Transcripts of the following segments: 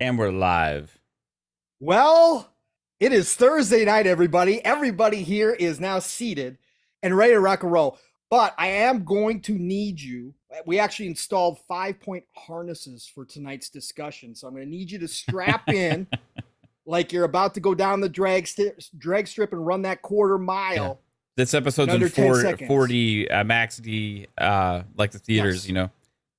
And we're live. Well, it is Thursday night, everybody. Everybody here is now seated and ready to rock and roll. But I am going to need you. We actually installed 5-point harnesses for tonight's discussion. So I'm going to need you to strap in like you're about to go down the drag strip and run that quarter mile. Yeah. This episode's in 40 max D, like the theaters, yes. You know.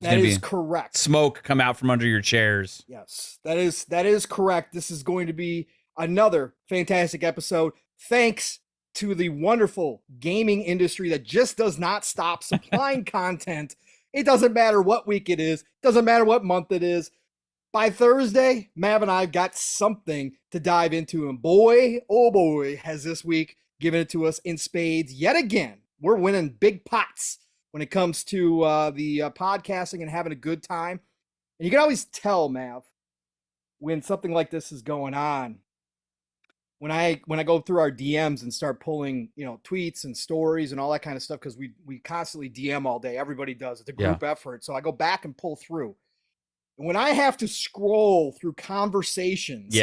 That is correct. Smoke come out from under your chairs. Yes, that is correct. This is going to be another fantastic episode. Thanks to the wonderful gaming industry that just does not stop supplying content. It doesn't matter what week it is. Doesn't matter what month it is. By Thursday, Mav and I got something to dive into. And boy, oh boy, has this week given it to us in spades yet again. We're winning big pots when it comes to the podcasting and having a good time. And you can always tell, Mav, when something like this is going on. When I go through our DMs and start pulling, you know, tweets and stories and all that kind of stuff, because we constantly DM all day. Everybody does. It's a group effort. So I go back and pull through. And when I have to scroll through conversations,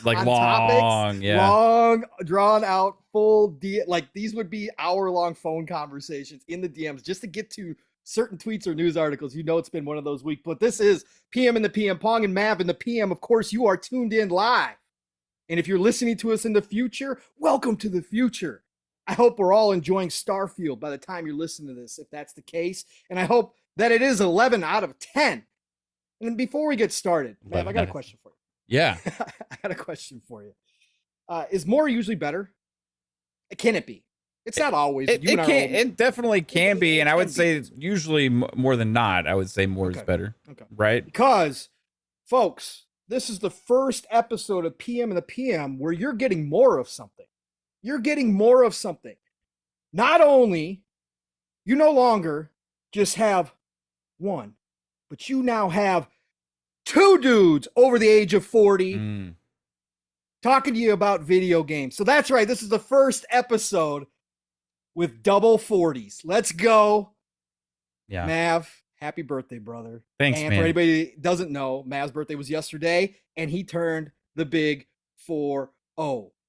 like long, topics, long, drawn out, full like these would be hour-long phone conversations in the DMs just to get to certain tweets or news articles. You know, it's been one of those weeks. But this is PM in the PM, Pong and Mav in the PM. Of course, you are tuned in live. And if you're listening to us in the future, welcome to the future. I hope we're all enjoying Starfield by the time you're listening to this, if that's the case. And I hope that it is 11 out of 10. And before we get started, Mav, I got a question for you. Yeah. I got a question for you. Is more usually better? Can it be? It's not always. It definitely can be. And I would say usually more than not, I would say more is better. Okay. Right? Because, folks, this is the first episode of PM in the PM where you're getting more of something. You're getting more of something. Not only, you no longer just have one, but you now have two dudes over the age of 40 talking to you about video games. So that's right. This is the first episode with double 40s. Let's go. Yeah. Mav, happy birthday, brother. Thanks, and man. For anybody that doesn't know, Mav's birthday was yesterday, and he turned the big 4-0.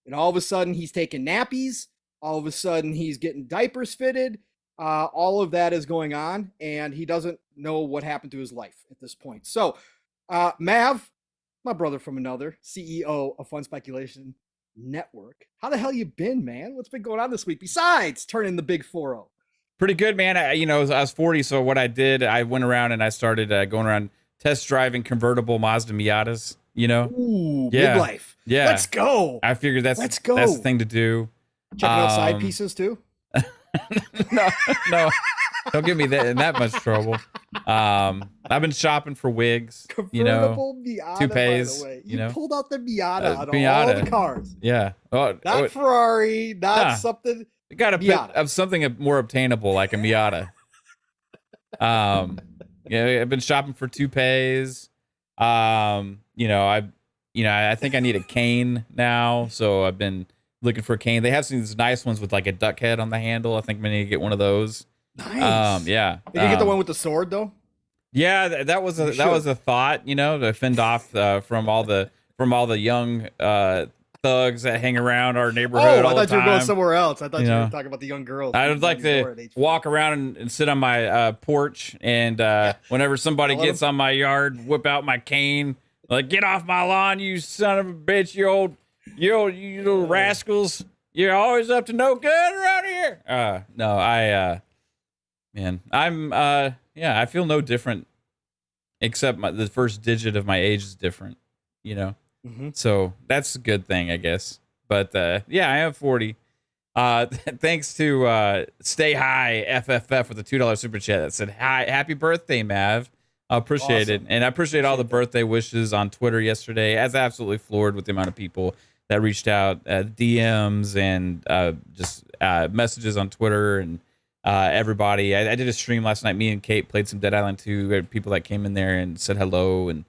And all of a sudden, he's taking nappies. All of a sudden, he's getting diapers fitted. All of that is going on, and he doesn't know what happened to his life at this point. So, Mav, my brother from another, CEO of Fun Speculation Network. How the hell you been, man? What's been going on this week besides turning the big 4-0? Pretty good, man. I was 40, so what I did, I went around and I started going around test driving convertible Mazda Miatas, you know? Ooh, big life. Yeah. Let's go. I figured that's the thing to do. Checking out side pieces, too? No. Don't get me in that much trouble. I've been shopping for wigs, Convertible Miata, toupees. By the way. You pulled out the Miata out of Miata. all the cars. Yeah. Not Ferrari, not something. You got to pick up something more obtainable like a Miata. I've been shopping for toupees. I think I need a cane now, so I've been looking for a cane. They have some of these nice ones with like a duck head on the handle. I think I'm gonna get one of those. Nice. Yeah. Did you get the one with the sword though? Yeah, that was a thought, to fend off from all the young thugs that hang around our neighborhood. I thought you were going somewhere else. I thought you were know, talking about the young girls. I would like to walk around and sit on my porch, and whenever somebody gets on my yard, whip out my cane, like, get off my lawn, you son of a bitch, you little rascals. You're always up to no good around here. I feel no different, except the first digit of my age is different, Mm-hmm. So that's a good thing, I guess. But I am 40. Thanks to Stay High FFF with a $2 super chat that said, "Hi, happy birthday, Mav." I appreciate it. And I appreciate all the birthday wishes on Twitter yesterday. I was absolutely floored with the amount of people that reached out, DMs and just messages on Twitter and everybody. I did a stream last night. Me and Kate played some Dead Island 2. We had people that came in there and said hello, and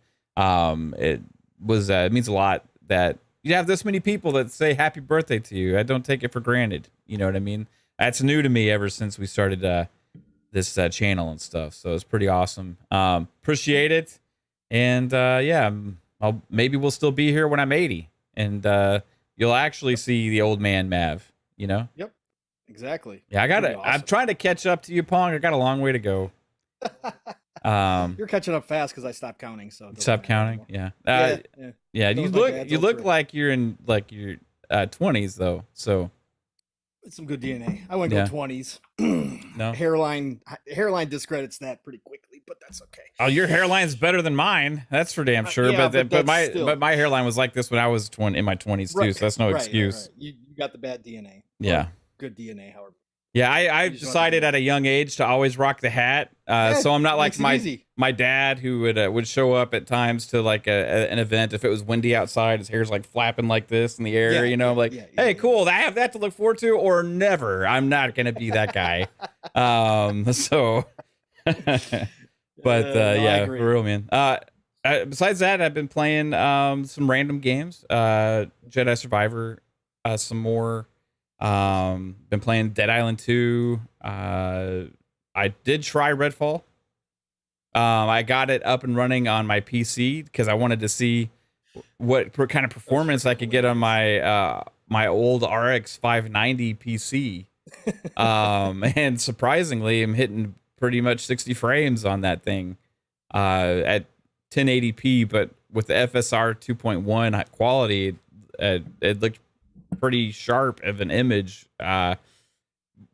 it means a lot that you have this many people that say happy birthday to you. I don't take it for granted. You know what I mean? That's new to me ever since we started this channel and stuff. So it's pretty awesome. Appreciate it. And yeah, maybe we'll still be here when I'm 80, and you'll actually see the old man Mav. You know? Yep. Exactly. Yeah, Awesome. I'm trying to catch up to you, Pong. I got a long way to go. You're catching up fast because I stopped counting. So stop counting. Yeah. Yeah. You look like you're in like your 20s though. So it's some good DNA. I went to 20s. No hairline discredits that pretty quickly, but that's okay. Oh, your hairline's better than mine. That's for damn sure. Yeah, but my hairline was like this when I was in my 20s too. So that's no excuse. Right. You got the bad DNA. Yeah. Good DNA, however. Yeah, I decided at a young age to always rock the hat. So I'm not like my dad who would show up at times to like an event if it was windy outside. His hair's like flapping like this in the air, hey, cool. I have that to look forward to, or never. I'm not gonna be that guy. So, but yeah, for real, man. Besides that, I've been playing some random games. Jedi Survivor, some more. Been playing Dead Island 2. I did try Redfall. I got it up and running on my PC because I wanted to see what kind of performance I could get on my my old RX 590 PC. And surprisingly, I'm hitting pretty much 60 frames on that thing at 1080p, but with the FSR 2.1 quality, it looked pretty sharp of an image.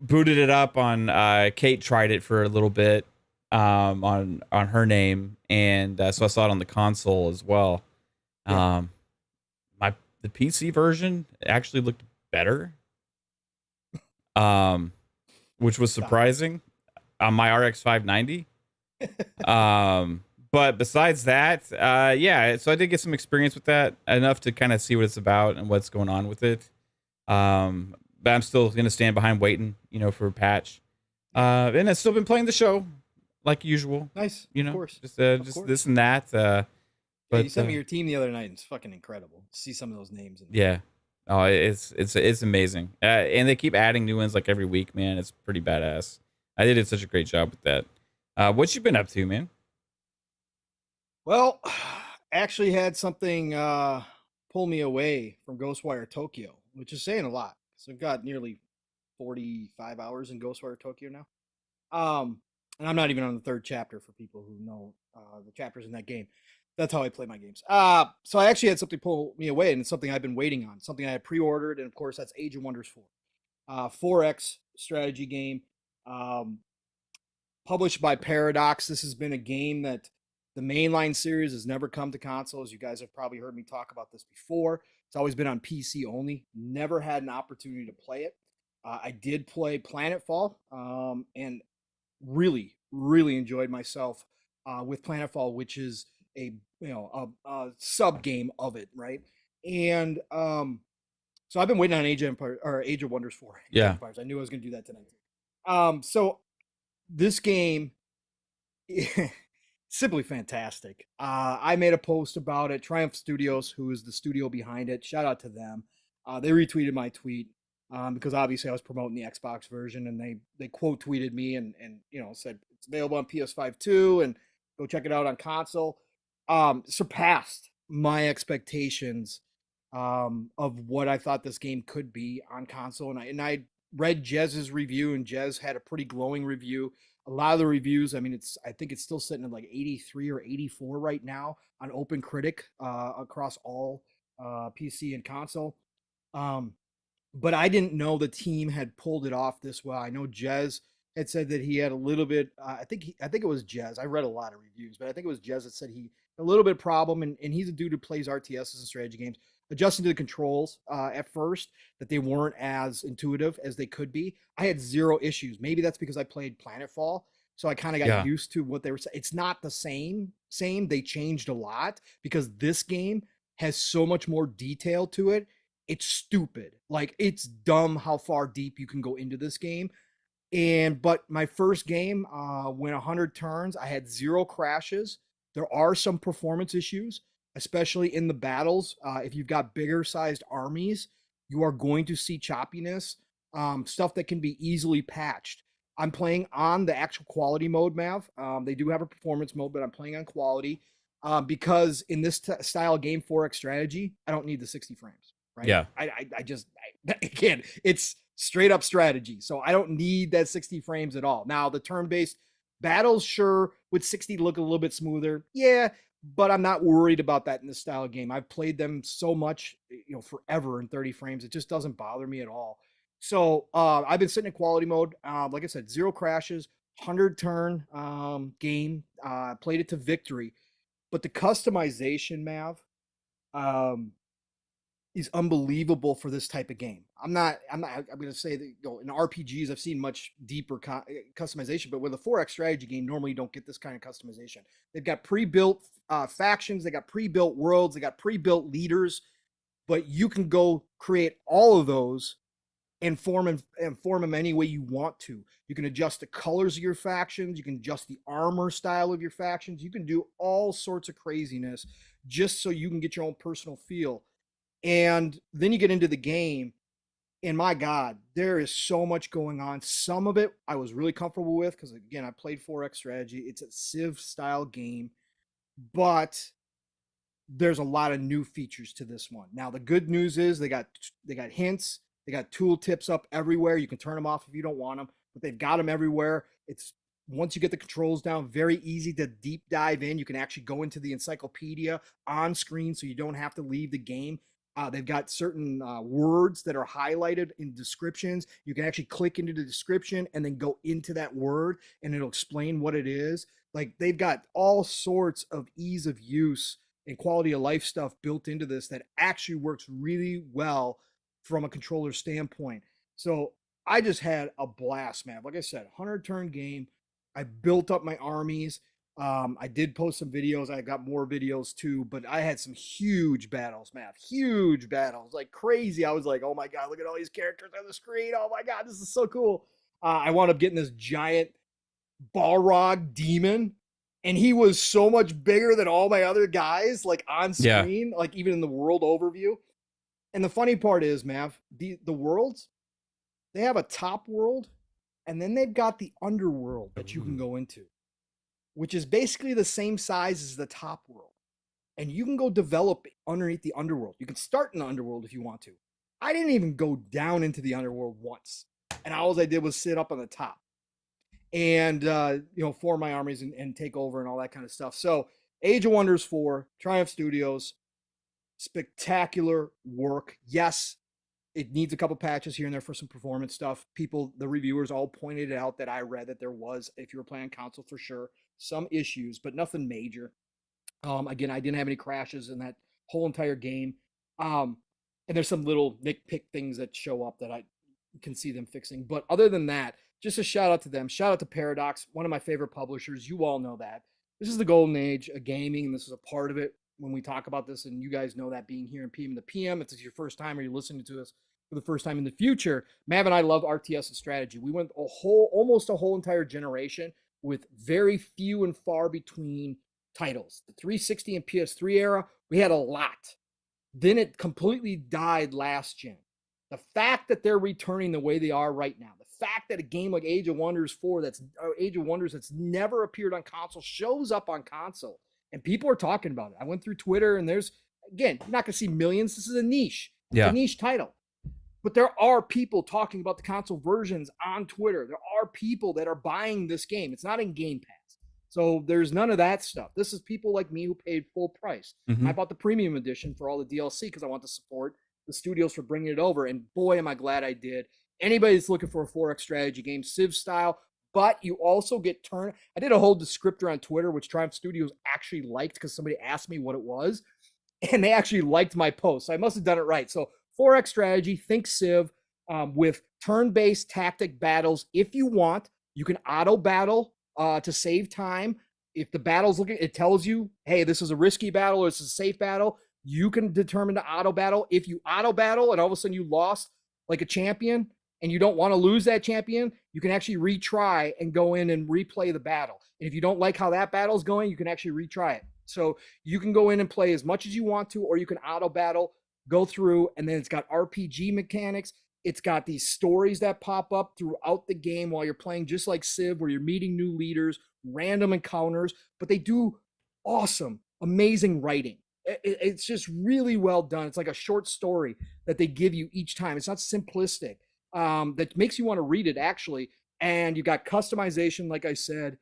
Booted it up on Kate tried it for a little bit on her name, and so I saw it on the console as well. The PC version actually looked better, which was surprising on my RX 590. But besides that, yeah, so I did get some experience with that, enough to kind of see what it's about and what's going on with it. But I'm still going to stand behind waiting, for a patch. And I've still been playing the show like usual. Nice. Of course. Just this and that. But you sent me your team the other night, and it's fucking incredible to see some of those names. Yeah. Oh, it's amazing. And they keep adding new ones like every week, man. It's pretty badass. I did such a great job with that. What you been up to, man? Well, actually had something pull me away from Ghostwire Tokyo, which is saying a lot. So I've got nearly 45 hours in Ghostwire Tokyo now. And I'm not even on the third chapter for people who know the chapters in that game. That's how I play my games. So I actually had something pull me away, and it's something I've been waiting on, something I had pre-ordered, and of course that's Age of Wonders 4. 4X strategy game, published by Paradox. This has been a game that the mainline series has never come to consoles. You guys have probably heard me talk about this before. It's always been on PC only. Never had an opportunity to play it. I did play Planetfall, and really, really enjoyed myself with Planetfall, which is a sub game of it, right? And so I've been waiting on Age of Wonders 4. Yeah, Empires. I knew I was going to do that tonight. So this game. Simply fantastic. I made a post about it. Triumph Studios, who is the studio behind it, shout out to them. They retweeted my tweet because obviously I was promoting the Xbox version, and they quote tweeted me and said it's available on PS5 too, and go check it out on console. Surpassed my expectations of what I thought this game could be on console, and I read Jez's review, and Jez had a pretty glowing review. A lot of the reviews, I think it's still sitting at like 83 or 84 right now on Open Critic across all PC and console. But I didn't know the team had pulled it off this well. I know Jez had said that he had a little bit. I think it was Jez. I read a lot of reviews, but I think it was Jez that said he had a little bit of problem, and he's a dude who plays RTSs and strategy games, adjusting to the controls at first, that they weren't as intuitive as they could be. I had zero issues. Maybe that's because I played Planetfall, so I kind of got used to what they were saying. It's not the same. They changed a lot because this game has so much more detail to it. it's stupid. Like, it's dumb how far deep you can go into this game. But my first game went 100 turns. I had 0 crashes. There are some performance issues, especially in the battles. If you've got bigger sized armies, you are going to see choppiness, stuff that can be easily patched. I'm playing on the actual quality mode, Mav. They do have a performance mode, but I'm playing on quality because in this style of game, 4X strategy, I don't need the 60 frames, right? Yeah. I just, again, it's straight up strategy. So I don't need that 60 frames at all. Now, the turn-based battles, sure, with 60 look a little bit smoother. Yeah, but I'm not worried about that in this style of game. I've played them so much, forever in 30 frames. It just doesn't bother me at all. So I've been sitting in quality mode. Like I said, 0 crashes, 100 turn game. Played it to victory. But the customization, Mav, is unbelievable for this type of game. I'm going to say that in RPGs, I've seen much deeper customization, but with a 4X strategy game, normally you don't get this kind of customization. They've got pre-built factions, they got pre-built worlds, they got pre-built leaders, but you can go create all of those and form them any way you want to. You can adjust the colors of your factions. You can adjust the armor style of your factions. You can do all sorts of craziness just so you can get your own personal feel. And then you get into the game, and my God, there is so much going on. Some of it I was really comfortable with because, again, I played 4X strategy. It's a Civ style game, but there's a lot of new features to this one. Now, the good news is they got hints. They got tool tips up everywhere. You can turn them off if you don't want them, but they've got them everywhere. It's once you get the controls down, very easy to deep dive in. You can actually go into the encyclopedia on screen so you don't have to leave the game. They've got certain words that are highlighted in descriptions. You can actually click into the description and then go into that word and it'll explain what it is. Like, they've got all sorts of ease of use and quality of life stuff built into this that actually works really well from a controller standpoint. So I just had a blast, man. Like I said, 100 turn game. I built up my armies. I did post some videos. I got more videos too, but I had some huge battles, man. Huge battles, like crazy. I was like, oh my God, look at all these characters on the screen. Oh my God, this is so cool. I wound up getting this giant Balrog demon, and he was so much bigger than all my other guys, like on screen, like even in the world overview. And the funny part is, Mav, the worlds, they have a top world, and then they've got the underworld that you can go into, which is basically the same size as the top world. And you can go develop underneath the underworld. You can start in the underworld if you want to. I didn't even go down into the underworld once. And all I did was sit up on the top and, form my armies and take over and all that kind of stuff. So Age of Wonders 4, Triumph Studios, spectacular work. Yes, it needs a couple patches here and there for some performance stuff. The reviewers all pointed out that I read that there was, if you were playing console for sure, some issues, but nothing major. Again, I didn't have any crashes in that whole entire game. And there's some little nitpick things that show up that I can see them fixing. But other than that, just a shout out to them. Shout out to Paradox, one of my favorite publishers. You all know that. This is the golden age of gaming, and this is a part of it when we talk about this. And you guys know that being here in PM to PM, if it's your first time or you're listening to us for the first time in the future, Mav and I love RTS and strategy. We went almost a whole entire generation with very few and far between titles. The 360 and PS3 era, we had a lot. Then it completely died last gen. The fact that they're returning the way they are right now, the fact that a game like Age of Wonders 4, Age of Wonders that's never appeared on console, shows up on console, and people are talking about it. I went through Twitter, and there's, again, you're not going to see millions. This is a niche. It's a niche title. But there are people talking about the console versions on Twitter. There are people that are buying this game. It's not in Game Pass. So there's none of that stuff. This is people like me who paid full price. I bought the premium edition for all the DLC because I want to support the studios for bringing it over. And boy, am I glad I did. Anybody that's looking for a 4X strategy game, Civ style, but you also get I did a whole descriptor on Twitter, which Triumph Studios actually liked because somebody asked me what it was. And they actually liked my post. So I must have done it right. So 4X strategy, think Civ, with turn-based tactic battles. If you want, you can auto battle to save time. If the battle's looking, it tells you, hey, this is a risky battle or this is a safe battle. you can determine to auto battle. If you auto battle and all of a sudden you lost like a champion and you don't want to lose that champion, you can actually retry and go in and replay the battle. And if you don't like how that battle is going, you can actually retry it. So you can go in and play as much as you want to, or you can auto battle, go through, and then it's got RPG mechanics. It's got these stories that pop up throughout the game while you're playing, just like Civ, where you're meeting new leaders, random encounters, but they do awesome, amazing writing. It's just really well done. It's like a short story that they give you each time. It's not simplistic. That makes you want to read it, actually. And you got customization, like I said.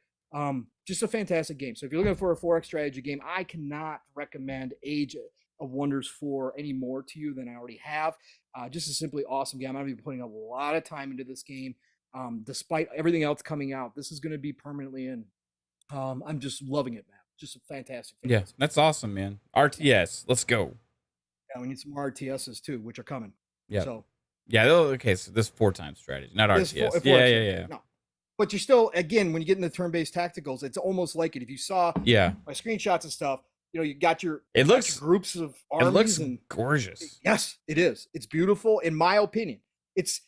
Just a fantastic game. So if you're looking for a 4X strategy game, I cannot recommend Age of Wonders 4 any more to you than I already have. Just a simply awesome game. I'm going to be putting a lot of time into this game. Despite everything else coming out, this is going to be permanently in. I'm just loving it, man. Just a fantastic. Yeah, that's awesome, man. RTS, let's go. Yeah, we need some more RTSs too, which are coming. Yeah. So. Yeah. Okay. So this 4-time strategy, not RTS. Yeah. No. But you're still, again, when you get into turn-based tacticals, it's almost like it. If you saw my screenshots and stuff, you know, you got your groups of armies. It looks gorgeous. Yes, it is. It's beautiful, in my opinion. It's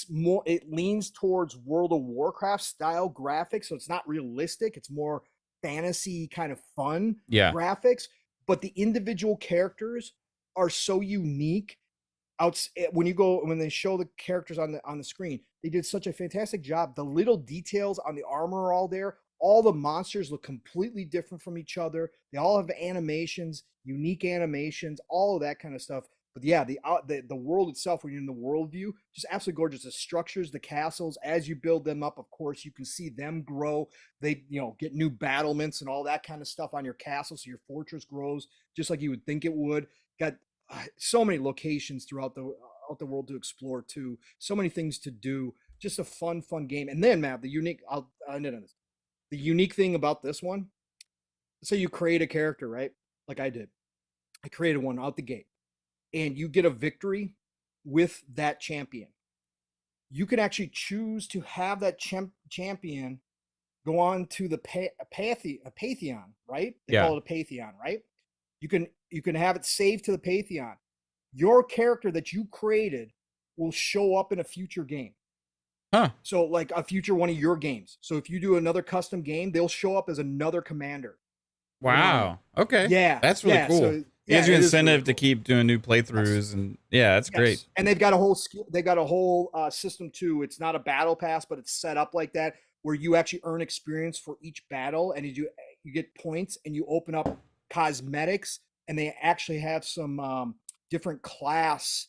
more. It leans towards World of Warcraft style graphics, so it's not realistic. It's more fantasy kind of fun graphics. But the individual characters are so unique. When they show the characters on the screen, they did such a fantastic job. The little details on the armor are all there. All the monsters look completely different from each other. They all have animations, unique animations, all of that kind of stuff. But yeah, the world itself, when you're in the world view, just absolutely gorgeous. The structures, the castles, as you build them up, of course, you can see them grow. They, get new battlements and all that kind of stuff on your castle, so your fortress grows just like you would think it would. Got so many locations throughout the world to explore too. So many things to do. Just a fun game. And then, Matt, I'll end it on this. The unique thing about this one, say you create a character, right? Like I did. I created one out the gate. And you get a victory with that champion. You can actually choose to have that champion go on to the Pantheon, right? They call it a Pantheon, right? You can have it saved to the Pantheon. Your character that you created will show up in a future game. Huh. So like a future one of your games. So if you do another custom game, they'll show up as another commander. Wow. Okay. Yeah. That's really cool. So, it gives you incentive to keep doing new playthroughs, and that's great. And they've got a whole system too. It's not a battle pass, but it's set up like that where you actually earn experience for each battle, and you get points, and you open up cosmetics, and they actually have some different class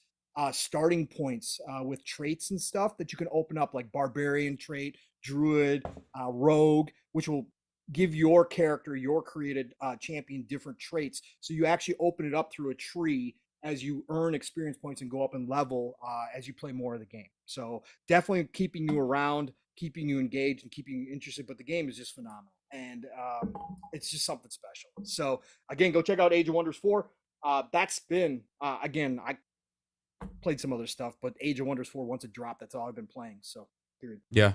starting points with traits and stuff that you can open up, like barbarian trait, druid, rogue, which will give your character, your created champion, different traits. So you actually open it up through a tree as you earn experience points and go up in level as you play more of the game. So definitely keeping you around, keeping you engaged, and keeping you interested. But the game is just phenomenal, and it's just something special. So again, go check out Age of Wonders 4. That's been again, I played some other stuff, but Age of Wonders 4, once it dropped, that's all I've been playing. So period. Yeah.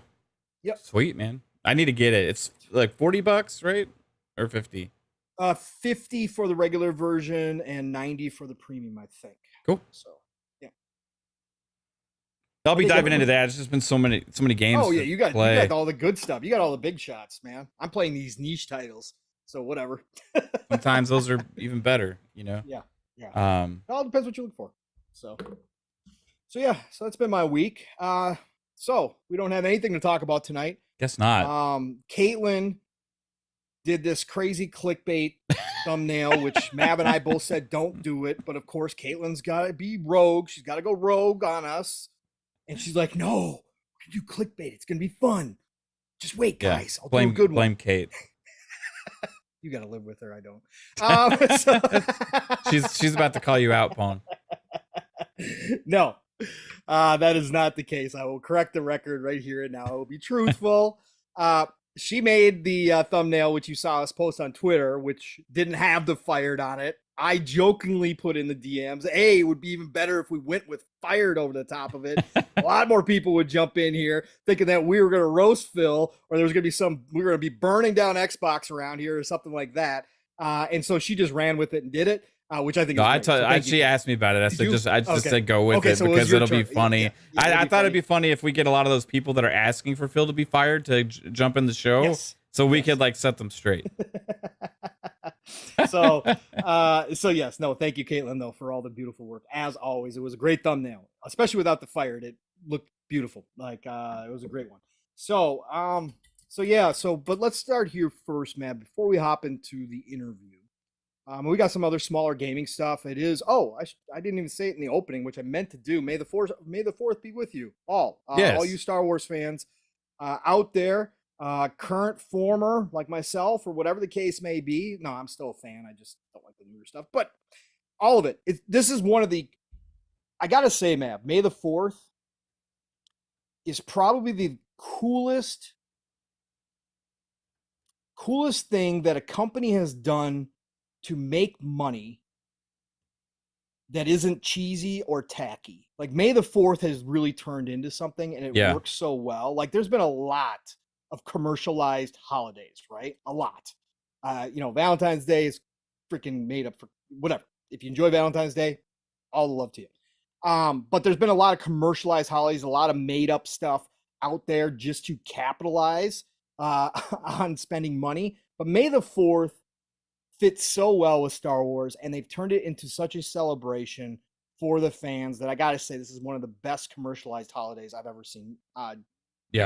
Yep. Sweet, man. I need to get it. It's like $40, right? Or 50? 50 for the regular version and 90 for the premium, I think. Cool. So yeah. I'll be diving into that. It's just been so many games. Oh yeah, you got all the good stuff. You got all the big shots, man. I'm playing these niche titles, so whatever. Sometimes those are even better, Yeah. Yeah. It all depends what you look for. So yeah, so that's been my week. So we don't have anything to talk about tonight. Guess not. Caitlin did this crazy clickbait thumbnail, which Mav and I both said don't do it. But of course, Caitlin's got to be rogue. She's got to go rogue on us. And she's like, no, we can do clickbait. It's going to be fun. Just wait, guys. I'll do a good one. Blame Kate. You got to live with her. I don't. She's about to call you out, Pong. No. That is not the case. I will correct the record right here and now. I will be truthful. She made the thumbnail, which you saw us post on Twitter, which didn't have the fired on it. I jokingly put in the DMs, hey, it would be even better if we went with fired over the top of it. A lot more people would jump in here thinking that we were going to roast Phil, or there was going to be we were going to be burning down Xbox around here or something like that. And so she just ran with it and did it. which I think No, is great. she asked me about it. I just said go with it so because it'll be turn. funny. Yeah, I thought it'd be funny if we get a lot of those people that are asking for Phil to be fired to jump in the show, so we could like set them straight. So yes, no, thank you, Caitlin, though, for all the beautiful work as always. It was a great thumbnail, especially without the fire. It looked beautiful. Like it was a great one. So but let's start here first, man, before we hop into the interview. We got some other smaller gaming stuff. It is I didn't even say it in the opening, which I meant to do. May the 4th be with you all. All you Star Wars fans out there, current, former, like myself, or whatever the case may be. No, I'm still a fan. I just don't like the newer stuff. But all of it. This is one of the, I gotta say, Mav, May the 4th is probably the coolest thing that a company has done to make money that isn't cheesy or tacky. Like May the 4th has really turned into something, and it works so well. Like there's been a lot of commercialized holidays, right? A lot. Valentine's Day is freaking made up for whatever. If you enjoy Valentine's Day, all the love to you. But there's been a lot of commercialized holidays, a lot of made up stuff out there just to capitalize on spending money. But May the 4th fits so well with Star Wars, and they've turned it into such a celebration for the fans that I gotta say this is one of the best commercialized holidays I've ever seen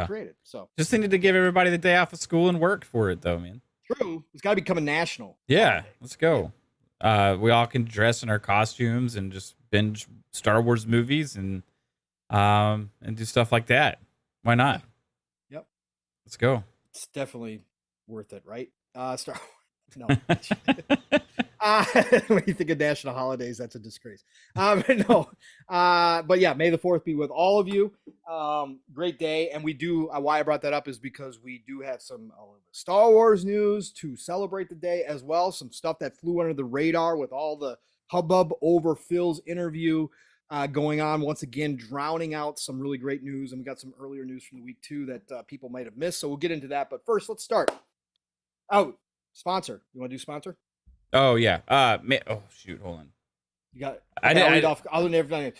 created. So just needed to give everybody the day off of school and work for it, though, man. True. It's got to become a national holiday. Let's go. We all can dress in our costumes and just binge Star Wars movies and do stuff like that. Why not? Yep. Let's go. It's definitely worth it, right? Star No. When you think of national holidays, that's a disgrace. But yeah, May the 4th be with all of you. Great day. And we do, why I brought that up is because we do have some Star Wars news to celebrate the day as well. Some stuff that flew under the radar with all the hubbub over Phil's interview going on. Once again, drowning out some really great news. And we got some earlier news from the week too that people might have missed. So we'll get into that. But first, let's start. Sponsor. You want to do sponsor? Oh yeah. Shoot. Hold on. You got it. I'll do everything.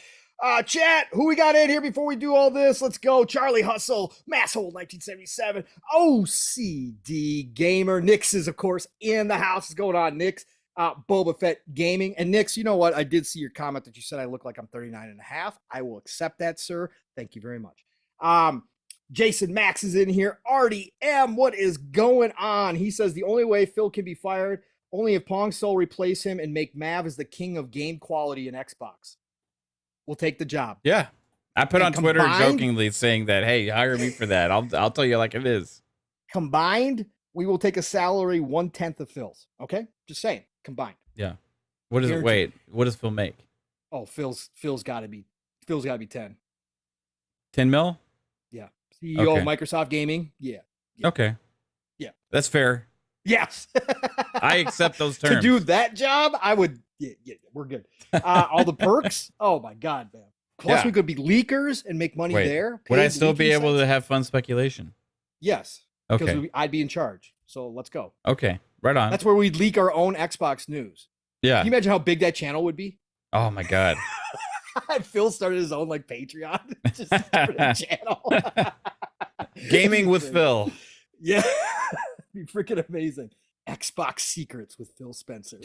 Chat. Who we got in here before we do all this? Let's go. Charlie Hustle, Masshole 1977, OCD Gamer. Nix is of course in the house. What's going on, Nix? Boba Fett Gaming. And Nix, you know what? I did see your comment that you said I look like I'm 39 and a half. I will accept that, sir. Thank you very much. Jason Max is in here. RDM, what is going on? He says the only way Phil can be fired, only if Pong Soul replace him and make Mav as the king of game quality in Xbox. We'll take the job. Yeah. I put on Twitter jokingly saying that, hey, hire me for that. I'll tell you like it is. Combined, we will take a salary 1/10 of Phil's. Okay? Just saying. Combined. Yeah. What is it? Wait, what does Phil make? Oh, Phil's gotta be 10. 10 mil? Yeah. CEO of Microsoft Gaming. Yeah. Okay. Yeah. That's fair. Yes. I accept those terms. To do that job, I would. Yeah, we're good. All the perks. Oh my God, man. Plus, we could be leakers and make money there. Would I still be able to have fun speculation? Yes. Okay. Because I'd be in charge. So let's go. Okay. Right on. That's where we'd leak our own Xbox news. Yeah. Can you imagine how big that channel would be? Oh my God. Phil started his own like Patreon. Just started a channel. Gaming with Phil. Yeah. Be freaking amazing. Xbox secrets with Phil Spencer.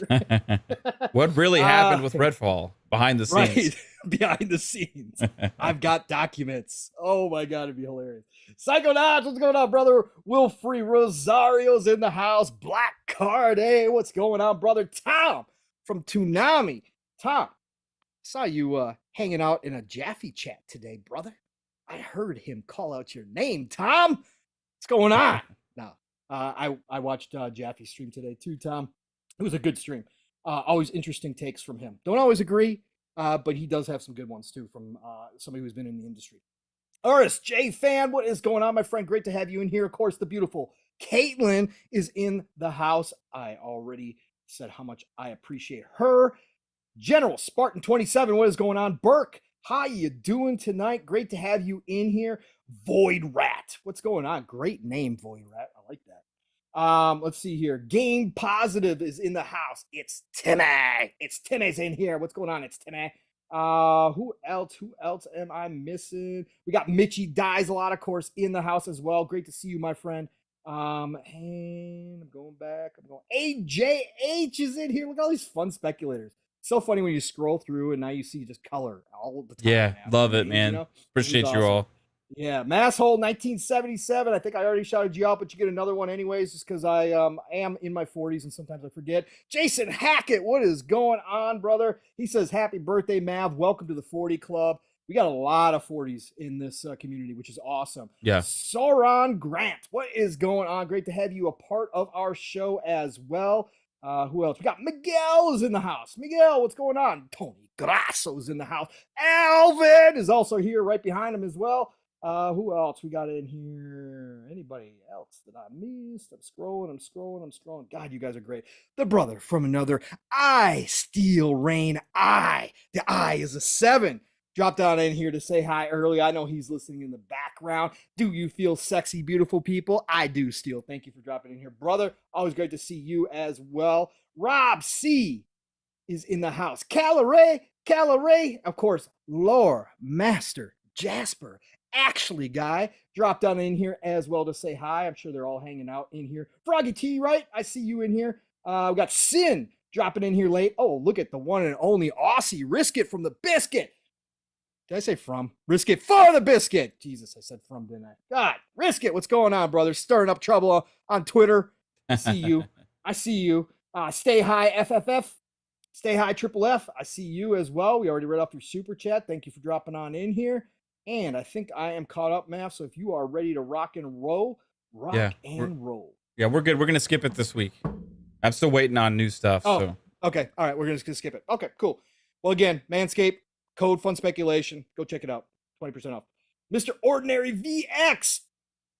What really happened with Redfall behind the scenes? Right. Behind the scenes. I've got documents. Oh my God, it'd be hilarious. Psychonauts, what's going on, brother? Wilfrey Rosario's in the house. Blackcarde, hey, what's going on, brother? Tom from Toonami. Tom, saw you hanging out in a Jaffe chat today, brother. I heard him call out your name, Tom. What's going on? No. I watched Jaffe's stream today too, Tom. It was a good stream. Always interesting takes from him. Don't always agree, but he does have some good ones too from somebody who's been in the industry. RSJ fan, what is going on, my friend? Great to have you in here. Of course, the beautiful Caitlin is in the house. I already said how much I appreciate her. General Spartan 27, what is going on? Burke, how you doing tonight? Great to have you in here. Void Rat, what's going on? Great name, Void Rat. I like that. Let's see here. Game Positive is in the house. It's Timmy. It's Timmy's in here. What's going on? It's Timmy. Who else? Who else am I missing? We got Mitchie Dies a lot, of course, in the house as well. Great to see you, my friend. And I'm going back. I'm going. AJH is in here. Look at all these fun speculators. So funny when you scroll through and now you see just color all the time. Yeah, man. love it, man. You know? Appreciate you all. Yeah, Masshole 1977. I think I already shouted you out, but you get another one anyways, just because I am in my 40s and sometimes I forget. Jason Hackett, what is going on, brother? He says, happy birthday, Mav. Welcome to the 40 Club. We got a lot of 40s in this community, which is awesome. Yeah. Sauron Grant, what is going on? Great to have you a part of our show as well. Who else? We got Miguel's in the house. Miguel, what's going on? Tony Grasso's in the house. Alvin is also here right behind him as well. Who else we got in here? Anybody else that I missed? I'm scrolling. God, you guys are great. The brother from another I Steel Rain I. The I is a 7. Dropped on in here to say hi early. I know he's listening in the background. Do you feel sexy, beautiful people? I do, Steel. Thank you for dropping in here, brother. Always great to see you as well. Rob C is in the house. Calarie, of course, Lore, Master, Jasper, Actually Guy dropped on in here as well to say hi. I'm sure they're all hanging out in here. Froggy T, right? I see you in here. We got Sin dropping in here late. Oh, look at the one and only Aussie. Risk it from the biscuit. Did I say from? Risk it for the biscuit. Jesus, I said from, didn't I? God, risk it. What's going on, brother? Stirring up trouble on Twitter. I see you. I see you. Stay high, FFF. Stay high, Triple F. I see you as well. We already read off your super chat. Thank you for dropping on in here. And I think I am caught up, Mav. So if you are ready to rock and roll, roll. Yeah, we're good. We're going to skip it this week. I'm still waiting on new stuff. Oh, so. Okay. All right. We're going to skip it. Okay, cool. Well, again, Manscaped. Code Fun Speculation. Go check it out. 20% off. Mr. Ordinary VX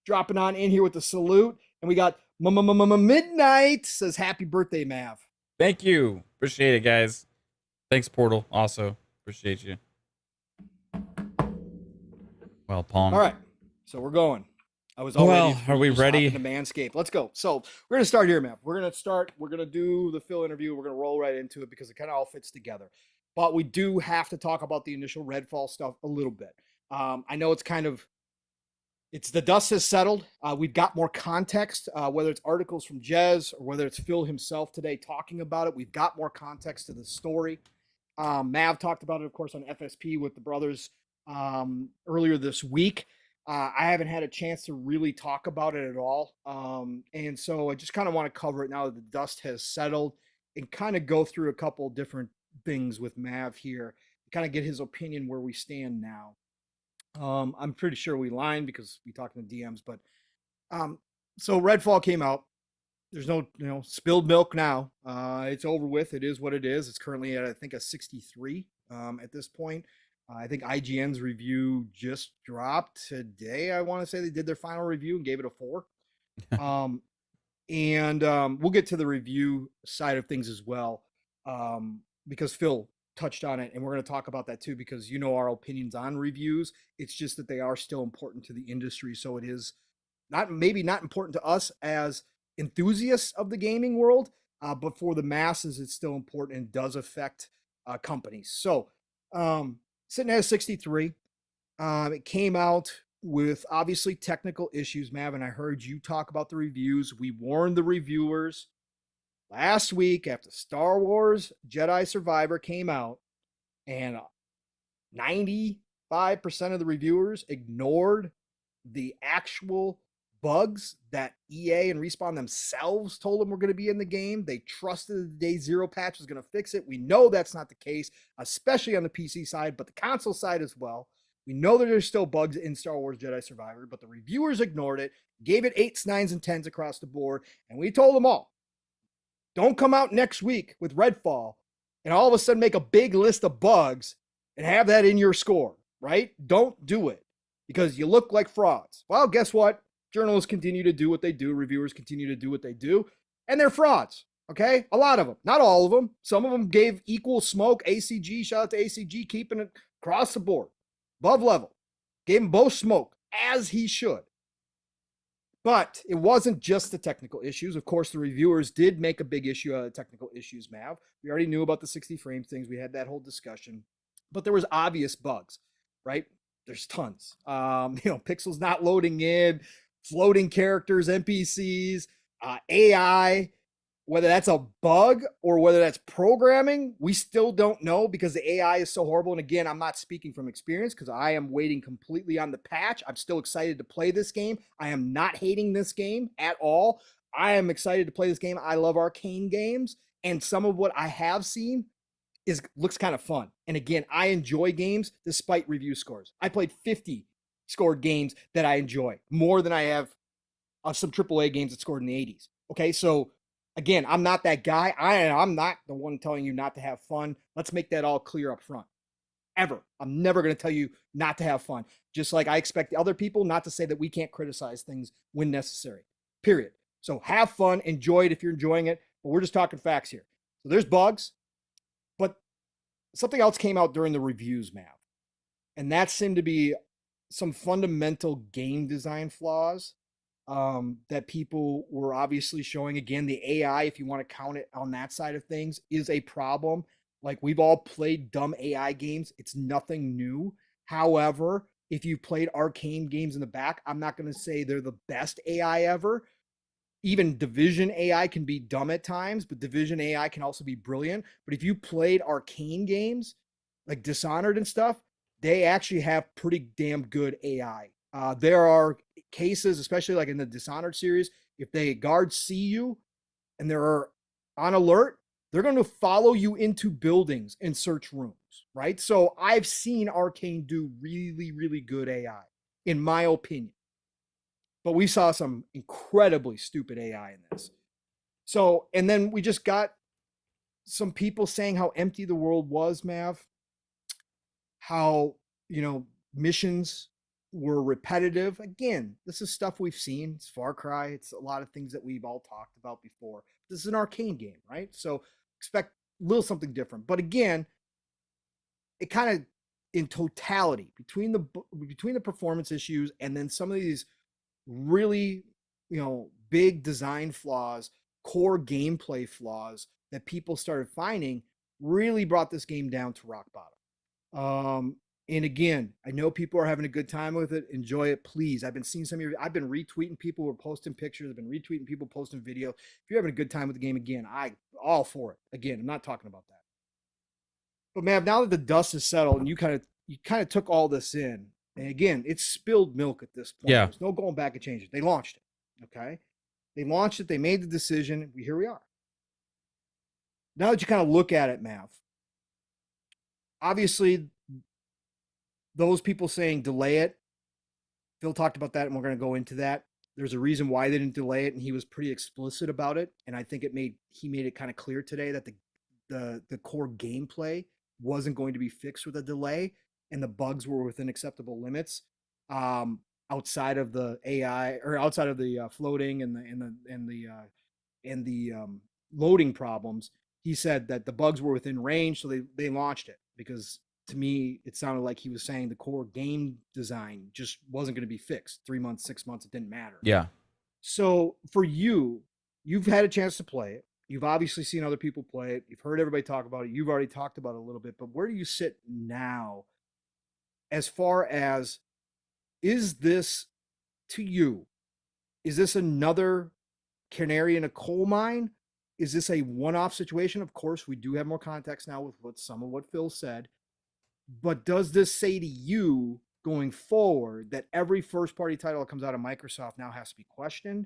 dropping on in here with the salute. And we got Midnight says, happy birthday, Mav. Thank you. Appreciate it, guys. Thanks, Portal. Also, appreciate you. Well, Pong. All right. So we're going. I was are we ready? To Manscaped. Let's go. So we're going to start here, Mav. We're going to do the Phil interview. We're going to roll right into it because it kind of all fits together. But we do have to talk about the initial Redfall stuff a little bit. I know it's the dust has settled. We've got more context, whether it's articles from Jez or whether it's Phil himself today talking about it. We've got more context to the story. Mav talked about it, of course, on FSP with the brothers earlier this week. I haven't had a chance to really talk about it at all. And so I just kind of want to cover it now that the dust has settled and kind of go through a couple different things with Mav here, kind of get his opinion where we stand now. I'm pretty sure we lied because we talked in the DMs, but so Redfall came out. There's no spilled milk now. It's over with. It is what it is. It's currently at, I think, a 63 at this point. I think IGN's review just dropped today. I want to say they did their final review and gave it a 4. And we'll get to the review side of things as well. Because Phil touched on it, and we're going to talk about that too, because our opinions on reviews. It's just that they are still important to the industry. So it is maybe not important to us as enthusiasts of the gaming world, but for the masses, it's still important and does affect companies. So sitting at 63, it came out with obviously technical issues, Mav, and I heard you talk about the reviews. We warned the reviewers last week after Star Wars Jedi Survivor came out, and 95% of the reviewers ignored the actual bugs that EA and Respawn themselves told them were going to be in the game. They trusted the Day Zero patch was going to fix it. We know that's not the case, especially on the PC side, but the console side as well. We know that there's still bugs in Star Wars Jedi Survivor, but the reviewers ignored it, gave it 8s, 9s, and 10s across the board, and we told them all, don't come out next week with Redfall and all of a sudden make a big list of bugs and have that in your score, right? Don't do it because you look like frauds. Well, guess what? Journalists continue to do what they do. Reviewers continue to do what they do. And they're frauds, okay? A lot of them. Not all of them. Some of them gave equal smoke. ACG, shout out to ACG, keeping it across the board. Above level. Gave them both smoke, as he should. But it wasn't just the technical issues. Of course, the reviewers did make a big issue out of the technical issues, Mav. We already knew about the 60 frames things. We had that whole discussion. But there was obvious bugs, right? There's tons. Pixels not loading in, floating characters, NPCs, AI. Whether that's a bug or whether that's programming, we still don't know because the AI is so horrible. And again, I'm not speaking from experience because I am waiting completely on the patch. I'm still excited to play this game. I am not hating this game at all. I am excited to play this game. I love arcane games, and some of what I have seen looks kind of fun. And again, I enjoy games despite review scores. I played 50 scored games that I enjoy more than I have of some AAA games that scored in the 80s. Okay, so again, I'm not that guy. I'm not the one telling you not to have fun. Let's make that all clear up front. Ever. I'm never going to tell you not to have fun. Just like I expect other people not to say that we can't criticize things when necessary. Period. So have fun, enjoy it if you're enjoying it. But we're just talking facts here. So there's bugs, but something else came out during the reviews, Mav. And that seemed to be some fundamental game design flaws that people were obviously showing. Again, the AI, if you want to count it on that side of things, is a problem. Like, we've all played dumb AI games. It's nothing new. However, if you've played arcane games in the back, I'm not going to say they're the best AI ever. Even Division AI can be dumb at times, but Division AI can also be brilliant. But if you played arcane games like Dishonored and stuff, they actually have pretty damn good AI. There are cases, especially like in the Dishonored series, if the guards see you and they're on alert, they're going to follow you into buildings and search rooms, right? So I've seen Arcane do really, really good AI, in my opinion. But we saw some incredibly stupid AI in this. So, and then we just got some people saying how empty the world was, Mav. How, missions were repetitive. Again, this is stuff we've seen. It's Far Cry. It's a lot of things that we've all talked about before. This is an arcane game, right? So expect a little something different. But again, it kind of, in totality, between the performance issues and then some of these really, big design flaws, core gameplay flaws that people started finding, really brought this game down to rock bottom. And again, I know people are having a good time with it. Enjoy it, please. I've been seeing I've been retweeting people who are posting pictures. I've been retweeting people posting video. If you're having a good time with the game, again, I'm all for it. Again, I'm not talking about that. But man, now that the dust has settled and you kind of took all this in, and again, it's spilled milk at this point. Yeah. There's no going back and changing it. They launched it. Okay. They launched it. They made the decision. Here we are. Now that you kind of look at it, Mav, obviously, those people saying delay it, Phil talked about that, and we're going to go into that. There's a reason why they didn't delay it, and he was pretty explicit about it. And I think he made it kind of clear today that the core gameplay wasn't going to be fixed with a delay, and the bugs were within acceptable limits. Outside of the AI, or outside of the floating and the loading problems, he said that the bugs were within range, so they launched it. Because to me, it sounded like he was saying the core game design just wasn't going to be fixed. 3 months, 6 months, it didn't matter. Yeah. So for you've had a chance to play it. You've obviously seen other people play it. You've heard everybody talk about it. You've already talked about it a little bit. But where do you sit now as far as, is this, to you, is this another canary in a coal mine? Is this a one-off situation? Of course, we do have more context now with some of what Phil said. But does this say to you going forward that every first-party title that comes out of Microsoft now has to be questioned?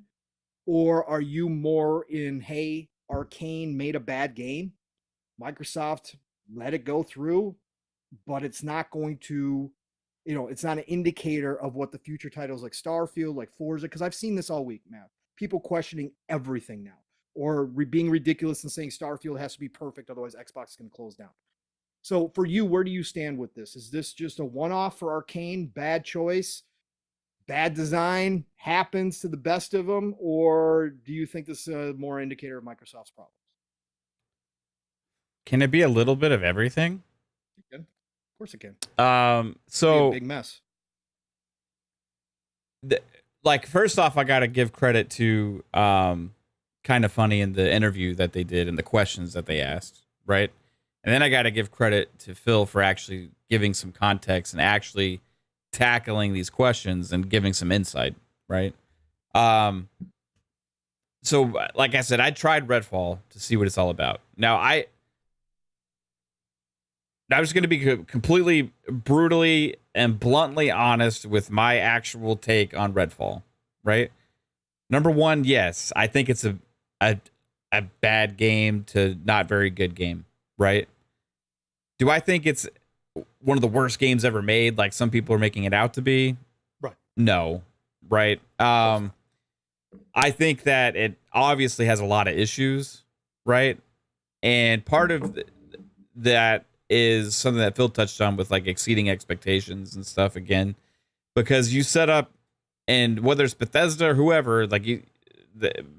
Or are you more in, hey, Arcane made a bad game, Microsoft let it go through, but it's not going to, it's not an indicator of what the future titles like Starfield, like Forza, because I've seen this all week, Matt. People questioning everything now, or being ridiculous and saying Starfield has to be perfect, otherwise Xbox is going to close down. So for you, where do you stand with this? Is this just a one-off for Arcane, bad choice, bad design, happens to the best of them, or do you think this is a more indicator of Microsoft's problems? Can it be a little bit of everything? It can. Of course it can. So big mess. like, first off, I got to give credit to Kinda Funny in the interview that they did and the questions that they asked, right? And then I got to give credit to Phil for actually giving some context and actually tackling these questions and giving some insight, right? So, like I said, I tried Redfall to see what it's all about. Now, I was going to be completely brutally and bluntly honest with my actual take on Redfall, right? Number one, yes, I think it's a bad game to not very good game, right? Do I think it's one of the worst games ever made, like some people are making it out to be? Right. No, right? I think that it obviously has a lot of issues, right? And part of that is something that Phil touched on with like exceeding expectations and stuff again, because you set up, and whether it's Bethesda or whoever, like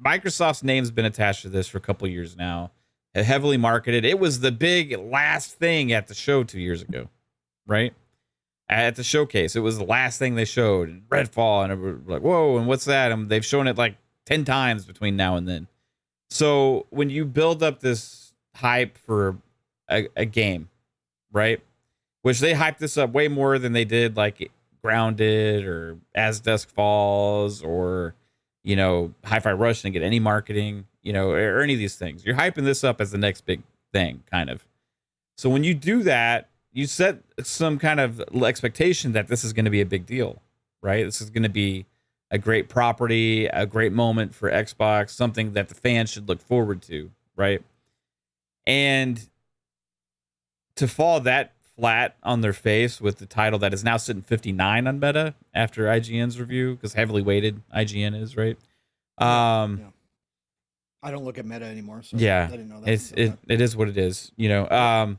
Microsoft's name's been attached to this for a couple years now, heavily marketed. It was the big last thing at the show 2 years ago, right? At the showcase, it was the last thing they showed, Redfall, and it was like, whoa, and what's that? And they've shown it like 10 times between now and then. So when you build up this hype for a game, right? Which they hyped this up way more than they did like Grounded or As Dusk Falls or, you know, Hi-Fi Rush didn't get any marketing, you know, or any of these things. You're hyping this up as the next big thing, kind of. So when you do that, you set some kind of expectation that this is going to be a big deal, right? This is going to be a great property, a great moment for Xbox, something that the fans should look forward to, right? And to fall that flat on their face with the title that is now sitting 59 on Meta after IGN's review, because heavily weighted IGN is, right? Yeah. I don't look at Meta anymore, so yeah, I didn't know that. It is what it is, you know.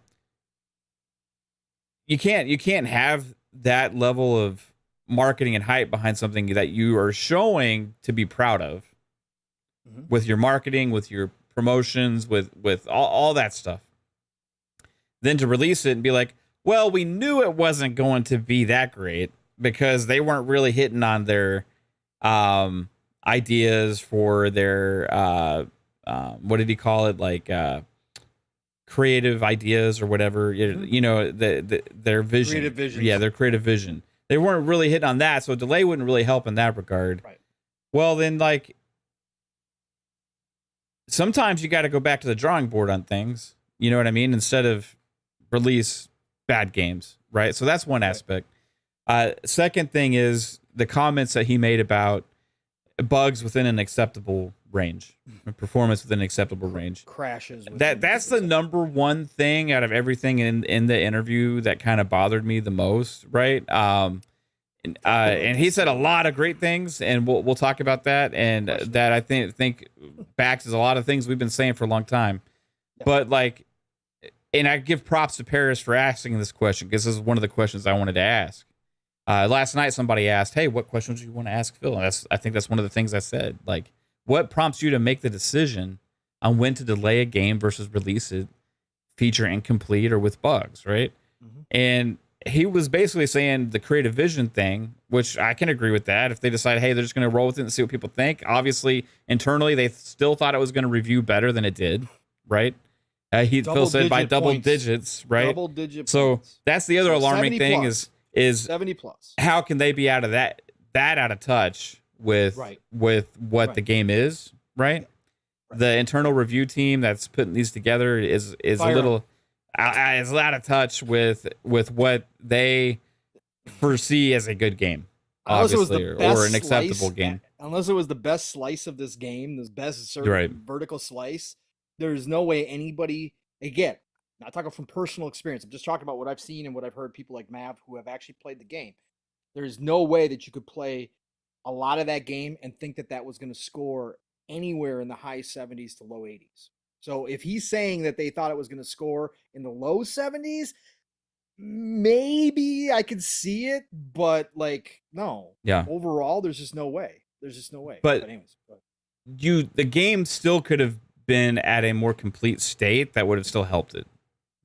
You can't have that level of marketing and hype behind something that you are showing to be proud of, with your marketing, with your promotions, with all that stuff. Then to release it and be like, well, we knew it wasn't going to be that great because they weren't really hitting on their ideas for their what did he call it, like creative ideas or whatever, you know, their vision. Creative vision. Yeah, their creative vision. They weren't really hitting on that, so a delay wouldn't really help in that regard. Right. Well, then, like, sometimes you got to go back to the drawing board on things. You know what I mean? Instead of release bad games, right? So that's one aspect. Second thing is the comments that he made about bugs within an acceptable range, performance within an acceptable range, crashes. That's the number one thing out of everything in the interview that kind of bothered me the most, right? And he said a lot of great things, and we'll talk about that, and that I think backs a lot of things we've been saying for a long time. Yeah. But like, and I give props to Paris for asking this question, because this is one of the questions I wanted to ask. Last night, somebody asked, "Hey, what questions do you want to ask Phil?" And I think that's one of the things I said. Like, what prompts you to make the decision on when to delay a game versus release it, feature incomplete or with bugs, right? And he was basically saying the creative vision thing, which I can agree with that. If they decide, hey, they're just going to roll with it and see what people think. Obviously, internally, they still thought it was going to review better than it did, right? Phil said by double digits, right? Double digit. So that's the other alarming thing plus. is 70 plus. How can they be out of that out of touch with what the game is, right? The internal review team that's putting these together is a little is out of touch with what they foresee as a good game, obviously, or an acceptable game. Unless it was the best slice of this game, this best vertical slice, there's no way anybody, again, not talking from personal experience, I'm just talking about what I've seen and what I've heard people like Mav who have actually played the game. There's no way that you could play a lot of that game and think that that was going to score anywhere in the high 70s to low 80s. So if he's saying that they thought it was going to score in the low 70s, maybe I could see it, but like, no. Yeah. Overall, there's just no way. But anyways, the game still could have been at a more complete state that would have still helped it,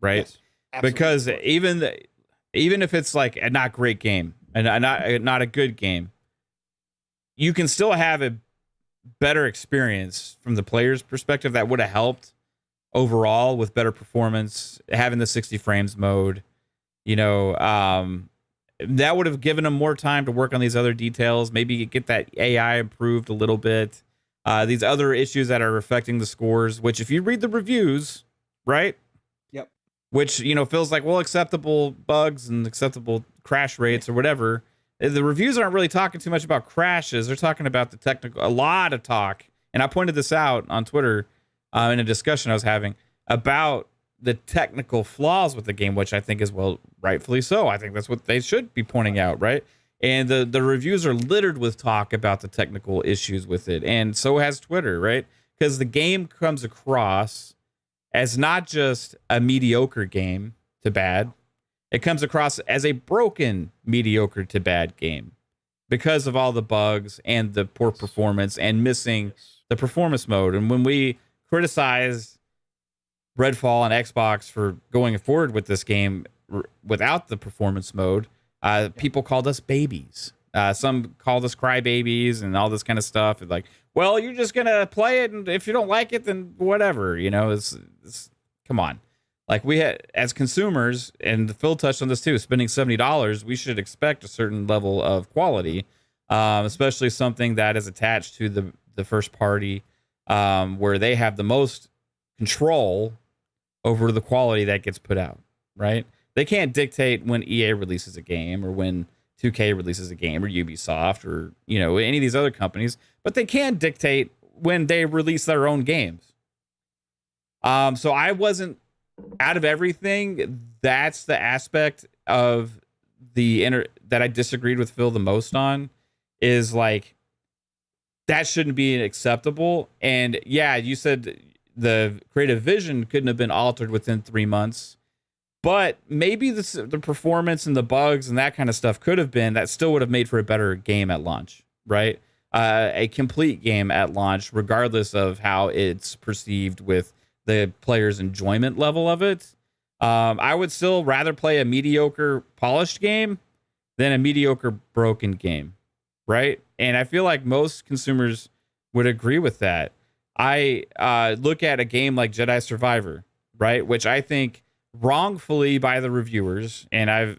right? Yes, because even if it's like a not great game and not a good game, you can still have a better experience from the player's perspective that would have helped overall with better performance, having the 60 frames mode, you know, that would have given them more time to work on these other details, maybe get that AI improved a little bit. These other issues that are affecting the scores, which if you read the reviews, right? Yep. Which, you know, feels like, well, acceptable bugs and acceptable crash rates or whatever. The reviews aren't really talking too much about crashes. They're talking about the technical, a lot of talk. And I pointed this out on Twitter in a discussion I was having about the technical flaws with the game, which I think is, well, rightfully so. I think that's what they should be pointing out, right? And the reviews are littered with talk about the technical issues with it. And so has Twitter, right? Because the game comes across as not just a mediocre game to bad. It comes across as a broken mediocre to bad game because of all the bugs and the poor performance and missing the performance mode. And when we criticize Redfall and Xbox for going forward with this game without the performance mode, people called us babies. Some called us crybabies and all this kind of stuff. Like, well, you're just going to play it, and if you don't like it, then whatever. You know, it's come on. Like, we had, as consumers, and Phil touched on this too, spending $70, we should expect a certain level of quality, especially something that is attached to the first party, where they have the most control over the quality that gets put out, right? They can't dictate when EA releases a game or when 2K releases a game or Ubisoft or, you know, any of these other companies, but they can dictate when they release their own games. So I wasn't, out of everything, that's the aspect of that I disagreed with Phil the most on, is like, that shouldn't be acceptable. And yeah, you said the creative vision couldn't have been altered within 3 months, but maybe the performance and the bugs and that kind of stuff could have been, that still would have made for a better game at launch, right? A complete game at launch, regardless of how it's perceived with the player's enjoyment level of it. I would still rather play a mediocre polished game than a mediocre broken game, right? And I feel like most consumers would agree with that. I look at a game like Jedi Survivor, right, which I think wrongfully by the reviewers, and I've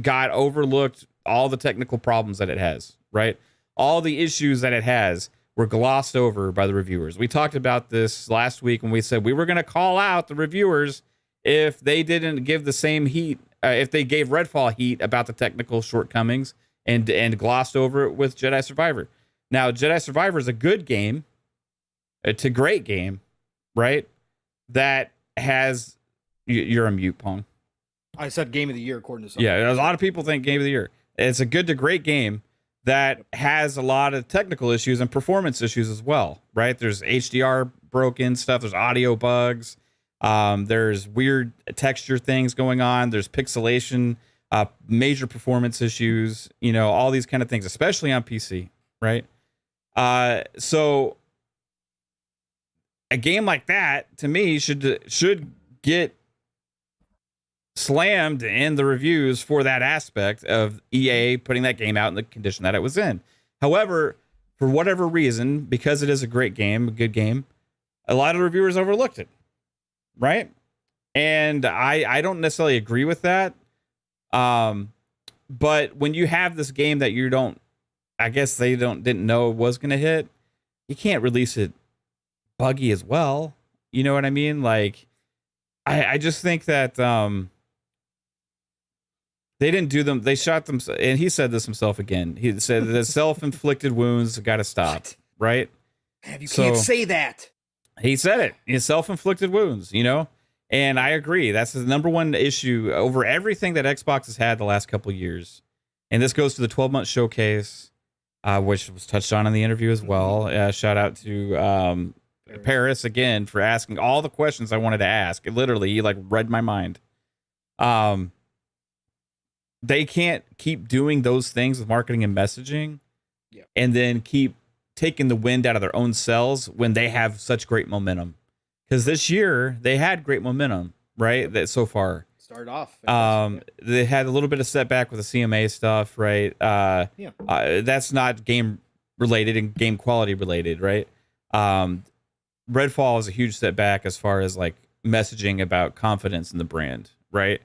got overlooked all the technical problems that it has, right? All the issues that it has were glossed over by the reviewers. We talked about this last week when we said we were going to call out the reviewers if they didn't give the same heat, if they gave Redfall heat about the technical shortcomings and glossed over it with Jedi Survivor. Now, Jedi Survivor is a good game. It's a great game, right? That has... You're a mute, Pong. I said game of the year, according to some. Yeah, a lot of people think game of the year. It's a good to great game that has a lot of technical issues and performance issues as well, right? There's HDR broken stuff. There's audio bugs. There's weird texture things going on. There's pixelation, major performance issues, you know, all these kind of things, especially on PC, right? So a game like that, to me, should get slammed in the reviews for that aspect of EA putting that game out in the condition that it was in. However, for whatever reason, because it is a great game, a good game, a lot of reviewers overlooked it, right? And I don't necessarily agree with that. But when you have this game that you don't, I guess they didn't know was going to hit, you can't release it buggy as well. You know what I mean? Like, I just think that they didn't do them. They shot them. And he said this himself again. He said the self-inflicted wounds got to stop. What? Right? You can't say that. He said it. It's self-inflicted wounds, you know? And I agree. That's the number one issue over everything that Xbox has had the last couple of years. And this goes to the 12-month showcase, which was touched on in the interview as well. Shout out to Paris again for asking all the questions I wanted to ask. Literally, he like read my mind. They can't keep doing those things with marketing and messaging, and then keep taking the wind out of their own sails when they have such great momentum. Because this year they had great momentum, right? That so far started off. They had a little bit of setback with the CMA stuff, right? That's not game related and game quality related, right? Redfall is a huge setback as far as like messaging about confidence in the brand, right?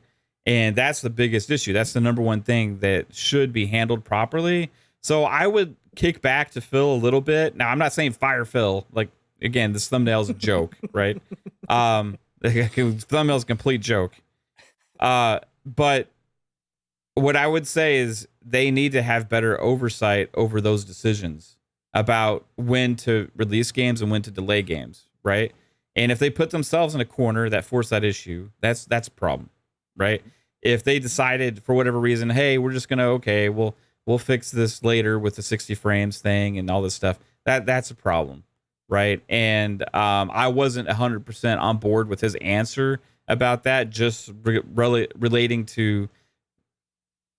And that's the biggest issue. That's the number one thing that should be handled properly. So I would kick back to Phil a little bit. Now, I'm not saying fire Phil. Like, again, this thumbnail is a joke, right? The thumbnail is a complete joke. But what I would say is they need to have better oversight over those decisions about when to release games and when to delay games, right? And if they put themselves in a corner that force that issue, that's a problem, right? If they decided for whatever reason, hey, we're just gonna we'll fix this later with the 60 frames thing and all this stuff, that's a problem, right? And I wasn't 100% on board with his answer about that, just relating to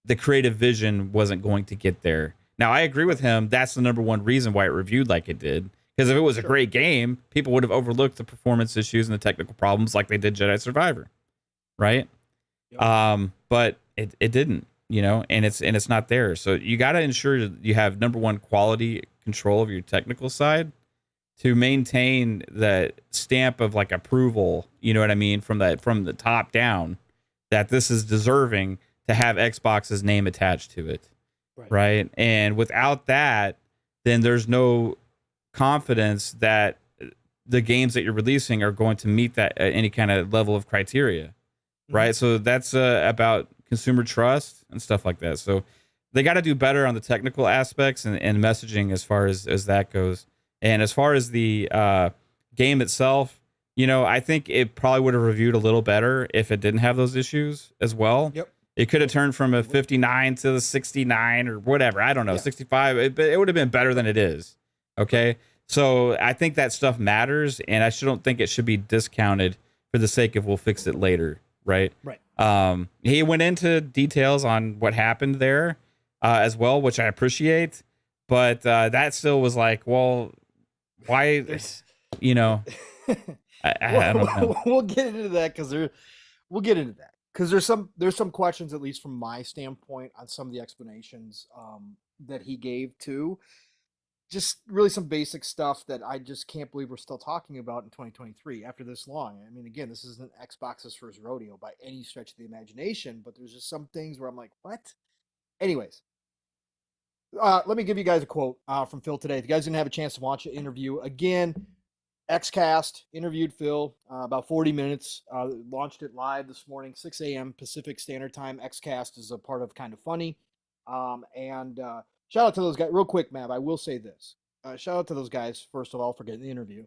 the creative vision wasn't going to get there. Now, I agree with him. That's the number one reason why it reviewed like it did. Because if it was a great game, people would have overlooked the performance issues and the technical problems like they did Jedi Survivor, right? Yep. But it didn't, you know, and it's not there. So you got to ensure you have number one quality control of your technical side to maintain the stamp of like approval, you know what I mean, from the top down, that this is deserving to have Xbox's name attached to it. Right. And without that, then there's no confidence that the games that you're releasing are going to meet that any kind of level of criteria. Right. So that's about consumer trust and stuff like that. So they got to do better on the technical aspects and messaging as far as that goes. And as far as the game itself, you know, I think it probably would have reviewed a little better if it didn't have those issues as well. Yep. It could have turned from a 59 to the 69 or whatever. I don't know, 65. It would have been better than it is. Okay. So I think that stuff matters, and I don't think it should be discounted for the sake of we'll fix it later. Right. Right. He went into details on what happened there as well, which I appreciate. But that still was like, well, why, you know, I don't know. We'll get into that because there's some questions, at least from my standpoint, on some of the explanations that he gave too. Just really some basic stuff that I just can't believe we're still talking about in 2023 after this long. I mean, again, this isn't Xbox's first rodeo by any stretch of the imagination, but there's just some things where I'm like, what? Anyways, let me give you guys a quote from Phil today. If you guys didn't have a chance to watch the interview, again, Xcast interviewed Phil about 40 minutes, launched it live this morning, 6 a.m. Pacific Standard Time. Xcast is a part of Kinda Funny. And shout out to those guys. Real quick, Mav, I will say this. Shout out to those guys, first of all, for getting the interview,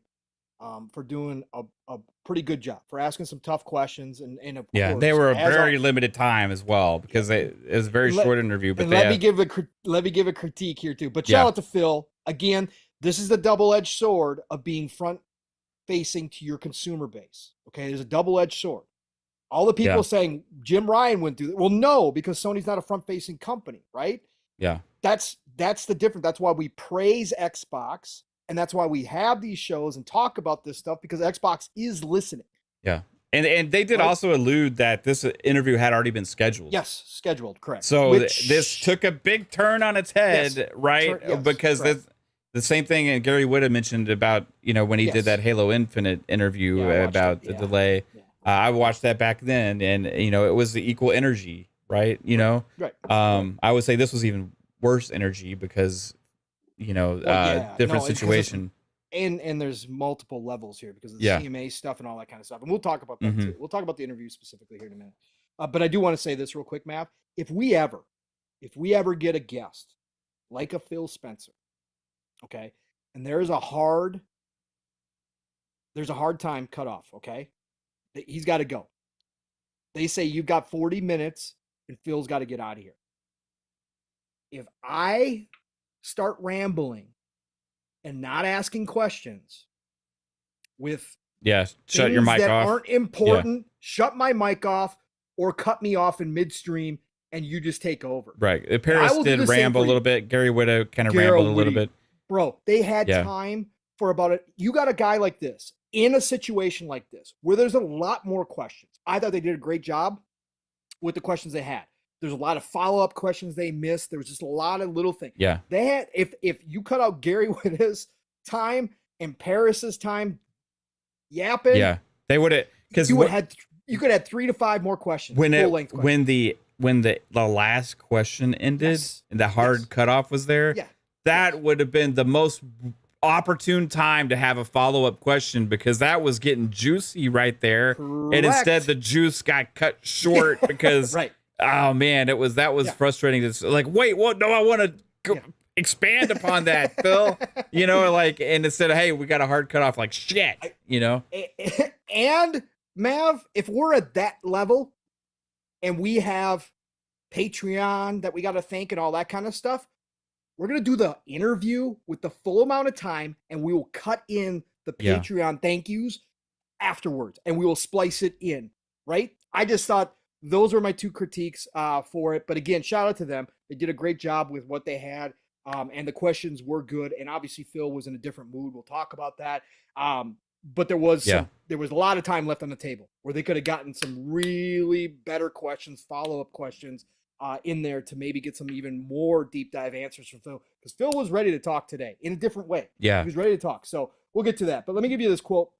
for doing a pretty good job, for asking some tough questions. And of course, they were a very limited time as well, because it was a very short interview. But let me give a critique here too. But shout out to Phil. Again, this is the double-edged sword of being front-facing to your consumer base. Okay, there's a double-edged sword. All the people saying Jim Ryan wouldn't do that. Well, no, because Sony's not a front-facing company, right? Yeah. That's the difference. That's why we praise Xbox, and that's why we have these shows and talk about this stuff, because Xbox is listening. Yeah. And they did also allude that this interview had already been scheduled. Yes, scheduled, correct. So this took a big turn on its head, right? Because the same thing, and Gary Whitta mentioned about, you know, when he did that Halo Infinite interview about the delay. Yeah. I watched that back then, and, you know, it was the equal energy, right? You know? Right. I would say this was even worse energy because, you know, different situation. And there's multiple levels here because of the CMA stuff and all that kind of stuff. And we'll talk about that too. We'll talk about the interview specifically here in a minute. But I do want to say this real quick, Matt. If we ever get a guest like a Phil Spencer, okay, and there's a hard time cut off, okay, he's got to go. They say you've got 40 minutes and Phil's got to get out of here. If I start rambling and not asking questions with shut your mic that off, aren't important, shut my mic off or cut me off in midstream and you just take over. Right. Paris did ramble a little bit. Gary Whitta kind of rambled a little bit. Bro, they had time for about it. You got a guy like this in a situation like this where there's a lot more questions. I thought they did a great job with the questions they had. There's a lot of follow-up questions they missed. There was just a lot of little things. Yeah. They had, if you cut out Gary with his time and Paris's time yapping, Yeah. They would have, because you could have 3 to 5 more questions. When questions. when the last question ended, Yes. and the hard cutoff was there, Yeah. that would have been the most opportune time to have a follow-up question, because that was getting juicy right there. Correct. And instead the juice got cut short because Right. oh man, that was frustrating. It's like, wait, what? No, I want to expand upon that, Phil. You know, like, and instead of, hey, we got a hard cutoff, like shit, you know. And Mav, if we're at that level and we have Patreon that we got to thank and all that kind of stuff, we're going to do the interview with the full amount of time, and we will cut in the Patreon thank yous afterwards, and we will splice it in, right? I just thought those were my 2 critiques for it. But again, shout out to them. They did a great job with what they had, and the questions were good. And obviously Phil was in a different mood. We'll talk about that. But there was a lot of time left on the table where they could have gotten some really better questions, follow-up questions in there to maybe get some even more deep dive answers from Phil, because Phil was ready to talk today in a different way. Yeah. He was ready to talk. So we'll get to that. But let me give you this quote.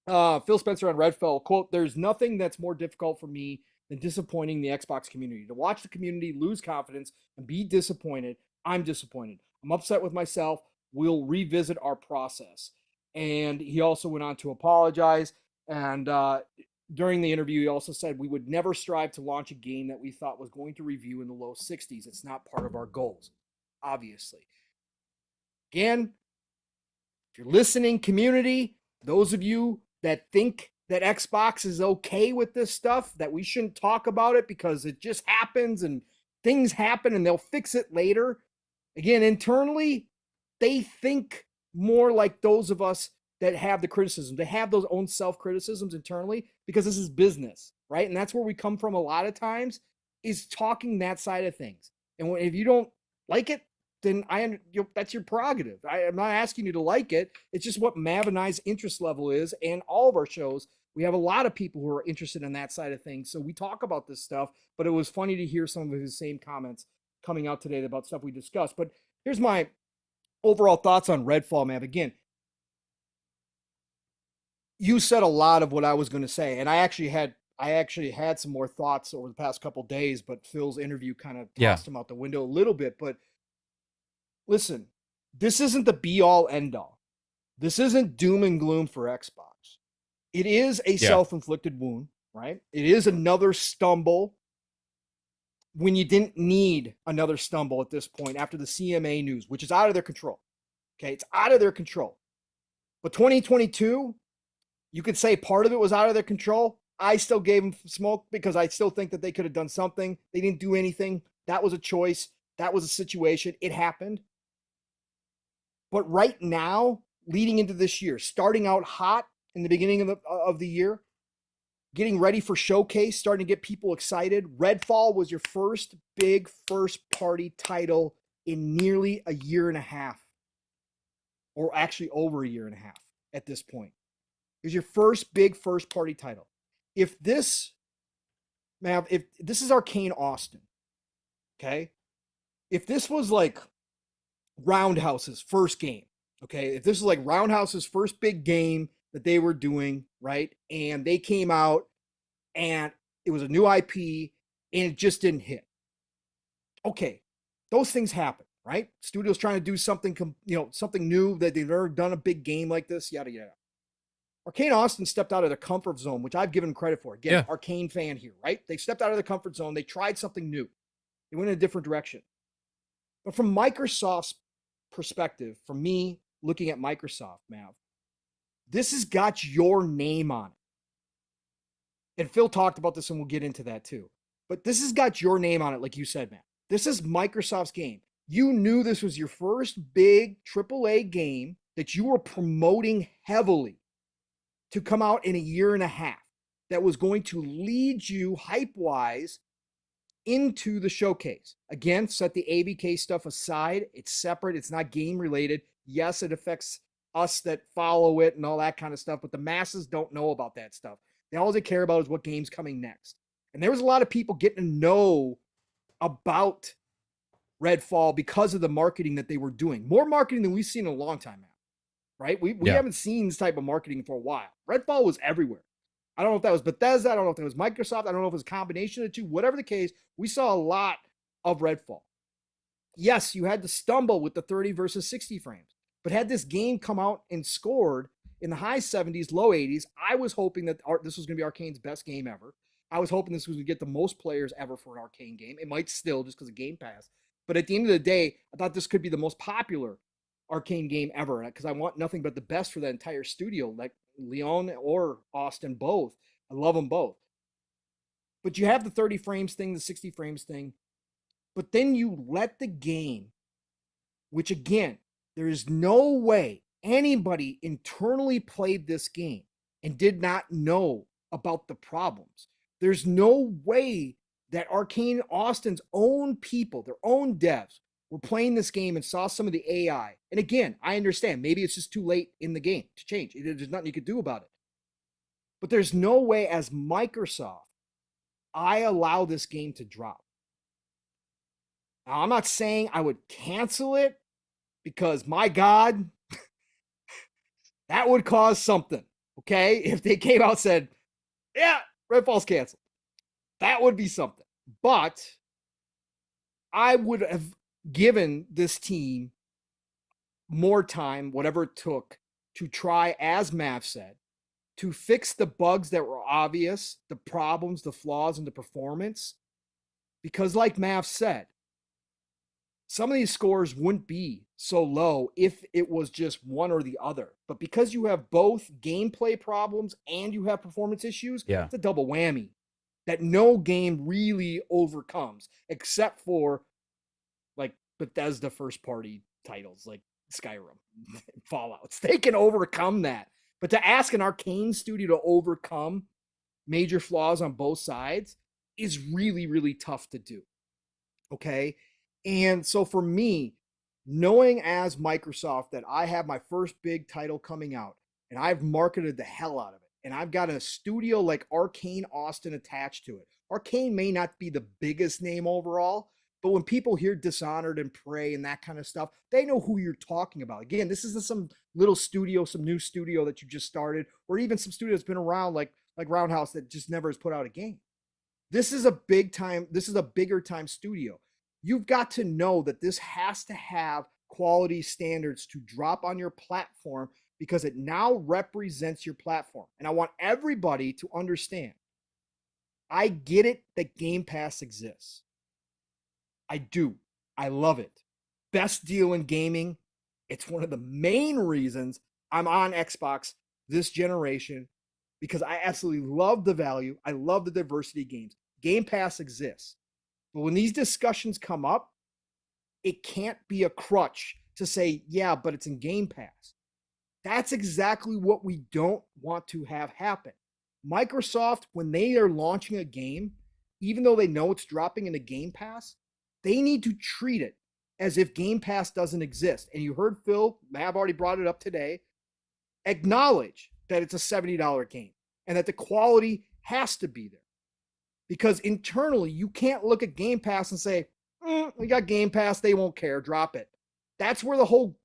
Phil Spencer on Redfall, quote, "There's nothing that's more difficult for me than disappointing the Xbox community. To watch the community lose confidence and be disappointed, I'm disappointed. I'm upset with myself. We'll revisit our process." And he also went on to apologize. And during the interview, he also said, "We would never strive to launch a game that we thought was going to review in the low 60s. It's not part of our goals, obviously." Again, if you're listening, community, those of you that think that Xbox is okay with this stuff, that we shouldn't talk about it because it just happens and things happen and they'll fix it later. Again, internally, they think more like those of us that have the criticism. They have those own self-criticisms internally because this is business, right? And that's where we come from a lot of times, is talking that side of things. And if you don't like it, then that's your prerogative. I'm not asking you to like it. It's just what Mav and I's interest level is. And all of our shows, we have a lot of people who are interested in that side of things. So we talk about this stuff, but it was funny to hear some of his same comments coming out today about stuff we discussed. But here's my overall thoughts on Redfall, Mav. Again, you said a lot of what I was going to say. And I actually had some more thoughts over the past couple of days, but Phil's interview kind of tossed him out the window a little bit. But listen, this isn't the be-all, end-all. This isn't doom and gloom for Xbox. It is a self-inflicted wound, right? It is another stumble when you didn't need another stumble at this point after the CMA news, which is out of their control. Okay, it's out of their control. But 2022, you could say part of it was out of their control. I still gave them smoke because I still think that they could have done something. They didn't do anything. That was a choice. That was a situation. It happened. But right now, leading into this year, starting out hot in the beginning of the year, getting ready for Showcase, starting to get people excited. Redfall was your first big first-party title in nearly a year and a half, or actually over a year and a half at this point. It was your first big first-party title. If this is Arcane Austin, okay? If this was like Roundhouse's first game, okay? If this is like Roundhouse's first big game that they were doing, right? And they came out and it was a new IP and it just didn't hit. Okay, those things happen, right? Studios trying to do something, something new that they've never done a big game like this, yada, yada. Arcane Austin stepped out of their comfort zone, which I've given them credit for. Again, Arcane fan here, right? They stepped out of their comfort zone. They tried something new. They went in a different direction. But from Microsoft's perspective, from me looking at Microsoft, Mav, this has got your name on it. And Phil talked about this, and we'll get into that too. But this has got your name on it, like you said, man. This is Microsoft's game. You knew this was your first big AAA game that you were promoting heavily to come out in a year and a half that was going to lead you hype-wise into the showcase. Again, set the ABK stuff aside. It's separate. It's not game-related. Yes, it affects us that follow it and all that kind of stuff, but the masses don't know about that stuff. All they care about is what game's coming next. And there was a lot of people getting to know about Redfall because of the marketing that they were doing. More marketing than we've seen in a long time now, right? We haven't seen this type of marketing for a while. Redfall was everywhere. I don't know if that was Bethesda. I don't know if that was Microsoft. I don't know if it was a combination of the two. Whatever the case, we saw a lot of Redfall. Yes, you had to stumble with the 30 versus 60 frames, but had this game come out and scored in the high 70s, low 80s, I was hoping that this was going to be Arcane's best game ever. I was hoping this was going to get the most players ever for an Arcane game. It might still, just because of Game Pass. But at the end of the day, I thought this could be the most popular Arcane game ever, because I want nothing but the best for that entire studio, like Leon or Austin both. I love them both. But you have the 30 frames thing, the 60 frames thing, but then you let the game, which again, there is no way anybody internally played this game and did not know about the problems. There's no way that Arcane Austin's own people, their own devs, were playing this game and saw some of the AI. And again, I understand, maybe it's just too late in the game to change. There's nothing you could do about it. But there's no way as Microsoft, I allow this game to drop. Now, I'm not saying I would cancel it, because my God, that would cause something, okay? If they came out and said, yeah, Redfall's canceled, that would be something. But I would have given this team more time, whatever it took, to try, as Mav said, to fix the bugs that were obvious, the problems, the flaws in the performance. Because like Mav said, some of these scores wouldn't be so low if it was just one or the other. But because you have both gameplay problems and you have performance issues, it's a double whammy that no game really overcomes, except for like Bethesda first party titles like Skyrim, Fallouts. They can overcome that. But to ask an Arcane studio to overcome major flaws on both sides is really, really tough to do. Okay? And so for me, knowing as Microsoft that I have my first big title coming out and I've marketed the hell out of it, and I've got a studio like Arcane Austin attached to it. Arcane may not be the biggest name overall, but when people hear Dishonored and Prey and that kind of stuff, they know who you're talking about. Again, this isn't some little studio, some new studio that you just started, or even some studio that's been around like Roundhouse that just never has put out a game. This is a bigger time studio. You've got to know that this has to have quality standards to drop on your platform, because it now represents your platform. And I want everybody to understand, I get it that Game Pass exists. I do. I love it. Best deal in gaming. It's one of the main reasons I'm on Xbox this generation, because I absolutely love the value. I love the diversity of games. Game Pass exists. But when these discussions come up, it can't be a crutch to say, yeah, but it's in Game Pass. That's exactly what we don't want to have happen. Microsoft, when they are launching a game, even though they know it's dropping into Game Pass, they need to treat it as if Game Pass doesn't exist. And you heard Phil, Mav already brought it up today, acknowledge that it's a $70 game and that the quality has to be there. Because internally, you can't look at Game Pass and say, we got Game Pass, they won't care, drop it. That's where the whole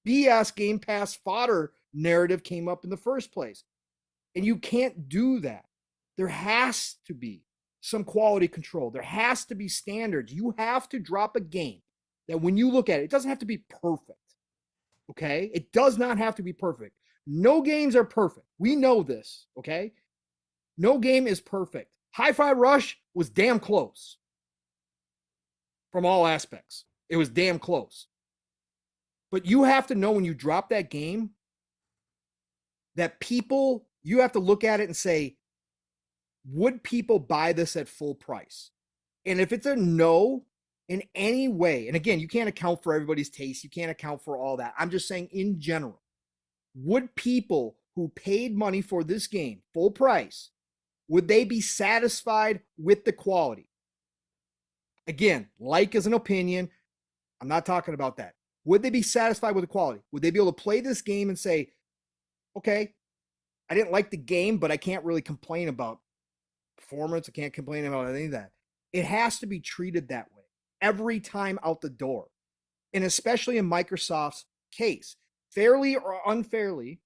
BS Game Pass fodder narrative came up in the first place. And you can't do that. There has to be some quality control. There has to be standards. You have to drop a game that when you look at it, it doesn't have to be perfect. Okay? It does not have to be perfect. No games are perfect. We know this. Okay? No game is perfect. Hi-Fi Rush was damn close from all aspects. It was damn close. But you have to know when you drop that game that people, you have to look at it and say, would people buy this at full price? And if it's a no in any way, and again, you can't account for everybody's taste. You can't account for all that. I'm just saying in general, would people who paid money for this game, full price, would they be satisfied with the quality? Again, like is an opinion. I'm not talking about that. Would they be satisfied with the quality? Would they be able to play this game and say, okay, I didn't like the game, but I can't really complain about performance. I can't complain about any of that. It has to be treated that way. every time out the door. And especially in Microsoft's case, fairly or unfairly,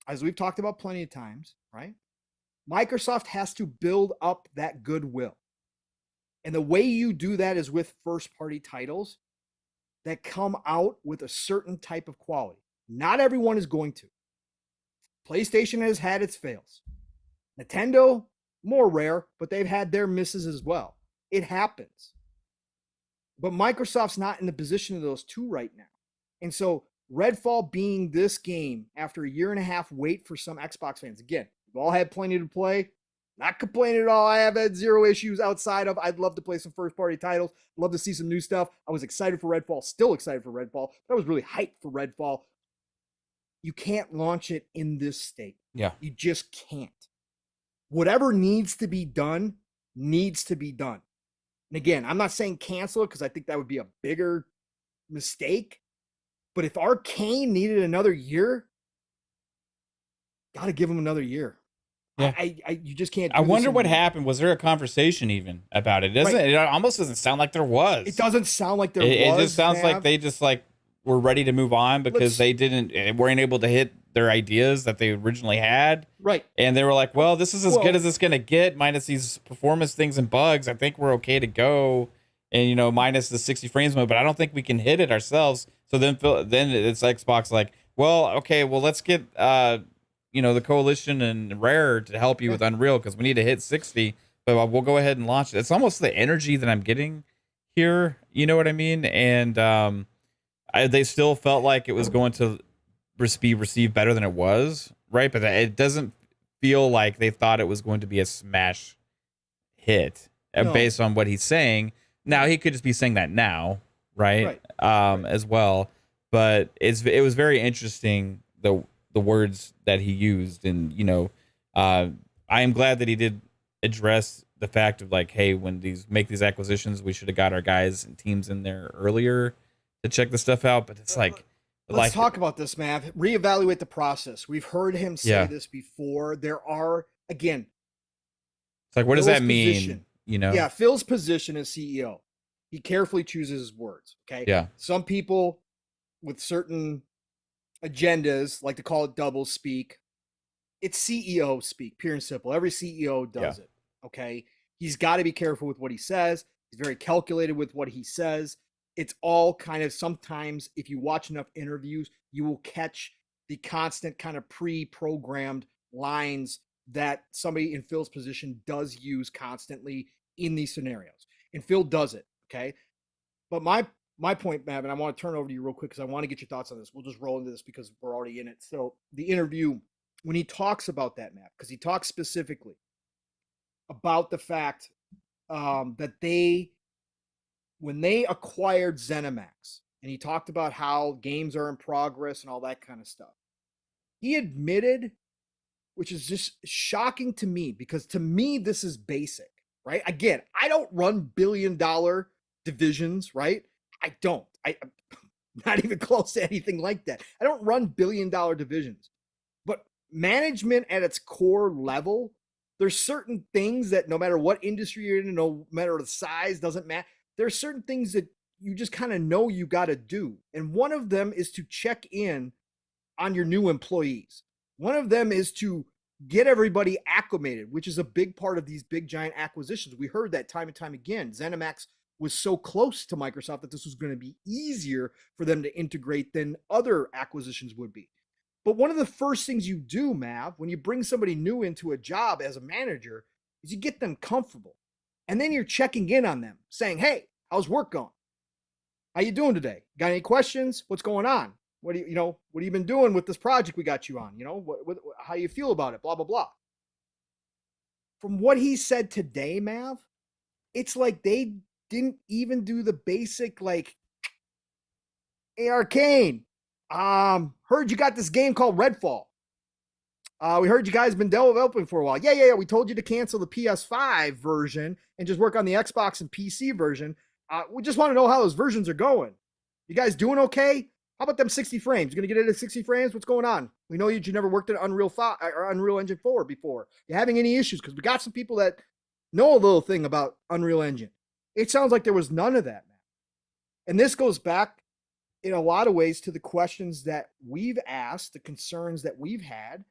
as we've talked about plenty of times, right? Microsoft has to build up that goodwill. And the way you do that is with first-party titles that come out with a certain type of quality. Not everyone is going to. PlayStation has had its fails. Nintendo, more rare, but they've had their misses as well. It happens. But Microsoft's not in the position of those two right now. And so Redfall being this game after a year and a half wait for some Xbox fans. Again, we've all had plenty to play. Not complaining at all. I have had zero issues outside of I'd love to play some first-party titles. Love to see some new stuff. I was excited for Redfall. Still excited for Redfall. But I was really hyped for Redfall. You can't launch it in this state. Yeah. You just can't. Whatever needs to be done, needs to be done. And again, I'm not saying cancel it because I think that would be a bigger mistake. But if Arcane needed another year, got to give them another year. Yeah. You just can't. I wonder what happened. Was there a conversation even about it? It almost doesn't sound like there was. It doesn't sound like there was. It just sounds like they just were ready to move on because they weren't able to hit their ideas that they originally had. Right. And they were like, well, this is as good as it's going to get minus these performance things and bugs. I think we're okay to go. And, minus the 60 frames mode, but I don't think we can hit it ourselves. So then it's Xbox like, well, okay, well, let's get, the Coalition and Rare to help you with Unreal because we need to hit 60, but we'll go ahead and launch it. It's almost the energy that I'm getting here. You know what I mean? And they still felt like it was going to be received better than it was, right? But it doesn't feel like they thought it was going to be a smash hit based on what he's saying. Now, he could just be saying that now, right? As well. But it was very interesting, the words that he used. And, I am glad that he did address the fact of hey, when make these acquisitions, we should have got our guys and teams in there earlier to check the stuff out. But it's let's talk about this, Mav. Reevaluate the process. We've heard him say this before. There are, again, it's what does that mean? Yeah, Phil's position as CEO. He carefully chooses his words. Okay. Yeah. Some people with certain agendas like to call it double speak. It's CEO speak, pure and simple. Every CEO does it. Okay. He's got to be careful with what he says. He's very calculated with what he says. It's all kind of, sometimes if you watch enough interviews, you will catch the constant kind of pre-programmed lines that somebody in Phil's position does use constantly in these scenarios. And Phil does it. Okay. But my point, Mav, and I want to turn over to you real quick because I want to get your thoughts on this. We'll just roll into this because we're already in it. So the interview, when he talks about that, Mav, because he talks specifically about the fact that when they acquired ZeniMax, and he talked about how games are in progress and all that kind of stuff, he admitted, which is just shocking to me, because to me, this is basic, right? Again, I don't run billion-dollar divisions, right? I don't. I'm not even close to anything like that. I don't run billion-dollar divisions. But management at its core level, there's certain things that no matter what industry you're in, no matter the size, doesn't matter. There are certain things that you just kind of know you got to do. And one of them is to check in on your new employees. One of them is to get everybody acclimated, which is a big part of these big giant acquisitions. We heard that time and time again. ZeniMax was so close to Microsoft that this was going to be easier for them to integrate than other acquisitions would be. But one of the first things you do, Mav, when you bring somebody new into a job as a manager, is you get them comfortable. And then you're checking in on them, saying, hey, how's work going? How you doing today? Got any questions? What's going on? What have you been doing with this project we got you on? How you feel about it? Blah, blah, blah. From what he said today, Mav, it's like they didn't even do the basic, hey, Arcane, heard you got this game called Redfall. We heard you guys been developing for a while. Yeah. We told you to cancel the PS5 version and just work on the Xbox and PC version. We just want to know how those versions are going. You guys doing okay? How about them 60 frames? You gonna get it at 60 frames? What's going on? We know you never worked at Unreal 5 or Unreal Engine 4 before. You having any issues? Because we got some people that know a little thing about Unreal Engine. It sounds like there was none of that, man. And this goes back in a lot of ways to the questions that we've asked, the concerns that we've had.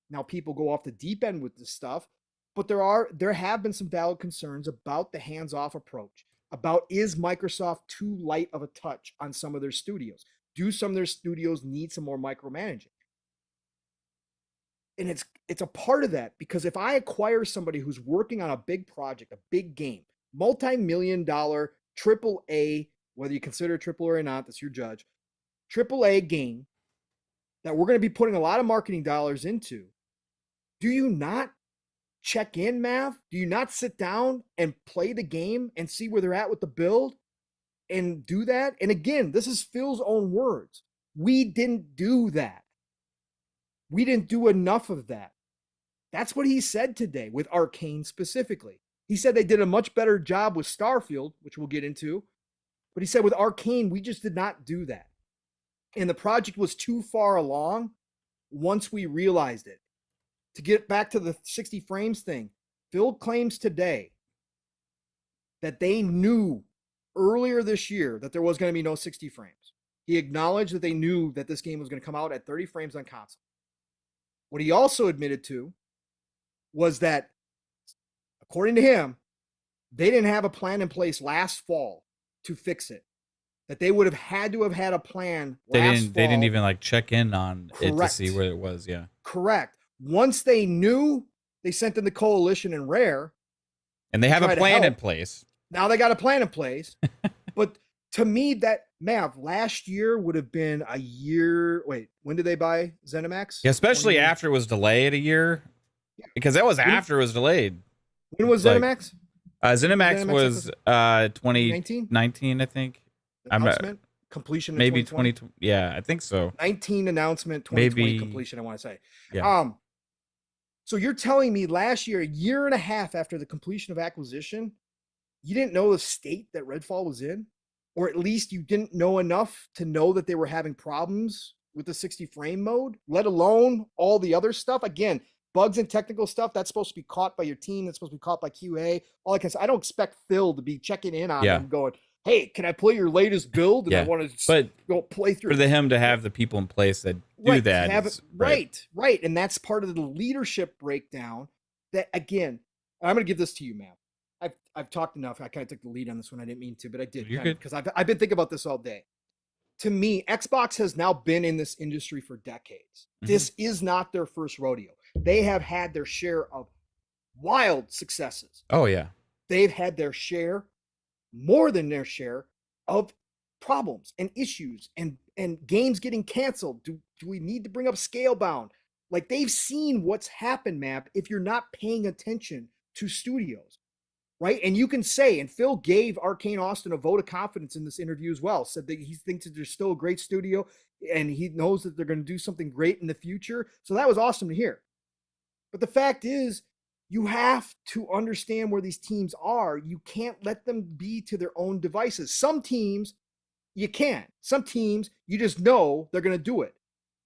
Now people go off the deep end with this stuff, but there have been some valid concerns about the hands-off approach, about is Microsoft too light of a touch on some of their studios? Do some of their studios need some more micromanaging? And it's a part of that, because if I acquire somebody who's working on a big project, a big game, multi-million-dollar AAA, whether you consider it AAA or not, that's your judge, AAA game that we're going to be putting a lot of marketing dollars into, do you not check in, Mav? Do you not sit down and play the game and see where they're at with the build and do that? And again, this is Phil's own words. We didn't do that. We didn't do enough of that. That's what he said today with Arcane specifically. He said they did a much better job with Starfield, which we'll get into. But he said with Arcane, we just did not do that. And the project was too far along once we realized it. To get back to the 60 frames thing, Phil claims today that they knew earlier this year that there was going to be no 60 frames. He acknowledged that they knew that this game was going to come out at 30 frames on console. What he also admitted to was that, according to him, they didn't have a plan in place last fall to fix it. That they would have had to have had a plan last fall. They didn't even like check in on Correct. it to see where it was. Yeah. Correct. Once they knew, they sent in the Coalition and Rare. And they have a plan in place. Now they got a plan in place. But to me, that Mav, last year would have been a year. Wait, when did they buy ZeniMax? Yeah, especially after it was delayed a year. Yeah. Because that was after it was delayed. When was ZeniMax? ZeniMax was 2019, I think. Announcement, completion in maybe 2020. Yeah, I think so. 19 announcement, 2020 maybe, completion, I want to say. Yeah. So you're telling me last year, a year and a half after the completion of acquisition, you didn't know the state that Redfall was in? Or at least you didn't know enough to know that they were having problems with the 60 frame mode, let alone all the other stuff? Again, bugs and technical stuff, that's supposed to be caught by your team. That's supposed to be caught by QA. All I can say, I don't expect Phil to be checking in on them going, hey, can I play your latest build? And I want to go play through. For him to have the people in place that do that. Right. And that's part of the leadership breakdown that, again, I'm going to give this to you, man. I've talked enough. I kind of took the lead on this one. I didn't mean to, but I did. Because I've been thinking about this all day. To me, Xbox has now been in this industry for decades. Mm-hmm. This is not their first rodeo. They have had their share of wild successes. Oh, yeah. They've had their share, more than their share, of problems and issues and games getting canceled. Do we need to bring up Scalebound? Like, they've seen what's happened, Map, if you're not paying attention to studios, right? And you can say, and Phil gave Arcane Austin a vote of confidence in this interview as well, said that he thinks that they're still a great studio and he knows that they're going to do something great in the future. So that was awesome to hear. But the fact is, you have to understand where these teams are. You can't let them be to their own devices. Some teams, you can. Some teams, you just know they're going to do it.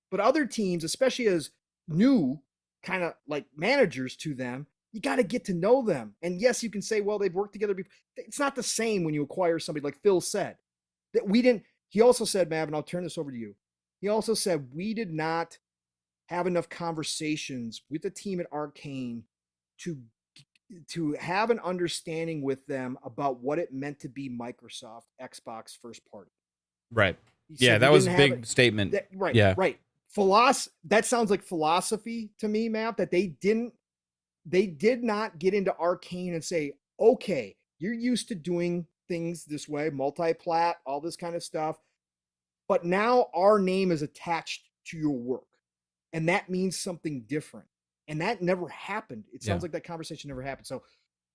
But other teams, especially as new kind of like managers to them, you got to get to know them. And yes, you can say, well, they've worked together before. It's not the same when you acquire somebody like Phil said. That we didn't. He also said, Mav, and I'll turn this over to you. He also said, we did not have enough conversations with the team at Arcane to have an understanding with them about what it meant to be Microsoft Xbox first party. Right. Yeah, that was a big statement. Right. Yeah. Right. That sounds like philosophy to me, Matt, that they did not get into Arcane and say, okay, you're used to doing things this way, multi-plat, all this kind of stuff. But now our name is attached to your work. And that means something different. And that never happened. It sounds like that conversation never happened. So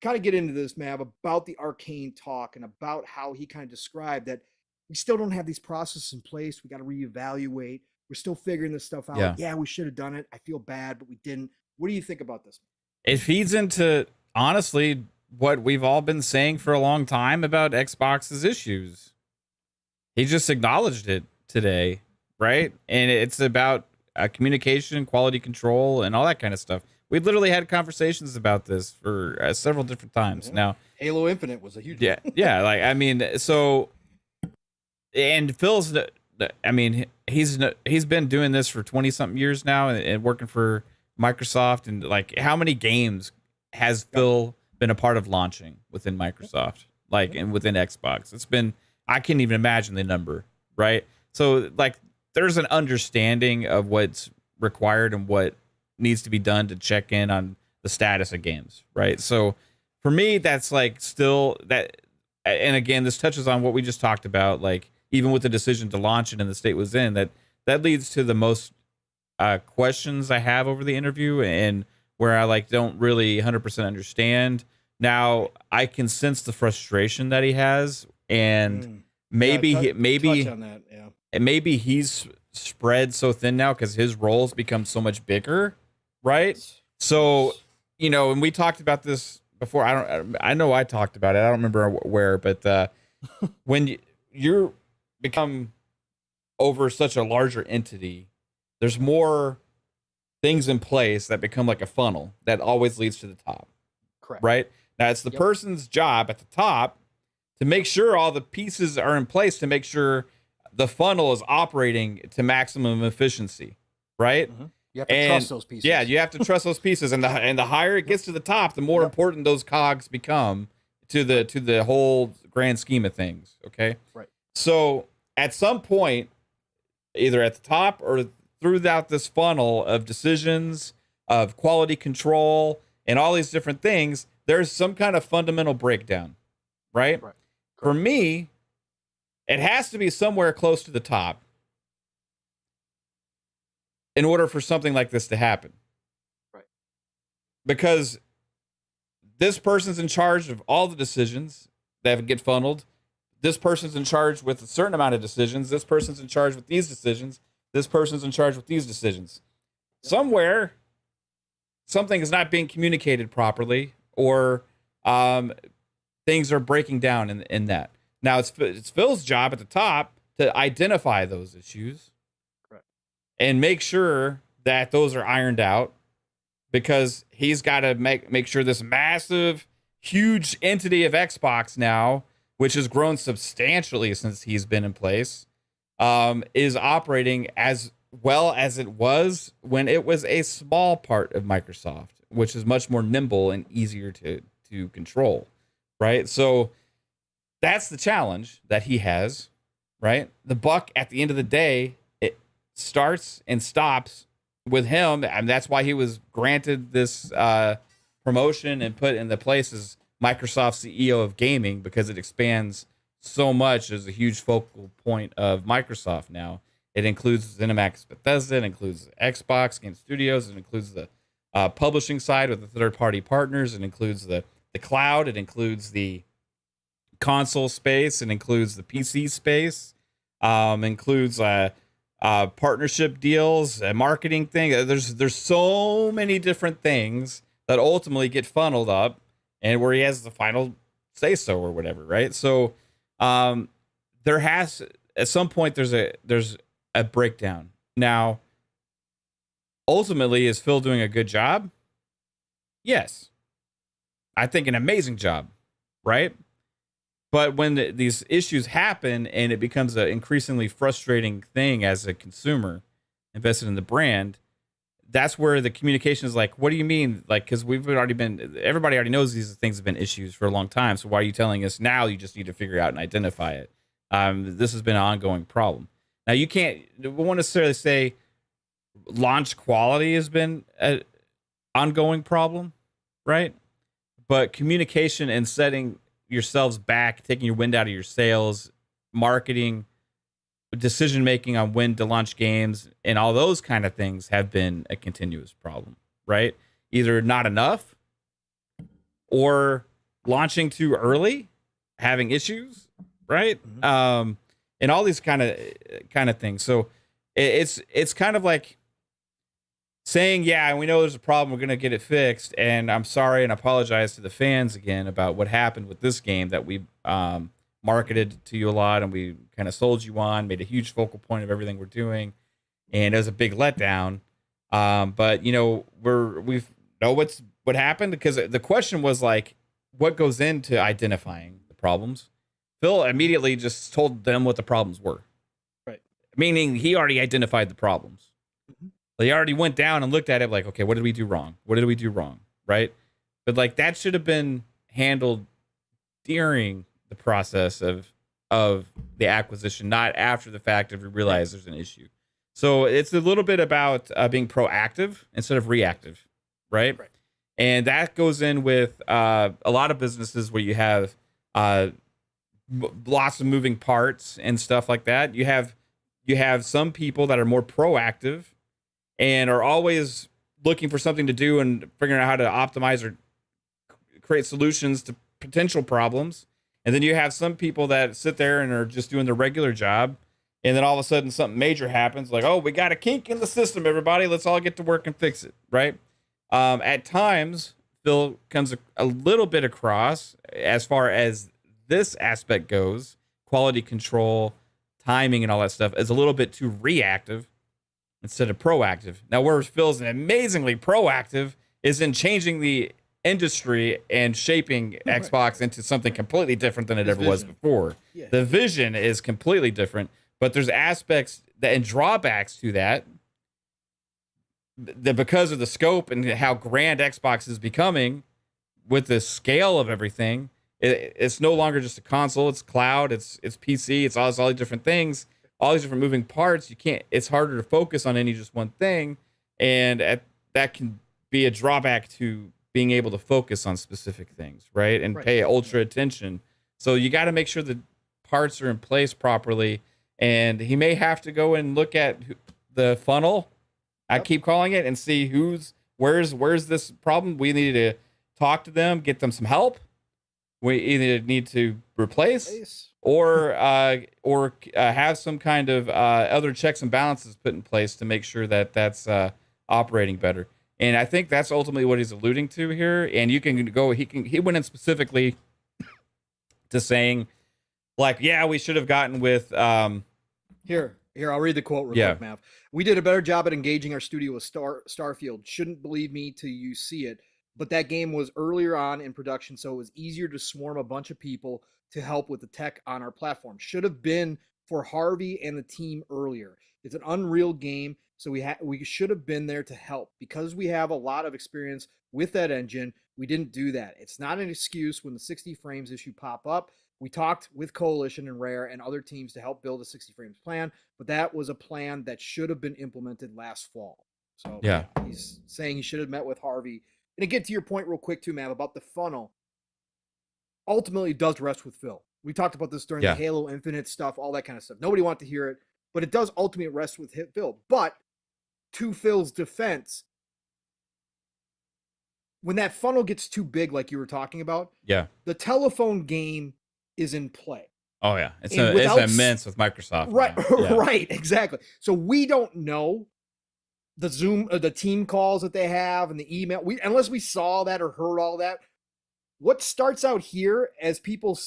kind of get into this, Mav, about the Arcane talk and about how he kind of described that we still don't have these processes in place. We got to reevaluate. We're still figuring this stuff out. Yeah, we should have done it. I feel bad, but we didn't. What do you think about this? It feeds into, honestly, what we've all been saying for a long time about Xbox's issues. He just acknowledged it today, right? And it's about communication, quality control, and all that kind of stuff. we literally had conversations about this for several different times. Now, Halo Infinite was a huge one. Yeah, like I mean, so and Phil's, I mean, he's been doing this for 20 something years now and working for Microsoft, and like how many games has Phil been a part of launching within Microsoft, like and within Xbox? It's been, I can't even imagine the number, right? So like there's an understanding of what's required and what needs to be done to check in on the status of games, right? So for me, that's like still that, and again, this touches on what we just talked about, like even with the decision to launch it in the state it was in, that leads to the most questions I have over the interview, and where I like don't really 100% understand. Now I can sense the frustration that he has, and maybe touch on that, and maybe he's spread so thin now because his roles become so much bigger, right? So, you know, and we talked about this before. I know I talked about it. I don't remember where, but when you're become over such a larger entity, there's more things in place that become like a funnel that always leads to the top. Correct. Right? Now it's the person's job at the top to make sure all the pieces are in place to make sure the funnel is operating to maximum efficiency, right? You have to trust those pieces. Yeah, you have to trust those pieces, and the higher it gets to the top, the more important those cogs become to the whole grand scheme of things. Okay, right. So at some point, either at the top or throughout this funnel of decisions, of quality control, and all these different things, there's some kind of fundamental breakdown, right? For me, it has to be somewhere close to the top in order for something like this to happen. Right. Because this person's in charge of all the decisions that get funneled. This person's in charge with a certain amount of decisions. This person's in charge with these decisions. This person's in charge with these decisions. Somewhere, something is not being communicated properly, or things are breaking down in that. Now, it's Phil's job at the top to identify those issues and make sure that those are ironed out, because he's got to make sure this massive, huge entity of Xbox now, which has grown substantially since he's been in place, is operating as well as it was when it was a small part of Microsoft, which is much more nimble and easier to control, right? So that's the challenge that he has, right? The buck at the end of the day, it starts and stops with him, and that's why he was granted this promotion and put in the place as Microsoft CEO of gaming, because it expands so much as a huge focal point of Microsoft now. It includes ZeniMax Bethesda, it includes Xbox Game Studios, it includes the publishing side with the third-party partners, it includes the cloud, it includes the console space, it includes the PC space, includes partnership deals, marketing thing. There's so many different things that ultimately get funneled up, and where he has the final say so or whatever, right? So there has, at some point, there's a breakdown. Now, ultimately, is Phil doing a good job? Yes. I think an amazing job, right? But when these issues happen and it becomes an increasingly frustrating thing as a consumer invested in the brand, that's where the communication is like, what do you mean? Like, because everybody already knows these things have been issues for a long time. So why are you telling us now? You just need to figure out and identify it. This has been an ongoing problem. Now, we won't necessarily say launch quality has been an ongoing problem, right? But communication and setting yourselves back, taking your wind out of your sails, marketing, decision making on when to launch games, and all those kind of things have been a continuous problem, right? Either not enough, or launching too early, having issues, right? And all these kind of things. So it's kind of like saying, yeah, we know there's a problem, we're going to get it fixed, and I'm sorry and apologize to the fans again about what happened with this game that we marketed to you a lot, and we kind of sold you on, made a huge focal point of everything we're doing, and it was a big letdown. But you know, we've know what happened, because the question was like, what goes into identifying the problems? Phil immediately just told them what the problems were. Right. Meaning he already identified the problems. He already went down and looked at it like, okay, what did we do wrong? What did we do wrong? Right. But like that should have been handled during the process of the acquisition, not after the fact if we realize there's an issue. So it's a little bit about being proactive instead of reactive. Right. And that goes in with a lot of businesses where you have lots of moving parts and stuff like that. You have some people that are more proactive and are always looking for something to do and figuring out how to optimize or create solutions to potential problems. And then you have some people that sit there and are just doing their regular job. And then all of a sudden something major happens, like, oh, we got a kink in the system, everybody. Let's all get to work and fix it, right? At times, Phil comes a little bit across as far as this aspect goes, quality control, timing, and all that stuff, is a little bit too reactive instead of proactive. Now, where Phil's amazingly proactive is in changing the industry and shaping Xbox into something completely different than it ever was before. Yeah. The vision is completely different, but there's aspects and drawbacks to that because of the scope and how grand Xbox is becoming with the scale of everything. It's no longer just a console, it's cloud, it's PC, it's all these different things, all these different moving parts. It's harder to focus on any just one thing. And that can be a drawback to being able to focus on specific things, right? And pay ultra attention. So you got to make sure the parts are in place properly. And he may have to go and look at the funnel. I keep calling it, and see where's this problem. We need to talk to them, get them some help. We either need to replace or have some kind of other checks and balances put in place to make sure that that's operating better. And I think that's ultimately what he's alluding to here. And you can go, he went in specifically to saying, like, yeah, we should have gotten with Here, I'll read the quote real quick, Mav. We did a better job at engaging our studio with Starfield. Shouldn't believe me till you see it. But that game was earlier on in production, so it was easier to swarm a bunch of people to help with the tech on our platform. Should have been for Harvey and the team earlier. It's an Unreal game, so we should have been there to help. Because we have a lot of experience with that engine, we didn't do that. It's not an excuse when the 60 frames issue pop up. We talked with Coalition and Rare and other teams to help build a 60 frames plan, but that was a plan that should have been implemented last fall. So yeah, he's saying he should have met with Harvey. And to get to your point real quick too, Mav, about the funnel, ultimately it does rest with Phil. We talked about this during the Halo Infinite stuff, all that kind of stuff. Nobody wanted to hear it, but it does ultimately rest with Phil. But to Phil's defense, when that funnel gets too big, like you were talking about, the telephone game is in play. Oh yeah, it's immense with Microsoft. Right, right, exactly. So we don't know the Zoom, the team calls that they have, and the email. Unless we saw that or heard all that. What starts out here as people,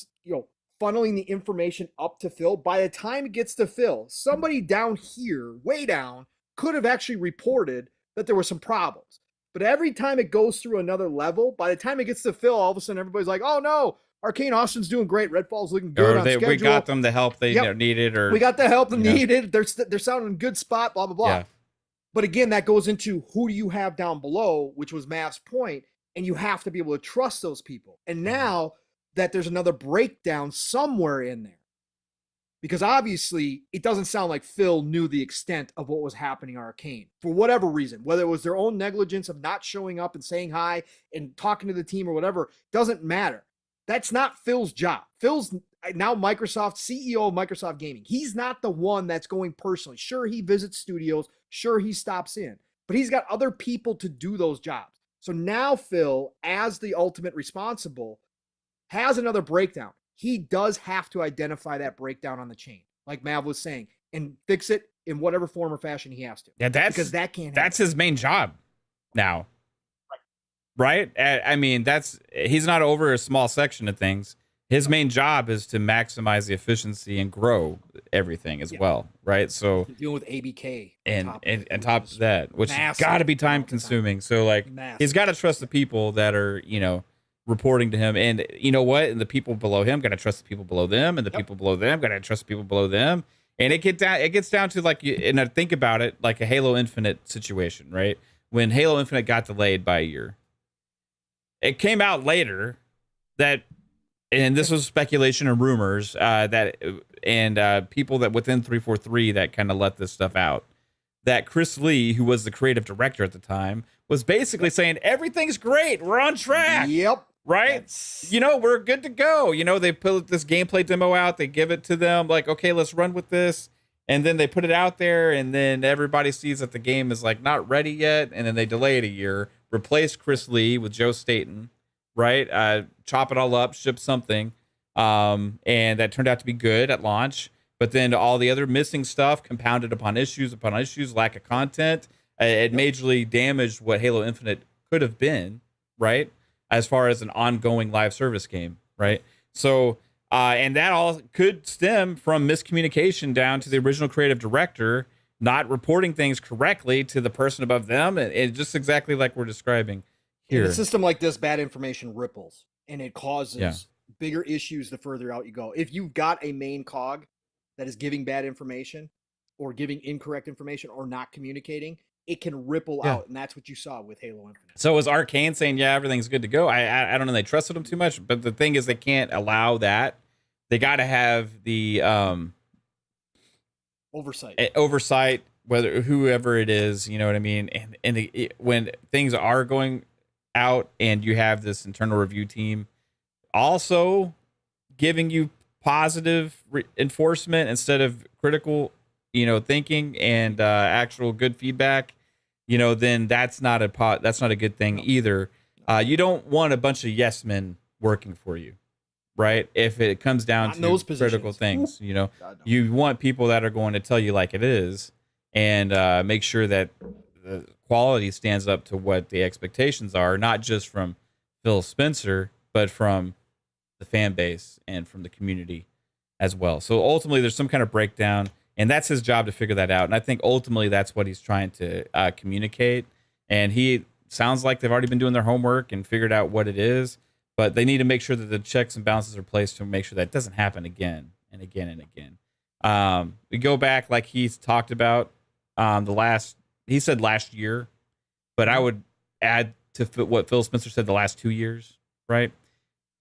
funneling the information up to Phil, by the time it gets to Phil, somebody down here, way down, could have actually reported that there were some problems. But every time it goes through another level, by the time it gets to Phil, all of a sudden everybody's like, "Oh no, Arcane Austin's doing great. Redfall's looking good on schedule. We got them the help they needed, or we got the help they needed. They're sounding in a good spot. Blah blah blah." Yeah. But again, that goes into who do you have down below, which was Mav's point, and you have to be able to trust those people. And now that there's another breakdown somewhere in there, because obviously it doesn't sound like Phil knew the extent of what was happening at Arcane for whatever reason, whether it was their own negligence of not showing up and saying hi and talking to the team or whatever, doesn't matter. That's not Phil's job. Phil's now Microsoft, CEO of Microsoft Gaming. He's not the one that's going personally. Sure, he visits studios. Sure, he stops in. But he's got other people to do those jobs. So now Phil, as the ultimate responsible, has another breakdown. He does have to identify that breakdown on the chain, like Mav was saying, and fix it in whatever form or fashion he has to. Yeah, because that's his main job now. Right? I mean, he's not over a small section of things. His main job is to maximize the efficiency and grow everything as well, right? So dealing with ABK and top of that, which got to be time consuming. So like he's got to trust the people that are, you know, reporting to him, and you know what, and the people below him got to trust the people below them, and the people below them got to trust the people below them, and it gets down to like, and I think about it like a Halo Infinite situation, right? When Halo Infinite got delayed by a year, it came out later that, and this was speculation and rumors, that people that within 343 that kind of let this stuff out, that Chris Lee, who was the creative director at the time, was basically saying everything's great, we're on track. Yep. Right? You know, we're good to go. You know, they put this gameplay demo out, they give it to them, like, okay, let's run with this. And then they put it out there, and then everybody sees that the game is like not ready yet, and then they delay it a year, replace Chris Lee with Joe Staten, right? Chop it all up, ship something. And that turned out to be good at launch. But then all the other missing stuff compounded upon issues, lack of content. It majorly damaged what Halo Infinite could have been, right? As far as an ongoing live service game, right? So, and that all could stem from miscommunication down to the original creative director not reporting things correctly to the person above them, and just exactly like we're describing here. In a system like this, bad information ripples, and it causes bigger issues the further out you go. If you've got a main cog that is giving bad information or giving incorrect information or not communicating, it can ripple out, and that's what you saw with Halo Infinite. So was Arcane saying, yeah, everything's good to go? I don't know, they trusted them too much, but the thing is they can't allow that. They got to have the oversight, whether whoever it is, you know what I mean? And when things are going out and you have this internal review team also giving you positive enforcement instead of critical, you know, thinking and actual good feedback, you know, then that's not a good thing either. You don't want a bunch of yes men working for you, right? If it comes down to those critical things, you know, you want people that are going to tell you like it is, and make sure that the quality stands up to what the expectations are, not just from Phil Spencer, but from the fan base and from the community as well. So ultimately there's some kind of breakdown, and that's his job to figure that out. And I think ultimately that's what he's trying to communicate. And he sounds like they've already been doing their homework and figured out what it is, but they need to make sure that the checks and balances are placed to make sure that doesn't happen again and again and again. We go back, like he's talked about, he said last year, but I would add to what Phil Spencer said the last 2 years, right?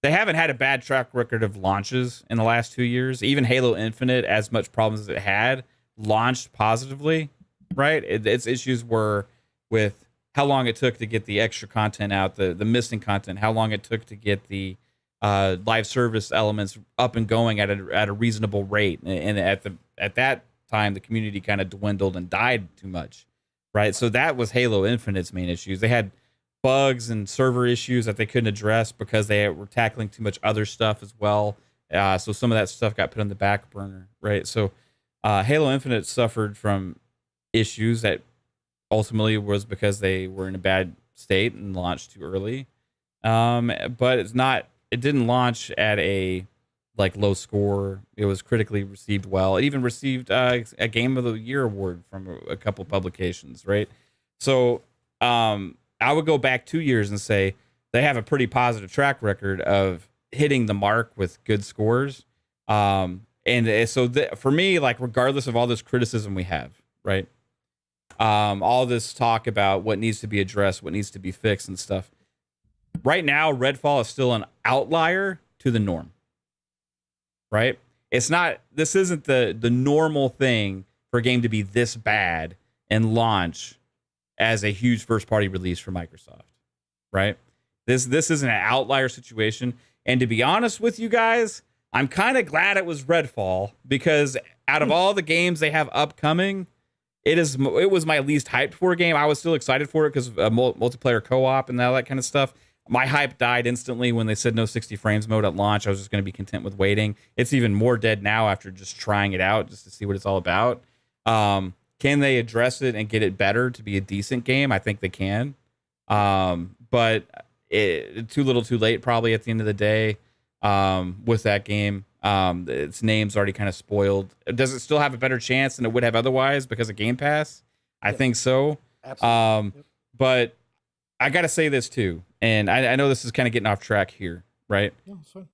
They haven't had a bad track record of launches in the last 2 years. Even Halo Infinite, as much problems as it had, launched positively, right? Its issues were with how long it took to get the extra content out, the missing content, how long it took to get the live service elements up and going at a reasonable rate. And at that time, the community kind of dwindled and died too much, right? So that was Halo Infinite's main issues. They had bugs and server issues that they couldn't address because they were tackling too much other stuff as well. So some of that stuff got put on the back burner, right? So Halo Infinite suffered from issues that ultimately was because they were in a bad state and launched too early. But it didn't launch at a like low score. It was critically received well. It even received a Game of the Year award from a couple publications, right? So I would go back 2 years and say they have a pretty positive track record of hitting the mark with good scores. And so for me, like, regardless of all this criticism we have, right? All this talk about what needs to be addressed, what needs to be fixed and stuff. Right now, Redfall is still an outlier to the norm, right? This isn't the normal thing for a game to be this bad and launch as a huge first-party release for Microsoft, right? This isn't an outlier situation. And to be honest with you guys, I'm kind of glad it was Redfall, because out of all the games they have upcoming, it was my least hyped for game. I was still excited for it because of multiplayer co-op and all that kind of stuff. My hype died instantly when they said no 60 frames mode at launch. I was just going to be content with waiting. It's even more dead now after just trying it out just to see what it's all about. Can they address it and get it better to be a decent game? I think they can. But too little too late probably at the end of the day with that game. Its name's already kind of spoiled. Does it still have a better chance than it would have otherwise because of Game Pass? I think so. Absolutely. But I got to say this too, and I know this is kind of getting off track here, right? No, it's fine.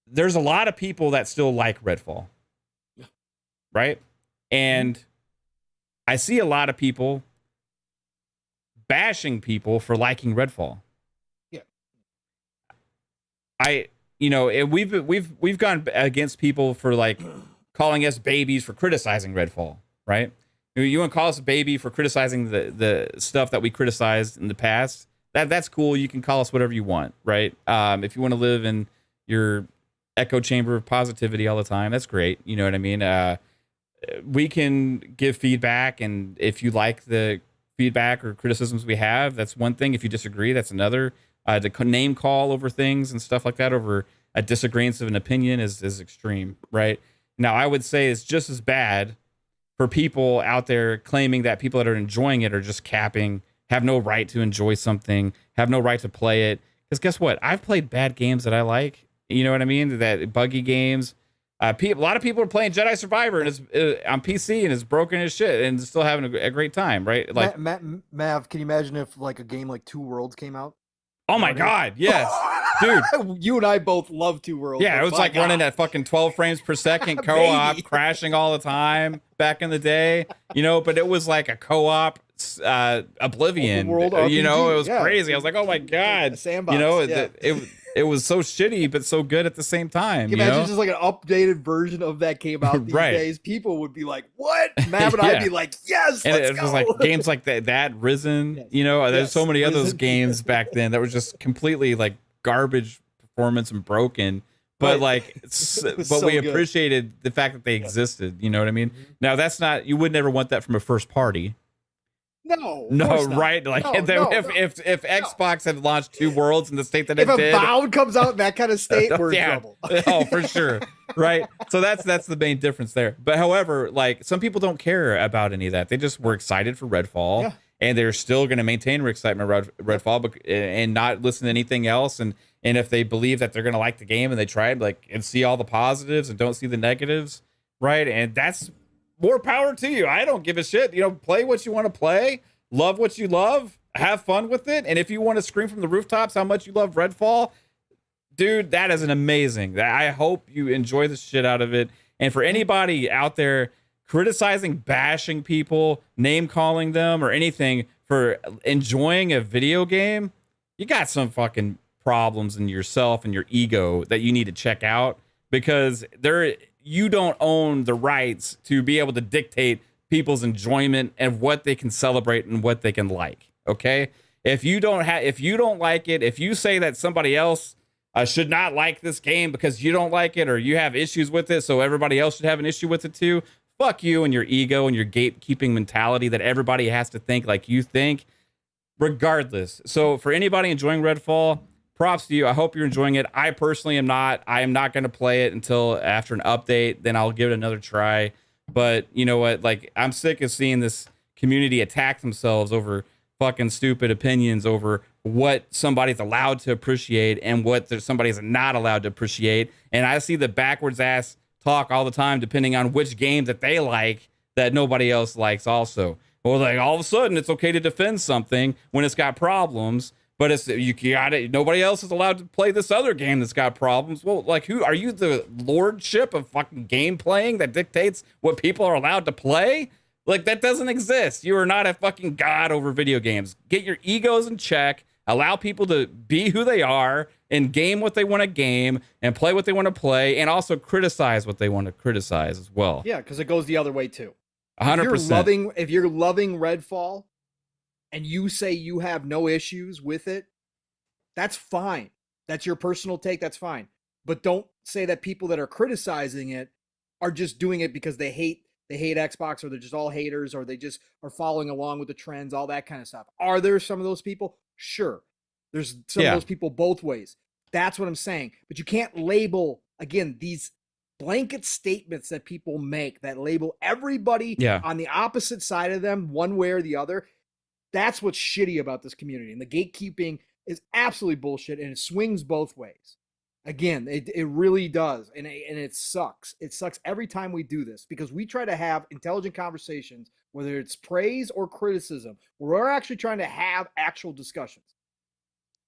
There's a lot of people that still like Redfall, right? And I see a lot of people bashing people for liking Redfall. Yeah. We've gone against people for like calling us babies for criticizing Redfall, right? You want to call us a baby for criticizing the stuff that we criticized in the past? That's cool. You can call us whatever you want, right? If you want to live in your echo chamber of positivity all the time, that's great. You know what I mean? We can give feedback, and if you like the feedback or criticisms we have, that's one thing. If you disagree, that's another. To name call over things and stuff like that over a disagreement of an opinion is extreme, right? Now, I would say it's just as bad for people out there claiming that people that are enjoying it are just capping, have no right to enjoy something, have no right to play it. Because guess what? I've played bad games that I like. You know what I mean? That buggy games. A lot of people are playing Jedi Survivor and it's on PC and it's broken as shit and still having a great time, right? Like Mav, can you imagine if like a game like Two Worlds came out? Oh my God, yes. Dude. You and I both love Two Worlds. Yeah, it was like running at fucking 12 frames per second co-op, crashing all the time back in the day, but it was like a co-op Oblivion, world RPG, it was crazy. I was like, oh my God. Sandbox, it was so shitty, but so good at the same time. Can you imagine just like an updated version of that came out these days? People would be like, what? Mav and I'd be like, yes, and let's it was like games like that Risen, there's so many of those games back then that were just completely like garbage performance and broken. But but so we good. appreciated the fact that they existed. You know what I mean? Now you would never want that from a first party. No, right? Like if Xbox had launched Two Worlds in the state that if it did, a Bound comes out in that kind of state, we're in trouble. Oh, for sure, right? So that's the main difference there. But however, like some people don't care about any of that. They just were excited for Redfall, and they're still going to maintain their excitement around Redfall, and not listen to anything else. And if they believe that they're going to like the game and they tried and see all the positives and don't see the negatives, right? And that's more power to you. I don't give a shit. Play what you want to play, love what you love, have fun with it. And if you want to scream from the rooftops how much you love Redfall, dude, that is an amazing. I hope you enjoy the shit out of it. And for anybody out there criticizing, bashing people, name calling them or anything for enjoying a video game, you got some fucking problems in yourself and your ego that you need to check out, because you don't own the rights to be able to dictate people's enjoyment and what they can celebrate and what they can like. Okay. If you don't like it, if you say that somebody else should not like this game because you don't like it or you have issues with it, so everybody else should have an issue with it too, fuck you and your ego and your gatekeeping mentality that everybody has to think like you think, regardless. So for anybody enjoying Redfall, props to you. I hope you're enjoying it. I personally am not. I am not going to play it until after an update. Then I'll give it another try. But you know what? Like, I'm sick of seeing this community attack themselves over fucking stupid opinions over what somebody's allowed to appreciate and what somebody's not allowed to appreciate. And I see the backwards ass talk all the time, depending on which game that they like that nobody else likes also. Or like all of a sudden it's okay to defend something when it's got problems. But you got it. Nobody else is allowed to play this other game that's got problems. Well, like, who are you? The lordship of fucking game playing that dictates what people are allowed to play? Like, that doesn't exist. You are not a fucking god over video games. Get your egos in check. Allow people to be who they are and game what they want to game and play what they want to play, and also criticize what they want to criticize as well. Yeah, because it goes the other way too. 100%. If you're loving Redfall, and you say you have no issues with it, that's fine. That's your personal take. That's fine. But don't say that people that are criticizing it are just doing it because they hate Xbox, or they're just all haters, or they just are following along with the trends, all that kind of stuff. Are there some of those people? Sure. There's some of those people both ways. That's what I'm saying. But you can't label, again, these blanket statements that people make that label everybody on the opposite side of them one way or the other. That's what's shitty about this community. And the gatekeeping is absolutely bullshit, and it swings both ways. Again, it really does, and it sucks. It sucks every time we do this because we try to have intelligent conversations, whether it's praise or criticism, where we're actually trying to have actual discussions.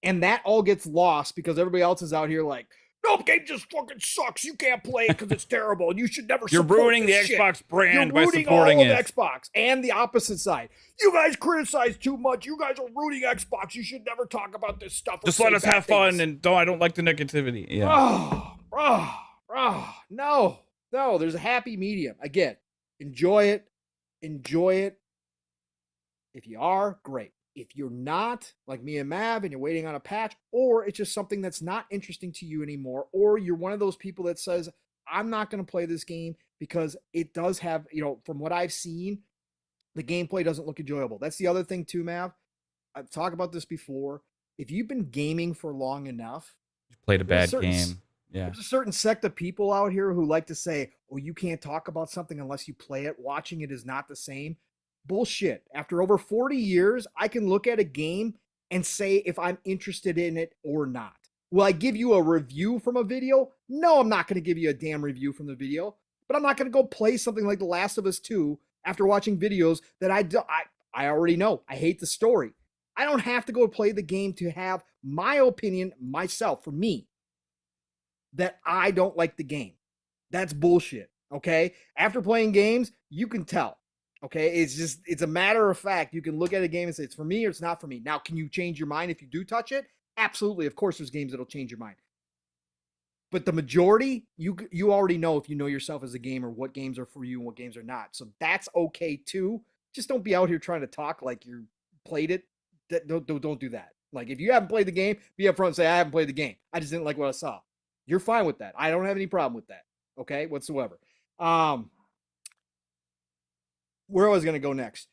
And that all gets lost because everybody else is out here like, nope, game just fucking sucks. You can't play it because it's terrible, and you should never. You're ruining the Xbox brand by supporting it. Xbox and the opposite side. You guys criticize too much. You guys are ruining Xbox. You should never talk about this stuff. Just let us have fun, and I don't like the negativity. Yeah. No. There's a happy medium. Again, enjoy it. If you are, great. If you're not, like me and Mav, and you're waiting on a patch, or it's just something that's not interesting to you anymore, or you're one of those people that says, I'm not going to play this game because it does have, from what I've seen, the gameplay doesn't look enjoyable. That's the other thing too, Mav. I've talked about this before. If you've been gaming for long enough, you played a bad game. Yeah. There's a certain sect of people out here who like to say, oh, you can't talk about something unless you play it. Watching it is not the same. Bullshit. After over 40 years, I can look at a game and say if I'm interested in it or not. Will I give you a review from a video? No, I'm not going to give you a damn review from the video, but I'm not going to go play something like The Last of Us 2 after watching videos that I already know. I hate the story. I don't have to go play the game to have my opinion myself, for me, that I don't like the game. That's bullshit, okay? After playing games, you can tell. Okay, it's a matter of fact. You can look at a game and say, it's for me or it's not for me. Now, can you change your mind if you do touch it? Absolutely. Of course, there's games that'll change your mind. But the majority, you already know, if you know yourself as a gamer, what games are for you and what games are not. So that's okay too. Just don't be out here trying to talk like you played it. Don't do that. Like, if you haven't played the game, be upfront and say, I haven't played the game. I just didn't like what I saw. You're fine with that. I don't have any problem with that. Okay, whatsoever. Where I was going to go next.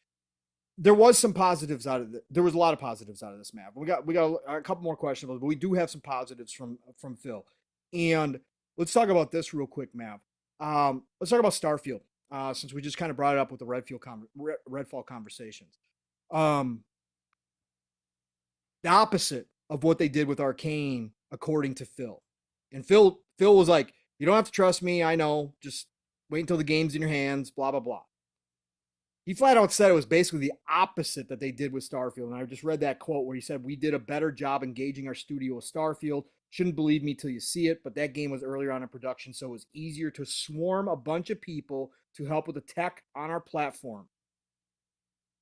There was some positives out of it. There was a lot of positives out of this map. We got a couple more questions, but we do have some positives from Phil. And let's talk about this real quick, Mav. Let's talk about Starfield, since we just kind of brought it up with the Redfall conversations. The opposite of what they did with Arcane, according to Phil. And Phil was like, you don't have to trust me. I know. Just wait until the game's in your hands, blah, blah, blah. He flat out said it was basically the opposite that they did with Starfield. And I just read that quote where he said, we did a better job engaging our studio with Starfield. Shouldn't believe me till you see it, but that game was earlier on in production, so it was easier to swarm a bunch of people to help with the tech on our platform.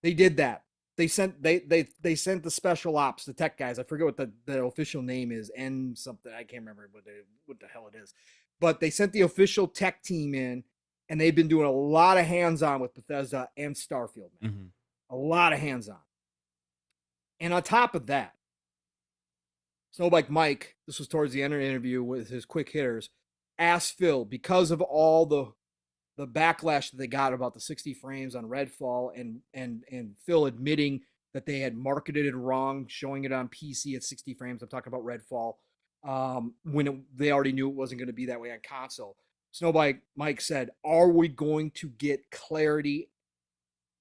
They did that. They sent the special ops, the tech guys. I forget what the official name is, and something. I can't remember what the hell it is. But they sent the official tech team in, and they've been doing a lot of hands-on with Bethesda and Starfield, man. Mm-hmm. A lot of hands-on. And on top of that, Snowbike Mike, this was towards the end of the interview with his quick hitters, asked Phil, because of all the backlash that they got about the 60 frames on Redfall, and Phil admitting that they had marketed it wrong, showing it on PC at 60 frames. I'm talking about Redfall, when they already knew it wasn't going to be that way on console. Snowbike Mike said, are we going to get clarity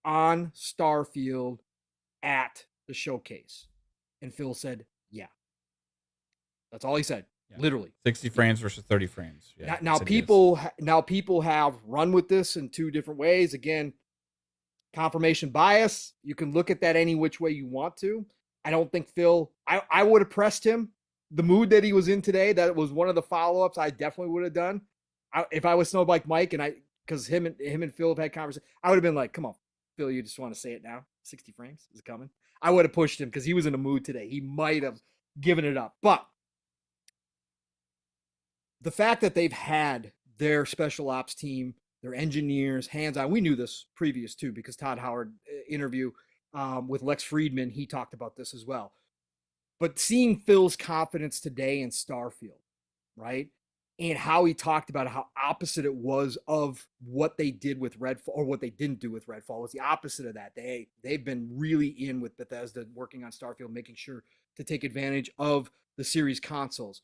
on Starfield at the showcase? And Phil said, yeah. That's all he said. Yeah. Literally 60 frames versus 30 frames. Yeah, now people have run with this in two different ways. Again, confirmation bias. You can look at that any which way you want to. I don't think Phil, I would have pressed him. The mood that he was in today, that was one of the follow-ups I definitely would have done. If I was Snowbike Mike, and because him and Phil have had conversations, I would have been like, come on, Phil, you just want to say it now? 60 frames is coming. I would have pushed him because he was in a mood today. He might have given it up. But the fact that they've had their special ops team, their engineers, hands-on, we knew this previous too, because Todd Howard interview with Lex Friedman, he talked about this as well. But seeing Phil's confidence today in Starfield, right? And how he talked about how opposite it was of what they did with Redfall, or what they didn't do with Redfall, was the opposite of that. They've been really in with Bethesda, working on Starfield, making sure to take advantage of the series consoles.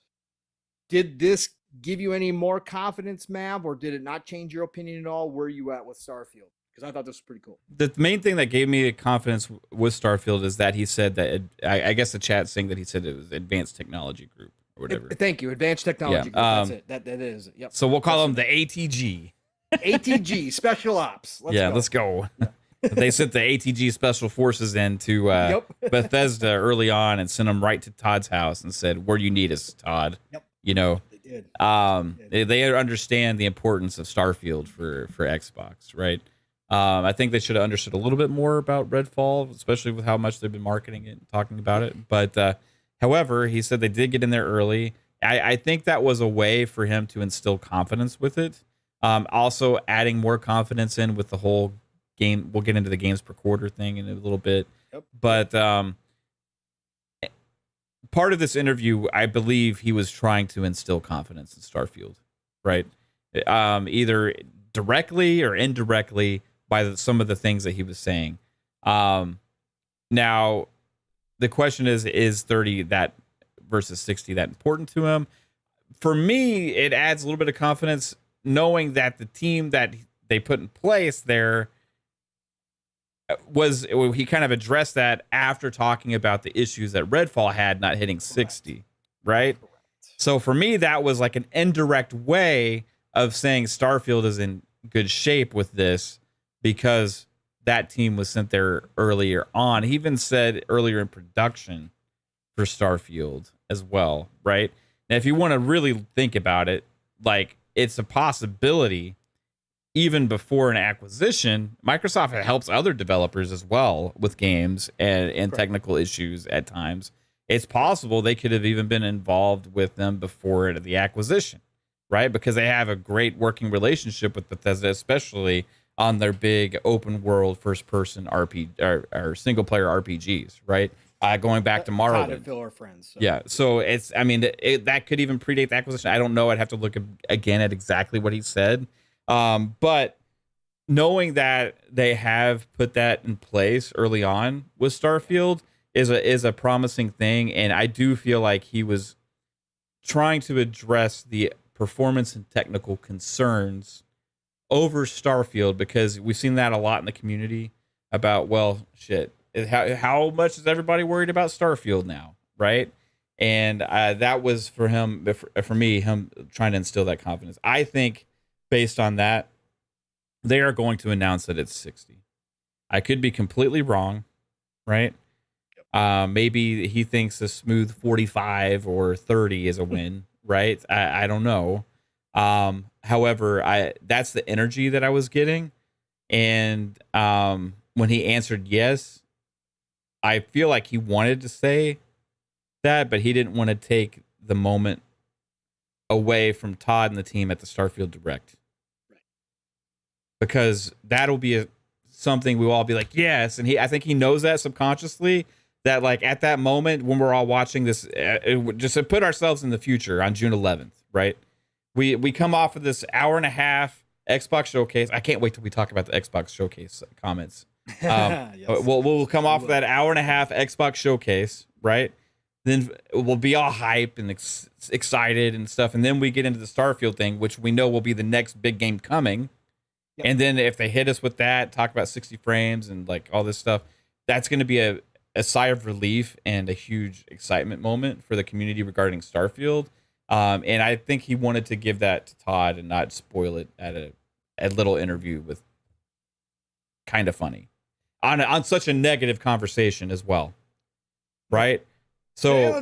Did this give you any more confidence, Mav, or did it not change your opinion at all? Where are you at with Starfield? Because I thought this was pretty cool. The main thing that gave me confidence with Starfield is that he said that I guess the chat's saying that he said it was Advanced Technology Group or whatever. Thank you, Advanced Technology Group. That's it. That is it. Yep. So we'll call them the ATG. ATG Special Ops. Let's go. Yeah. They sent the ATG Special Forces in to Bethesda early on and sent them right to Todd's house and said, "Where do you need us, Todd?" Yep. You know, they did. They understand the importance of Starfield for Xbox, right? I think they should have understood a little bit more about Redfall, especially with how much they've been marketing it and talking about it. But however, he said they did get in there early. I think that was a way for him to instill confidence with it. Also adding more confidence in with the whole game. We'll get into the games per quarter thing in a little bit. Yep. But part of this interview, I believe he was trying to instill confidence in Starfield, right? Either directly or indirectly by some of the things that he was saying. Now, the question is 30 that versus 60 that important to him? For me, it adds a little bit of confidence knowing that the team that they put in place there he kind of addressed that after talking about the issues that Redfall had not hitting 60, right? Correct. So for me, that was like an indirect way of saying Starfield is in good shape with this because that team was sent there earlier on. He even said earlier in production for Starfield as well, right? Now, if you want to really think about it, like it's a possibility. Even before an acquisition, Microsoft helps other developers as well with games and technical issues at times. It's possible they could have even been involved with them before the acquisition, right? Because they have a great working relationship with Bethesda, especially on their big open world first-person RPG or single-player RPGs, right? Going back to Morrowind. Todd and Phil are friends. So. Yeah, so it's, I mean, that could even predate the acquisition. I don't know. I'd have to look again at exactly what he said. But knowing that they have put that in place early on with Starfield is a promising thing. And I do feel like he was trying to address the performance and technical concerns over Starfield because we've seen that a lot in the community about, well, shit, how much is everybody worried about Starfield now? Right. And, that was for him, for me, him trying to instill that confidence. I think, based on that, they are going to announce that it's 60. I could be completely wrong, right? Maybe he thinks a smooth 45 or 30 is a win, right? I don't know. However, that's the energy that I was getting. And when he answered yes, I feel like he wanted to say that, but he didn't want to take the moment away from Todd and the team at the Starfield Direct. Because that'll be something we'll all be like, yes. And I think he knows that subconsciously, that like at that moment when we're all watching this, just to put ourselves in the future on June 11th, right? We come off of this hour and a half Xbox showcase. I can't wait till we talk about the Xbox showcase comments. Yes. We'll come off of that hour and a half Xbox showcase, right? Then we'll be all hype and excited and stuff. And then we get into the Starfield thing, which we know will be the next big game coming. Yep. And then if they hit us with that, talk about 60 frames and like all this stuff, that's going to be a sigh of relief and a huge excitement moment for the community regarding Starfield. And I think he wanted to give that to Todd and not spoil it at a little interview with Kinda Funny on such a negative conversation as well. Right. So yeah,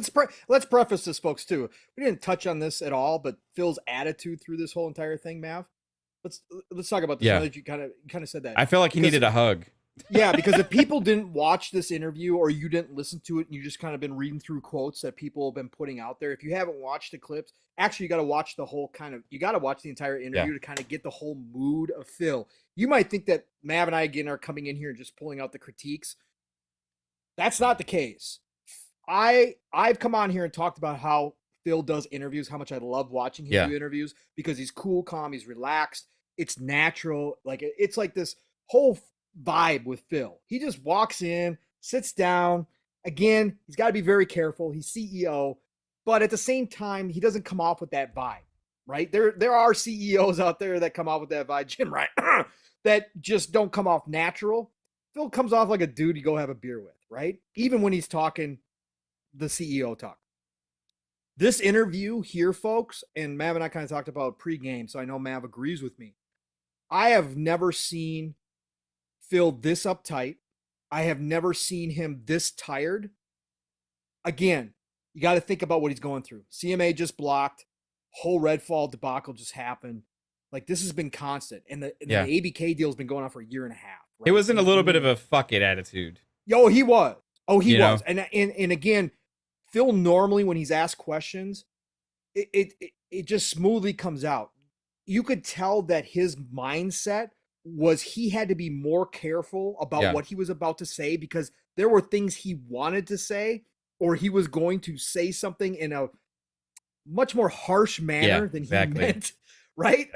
let's preface this, folks, too. We didn't touch on this at all, but Phil's attitude through this whole entire thing, Mav. Let's talk about this. Yeah. Now that you kind of said that. I feel like he needed a hug. Yeah, because if people didn't watch this interview or you didn't listen to it and you just kind of been reading through quotes that people have been putting out there, if you haven't watched the clips, actually you got to watch the entire interview to kind of get the whole mood of Phil. You might think that Mav and I again are coming in here and just pulling out the critiques. That's not the case. I've come on here and talked about how Phil does interviews, how much I love watching him do interviews because he's cool, calm, he's relaxed. It's natural. Like it's like this whole vibe with Phil. He just walks in, sits down. Again, he's got to be very careful. He's CEO, but at the same time, he doesn't come off with that vibe, right? There are CEOs out there that come off with that vibe, Jim, right? That just don't come off natural. Phil comes off like a dude you go have a beer with, right? Even when he's talking the CEO talk. This interview here, folks, and Mav and I kind of talked about pre-game, so I know Mav agrees with me. I have never seen Phil this uptight. I have never seen him this tired. Again, you got to think about what he's going through. CMA just blocked. Whole Redfall debacle just happened. Like, this has been constant. And the ABK deal has been going on for a year and a half. Right? It was in a little bit of a fuck it attitude. Yo, he was. Oh, he was. And again, Phil normally when he's asked questions, it just smoothly comes out. You could tell that his mindset was he had to be more careful about what he was about to say, because there were things he wanted to say, or he was going to say something in a much more harsh manner than he meant, right?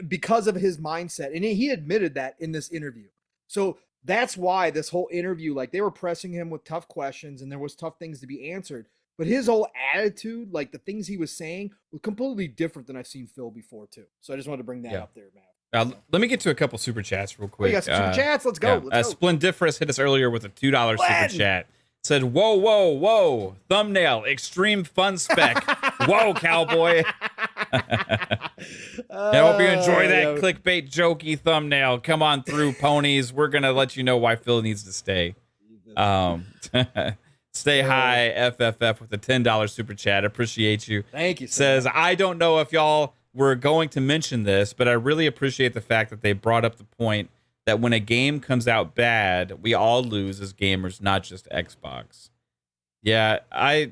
Because of his mindset. And he admitted that in this interview. So that's why this whole interview, like, they were pressing him with tough questions and there was tough things to be answered. But his whole attitude, like the things he was saying, were completely different than I've seen Phil before too. So I just wanted to bring that up there, man. Let me get to a couple super chats real quick. We got some super chats. Let's go. Splendiferous hit us earlier with a $2 super chat. Said, whoa, whoa, whoa. Thumbnail, extreme fun spec. Whoa, cowboy. I hope you enjoy that clickbait jokey thumbnail. Come on through, ponies. We're going to let you know why Phil needs to stay. Stay high, FFF, with a $10 super chat. Appreciate you. Thank you. Says, I don't know if y'all were going to mention this, but I really appreciate the fact that they brought up the point that when a game comes out bad, we all lose as gamers, not just Xbox. Yeah, I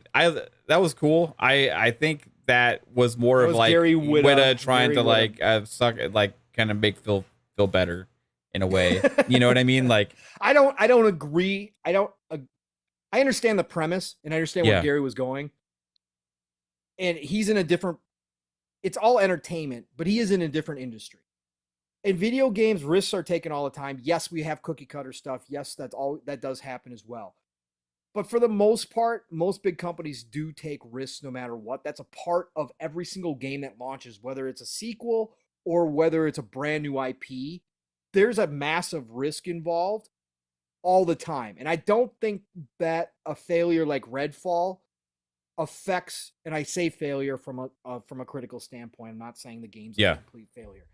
that was cool. I think that was more of like Gary Witta trying to suck, like kind of make Phil feel better in a way. You know what I mean? Like, I don't agree. I understand the premise and I understand where Gary was going. And he's in a different, it's all entertainment, but he is in a different industry. In video games, risks are taken all the time. Yes, we have cookie cutter stuff. Yes, that does happen as well. But for the most part, most big companies do take risks no matter what. That's a part of every single game that launches, whether it's a sequel or whether it's a brand new IP. There's a massive risk involved all the time. And I don't think that a failure like Redfall affects, and I say failure from a critical standpoint. I'm not saying the game's a complete failure.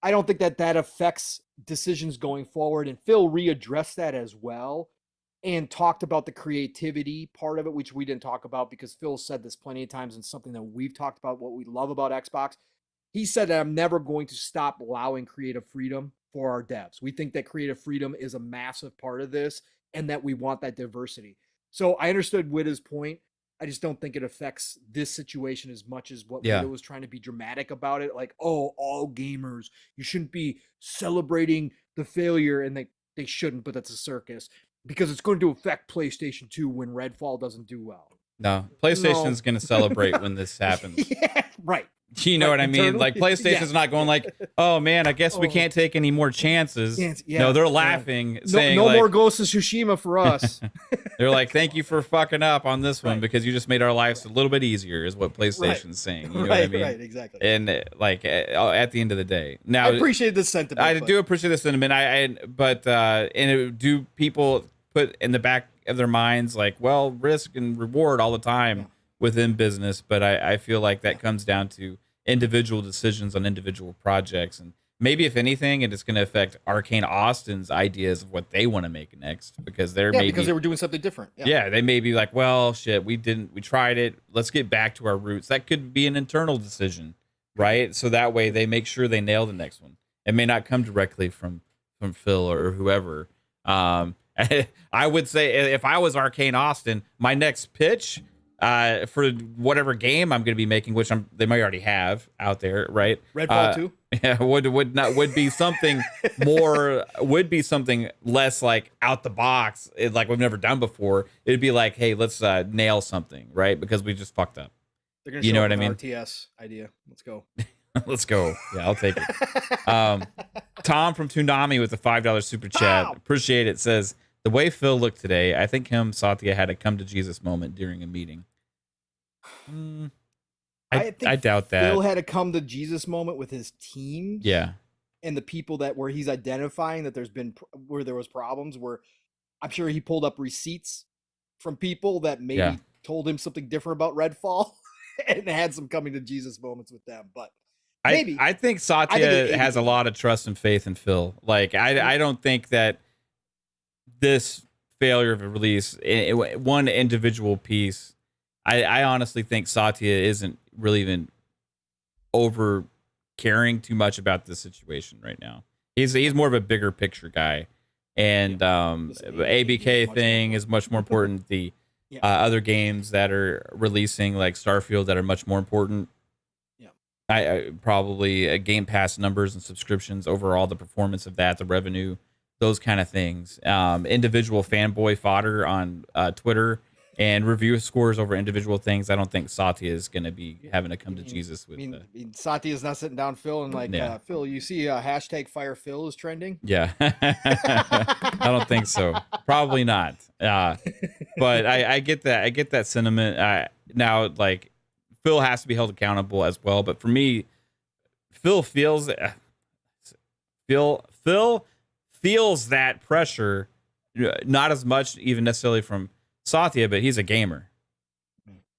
I don't think that affects decisions going forward. And Phil readdressed that as well and talked about the creativity part of it, which we didn't talk about because Phil said this plenty of times and something that we've talked about, what we love about Xbox. He said that I'm never going to stop allowing creative freedom for our devs. We think that creative freedom is a massive part of this and that we want that diversity. So I understood Witta's point. I just don't think it affects this situation as much as what Witta was trying to be dramatic about it. Like, oh, all gamers, you shouldn't be celebrating the failure, and they shouldn't, but that's a circus because it's going to affect PlayStation 2 when Redfall doesn't do well. No, PlayStation's going to celebrate when this happens. Yeah, right. You know what I mean? Like, PlayStation's not going like, oh man, I guess we can't take any more chances. No, they're laughing, saying no more Ghost of Tsushima for us. They're like, thank you for fucking up on this one because you just made our lives a little bit easier, is what PlayStation's saying. You know what I mean? Right, exactly. And like at the end of the day, now I appreciate the sentiment. I do appreciate the sentiment. Do people put in the back of their minds like, well, risk and reward all the time within business, but I feel like that comes down to individual decisions on individual projects, and maybe if anything, it's going to affect Arcane Austin's ideas of what they want to make next, because because they were doing something different. They may be like, well, shit, we tried it, let's get back to our roots. That could be an internal decision, right? So that way they make sure they nail the next one. It may not come directly from Phil or whoever. I would say if I was Arcane Austin, my next pitch for whatever game I'm going to be making, which they might already have out there, right? Redfall 2. Yeah, would be something more, would be something less like out the box, like we've never done before. It'd be like, hey, let's nail something, right? Because we just fucked up. They're gonna show what I mean? RTS idea. Let's go. Let's go. Yeah, I'll take it. Tom from Toonami with the $5 super chat. Wow. Appreciate it. Says, the way Phil looked today, I think Satya had a come to Jesus moment during a meeting. I doubt that. Phil had a come to Jesus moment with his team. Yeah. And the people where he's identifying that where there was problems, where I'm sure he pulled up receipts from people that maybe told him something different about Redfall and had some coming to Jesus moments with them. But maybe I think Satya has a lot of trust and faith in Phil. Like I don't think that this failure of a release, one individual piece, I honestly think Satya isn't really even over caring too much about this situation right now. He's more of a bigger picture guy, and ABK thing is much more important. The other games that are releasing, like Starfield, that are much more important. I probably Game Pass numbers and subscriptions overall, the performance of that, the revenue, those kind of things. Individual fanboy fodder on Twitter and review scores over individual things. I don't think Satya is going to be having to come to Jesus with. Satya is not sitting down Phil and like, Phil, you see hashtag Fire Phil is trending? Yeah. I don't think so. Probably not. But I get that. I get that sentiment. Now, like, Phil has to be held accountable as well. But for me, Phil feels that pressure, not as much even necessarily from Satya, but he's a gamer,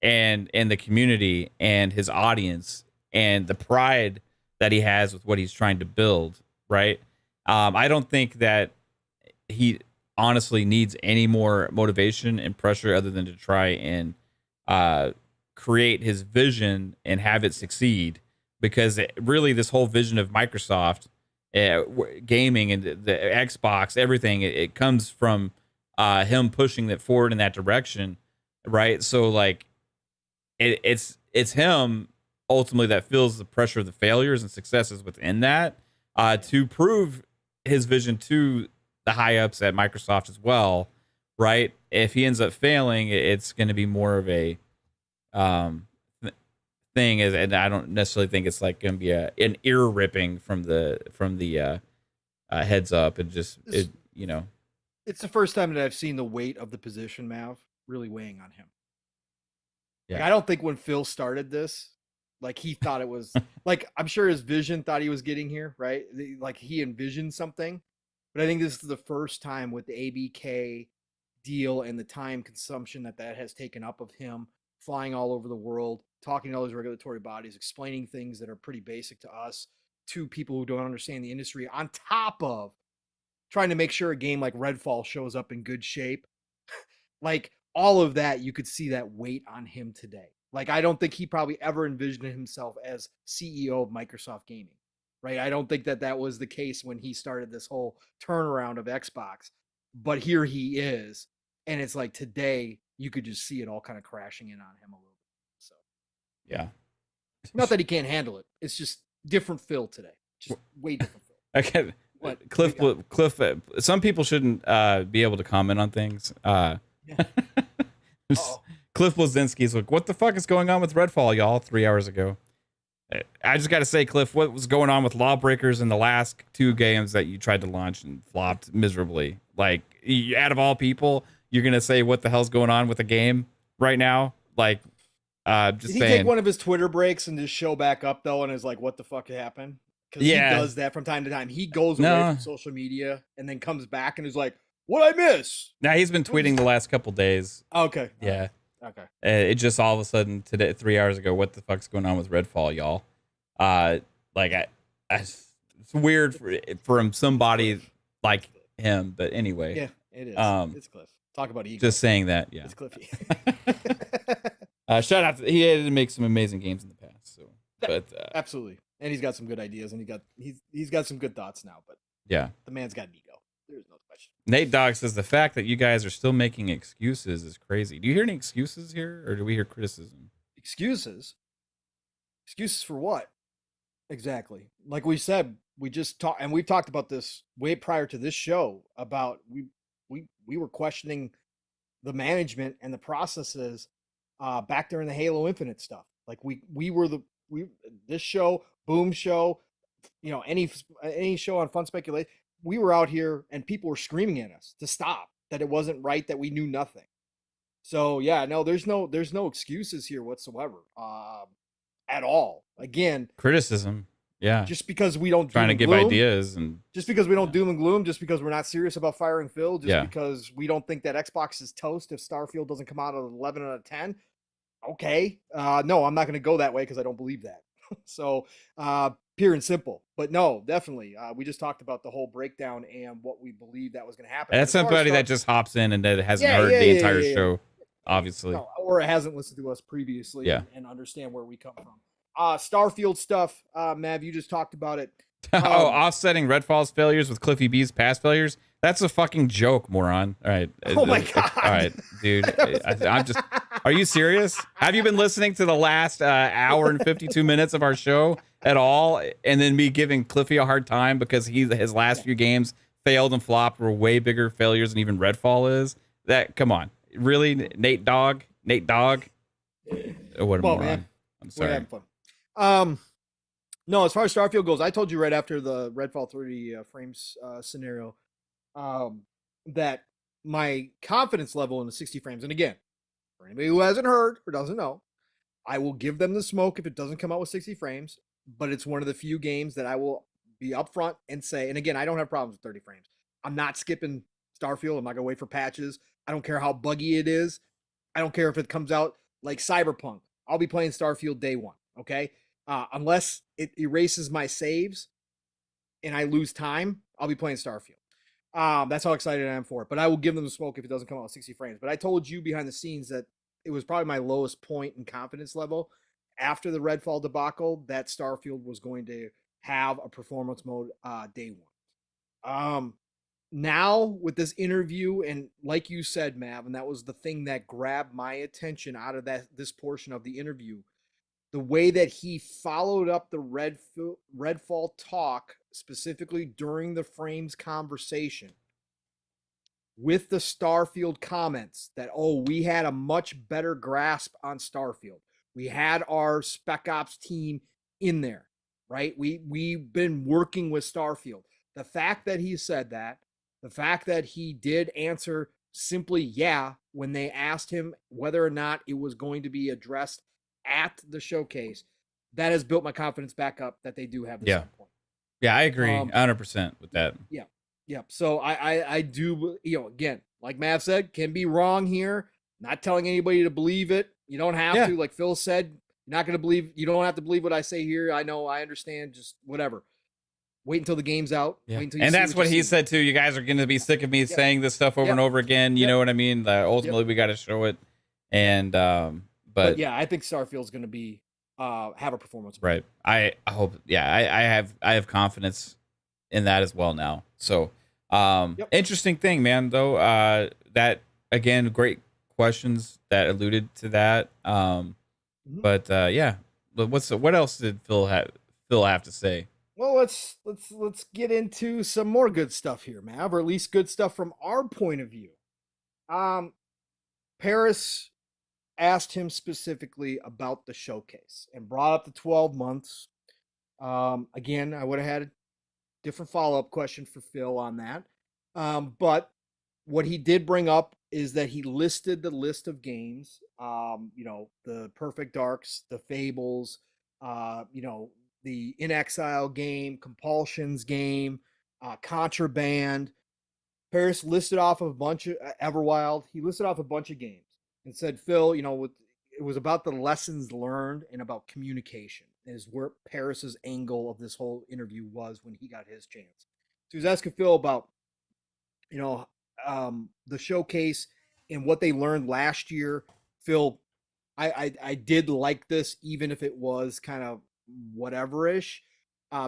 and the community and his audience and the pride that he has with what he's trying to build. Right. I don't think that he honestly needs any more motivation and pressure other than to try and create his vision and have it succeed, because really this whole vision of Microsoft gaming and the Xbox, everything, it comes from him pushing it forward in that direction, right? So like it's him ultimately that feels the pressure of the failures and successes within that to prove his vision to the high ups at Microsoft as well, right? If he ends up failing, it's going to be more of a thing, and I don't necessarily think it's like going to be an ear ripping from the heads up, and just it's the first time that I've seen the weight of the position, Mav, really weighing on him. Yeah. Like, I don't think when Phil started this, like, he thought it was like, I'm sure his vision thought he was getting here, right? Like, he envisioned something, but I think this is the first time with the ABK deal and the time consumption that has taken up of him flying all over the world, talking to all those regulatory bodies, explaining things that are pretty basic to us, to people who don't understand the industry, on top of trying to make sure a game like Redfall shows up in good shape. Like, all of that, you could see that weight on him today. Like, I don't think he probably ever envisioned himself as CEO of Microsoft Gaming, right? I don't think that was the case when he started this whole turnaround of Xbox, but here he is. And it's like, today you could just see it all kind of crashing in on him a little bit. So, yeah. Not that he can't handle it. It's just different Phil today. Just way different Phil. Okay. What? Cliff, some people shouldn't be able to comment on things. Cliff Blazinski's like, what the fuck is going on with Redfall, y'all? 3 hours ago. I just got to say, Cliff, what was going on with Lawbreakers in the last 2 games that you tried to launch and flopped miserably? Like, out of all people, you're going to say what the hell's going on with the game right now? Like, just Did he saying. take one of his Twitter breaks and just show back up, though, and is like, what the fuck happened? Because he does that from time to time. He goes away from social media and then comes back and is like, what'd I miss? Now, he's been tweeting the last couple days. Okay. Yeah. Okay. It just all of a sudden today, 3 hours ago, what the fuck's going on with Redfall, y'all? It's weird from somebody like him, but anyway. Yeah, it is. It's Cliff. Talk about ego. Just saying that, yeah. It's Cliffy. Shout out he had to make some amazing games in the past. So, but absolutely, and he's got some good ideas, and he's got some good thoughts now. But yeah, the man's got an ego. There's no question. Nate Dogg says the fact that you guys are still making excuses is crazy. Do you hear any excuses here, or do we hear criticism? Excuses? Excuses for what? Exactly. Like we said, we just talked, and we've talked about this way prior to this show about we were questioning the management and the processes back during the Halo Infinite stuff. Like this show, Boom Show, any show on Fun Speculation, we were out here and people were screaming at us to stop, that it wasn't right, that we knew nothing. So yeah, no, there's no excuses here whatsoever, at all. Again, criticism. Yeah. Just because we don't trying to give ideas and just because we don't doom and gloom, just because we're not serious about firing Phil, just Yeah. because we don't think that Xbox is toast if Starfield doesn't come out at 11 out of 10. Okay. No, I'm not going to go that way because I don't believe that. So pure and simple. But no, definitely. We just talked about the whole breakdown and what we believe that was going to happen. that's somebody that just hops in and that hasn't heard the entire show, obviously. No, or hasn't listened to us previously and understand where we come from. Starfield stuff, Mav, you just talked about it. Offsetting Redfall's failures with Cliffy B's past failures. That's a fucking joke, moron. All right. Oh my God. All right, dude. I'm just. Are you serious? Have you been listening to the last hour and 52 minutes of our show at all? And then me giving Cliffy a hard time because his last few games failed and flopped were way bigger failures than even Redfall is. Come on. Really? Nate Dogg? What a moron. Man, I'm sorry. We're having fun. No, as far as Starfield goes, I told you right after the Redfall 30 frames scenario that my confidence level in the 60 frames, and again, for anybody who hasn't heard or doesn't know, I will give them the smoke if it doesn't come out with 60 frames, but it's one of the few games that I will be upfront and say, and again, I don't have problems with 30 frames. I'm not skipping Starfield. I'm not going to wait for patches. I don't care how buggy it is. I don't care if it comes out like Cyberpunk. I'll be playing Starfield day one, okay? Unless it erases my saves and I lose time, I'll be playing Starfield. That's how excited I am for it. But I will give them the smoke if it doesn't come out with 60 frames. But I told you behind the scenes that it was probably my lowest point in confidence level after the Redfall debacle that Starfield was going to have a performance mode day one. Now with this interview, and like you said, Mav, and that was the thing that grabbed my attention out of this portion of the interview, the way that he followed up the Redfall talk, specifically during the frames conversation, with the Starfield comments that, we had a much better grasp on Starfield. We had our Spec Ops team in there, right? We've been working with Starfield. The fact that he said that, the fact that he did answer simply yeah when they asked him whether or not it was going to be addressed at the showcase, that has built my confidence back up that they do have this point. Yeah, I agree 100% with that. Yeah. So I do, again, like Mav said, can be wrong here. Not telling anybody to believe it. You don't have to. Like Phil said, you're not going to believe. You don't have to believe what I say here. I know. I understand. Just whatever. Wait until the game's out. Yeah. Wait until you and that's what he said too. You guys are going to be sick of me saying this stuff over and over again. You know what I mean? Ultimately, we got to show it. And but yeah, I think Starfield's going to be have a performance. Right. I hope. Yeah, I have confidence in that as well now. So interesting thing, man. Though that again, great questions that alluded to that. But yeah. But what else did Phil have to say? Well, let's get into some more good stuff here, Mav, or at least good stuff from our point of view. Paris asked him specifically about the showcase and brought up the 12 months. Again, I would have had a different follow-up question for Phil on that. But what he did bring up is that he listed the list of games, the Perfect Darks, the Fables, the In Exile game, Compulsions game, Contraband. Paris listed off a bunch of Everwild. He listed off a bunch of games and said, Phil, it was about the lessons learned and about communication is where Paris's angle of this whole interview was when he got his chance. So he was asking Phil about, the showcase and what they learned last year. Phil, I did like this, even if it was kind of whatever-ish.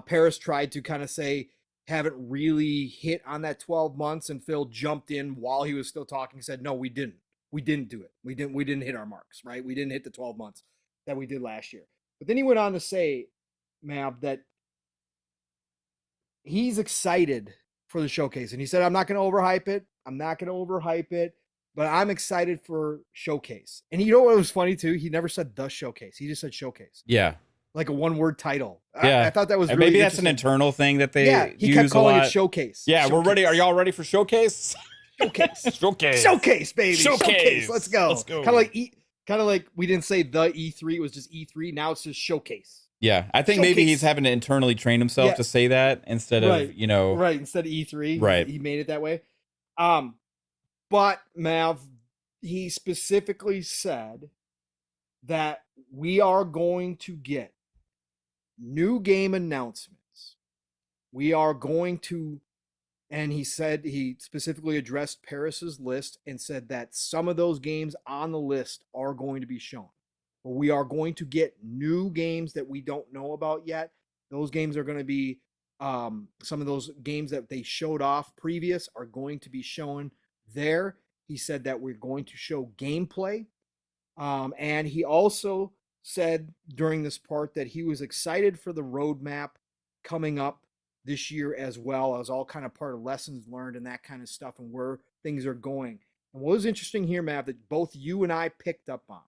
Paris tried to kind of say, haven't really hit on that 12 months. And Phil jumped in while he was still talking, said, no, we didn't do it. We didn't hit our marks, right? We didn't hit the 12 months that we did last year. But then he went on to say, Mav, that he's excited for the showcase. And he said, I'm not going to overhype it, but I'm excited for showcase. And you know what was funny too? He never said the showcase. He just said showcase. Yeah. Like a one-word title. Yeah. I thought that was really maybe that's an internal thing that they he kept calling it showcase. Yeah, showcase. We're ready. Are y'all ready for showcase? Showcase. Showcase, baby. Showcase. Let's go. Kind of like we didn't say the E3, it was just E3. Now it's just showcase. Yeah, I think maybe he's having to internally train himself to say that instead of, instead of E3. Right. He made it that way. But Mav, he specifically said that we are going to get new game announcements. We are going to, and he said he specifically addressed Paris's list and said that some of those games on the list are going to be shown. But we are going to get new games that we don't know about yet. Those games are going to be some of those games that they showed off previous are going to be shown there. He said that we're going to show gameplay. And he also said during this part that he was excited for the roadmap coming up this year as well, as all kind of part of lessons learned and that kind of stuff and where things are going. And what was interesting here, Matt, that both you and I picked up on.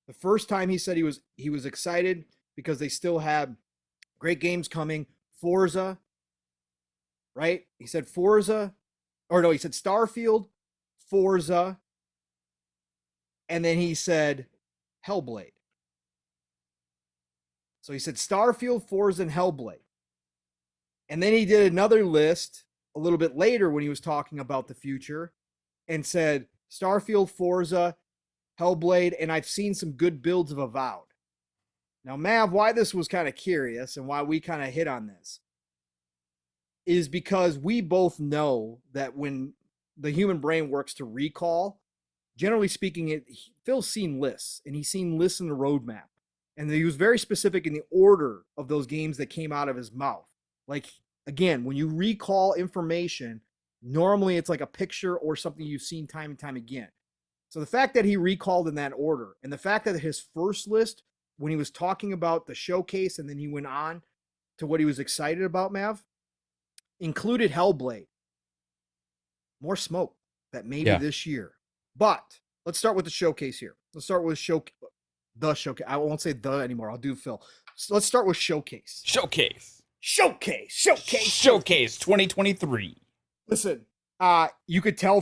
The first time he said he was excited because they still had great games coming. Forza, right? He said Forza, or no, he said Starfield, Forza, and then he said Hellblade. So he said Starfield, Forza, and Hellblade. And then he did another list a little bit later when he was talking about the future and said Starfield, Forza, Hellblade, and I've seen some good builds of Avowed. Now, Mav, why this was kind of curious and why we kind of hit on this is because we both know that when the human brain works to recall, generally speaking, Phil's seen lists, and he's seen lists in the roadmap. And he was very specific in the order of those games that came out of his mouth. Like, again, when you recall information, normally it's like a picture or something you've seen time and time again. So the fact that he recalled in that order, and the fact that his first list, when he was talking about the showcase and then he went on to what he was excited about, Mav, included Hellblade. More smoke that maybe this year. But let's start with the showcase here. Let's start with the showcase. I won't say the anymore. I'll do Phil. So let's start with showcase. Showcase 2023. Listen, you could tell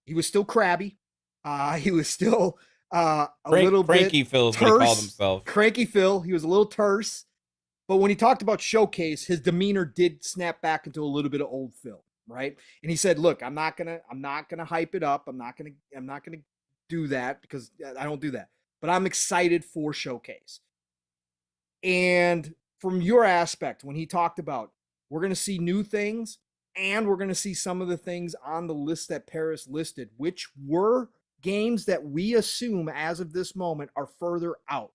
he was still crabby. He was still a little cranky bit Phil is terse. what he called himself. Cranky Phil. He was a little terse. But when he talked about showcase, his demeanor did snap back into a little bit of old Phil, right? And he said, "Look, I'm not gonna hype it up. I'm not gonna do that because I don't do that. But I'm excited for showcase." And from your aspect, when he talked about we're gonna see new things and we're gonna see some of the things on the list that Paris listed, which were games that we assume as of this moment are further out.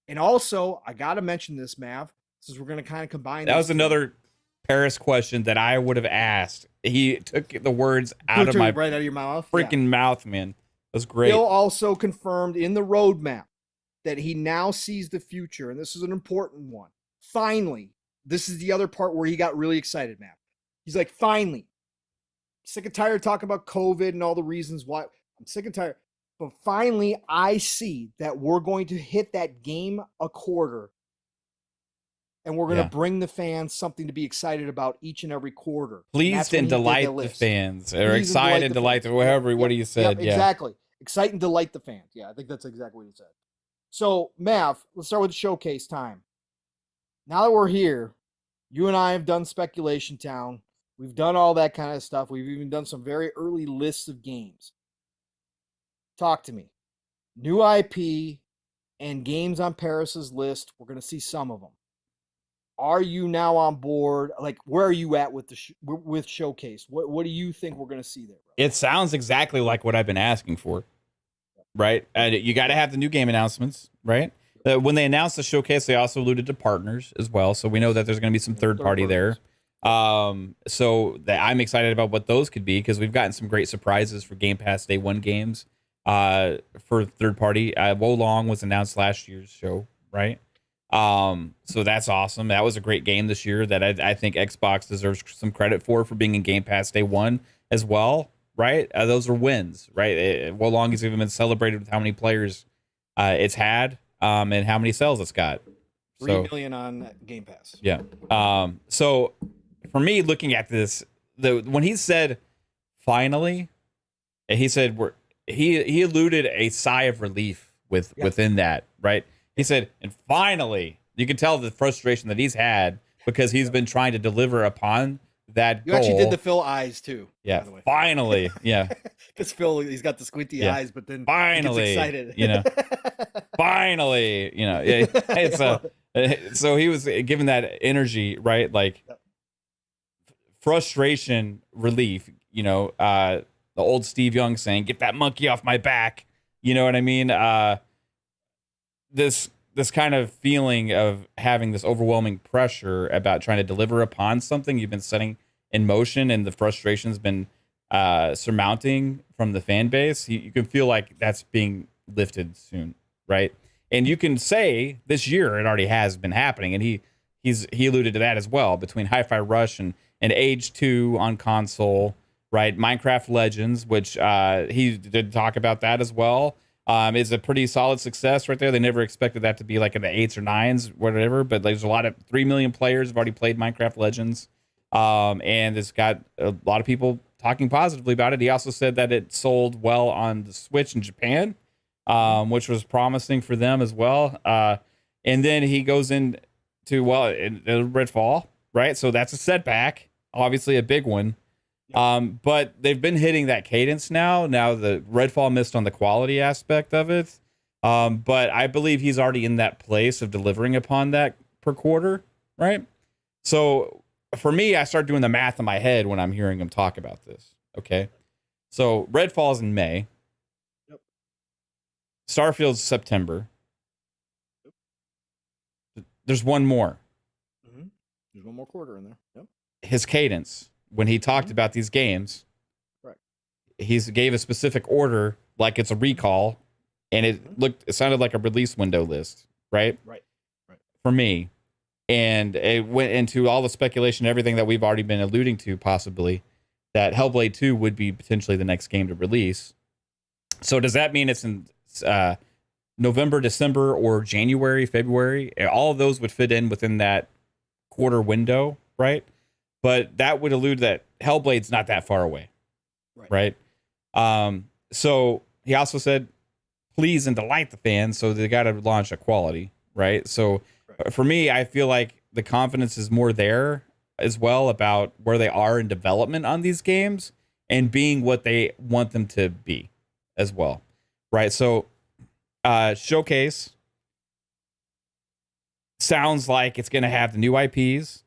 And also, I got to mention this, Mav, since we're going to kind of combine. That was another Paris question that I would have asked. He took the words out of my right out of your mouth. Freaking mouth, man. That was great. Bill also confirmed in the roadmap that he now sees the future, and this is an important one. Finally, this is the other part where he got really excited, Mav. He's like, finally, sick and tired of talking about COVID and all the reasons why. I'm sick and tired. But finally, I see that we're going to hit that game a quarter, and we're going to bring the fans something to be excited about each and every quarter. Pleased and delight the fans, or excited and delight the whatever. What he said, exactly. Excite and delight the fans. Yeah, I think that's exactly what he said. So, Mav, let's start with showcase time. Now that we're here, you and I have done Speculation Town. We've done all that kind of stuff. We've even done some very early lists of games. Talk to me. New IP and games on Paris's list. We're going to see some of them. Are you now on board? Like, where are you at with with showcase? What do you think we're going to see there, bro? It sounds exactly like what I've been asking for, right? You got to have the new game announcements, right? When they announced the showcase, they also alluded to partners as well, so we know that there's going to be some third party there. So that I'm excited about what those could be because we've gotten some great surprises for Game Pass Day 1 games. For third party, Wolong was announced last year's show, right? So that's awesome. That was a great game this year that I think Xbox deserves some credit for being in Game Pass Day 1 as well, right? Those are wins, right? Wolong has even been celebrated with how many players it's had and how many sales it's got. 3 million on Game Pass. Yeah. So for me, looking at this, when he said finally, he said he alluded a sigh of relief within that, right? He said, and finally, you can tell the frustration that he's had because he's been trying to deliver upon that You goal. actually did the Phil eyes too. Yeah, by the way. finally. Yeah. Because Phil, he's got the squinty eyes, but then finally, he gets excited. You know, finally, you know, it's so he was given that energy, right? Like frustration relief, you know, the old Steve Young saying, get that monkey off my back. You know what I mean? This kind of feeling of having this overwhelming pressure about trying to deliver upon something you've been setting in motion and the frustration's been surmounting from the fan base, you can feel like that's being lifted soon, right? And you can say this year it already has been happening, and he alluded to that as well, between Hi-Fi Rush and Age 2 on console, right? Minecraft Legends, which he did talk about that as well. Is a pretty solid success right there. They never expected that to be like in the 8s or 9s, whatever, but there's a lot of 3 million players have already played Minecraft Legends. And it's got a lot of people talking positively about it. He also said that it sold well on the Switch in Japan, which was promising for them as well. And then he goes into, Redfall, right? So that's a setback, obviously a big one. But they've been hitting that cadence now. Now the Redfall missed on the quality aspect of it. But I believe he's already in that place of delivering upon that per quarter, right? So for me, I start doing the math in my head when I'm hearing him talk about this. Okay. So Redfall's in May. Yep. Starfield's September. Yep. There's one more. Mm-hmm. There's one more quarter in there. Yep. His cadence when he talked about these games, right? He gave a specific order, like it's a recall, and it sounded like a release window list, right? Right. For me, and it went into all the speculation, everything that we've already been alluding to, possibly that Hellblade 2 would be potentially the next game to release. So does that mean it's in November, December, or January, February? All of those would fit in within that quarter window, right? But that would allude that Hellblade's not that far away, right? So he also said, please and delight the fans, so they got to launch a quality, right? So for me, I feel like the confidence is more there as well about where they are in development on these games and being what they want them to be as well, right? So Showcase sounds like it's going to have the new IPs.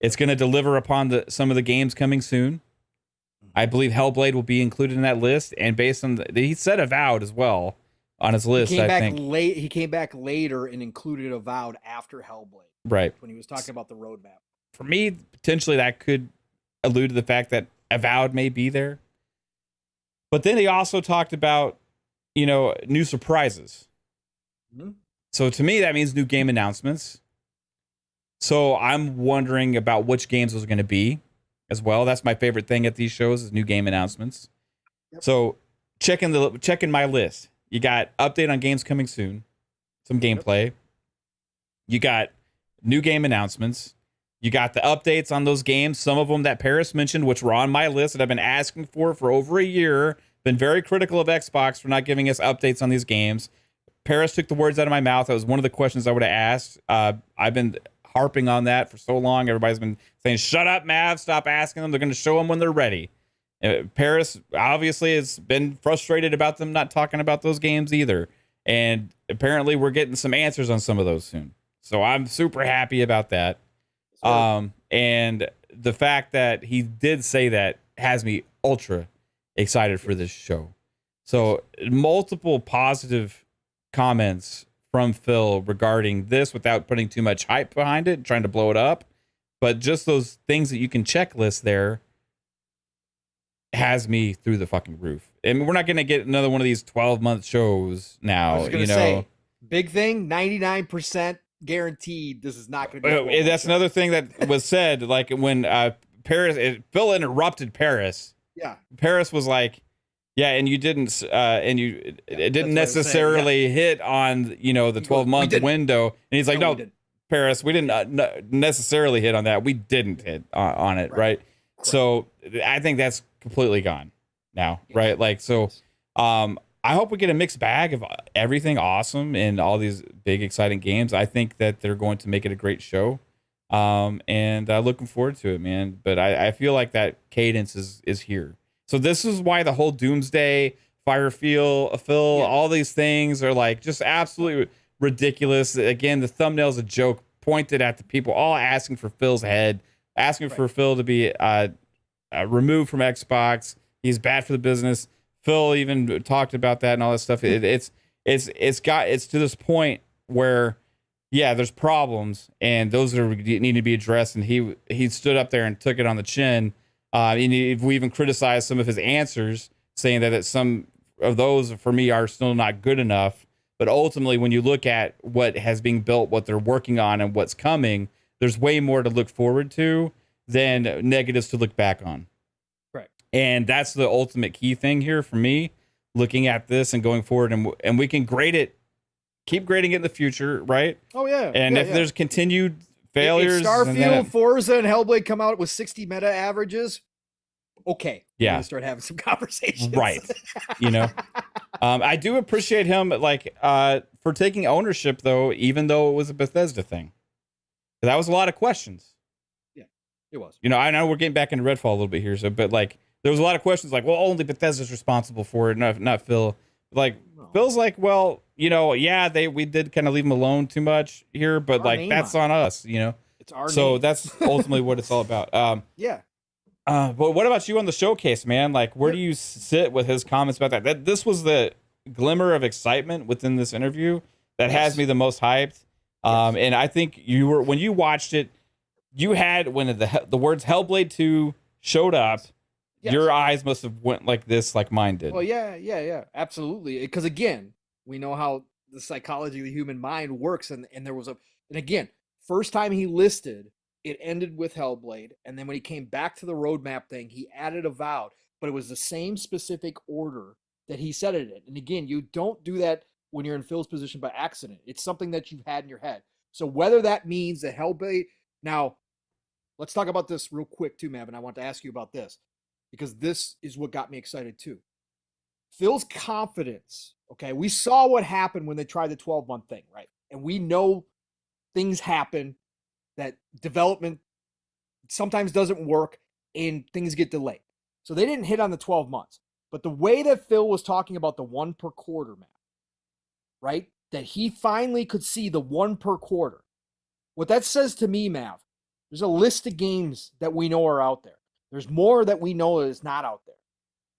It's going to deliver upon some of the games coming soon. I believe Hellblade will be included in that list, and based on he said Avowed as well on his list. I think he came back later and included Avowed after Hellblade, right? When he was talking about the roadmap. For me, potentially that could allude to the fact that Avowed may be there. But then he also talked about, new surprises. Mm-hmm. So to me, that means new game announcements. So I'm wondering about which games those are going to be as well. That's my favorite thing at these shows is new game announcements. Yep. So checking my list. You got update on games coming soon, some gameplay. Yep. You got new game announcements. You got the updates on those games, some of them that Paris mentioned, which were on my list that I've been asking for over a year. Been very critical of Xbox for not giving us updates on these games. Paris took the words out of my mouth. That was one of the questions I would have asked. I've been harping on that for so long. Everybody's been saying, shut up, Mav, stop asking them. They're going to show them when they're ready. Paris obviously has been frustrated about them not talking about those games either. And apparently we're getting some answers on some of those soon. So I'm super happy about that. And the fact that he did say that has me ultra excited for this show. So multiple positive comments from Phil regarding this without putting too much hype behind it, trying to blow it up. But just those things that you can checklist there has me through the fucking roof. I mean, we're not going to get another one of these 12-month shows now. I was going to say, big thing, 99% guaranteed this is not going to be that's another thing that was said, like when Phil interrupted Paris. Yeah. Paris was like, yeah, and you didn't it didn't necessarily hit on, the 12-month window. And he's like, no, Paris, we didn't necessarily hit on that. We didn't hit on it, right? So I think that's completely gone now, right? Like, so I hope we get a mixed bag of everything awesome and all these big exciting games. I think that they're going to make it a great show. And looking forward to it, man. But I feel like that cadence is here. So this is why the whole Doomsday, Phil, all these things are like just absolutely ridiculous. Again, the thumbnail's a joke pointed at the people all asking for Phil's head, asking for Phil to be removed from Xbox. He's bad for the business. Phil even talked about that and all that stuff. It's to this point where, yeah, there's problems and those need to be addressed. And he stood up there and took it on the chin. And we even criticized some of his answers, saying that some of those for me are still not good enough. But ultimately, when you look at what has been built, what they're working on, and what's coming, there's way more to look forward to than negatives to look back on. Right. And that's the ultimate key thing here for me, looking at this and going forward. And we can grade it, keep grading it in the future, right? Oh, yeah. And if there's continued failures, if Starfield, Forza, and Hellblade come out with 60 meta averages, okay, we're gonna start having some conversations, right? You know, I do appreciate him for taking ownership, though, even though it was a Bethesda thing. That was a lot of questions. Yeah, it was. You know, I know we're getting back into Redfall a little bit here, but there was a lot of questions like, well, only Bethesda's responsible for it, not Phil. Phil's like, well, we did kind of leave him alone too much here, but that's on us, It's our so name. that's ultimately what it's all about. Yeah. But what about you on the showcase, man? Where do you sit with his comments about that? This was the glimmer of excitement within this interview that has me the most hyped. And I think when you watched it, you had, when the words Hellblade 2 showed up, your eyes must have went like this, like mine did. Well, yeah, absolutely. Because again, we know how the psychology of the human mind works, and there was and again, first time he listed, it ended with Hellblade, and then when he came back to the roadmap thing, he added Avowed, but it was the same specific order that he said it in. And again, you don't do that when you're in Phil's position by accident. It's something that you've had in your head. So whether that means that Hellblade, now let's talk about this real quick too, Mav, and I want to ask you about this, because this is what got me excited too. Phil's confidence, okay? We saw what happened when they tried the 12-month thing, right? And we know things happen, that development sometimes doesn't work and things get delayed. So they didn't hit on the 12 months. But the way that Phil was talking about the 1 per quarter, Matt, right? That he finally could see the 1 per quarter. What that says to me, Mav, there's a list of games that we know are out there. There's more that we know is not out there.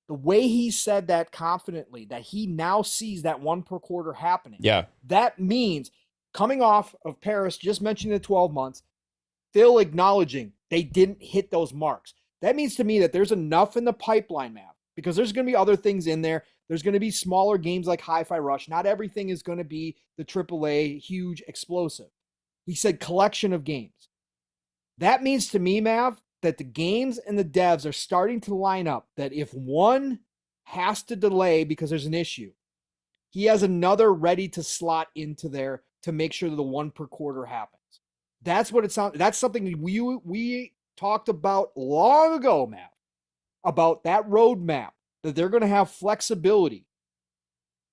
The way he said that confidently, that he now sees that 1 per quarter happening. Yeah. That means coming off of Paris, just mentioning the 12 months, Phil acknowledging they didn't hit those marks. That means to me that there's enough in the pipeline, Mav, because there's going to be other things in there. There's going to be smaller games like Hi-Fi Rush. Not everything is going to be the AAA, huge, explosive. He said collection of games. That means to me, Mav, that the games and the devs are starting to line up, that if one has to delay because there's an issue, he has another ready to slot into there to make sure that the 1 per quarter happens. That's what it sounds. That's something we talked about long ago, Matt, about that roadmap, that they're going to have flexibility,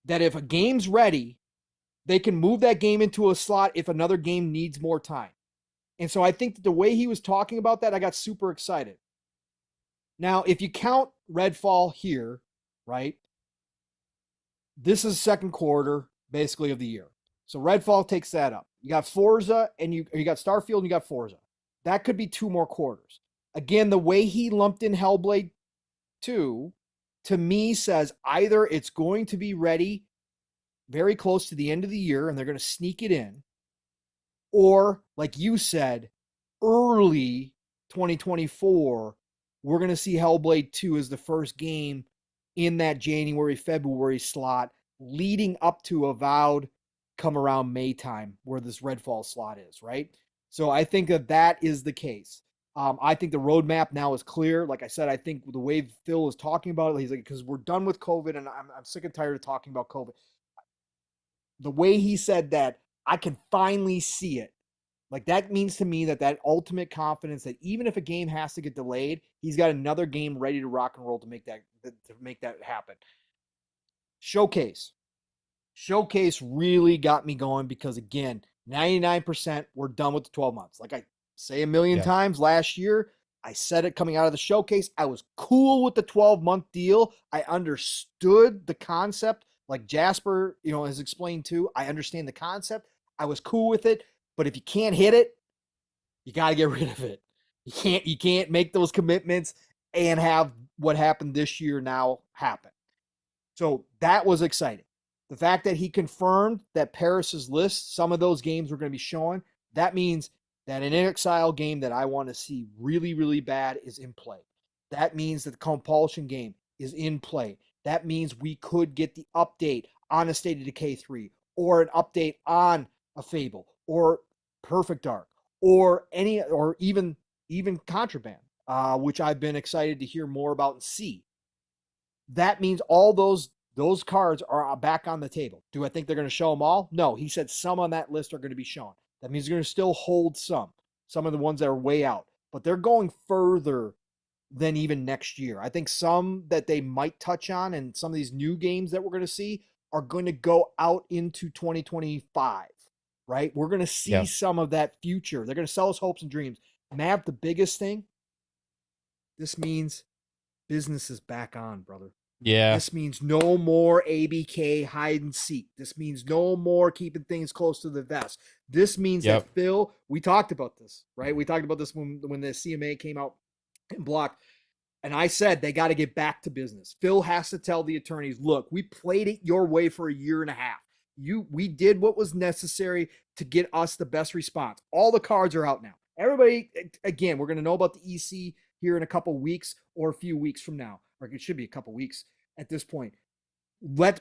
that if a game's ready, they can move that game into a slot if another game needs more time. And so I think that the way he was talking about that, I got super excited. Now, if you count Redfall here, right, this is second quarter, basically, of the year. So Redfall takes that up. You got Forza, and you got Starfield, and you got Forza. That could be 2 more quarters. Again, the way he lumped in Hellblade 2, to me, says either it's going to be ready very close to the end of the year, and they're going to sneak it in, or, like you said, early 2024, we're going to see Hellblade 2 as the first game in that January, February slot, leading up to Avowed come around May time, where this Redfall slot is, right? So I think that is the case. I think the roadmap now is clear. Like I said, I think the way Phil is talking about it, he's like, because we're done with COVID, and I'm sick and tired of talking about COVID. The way he said that, I can finally see it. Like, that means to me that ultimate confidence that even if a game has to get delayed, he's got another game ready to rock and roll to make that happen. Showcase. Showcase really got me going because, again, 99% we're done with the 12 months. Like I say a million times last year, I said it coming out of the showcase. I was cool with the 12-month deal. I understood the concept, like Jasper, has explained too. I understand the concept. I was cool with it. But if you can't hit it, you got to get rid of it. You can't make those commitments and have what happened this year now happen. So that was exciting. The fact that he confirmed that Paris's list, some of those games were going to be showing, that means that an Inexile game that I want to see really, really bad is in play. That means that the Compulsion game is in play. That means we could get the update on a State of Decay 3 or an update on a Fable or Perfect Dark or even Contraband, which I've been excited to hear more about and see. That means all those cards are back on the table. Do I think they're going to show them all? No. He said some on that list are going to be shown. That means they're going to still hold some of the ones that are way out, but they're going further than even next year. I think some that they might touch on and some of these new games that we're going to see are going to go out into 2025, right? We're going to see some of that future. They're going to sell us hopes and dreams. Mav, the biggest thing, this means business is back on, brother. Yeah. This means no more ABK hide and seek. This means no more keeping things close to the vest. This means that Phil, we talked about this, right? We talked about this when the CMA came out and blocked. And I said they got to get back to business. Phil has to tell the attorneys, look, we played it your way for a year and a half. We did what was necessary to get us the best response. All the cards are out now. Everybody, again, we're going to know about the EC here in a couple weeks or a few weeks from now. Or it should be a couple weeks at this point.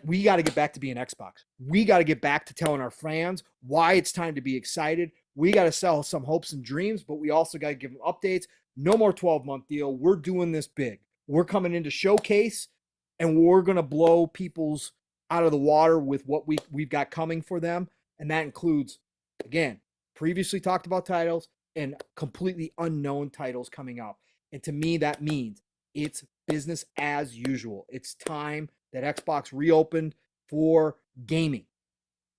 We got to get back to being Xbox. We got to get back to telling our fans why it's time to be excited. We got to sell some hopes and dreams, but we also got to give them updates. No more 12-month deal. We're doing this big. We're coming into showcase, and we're going to blow people's out of the water with what we've got coming for them. And that includes, again, previously talked about titles and completely unknown titles coming up. And to me, that means it's business as usual. It's time that Xbox reopened for gaming,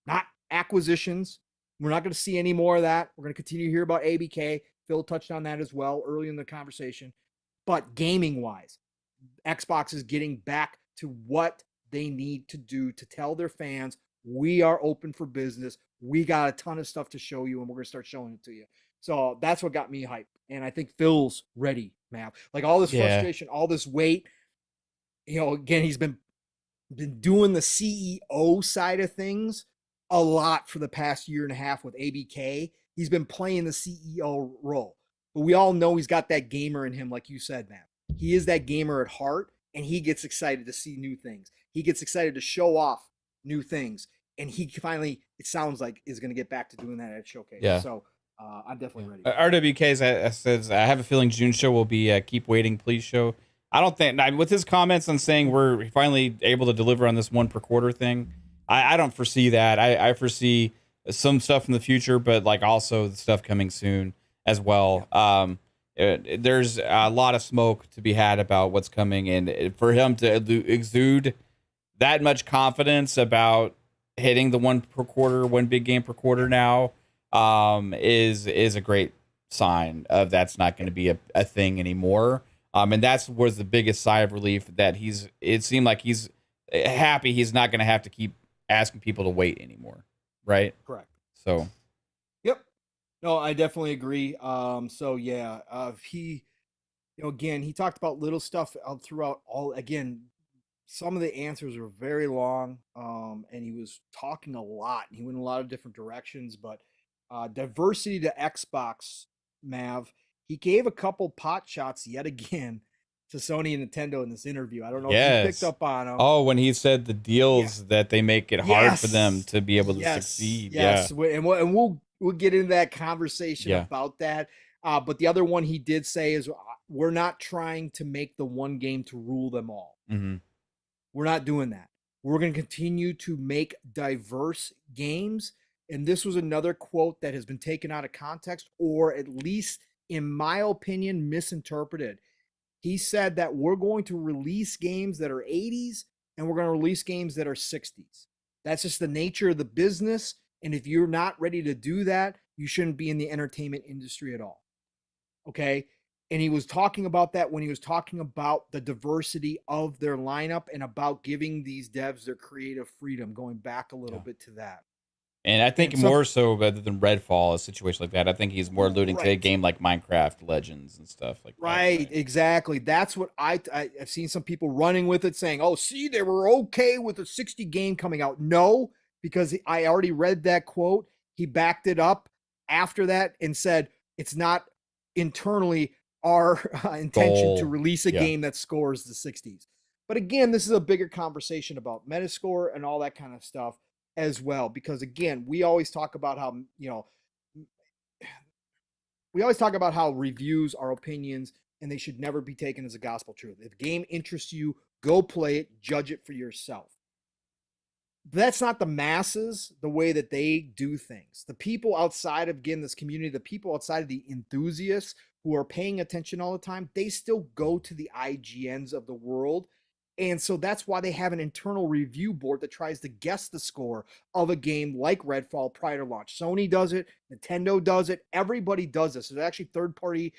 not acquisitions. We're not going to see any more of that. We're going to continue to hear about ABK. Phil touched on that as well early in the conversation. But gaming-wise, Xbox is getting back to what they need to do to tell their fans, we are open for business. We got a ton of stuff to show you, and we're going to start showing it to you. So that's what got me hyped. And I think Phil's ready, man. Like all this frustration, all this weight. Again, he's been doing the CEO side of things a lot for the past year and a half with ABK. He's been playing the CEO role. But we all know he's got that gamer in him, like you said, man. He is that gamer at heart, and he gets excited to see new things. He gets excited to show off new things. And he finally, it sounds like, is going to get back to doing that at Showcase. Yeah. So I'm definitely ready. RWK says, I have a feeling June show will be a keep waiting, please show. I don't think, with his comments on saying we're finally able to deliver on this one per quarter thing, I don't foresee that. I foresee some stuff in the future, but like also the stuff coming soon as well. There's a lot of smoke to be had about what's coming, and for him to exude that much confidence about hitting the one big game per quarter now is a great sign of that's not going to be a thing anymore. And that's was the biggest sigh of relief that it seemed like he's happy he's not going to have to keep asking people to wait anymore. Right. Correct. So. Yep. No, I definitely agree. So yeah, he, again, he talked about little stuff throughout again, some of the answers were very long. And he was talking a lot. He went in a lot of different directions, but diversity to Xbox, Mav. He gave a couple pot shots yet again to Sony and Nintendo in this interview. I don't know if you picked up on them. Oh, when he said the deals that they make it hard for them to be able to succeed. Yes, and we'll get into that conversation about that. But the other one he did say is we're not trying to make the one game to rule them all. Mm-hmm. We're not doing that. We're going to continue to make diverse games. And this was another quote that has been taken out of context, or at least, in my opinion, misinterpreted. He said that we're going to release games that are 80s and we're going to release games that are 60s. That's just the nature of the business. And if you're not ready to do that, you shouldn't be in the entertainment industry at all. Okay. And he was talking about that when he was talking about the diversity of their lineup and about giving these devs their creative freedom, going back a little bit to that. And I think more so rather than Redfall, a situation like that, I think he's more alluding to a game like Minecraft Legends and stuff like that. Right, exactly. That's what I've seen some people running with it saying, oh, see, they were okay with a 60 game coming out. No, because I already read that quote. He backed it up after that and said, it's not internally our intention to release a game that scores the 60s. But again, this is a bigger conversation about Metascore and all that kind of stuff as well, because again, we always talk about how, we always talk about how reviews are opinions and they should never be taken as a gospel truth. If a game interests you, go play it, judge it for yourself. But that's not the masses, the way that they do things. The people outside of, again, this community, the people outside of the enthusiasts who are paying attention all the time, they still go to the IGNs of the world. And so that's why they have an internal review board that tries to guess the score of a game like Redfall prior to launch. Sony does it. Nintendo does it. Everybody does this. There's actually third-party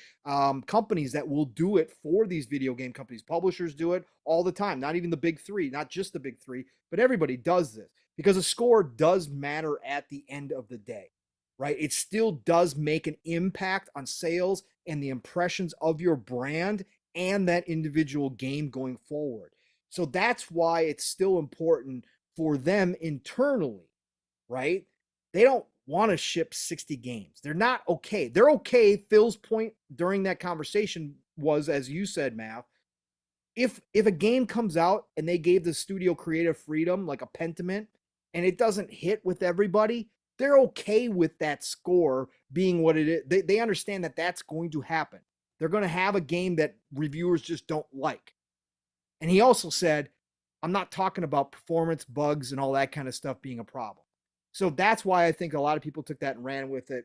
companies that will do it for these video game companies. Publishers do it all the time. Not even the big three, not just the big three, but everybody does this because a score does matter at the end of the day, right? It still does make an impact on sales and the impressions of your brand and that individual game going forward. So that's why it's still important for them internally, right? They don't want to ship 60 games. They're not okay. They're okay. Phil's point during that conversation was, as you said, Mav, if a game comes out and they gave the studio creative freedom, like a Pentiment, and it doesn't hit with everybody, they're okay with that score being what it is. They understand that that's going to happen. They're going to have a game that reviewers just don't like. And he also said, I'm not talking about performance bugs and all that kind of stuff being a problem. So that's why I think a lot of people took that and ran with it.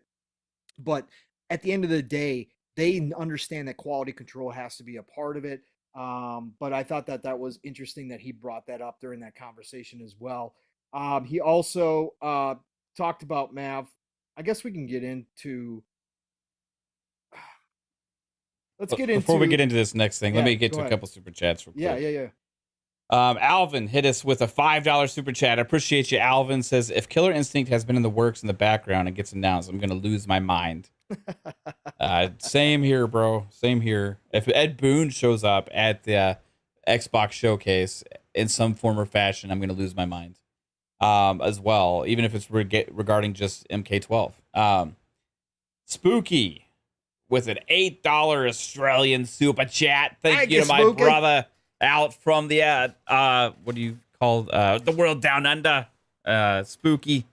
But at the end of the day, they understand that quality control has to be a part of it. But I thought that was interesting that he brought that up during that conversation as well. He also talked about Mav. I guess we can get into... Before we get into this next thing, let me get to a couple super chats real quick. Yeah. Alvin hit us with a $5 super chat. I appreciate you. Alvin says, if Killer Instinct has been in the works in the background and gets announced, I'm going to lose my mind. Same here, bro. Same here. If Ed Boon shows up at the Xbox showcase in some form or fashion, I'm going to lose my mind as well, even if it's regarding just MK12. Spooky with an $8 Australian super chat. Thank you to my brother out from the what do you call the world down under? Spooky.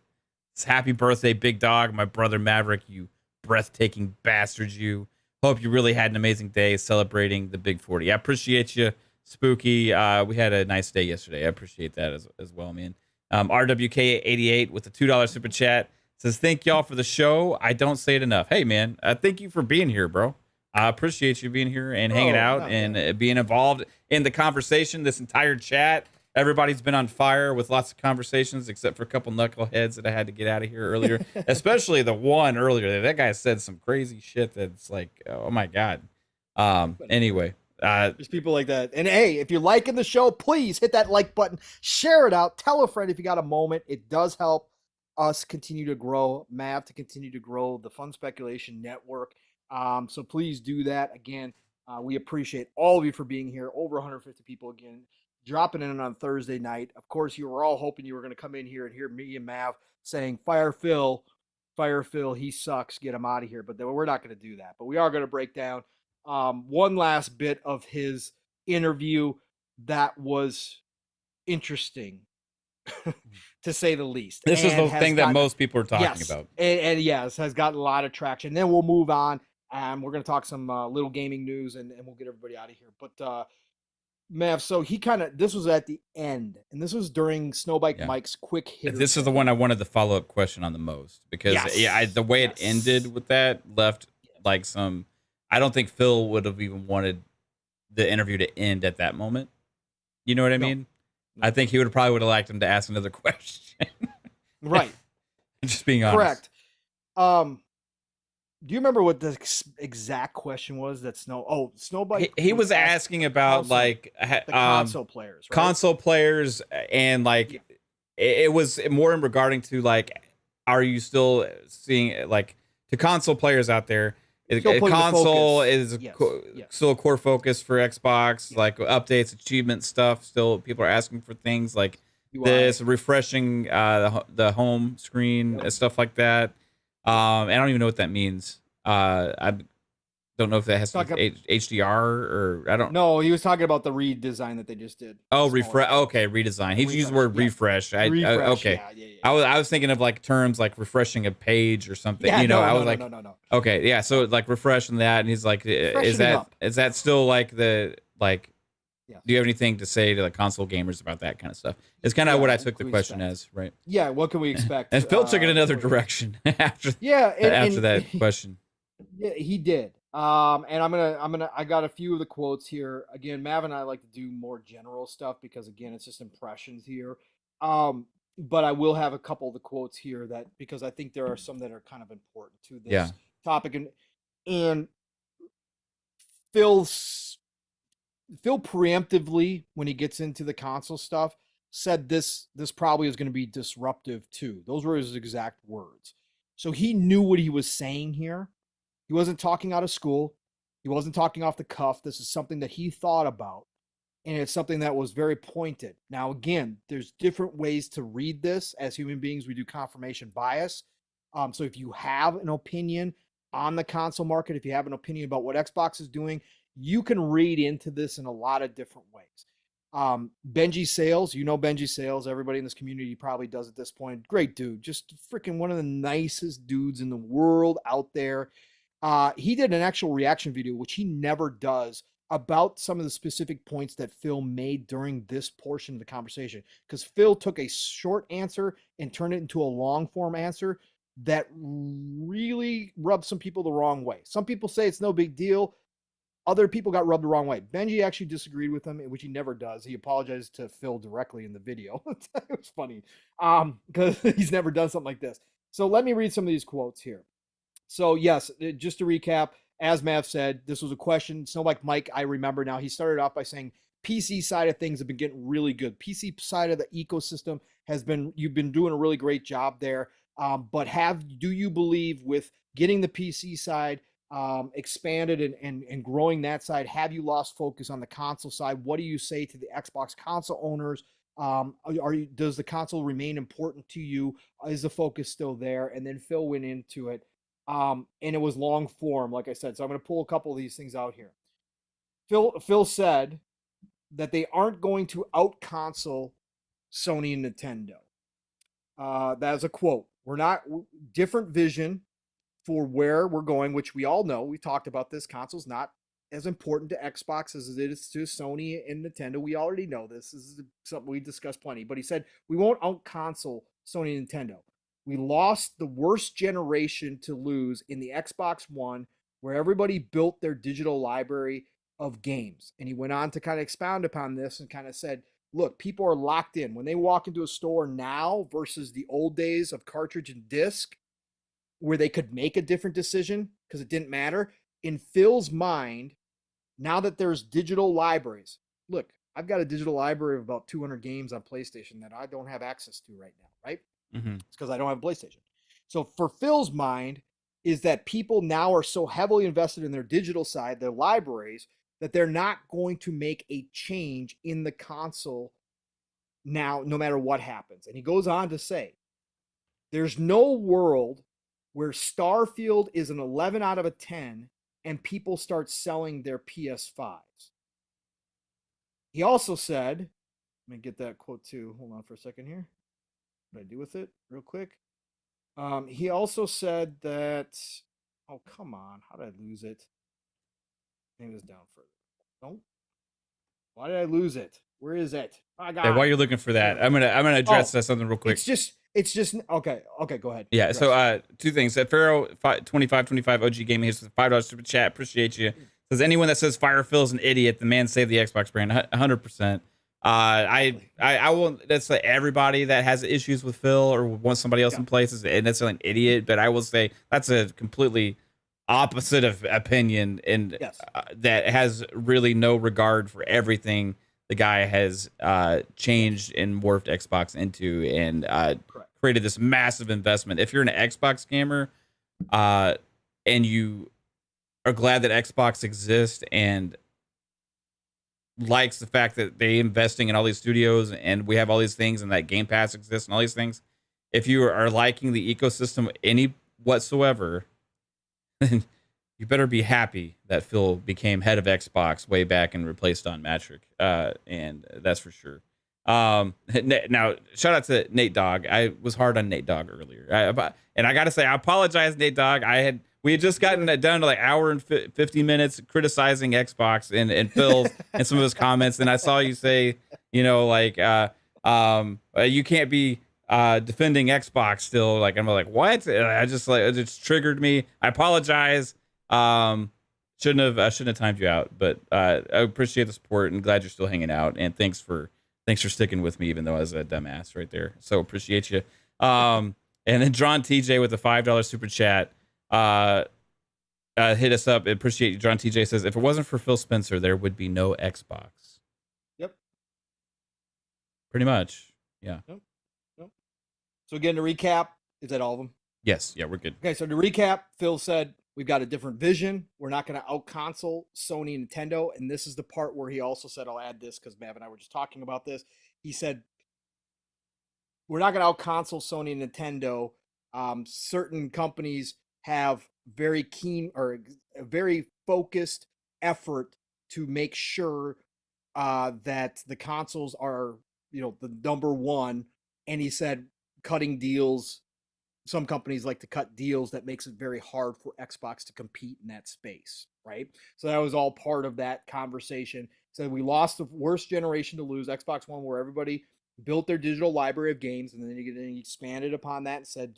It's happy birthday, big dog. My brother Maverick, you breathtaking bastards, you. Hope you really had an amazing day celebrating the big 40. I appreciate you, Spooky. We had a nice day yesterday. I appreciate that as well, man. RWK88 with the $2 super chat says, thank y'all for the show. I don't say it enough. Hey, man, thank you for being here, bro. I appreciate you being here and hanging out and being involved in the conversation, this entire chat. Everybody's been on fire with lots of conversations, except for a couple knuckleheads that I had to get out of here earlier, especially the one earlier. That guy said some crazy shit that's like, oh, my God. Anyway. There's people like that. And hey, if you're liking the show, please hit that like button. Share it out. Tell a friend if you got a moment. It does help us continue to grow, Mav, to continue to grow the Fun Speculation Network. So please do that. Again, we appreciate all of you for being here. Over 150 people again, dropping in on Thursday night. Of course, you were all hoping you were going to come in here and hear me and Mav saying, fire Phil, he sucks, get him out of here. But we're not going to do that. But we are going to break down one last bit of his interview that was interesting. To say the least. This is the thing that most people are talking about. And yes, has gotten a lot of traction. Then we'll move on and we're going to talk some little gaming news and we'll get everybody out of here. But Mav, so this was at the end and this was during Snowbike Mike's quick hit. This is the one I wanted the follow-up question on the most because the way it ended with that left like some, I don't think Phil would have even wanted the interview to end at that moment. You know what I mean? I think he would have liked him to ask another question. Right. Just being honest. Correct. Do you remember what the exact question was that Snowbike? He was asking about console, like the console players, right? Console players, and like it was more in regarding to like, are you still seeing like to console players out there? Console is still a core focus for Xbox, like updates, achievement stuff. Still, people are asking for things like this, refreshing the home screen and stuff like that. I don't even know what that means. I don't know if that has to do with HDR or I don't. No, he was talking about the redesign that they just did. Oh, refresh. Okay, redesign. He used the word refresh. Okay. I was thinking of like terms like refreshing a page or something. Yeah, no. Okay, yeah. So like refreshing that, and he's like, is that still like the like? Yeah. Do you have anything to say to the console gamers about that kind of stuff? It's kind of what I took the question as, right? Yeah. What can we expect? And Phil took it another direction after. After that question. Yeah, he did. And I got a few of the quotes here. Again, Mav and I like to do more general stuff because again, it's just impressions here. But I will have a couple of the quotes here because I think there are some that are kind of important to this topic. And Phil preemptively, when he gets into the console stuff, said this probably is going to be disruptive too. Those were his exact words. So he knew what he was saying here. He wasn't talking out of school. He wasn't talking off the cuff. This is something that he thought about, and it's something that was very pointed. Now, again, there's different ways to read this. As human beings, we do confirmation bias. So if you have an opinion on the console market, if you have an opinion about what Xbox is doing, you can read into this in a lot of different ways. Benji Sales, Benji Sales, everybody in this community probably does at this point. Great dude, just freaking one of the nicest dudes in the world out there. He did an actual reaction video, which he never does, about some of the specific points that Phil made during this portion of the conversation. Because Phil took a short answer and turned it into a long form answer that really rubbed some people the wrong way. Some people say it's no big deal. Other people got rubbed the wrong way. Benji actually disagreed with him, which he never does. He apologized to Phil directly in the video. It was funny because he's never done something like this. So let me read some of these quotes here. So yes, just to recap, as Mav said, this was a question. Snowbike Mike, I remember now, he started off by saying PC side of things have been getting really good. PC side of the ecosystem you've been doing a really great job there. But do you believe with getting the PC side expanded and growing that side, have you lost focus on the console side? What do you say to the Xbox console owners? Does the console remain important to you? Is the focus still there? And then Phil went into it. And it was long form, like I said. So I'm going to pull a couple of these things out here. Phil said that they aren't going to out console Sony and Nintendo. That's a quote. We're not different vision for where we're going, which we all know. We talked about this. Console's not as important to Xbox as it is to Sony and Nintendo. We already know this. This is something we discussed plenty. But he said we won't out console Sony and Nintendo. We lost the worst generation to lose in the Xbox One, where everybody built their digital library of games. And he went on to kind of expound upon this and kind of said, look, people are locked in. When they walk into a store now versus the old days of cartridge and disc, where they could make a different decision because it didn't matter. In Phil's mind, now that there's digital libraries, look, I've got a digital library of about 200 games on PlayStation that I don't have access to right now, right? Mm-hmm. It's because I don't have a PlayStation. So for Phil's mind is that people now are so heavily invested in their digital side, their libraries, that they're not going to make a change in the console now, no matter what happens. And he goes on to say, there's no world where Starfield is an 11 out of a 10 and people start selling their PS5s. He also said, let me get that quote too. Hold on for a second here. What did I do with it real quick? He also said that, oh, come on. How did I lose it? Maybe it was down further. No. Why did I lose it? Where is it? I got it. While you're looking for that, I'm gonna address something real quick. It's just okay. Go ahead. Yeah. So two things. Pharaoh 2525 OG Gaming has $5 super chat. Appreciate you. Says anyone that says Firefil is an idiot, the man saved the Xbox brand. 100%. I won't. That's like everybody that has issues with Phil or wants somebody else in place is necessarily an idiot. But I will say that's a completely opposite of opinion, and that has really no regard for everything the guy has changed and morphed Xbox into, and created this massive investment. If you're an Xbox gamer, and you are glad that Xbox exists and likes the fact that they investing in all these studios and we have all these things and that Game Pass exists and all these things. If you are liking the ecosystem any whatsoever, then you better be happy that Phil became head of Xbox way back and replaced Don Matrick. And that's for sure. Now shout out to Nate Dogg. I was hard on Nate Dogg earlier. And I got to say, I apologize, Nate Dogg. We had just gotten down to like hour and 50 minutes criticizing Xbox and Phil and some of his comments. And I saw you say, like, you can't be defending Xbox still. Like, I'm like, what? I just like, it just triggered me. I apologize. Shouldn't have timed you out, but I appreciate the support and glad you're still hanging out. And thanks for sticking with me, even though I was a dumbass right there. So appreciate you. And then Drawn TJ with a $5 super chat. Hit us up. Appreciate you. John TJ says, if it wasn't for Phil Spencer, there would be no Xbox. Yep. Pretty much. Yeah. Yep. So again, to recap, is that all of them? Yes. Yeah, we're good. Okay. So to recap, Phil said, we've got a different vision. We're not going to out console Sony and Nintendo. And this is the part where he also said, I'll add this because Mav and I were just talking about this. He said, we're not going to out console Sony and Nintendo. Certain companies have very keen or a very focused effort to make sure that the consoles are, the number one. And he said, cutting deals. Some companies like to cut deals that makes it very hard for Xbox to compete in that space, right? So that was all part of that conversation. So we lost the worst generation to lose, Xbox One, where everybody built their digital library of games, and then he expanded upon that and said,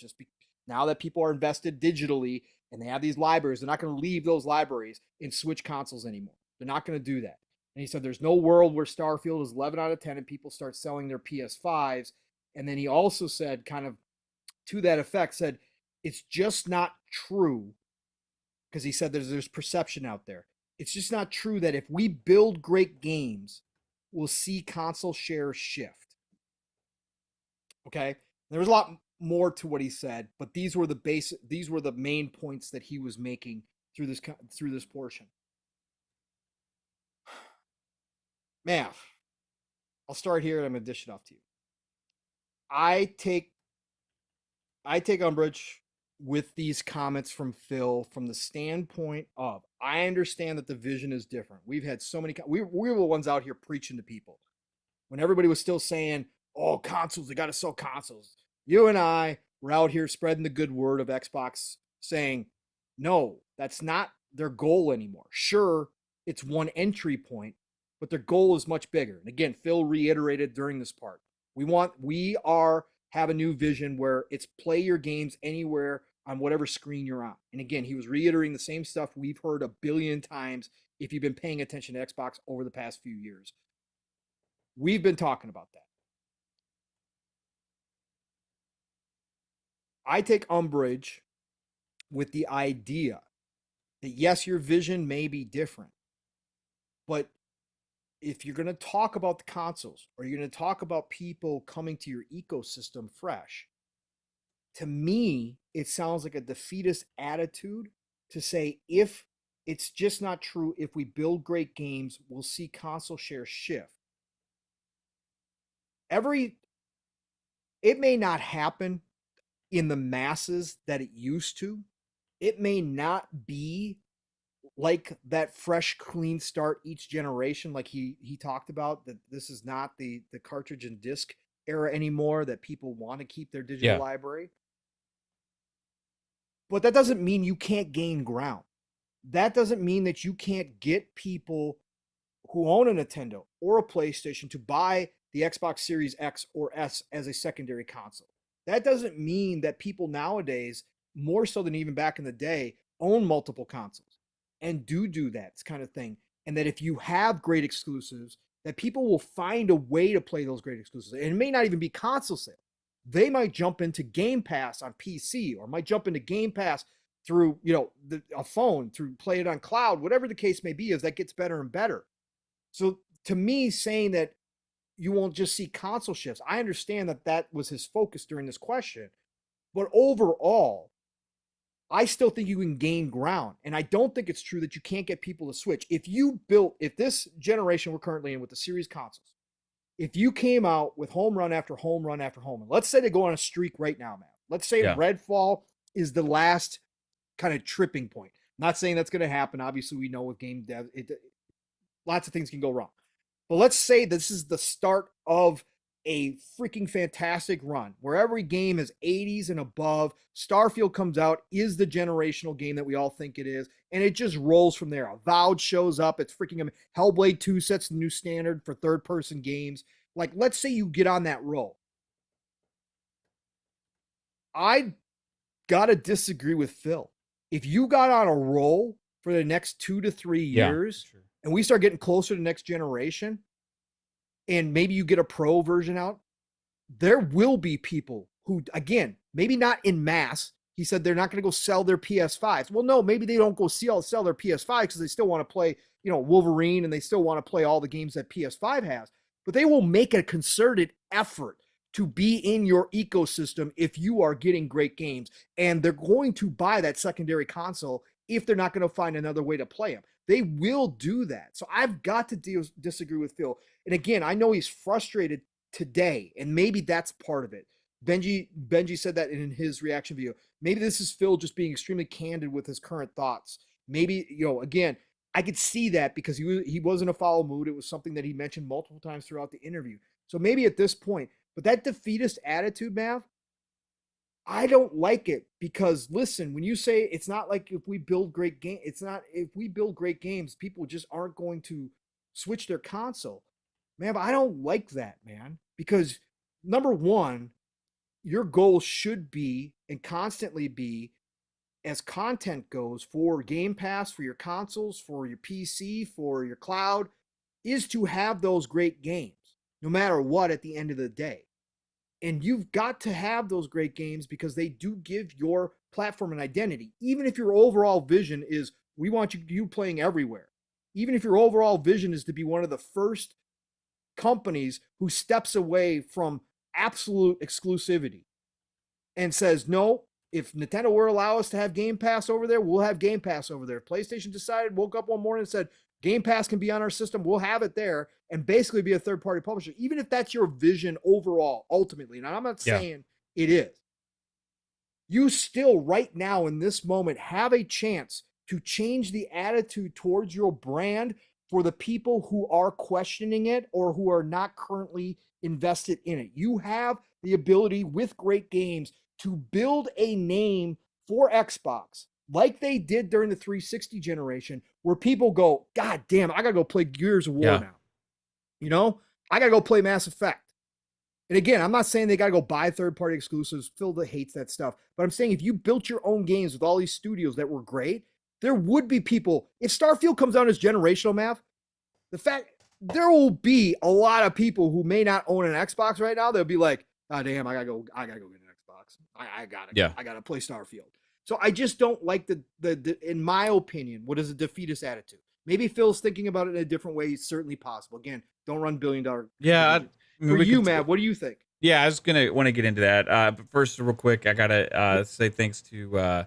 now that people are invested digitally and they have these libraries, they're not going to leave those libraries and switch consoles anymore. They're not going to do that. And he said there's no world where Starfield is 11 out of 10 and people start selling their PS5s. And then he also said, kind of to that effect, said it's just not true, because he said there's perception out there. It's just not true that if we build great games, we'll see console share shift. Okay? There was a lot more to what he said, but these were the main points that he was making through this portion. Mav, I'll start here and I'm gonna dish it off to you. I take umbrage with these comments from Phil from the standpoint of, I understand that the vision is different. We've had so many, we were the ones out here preaching to people when everybody was still saying, oh, consoles, they got to sell consoles. You and I were out here spreading the good word of Xbox, saying, no, that's not their goal anymore. Sure, it's one entry point, but their goal is much bigger. And again, Phil reiterated during this part, we have a new vision where it's play your games anywhere on whatever screen you're on. And again, he was reiterating the same stuff we've heard a billion times if you've been paying attention to Xbox over the past few years. We've been talking about that. I take umbrage with the idea that yes, your vision may be different, but if you're going to talk about the consoles or you're going to talk about people coming to your ecosystem fresh, to me, it sounds like a defeatist attitude to say, if it's just not true, if we build great games, we'll see console share shift. It may not happen in the masses that it used to. It may not be like that fresh, clean start each generation, like he talked about, that this is not the cartridge and disc era anymore, that people want to keep their digital library. But that doesn't mean you can't gain ground. That doesn't mean that you can't get people who own a Nintendo or a PlayStation to buy the Xbox Series X or S as a secondary console. That doesn't mean that people nowadays, more so than even back in the day, own multiple consoles and do that kind of thing. And that if you have great exclusives that people will find a way to play those great exclusives. And it may not even be console sale. They might jump into Game Pass on PC, or might jump into Game Pass through, a phone, through play it on cloud, whatever the case may be, as that gets better and better. So to me, saying that you won't just see console shifts, I understand that that was his focus during this question, but overall, I still think you can gain ground. And I don't think it's true that you can't get people to switch. If this generation we're currently in with the series consoles, if you came out with home run after home run after home run, let's say they go on a streak right now, man. Let's say Redfall is the last kind of tripping point. I'm not saying that's going to happen. Obviously, we know with game dev, lots of things can go wrong. But let's say this is the start of a freaking fantastic run where every game is 80s and above. Starfield comes out, is the generational game that we all think it is, and it just rolls from there. Avowed shows up. It's freaking Hellblade 2 sets the new standard for third-person games. Like, let's say you get on that roll. I gotta disagree with Phil. If you got on a roll for the next 2 to 3 years, and we start getting closer to next generation, and maybe you get a pro version out, there will be people who, again, maybe not in mass. He said they're not going to go sell their PS5s. Well, no, maybe they don't go sell their PS5 because they still want to play, Wolverine, and they still want to play all the games that PS5 has. But they will make a concerted effort to be in your ecosystem if you are getting great games. And they're going to buy that secondary console if they're not going to find another way to play them. They will do that. So I've got to disagree with Phil. And again, I know he's frustrated today, and maybe that's part of it. Benji said that in his reaction video. Maybe this is Phil just being extremely candid with his current thoughts. Maybe, again, I could see that because he was in a foul mood. It was something that he mentioned multiple times throughout the interview. So maybe at this point, but that defeatist attitude, Mav, I don't like it because, listen, when you say it's not like if we build great game, it's not if we build great games, people just aren't going to switch their console. Man, I don't like that, man, because number one, your goal should be and constantly be, as content goes for Game Pass, for your consoles, for your PC, for your cloud, is to have those great games, no matter what, at the end of the day. And you've got to have those great games because they do give your platform an identity. Even if your overall vision is, we want you playing everywhere. Even if your overall vision is to be one of the first companies who steps away from absolute exclusivity and says, no, if Nintendo will allow us to have Game Pass over there, we'll have Game Pass over there. PlayStation decided, woke up one morning and said, Game Pass can be on our system. We'll have it there and basically be a third-party publisher, even if that's your vision overall, ultimately. And I'm not saying it is. You still, right now, in this moment, have a chance to change the attitude towards your brand for the people who are questioning it or who are not currently invested in it. You have the ability with great games to build a name for Xbox like they did during the 360 generation, where people go, God damn, I got to go play Gears of War now. I got to go play Mass Effect. And again, I'm not saying they got to go buy third-party exclusives. Phil hates that stuff. But I'm saying if you built your own games with all these studios that were great, there would be people. If Starfield comes out as generational, Mav, there will be a lot of people who may not own an Xbox right now. They'll be like, oh, damn, I gotta go get an Xbox. I gotta play Starfield. So I just don't like the in my opinion, what is a defeatist attitude. Maybe Phil's thinking about it in a different way. It's certainly possible. Again, don't run $1 billion. For you, Matt, what do you think? Yeah, I was want to get into that. But first, real quick, I gotta say thanks to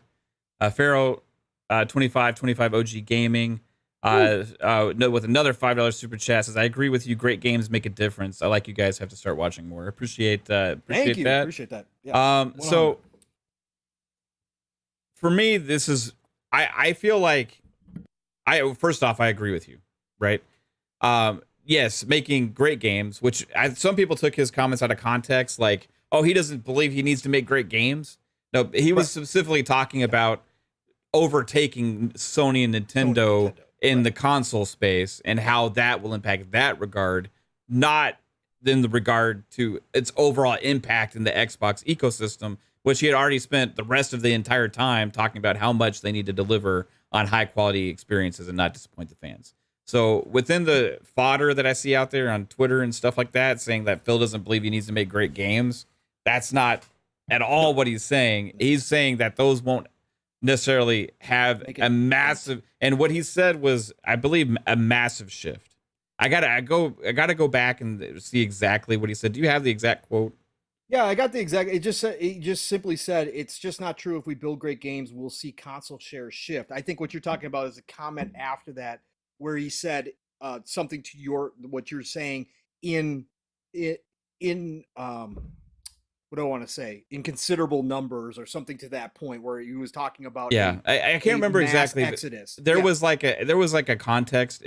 Pharaoh 25 OG Gaming. With another $5 super chat, says, I agree with you. Great games make a difference. I like you guys have to start watching more. Appreciate that. Appreciate that. Yeah. So for me, this is I feel like first off, I agree with you, right? Yes, making great games, which some people took his comments out of context, like, oh, he doesn't believe he needs to make great games. No, he was specifically talking about overtaking Sony and Nintendo in the console space and how that will impact that regard, not in the regard to its overall impact in the Xbox ecosystem, which he had already spent the rest of the entire time talking about how much they need to deliver on high quality experiences and not disappoint the fans. So within the fodder that I see out there on Twitter and stuff like that, saying that Phil doesn't believe he needs to make great games, that's not at all what he's saying. He's saying that those won't necessarily have a massive, and what he said was, I believe, a massive shift. I gotta go back and see exactly what he said. Do you have the exact quote? Yeah, I got the exact. It just simply said, "It's just not true. If we build great games, we'll see console shares shift." I think what you're talking about is a comment after that, where he said something to what you're saying in what do I want to say, in considerable numbers or something to that point, where he was talking about. Yeah, I can't remember exactly. Exodus. There was like a context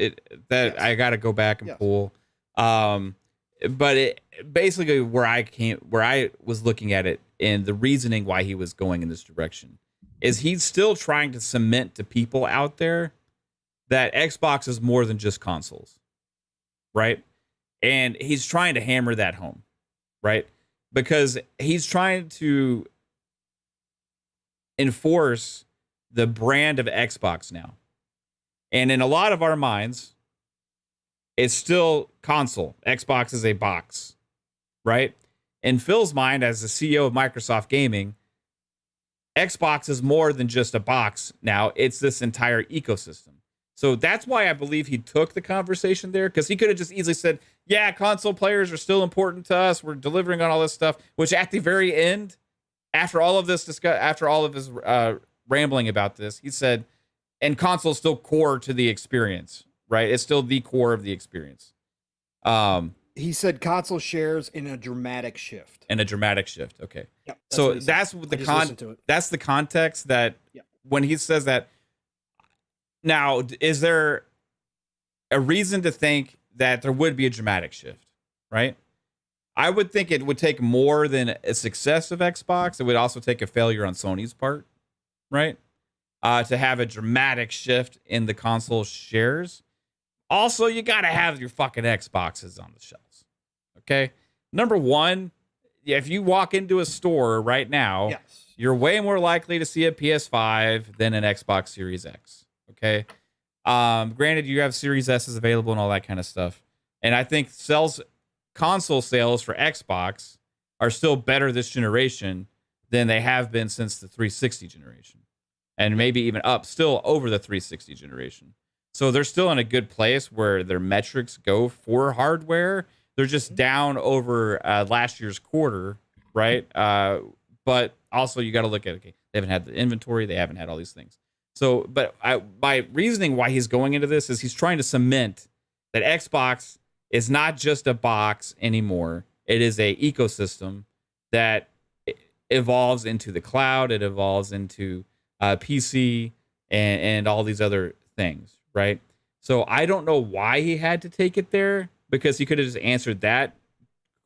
that I got to go back and pull. But it basically where I was looking at it and the reasoning why he was going in this direction is he's still trying to cement to people out there that Xbox is more than just consoles, right? And he's trying to hammer that home, right? Because he's trying to enforce the brand of Xbox now. And in a lot of our minds, it's still console. Xbox is a box, right? In Phil's mind, as the CEO of Microsoft Gaming, Xbox is more than just a box now. It's this entire ecosystem. So that's why I believe he took the conversation there, because he could have just easily said, yeah, console players are still important to us. We're delivering on all this stuff, which at the very end, after all of this after all of his rambling about this, he said, and console is still core to the experience, right? It's still the core of the experience. He said console shares in a dramatic shift. Okay. Yep, so that's what that's the context that when he says that. Now, is there a reason to think that there would be a dramatic shift, right? I would think it would take more than a success of Xbox. It would also take a failure on Sony's part, right? To have a dramatic shift in the console shares. Also, you got to have your fucking Xboxes on the shelves, okay? Number one, if you walk into a store right now, you're way more likely to see a PS5 than an Xbox Series X. Okay. Granted, you have Series S's available and all that kind of stuff. And I think console sales for Xbox are still better this generation than they have been since the 360 generation. And maybe even still over the 360 generation. So they're still in a good place where their metrics go for hardware. They're just down over last year's quarter, right? But also you got to look at, they haven't had the inventory. They haven't had all these things. So, but my reasoning why he's going into this is he's trying to cement that Xbox is not just a box anymore. It is a ecosystem that evolves into the cloud. It evolves into PC and all these other things, right? So I don't know why he had to take it there, because he could have just answered that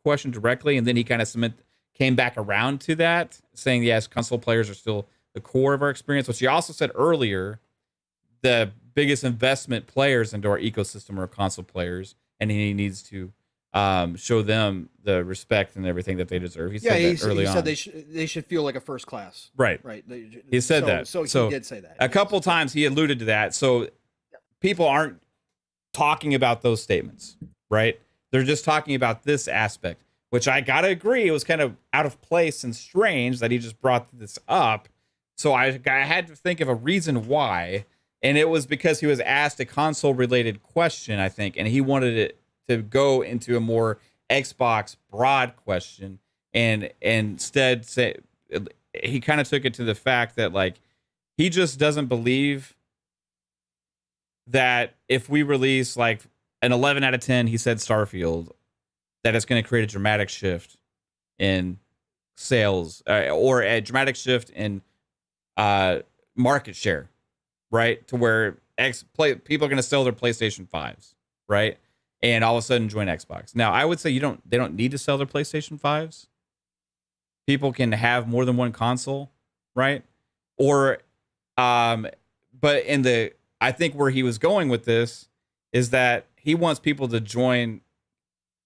question directly, and then he kind of came back around to that, saying yes, console players are still the core of our experience, which he also said earlier, the biggest investment players into our ecosystem are console players, and he needs to show them the respect and everything that they deserve. He said that early on. He said they should feel like a first class. Right. He said that. So he did say that. A couple times he alluded to that. So people aren't talking about those statements, right? They're just talking about this aspect, which I got to agree, it was kind of out of place and strange that he just brought this up. So I had to think of a reason why, and it was because he was asked a console-related question, I think, and he wanted it to go into a more Xbox broad question, and instead he kind of took it to the fact that, like, he just doesn't believe that if we release like an 11 out of 10, he said Starfield, that it's going to create a dramatic shift in sales or a dramatic shift in market share, right? To where people are going to sell their PlayStation 5s, right? And all of a sudden join Xbox. Now, I would say they don't need to sell their PlayStation 5s. People can have more than one console, right? Or, but I think where he was going with this is that he wants people to join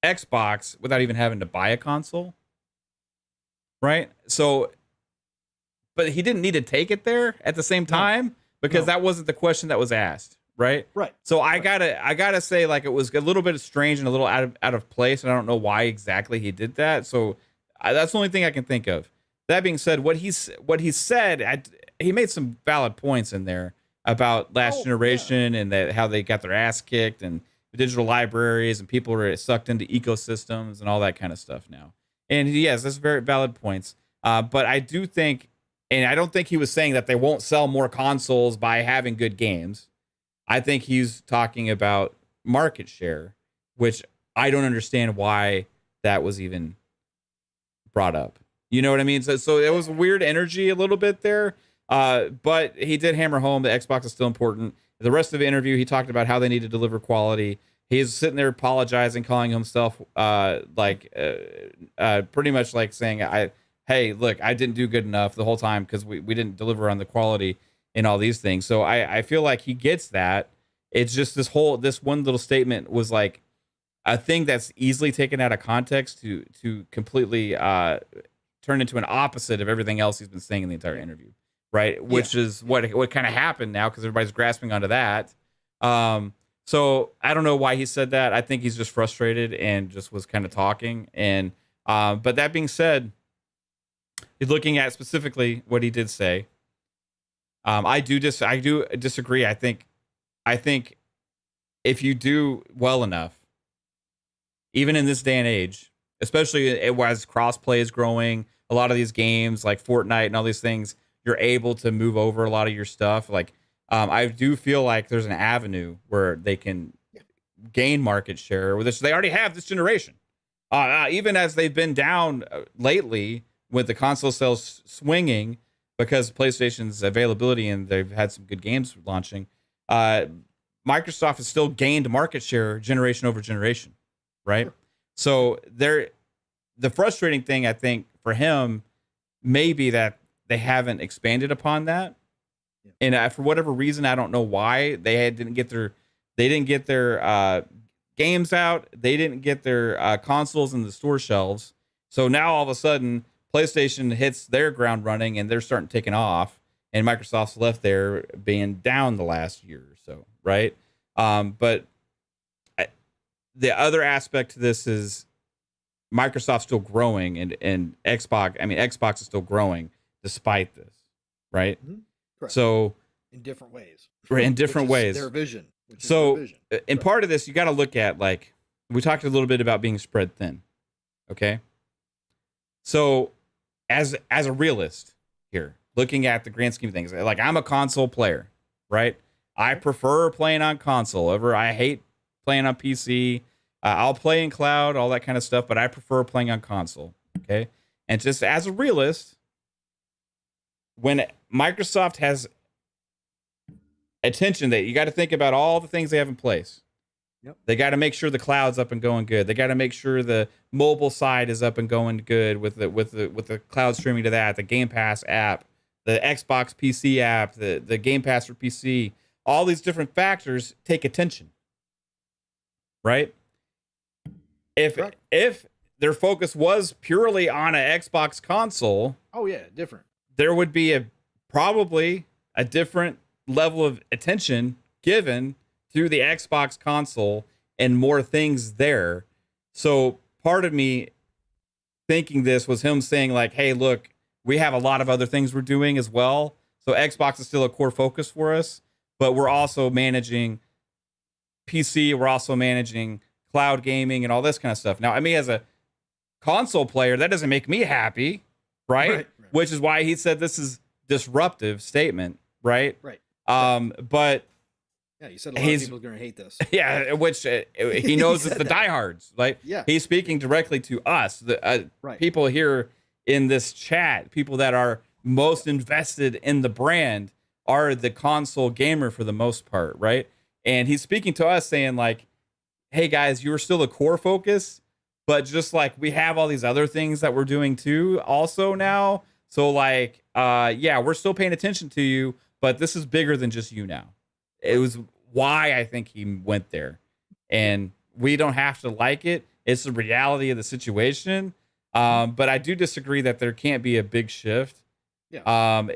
Xbox without even having to buy a console, right? So, but he didn't need to take it there at the same time, because that wasn't the question that was asked, right? Right. So I gotta say, like, it was a little bit strange and a little out of place, and I don't know why exactly he did that. So that's the only thing I can think of. That being said, what he said, he made some valid points in there about last generation and that how they got their ass kicked and digital libraries and people are sucked into ecosystems and all that kind of stuff now. And yes, that's very valid points. But I do think, and I don't think he was saying that they won't sell more consoles by having good games. I think he's talking about market share, which I don't understand why that was even brought up. You know what I mean? So it was weird energy a little bit there. But he did hammer home that Xbox is still important. The rest of the interview, he talked about how they need to deliver quality. He's sitting there apologizing, calling himself pretty much like saying, hey, look, I didn't do good enough the whole time because we didn't deliver on the quality and all these things. So I feel like he gets that. It's just this one little statement was like a thing that's easily taken out of context to completely turn into an opposite of everything else he's been saying in the entire interview. Right. Which is what kind of happened now because everybody's grasping onto that. So I don't know why he said that. I think he's just frustrated and just was kind of talking. And but that being said, looking at specifically what he did say, I do disagree. I think if you do well enough, even in this day and age, especially as crossplay is growing, a lot of these games like Fortnite and all these things, you're able to move over a lot of your stuff. Like, I do feel like there's an avenue where they can gain market share, which they already have this generation. Even as they've been down lately with the console sales swinging because PlayStation's availability and they've had some good games launching, Microsoft has still gained market share generation over generation, right? Sure. So the frustrating thing, I think, for him may be that they haven't expanded upon that. Yeah. And for whatever reason, I don't know why they didn't get their games out. They didn't get their consoles in the store shelves. So now all of a sudden, PlayStation hits their ground running and they're starting taking off. And Microsoft's left there being down the last year or so, right? But the other aspect to this is Microsoft's still growing and Xbox is still growing despite this, right? Mm-hmm. So in different ways, right, in different ways, their vision. So in part of this, you got to look at, like, we talked a little bit about being spread thin. Okay. So as a realist here, looking at the grand scheme of things, like, I'm a console player, right? I prefer playing on console I hate playing on PC. I'll play in cloud, all that kind of stuff, but I prefer playing on console. Okay. And just as a realist, when Microsoft has attention, that you got to think about all the things they have in place. Yep. They got to make sure the cloud's up and going good. They got to make sure the mobile side is up and going good with the cloud streaming to that, the Game Pass app, the Xbox PC app, the Game Pass for PC. All these different factors take attention, right? If their focus was purely on an Xbox console, different. There would be probably a different level of attention given to the Xbox console and more things there. So part of me thinking this was him saying, like, hey, look, we have a lot of other things we're doing as well. So Xbox is still a core focus for us, but we're also managing PC. We're also managing cloud gaming and all this kind of stuff. Now, I mean, as a console player, that doesn't make me happy, right? Which is why he said this is disruptive statement, right? Right. But yeah, you said a lot of people are going to hate this. Yeah, which he knows it's the diehards. Like, he's speaking directly to us, the people here in this chat, people that are most invested in the brand are the console gamer for the most part, right? And he's speaking to us saying, like, hey guys, you're still a core focus, but just like we have all these other things that we're doing too also now. So like, we're still paying attention to you, but this is bigger than just you now. It was why I think he went there. And we don't have to like it. It's the reality of the situation. But I do disagree that there can't be a big shift. Yeah.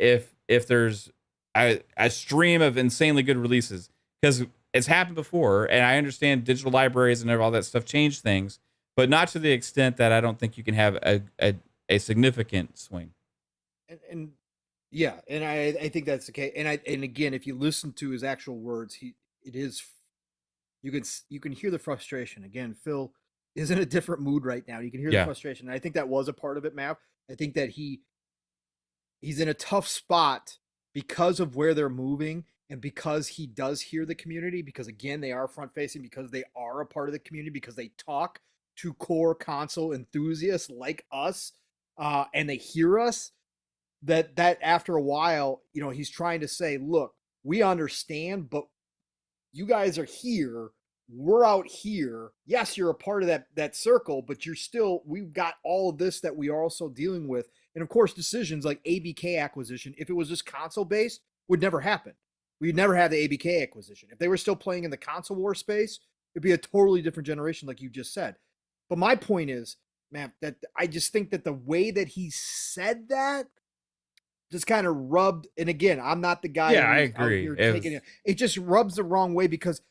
If there's a stream of insanely good releases. because it's happened before, and I understand digital libraries and all that stuff change things, but not to the extent that I don't think you can have a significant swing. And yeah, and I think that's the case. And again, if you listen to his actual words, you can hear the frustration. Again, Phil is in a different mood right now. You can hear the frustration. And I think that was a part of it, Matt. I think that he's in a tough spot because of where they're moving and because he does hear the community, because again, they are front facing, because they are a part of the community, because they talk to core console enthusiasts like us, and they hear us. That after a while, he's trying to say, look, we understand, but you guys are here, we're out here. Yes, you're a part of that circle, but we've got all of this that we are also dealing with. And of course, decisions like ABK acquisition, if it was just console based, would never happen. We'd never have the ABK acquisition. If they were still playing in the console war space, it'd be a totally different generation, like you just said. But my point is, man, that I just think that the way that he said that just kind of rubbed, and again, I'm not the guy. Yeah, I agree. It just rubs the wrong way, because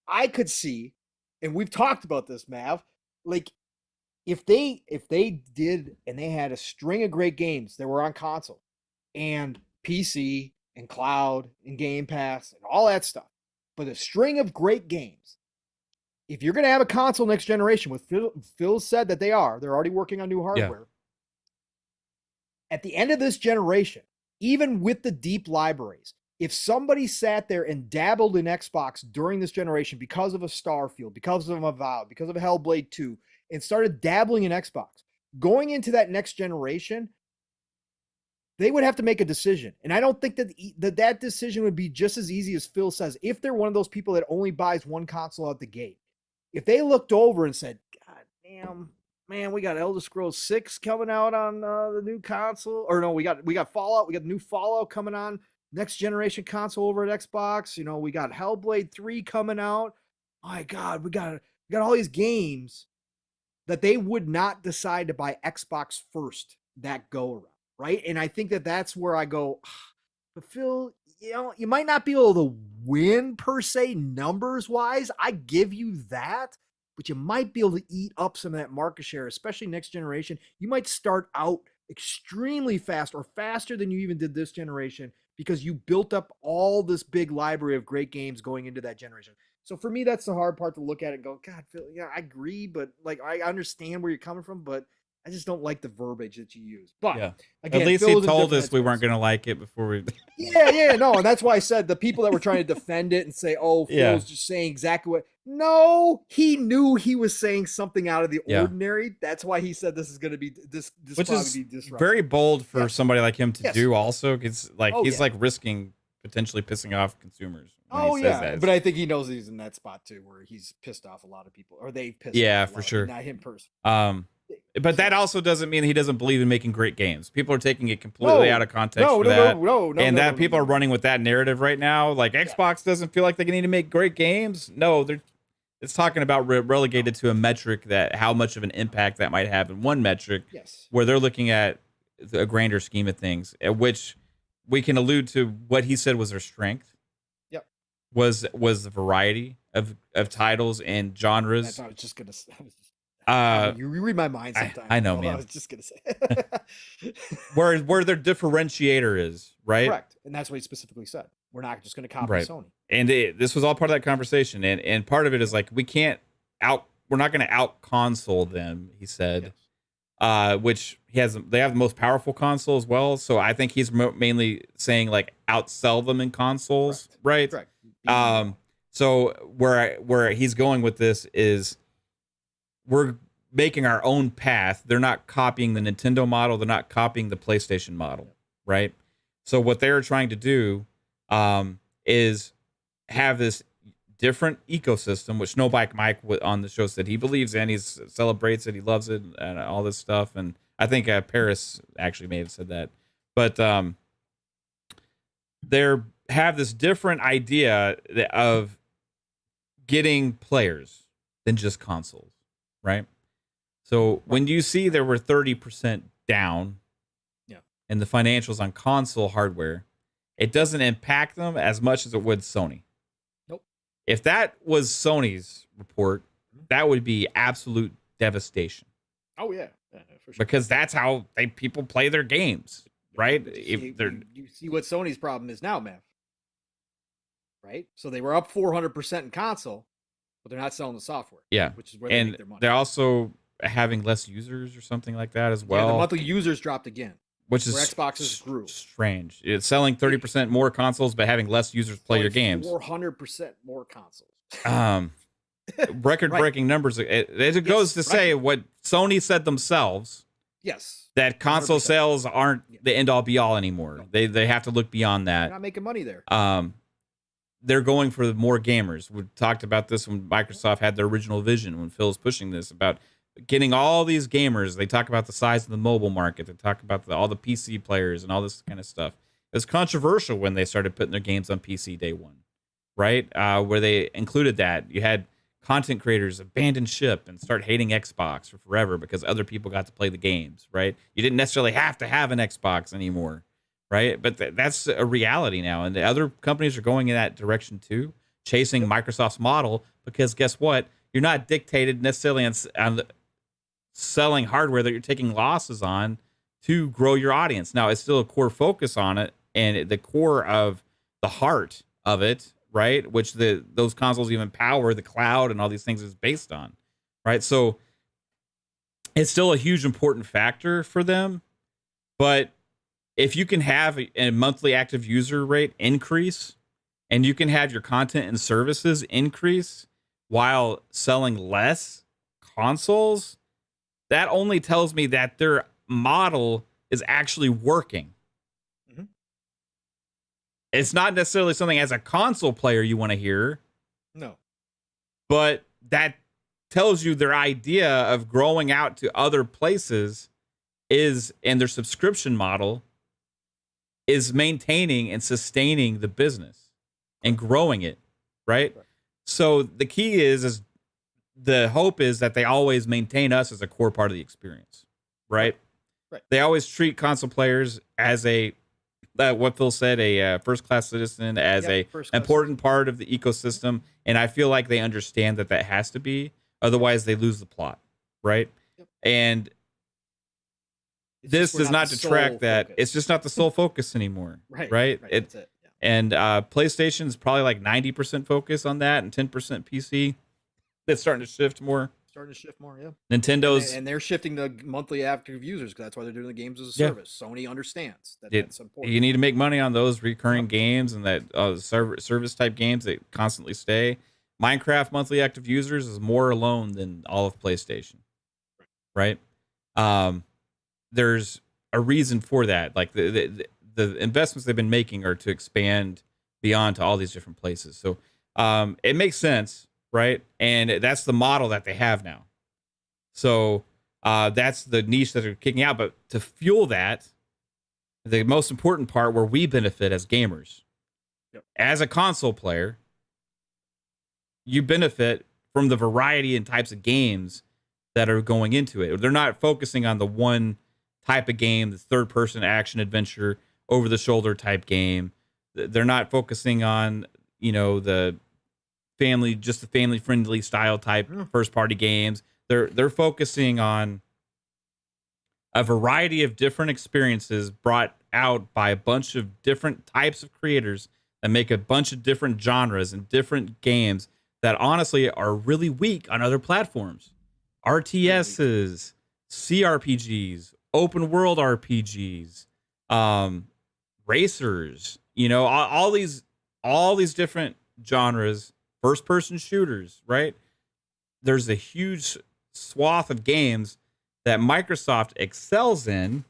I could see, and we've talked about this, Mav, like if they did and they had a string of great games that were on console and PC and cloud and Game Pass and all that stuff, but a string of great games. If you're going to have a console next generation, with Phil said that they're already working on new hardware. Yeah. At the end of this generation, even with the deep libraries, if somebody sat there and dabbled in Xbox during this generation because of a Starfield, because of a Avowed, because of a Hellblade 2, and started dabbling in Xbox, going into that next generation, they would have to make a decision. And I don't think that decision would be just as easy as Phil says. If they're one of those people that only buys one console out the gate, if they looked over and said, God damn, man, we got Elder Scrolls 6 coming out on the new console, or no, we got Fallout, we got the new Fallout coming on next generation console over at Xbox. We got Hellblade 3 coming out. My God, we got all these games that they would not decide to buy Xbox first that go around, right? And I think that that's where I go, but Phil, you might not be able to win per se numbers wise. I give you that, but you might be able to eat up some of that market share, especially next generation. You might start out extremely fast, or faster than you even did this generation, because you built up all this big library of great games going into that generation. So for me, that's the hard part to look at it and go, God, Phil, yeah, I agree, but like I understand where you're coming from, but I just don't like the verbiage that you use. But again, at least he told us we weren't going to like it before we. No, and that's why I said the people that were trying to defend it and say, "Oh, Phil's just saying exactly what." No, he knew he was saying something out of the ordinary. That's why he said this is going to be this which probably is be disruptive. Very bold for somebody like him to do. Also, because he's like risking potentially pissing off consumers. When he says that. But I think he knows he's in that spot too, where he's pissed off a lot of people, or they've pissed. Off for sure. Not him personally. But that also doesn't mean he doesn't believe in making great games. People are taking it completely out of context for that. No, people are running with that narrative right now. Like Xbox doesn't feel like they need to make great games. No, it's talking about relegated to a metric, that how much of an impact that might have in one metric. Yes. Where they're looking at a grander scheme of things, at which we can allude to what he said was their strength. Yep. Was the variety of titles and genres. That's what I was just gonna say. You read my mind sometimes. I know, man. I was just gonna say where their differentiator is, right? Correct, and that's what he specifically said. We're not just gonna copy Sony. And this was all part of that conversation, and part of it is like we're not gonna out console them. He said, which they have the most powerful console as well. So I think he's mainly saying like outsell them in consoles, right? Correct. So where he's going with this is, we're making our own path. They're not copying the Nintendo model. They're not copying the PlayStation model, right? So what they're trying to do is have this different ecosystem, which Mike on the show said he believes in. He celebrates it. He loves it and all this stuff. And I think Paris actually may have said that. But they have this different idea of getting players than just consoles. Right. So when you see there were 30% down in the financials on console hardware, it doesn't impact them as much as it would Sony. Nope. If that was Sony's report, that would be absolute devastation. Oh yeah, for sure. Because that's how people play their games, right? You see what Sony's problem is now, Mav. Right? So they were up 400% in console, but they're not selling the software. Yeah, which is where they make their money. They're also having less users or something like that as well. Yeah, the monthly users dropped again, which is Xboxes grew. Strange. It's selling 30% more consoles, but having less users play your games. 400% more consoles. Record-breaking numbers. It goes to say what Sony said themselves. Yes. That console 100%. Sales aren't the end-all be-all anymore. No. They have to look beyond that. They're not making money there. They're going for more gamers. We talked about this when Microsoft had their original vision, when Phil was pushing this, about getting all these gamers. They talk about the size of the mobile market. They talk about all the PC players and all this kind of stuff. It was controversial when they started putting their games on PC day one, right? Where they included that. You had content creators abandon ship and start hating Xbox for forever because other people got to play the games, right? You didn't necessarily have to have an Xbox anymore, right? But that's a reality now. And the other companies are going in that direction too, chasing Microsoft's model, because guess what? You're not dictated necessarily on selling hardware that you're taking losses on to grow your audience. Now, it's still a core focus on it, and the core of the heart of it, right, which those consoles even power, the cloud and all these things is based on, right? So it's still a huge important factor for them. But if you can have a monthly active user rate increase, and you can have your content and services increase while selling less consoles, that only tells me that their model is actually working. Mm-hmm. It's not necessarily something as a console player you want to hear. No. But that tells you their idea of growing out to other places is, and their subscription model is maintaining and sustaining the business and growing it, right? So the key is the hope is that they always maintain us as a core part of the experience, right? They always treat console players as what Phil said, a first-class citizen, as important part of the ecosystem. And I feel like they understand that has to be, otherwise they lose the plot, right? Yep. And this does not detract that. It's just not the sole focus anymore, right? That's it. Yeah. And PlayStation is probably like 90% focus on that and 10% PC. It's starting to shift more. Yeah. Nintendo's and they're shifting the monthly active users, because that's why they're doing the games as a service. Sony understands that's important. You need to make money on those recurring games and that service type games that constantly stay. Minecraft monthly active users is more alone than all of PlayStation, right? There's a reason for that. Like the investments they've been making are to expand beyond to all these different places. So it makes sense. Right. And that's the model that they have now. So that's the niche that they're kicking out. But to fuel that, the most important part where we benefit as gamers, as a console player, you benefit from the variety and types of games that are going into it. They're not focusing on the one type of game, the third person action adventure, over the shoulder type game. They're not focusing on, the family friendly style type first party games. They're focusing on a variety of different experiences brought out by a bunch of different types of creators that make a bunch of different genres and different games that honestly are really weak on other platforms. RTSs, CRPGs, open world RPGs, racers, all these different genres. First-person shooters, right? There's a huge swath of games that Microsoft excels in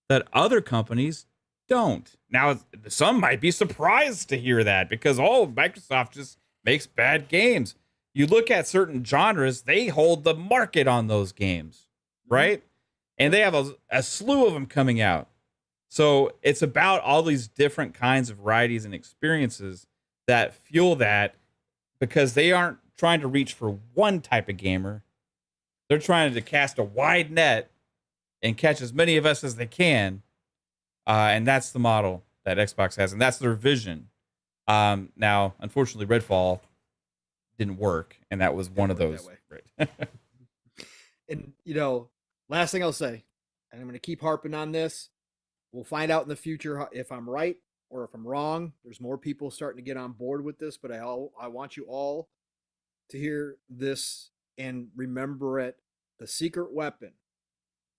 that other companies don't. Now, some might be surprised to hear that because, Microsoft just makes bad games. You look at certain genres, they hold the market on those games, right? And they have a slew of them coming out. So it's about all these different kinds of varieties and experiences that fuel that, because they aren't trying to reach for one type of gamer. They're trying to cast a wide net and catch as many of us as they can. And that's the model that Xbox has, and that's their vision. Now, unfortunately, Redfall didn't work, and that was one of those. Right. And last thing I'll say, and I'm going to keep harping on this. We'll find out in the future if I'm right or if I'm wrong. There's more people starting to get on board with this, but I want you all to hear this and remember it. The secret weapon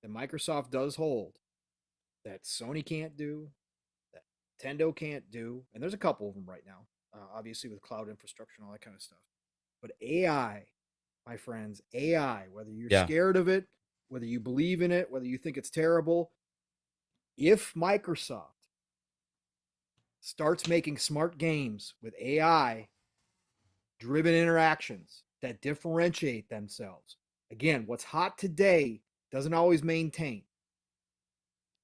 that Microsoft does hold that Sony can't do, that Nintendo can't do, and there's a couple of them right now, obviously with cloud infrastructure and all that kind of stuff. But AI, my friends, AI, whether you're scared of it, whether you believe in it, whether you think it's terrible, if Microsoft starts making smart games with AI driven interactions that differentiate themselves, again, what's hot today doesn't always maintain.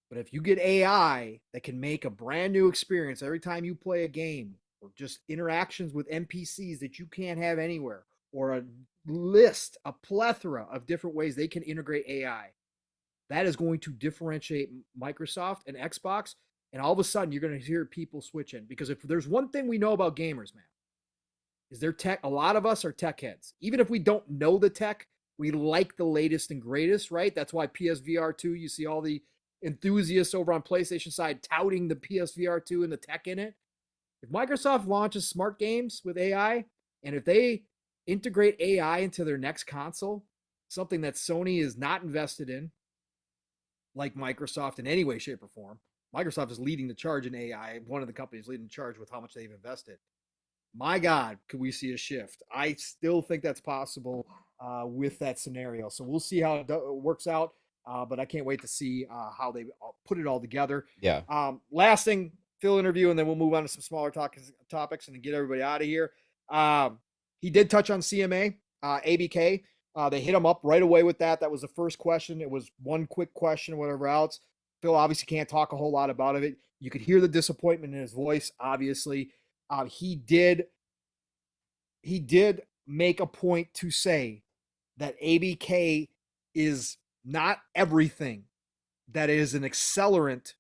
But if you get AI that can make a brand new experience every time you play a game, or just interactions with NPCs that you can't have anywhere, or a plethora of different ways they can integrate AI, that is going to differentiate Microsoft and Xbox. And all of a sudden, you're going to hear people switching. Because if there's one thing we know about gamers, man, is they're tech. A lot of us are tech heads. Even if we don't know the tech, we like the latest and greatest, right? That's why PSVR 2, you see all the enthusiasts over on PlayStation side touting the PSVR 2 and the tech in it. If Microsoft launches smart games with AI, and if they integrate AI into their next console, something that Sony is not invested in, like Microsoft in any way, shape, or form. Microsoft is leading the charge in AI. One of the companies leading the charge with how much they've invested. My God, could we see a shift? I still think that's possible with that scenario. So we'll see how it works out. But I can't wait to see how they put it all together. Yeah. Last thing, Phil interview, and then we'll move on to some smaller topics and then get everybody out of here. He did touch on CMA, ABK. They hit him up right away with that. That was the first question. It was one quick question, whatever else. Phil obviously can't talk a whole lot about it. You could hear the disappointment in his voice, obviously. He did make a point to say that ABK is not everything, that is an accelerant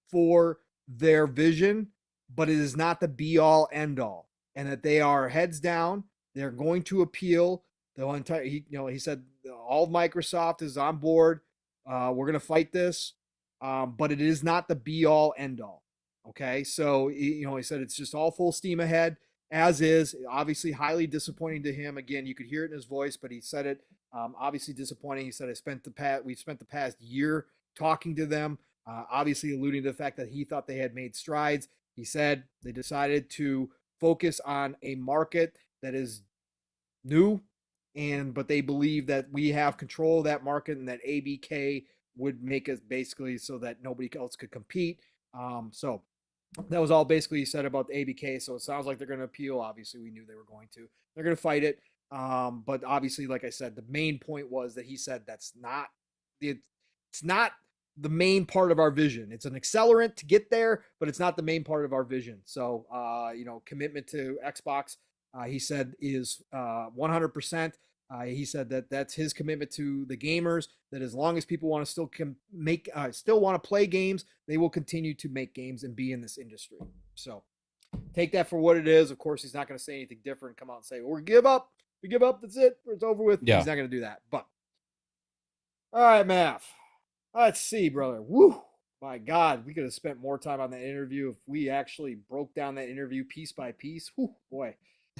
for their vision, but it is not the be all end all, and that they are heads down. They're going to appeal the entire. He said all of Microsoft is on board. We're going to fight this, but it is not the be all end all. Okay, so he said it's just all full steam ahead as is. Obviously, highly disappointing to him. Again, you could hear it in his voice, but he said it. Obviously disappointing. He said we've spent the past year talking to them. Obviously alluding to the fact that he thought they had made strides. He said they decided to focus on a market that is new, but they believe that we have control of that market and that ABK would make us basically so that nobody else could compete. So that was all basically he said about the ABK. So it sounds like they're going to appeal. Obviously, we knew they were going to. They're going to fight it. But obviously, like I said, the main point was that he said it's not the main part of our vision. It's an accelerant to get there, but it's not the main part of our vision. So, commitment to Xbox, he said, is 100%. He said that that's his commitment to the gamers, that as long as people want to still want to play games, they will continue to make games and be in this industry. So take that for what it is. Of course, he's not going to say anything different, come out and say, we give up, that's it, it's over with. Yeah. He's not going to do that. But all right, Mav. Let's see, brother. Woo! My God, we could have spent more time on that interview if we actually broke down that interview piece by piece. Whew, boy,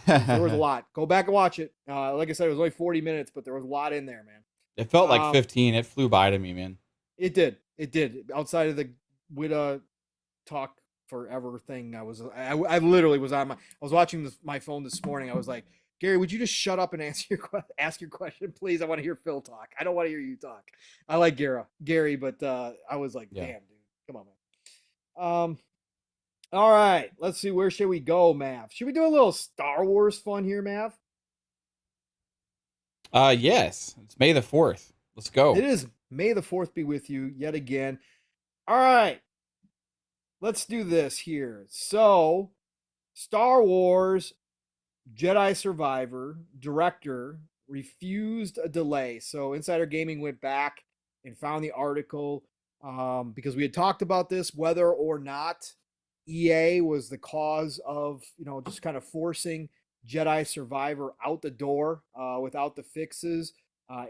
there was a lot. Go back and watch it. Like I said, it was only 40 minutes, but there was a lot in there, man. It felt like 15. It flew by to me, man. It did. Outside of the Wida talk forever thing, I literally was I was watching my phone this morning. I was like, Gary, would you just shut up and ask your question, please? I want to hear Phil talk. I don't want to hear you talk. I like Gary, but I was like, damn, dude, come on, man. All right, let's see. Where should we go, Mav? Should we do a little Star Wars fun here, Mav? Yes. It's May the 4th. Let's go. It is. May the 4th be with you yet again. All right, let's do this here. So, Star Wars Jedi Survivor director refused a delay. So Insider Gaming went back and found the article because we had talked about this, whether or not EA was the cause of, just kind of forcing Jedi Survivor out the door without the fixes.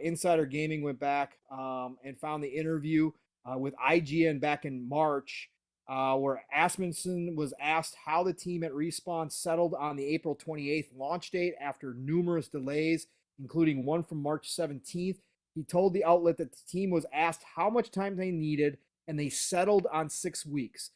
Insider Gaming went back and found the interview with IGN back in March, where Asmundsson was asked how the team at Respawn settled on the April 28th launch date after numerous delays, including one from March 17th. He told the outlet that the team was asked how much time they needed, and they settled on 6 weeks.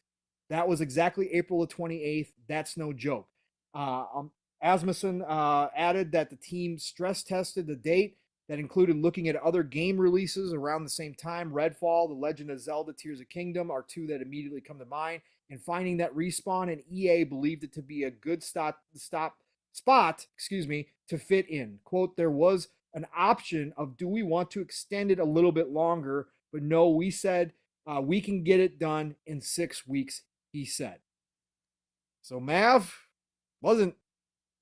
That was exactly April the 28th. That's no joke. Asmundsson added that the team stress tested the date. That included looking at other game releases around the same time. Redfall, The Legend of Zelda Tears of Kingdom are two that immediately come to mind. And finding that Respawn and EA believed it to be a good spot to fit in. Quote, there was an option of, do we want to extend it a little bit longer? But no, we said we can get it done in 6 weeks, he said. So Mav wasn't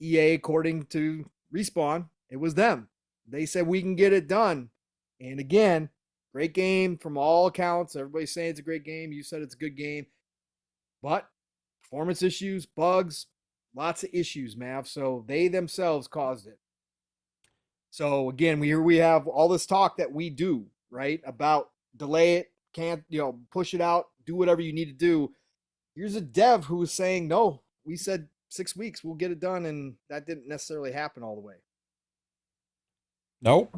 EA according to Respawn. It was them. They said we can get it done. And again, great game from all accounts. Everybody's saying it's a great game. You said it's a good game. But performance issues, bugs, lots of issues, Mav. So they themselves caused it. So again, we have all this talk that we do, right? About delay it, can't, push it out, do whatever you need to do. Here's a dev who was saying, no, we said 6 weeks, we'll get it done. And that didn't necessarily happen all the way. Nope.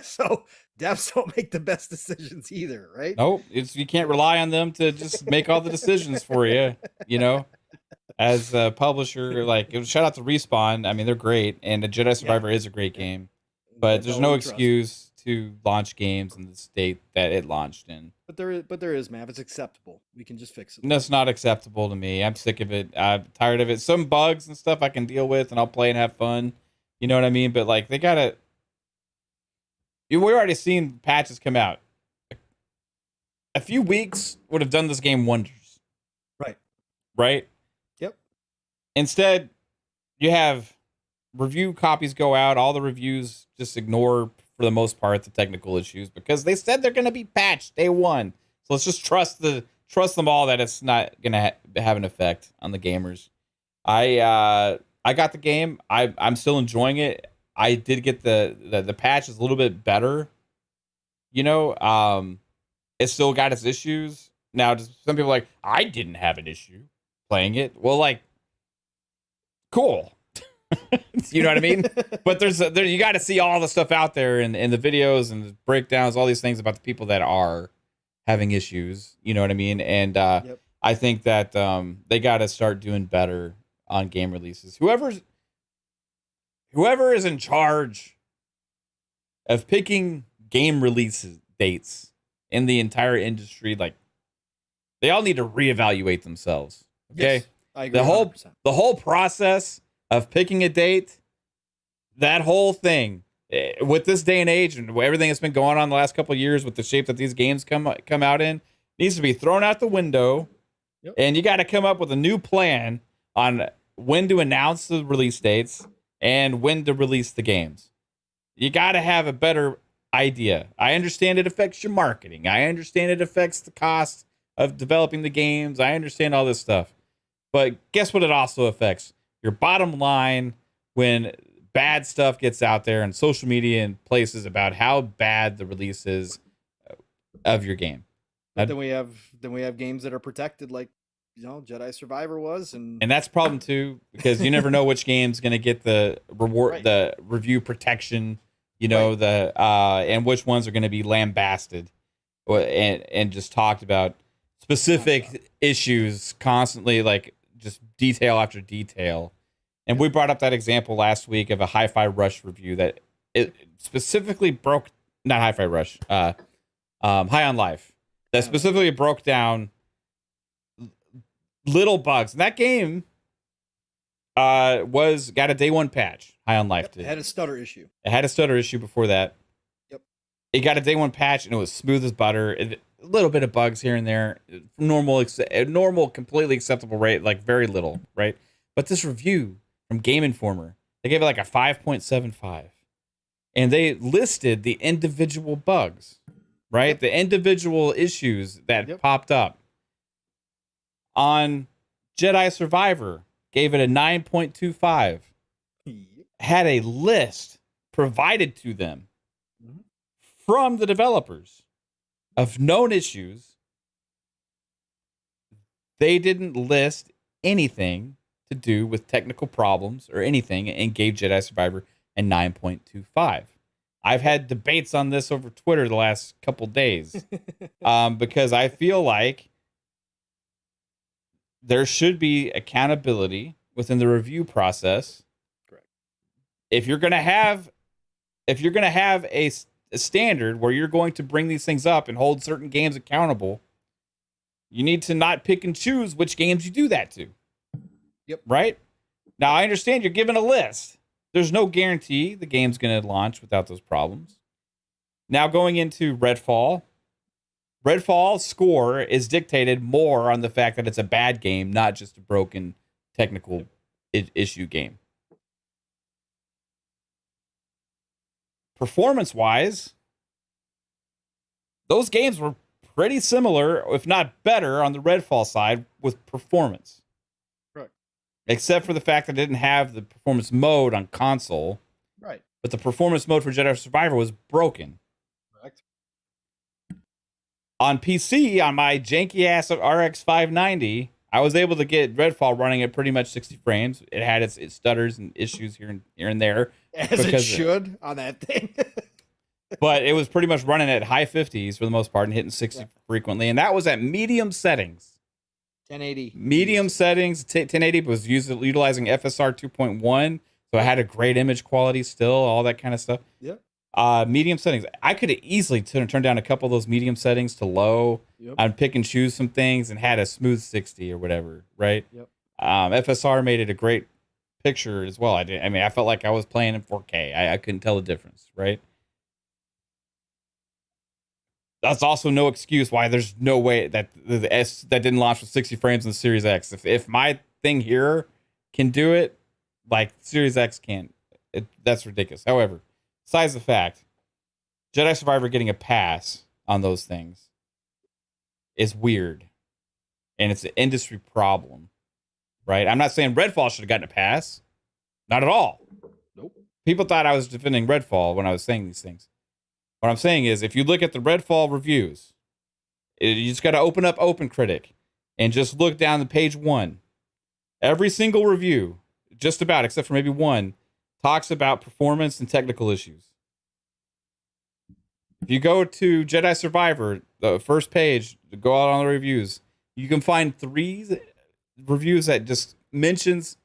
So devs don't make the best decisions either, right? Nope. You can't rely on them to just make all the decisions for you, as a publisher. Like, shout out to Respawn. I mean, they're great. And the Jedi Survivor is a great game. But there's no excuse to launch games in the state that it launched in. But there is, man. If it's acceptable, we can just fix it. That's not acceptable to me. I'm sick of it. I'm tired of it. Some bugs and stuff I can deal with, and I'll play and have fun. You know what I mean? But, like, they got to... We've already seen patches come out. A few weeks would have done this game wonders. Right? Yep. Instead, you have review copies go out. All the reviews just ignore, for the most part, the technical issues because they said they're going to be patched day one. So let's just trust them all that it's not going to have an effect on the gamers. I got the game. I'm still enjoying it. I did get the patch is a little bit better. It still got its issues. Now, some people are like, I didn't have an issue playing it. Well, like, cool. You know what I mean? But you got to see all the stuff out there and the videos and the breakdowns, all these things about the people that are having issues. You know what I mean? And I think that they got to start doing better on game releases. Whoever is in charge of picking game release dates in the entire industry, like, they all need to reevaluate themselves. Okay, yes, I agree. The whole process of picking a date, that whole thing, with this day and age and everything that's been going on the last couple of years with the shape that these games come out in, needs to be thrown out the window. Yep. And you got to come up with a new plan on when to announce the release dates and when to release the games. You got to have a better idea. I understand it affects your marketing. I understand it affects the cost of developing the games. I understand all this stuff. But guess what it also affects? Your bottom line when bad stuff gets out there on social media and places about how bad the release is of your game. But then we have games that are protected, like Jedi Survivor was, and that's a problem too, because you never know which game's going to get the reward, right, the review protection, right, and which ones are going to be lambasted and just talked about specific issues constantly, like just detail after detail. And we brought up that example last week of a Hi-Fi Rush review that it specifically not Hi-Fi Rush, High on Life, that specifically broke down little bugs. And that game got a day one patch. High on Life did. It had a stutter issue. It had a stutter issue before that. Yep. It got a day one patch and it was smooth as butter. A little bit of bugs here and there. Normal, completely acceptable rate, like very little, right? But this review from Game Informer, they gave it like a 5.75. And they listed the individual bugs, right? Yep. The individual issues that popped up. On Jedi Survivor, gave it a 9.25. had a list provided to them from the developers of known issues, they didn't list anything to do with technical problems or anything and gave Jedi Survivor a 9.25. I've had debates on this over Twitter the last couple days because I feel like there should be accountability within the review process. Correct. If you're going to have a standard where you're going to bring these things up and hold certain games accountable, you need to not pick and choose which games you do that to. Yep. Right? Now, I understand you're given a list. There's no guarantee the game's going to launch without those problems. Now, going into Redfall, Redfall's score is dictated more on the fact that it's a bad game, not just a broken technical issue game. Performance-wise, those games were pretty similar, if not better, on the Redfall side with performance. Except for the fact that it didn't have the performance mode on console. Right. But the performance mode for Jedi Survivor was broken. Correct. On PC, on my janky-ass RX 590, I was able to get Redfall running at pretty much 60 frames. It had its stutters and issues here and there. As it should on that thing. But it was pretty much running at high 50s for the most part and hitting 60 frequently. And that was at medium settings. 1080. Medium settings, 1080 was utilizing FSR 2.1, so it had a great image quality still, all that kind of stuff. Yep. Medium settings. I could have easily turn down a couple of those medium settings to low. Yep. I'd pick and choose some things and had a smooth 60 or whatever, right? Yep. FSR made it a great picture as well. I felt like I was playing in 4K. I couldn't tell the difference, right? That's also no excuse why there's no way that the S that didn't launch with 60 frames in the Series X. If my thing here can do it, like Series X can't, that's ridiculous. However, besides the fact, Jedi Survivor getting a pass on those things is weird, and it's an industry problem, right? I'm not saying Redfall should have gotten a pass, not at all. Nope. People thought I was defending Redfall when I was saying these things. What I'm saying is, if you look at the Redfall reviews, you just got to open up OpenCritic and just look down to page 1. Every single review, just about, except for maybe one, talks about performance and technical issues. If you go to Jedi Survivor, the first page, go out on the reviews, you can find 3 reviews that just mentions,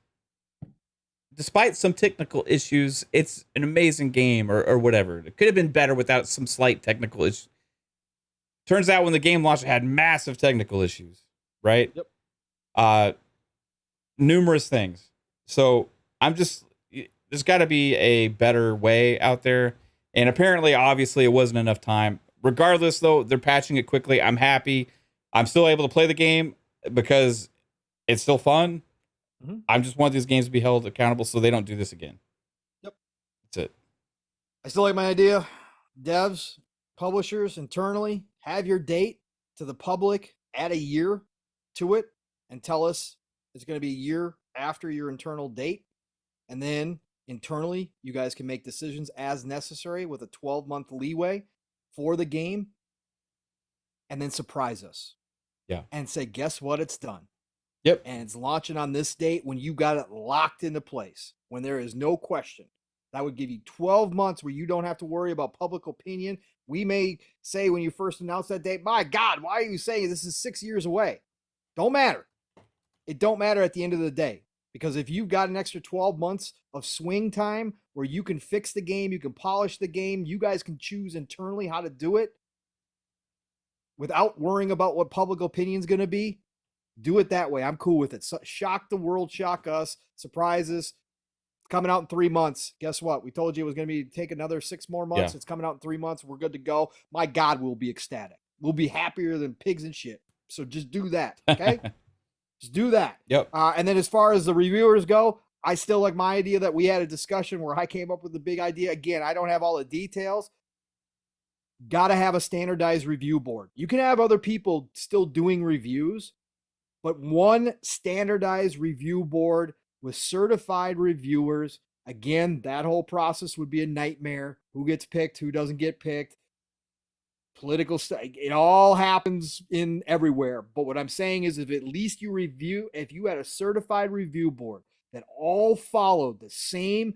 despite some technical issues, it's an amazing game or whatever. It could have been better without some slight technical issues. Turns out when the game launched, it had massive technical issues, right? Yep. Numerous things. So there's got to be a better way out there. And apparently, obviously, it wasn't enough time. Regardless, though, they're patching it quickly. I'm happy. I'm still able to play the game because it's still fun. Mm-hmm. I just want these games to be held accountable so they don't do this again. Yep. That's it. I still like my idea. Devs, publishers, internally, have your date to the public, add a year to it, and tell us it's going to be a year after your internal date. And then internally, you guys can make decisions as necessary with a 12-month leeway for the game. And then surprise us. Yeah. And say, guess what? It's done. Yep. And it's launching on this date when you got it locked into place, when there is no question. That would give you 12 months where you don't have to worry about public opinion. We may say when you first announce that date, my God, why are you saying this is 6 years away? Don't matter. It don't matter at the end of the day. Because if you've got an extra 12 months of swing time where you can fix the game, you can polish the game, you guys can choose internally how to do it without worrying about what public opinion is going to be, do it that way. I'm cool with it. So, shock the world, shock us, surprises. It's coming out in 3 months. Guess what? We told you it was going to be take another 6 more months. Yeah. It's coming out in 3 months. We're good to go. My God, we'll be ecstatic. We'll be happier than pigs and shit. So just do that, okay? Just do that. Yep. And then as far as the reviewers go, I still like my idea that we had a discussion where I came up with the big idea. Again, I don't have all the details. Got to have a standardized review board. You can have other people still doing reviews, but one standardized review board with certified reviewers Again, that whole process would be a nightmare. Who gets picked, who doesn't get picked, political stuff. It all happens in everywhere. But what I'm saying is, if at least if you had a certified review board that all followed the same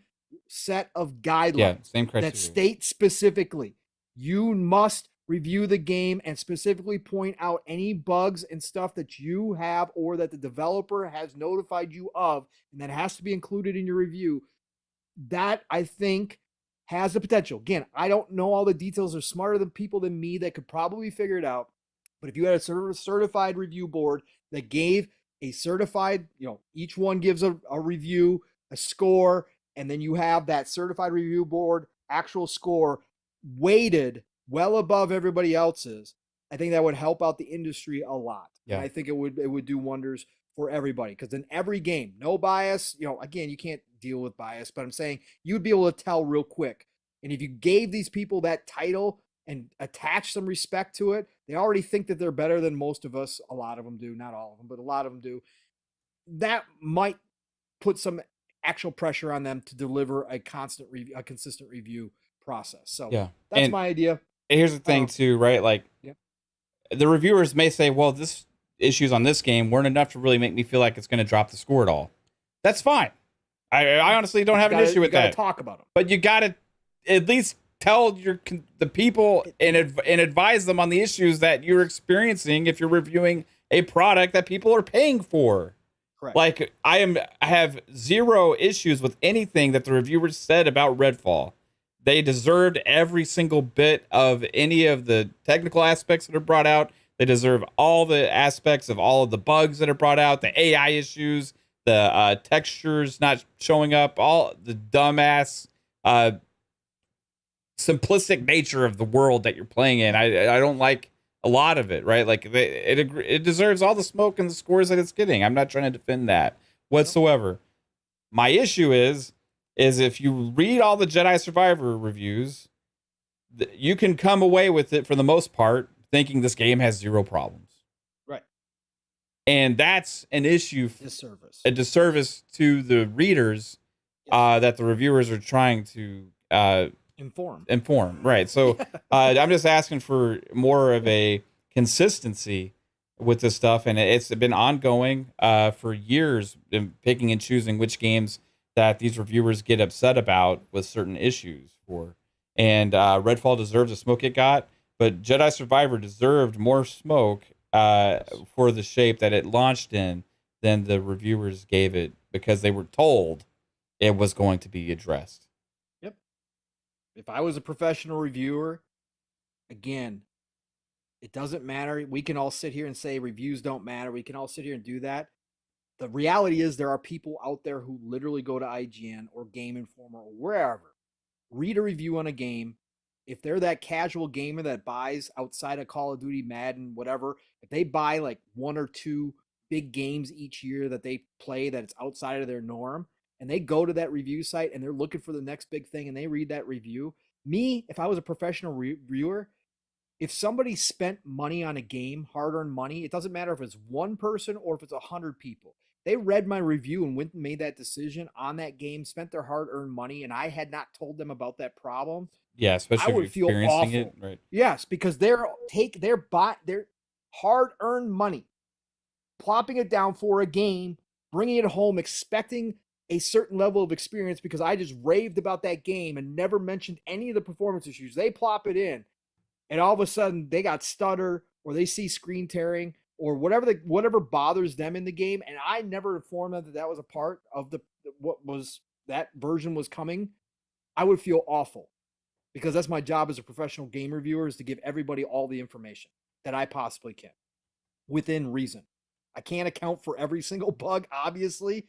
set of guidelines same criteria that state specifically, you must review the game and specifically point out any bugs and stuff that you have or that the developer has notified you of, and that has to be included in your review. That, I think, has the potential. Again, I don't know all the details. They're smarter than people than me that could probably figure it out. But if you had a certified review board that gave a certified, each one gives a review, a score, and then you have that certified review board actual score weighted well above everybody else's, I think that would help out the industry a lot. Yeah. And I think it would do wonders for everybody, because in every game, no bias, again, you can't deal with bias, but I'm saying you'd be able to tell real quick. And if you gave these people that title and attach some respect to it, they already think that they're better than most of us. A lot of them do, not all of them, but a lot of them do. That might put some actual pressure on them to deliver a consistent review process. So that's my idea. Here's the thing too, right? Like the reviewers may say, well, this issues on this game weren't enough to really make me feel like it's going to drop the score at all. That's fine. I honestly don't have an issue with that. Talk about them, but you got to at least tell the people and advise them on the issues that you're experiencing if you're reviewing a product that people are paying for. Correct. Like I have zero issues with anything that the reviewers said about Redfall. They deserved every single bit of any of the technical aspects that are brought out. They deserve all the aspects of all of the bugs that are brought out, the AI issues, the textures not showing up, all the dumbass, simplistic nature of the world that you're playing in. I don't like a lot of it, right? Like it deserves all the smoke and the scores that it's getting. I'm not trying to defend that whatsoever. My issue is if you read all the Jedi Survivor reviews, you can come away with it for the most part thinking this game has zero problems. Right. And that's an issue. A disservice to the readers that the reviewers are trying to inform. Right. So I'm just asking for more of a consistency with this stuff. And it's been ongoing for years, in picking and choosing which games that these reviewers get upset about with certain issues for. And Redfall deserves the smoke it got, but Jedi Survivor deserved more smoke for the shape that it launched in than the reviewers gave it, because they were told it was going to be addressed. Yep. If I was a professional reviewer, again, it doesn't matter. We can all sit here and say reviews don't matter. We can all sit here and do that. The reality is there are people out there who literally go to IGN or Game Informer or wherever, read a review on a game. If they're that casual gamer that buys outside of Call of Duty, Madden, whatever, if they buy like one or two big games each year that they play that's outside of their norm, and they go to that review site and they're looking for the next big thing and they read that review, if I was a professional reviewer, if somebody spent money on a game, hard-earned money, it doesn't matter if it's one person or if it's 100 people. They read my review and went and made that decision on that game, spent their hard-earned money, and I had not told them about that problem. Yeah, especially I would feel awful. It, right? Yes, because their hard-earned money, plopping it down for a game, bringing it home, expecting a certain level of experience because I just raved about that game and never mentioned any of the performance issues. They plop it in, and all of a sudden they got stutter or they see screen tearing or whatever bothers them in the game, and I never informed them that was a part of that version was coming. I would feel awful, because that's my job as a professional game reviewer, is to give everybody all the information that I possibly can within reason. I can't account for every single bug, obviously,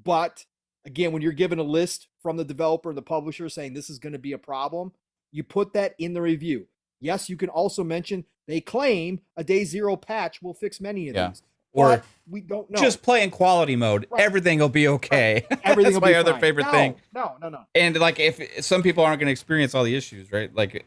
but again, when you're given a list from the developer and the publisher saying this is going to be a problem, you put that in the review. Yes, you can also mention they claim a day zero patch will fix many of these. Or we don't know. Just play in quality mode. Right. Everything will be okay. Right. Everything will be my other fine. favorite thing. No. And like, if some people aren't going to experience all the issues, right? Like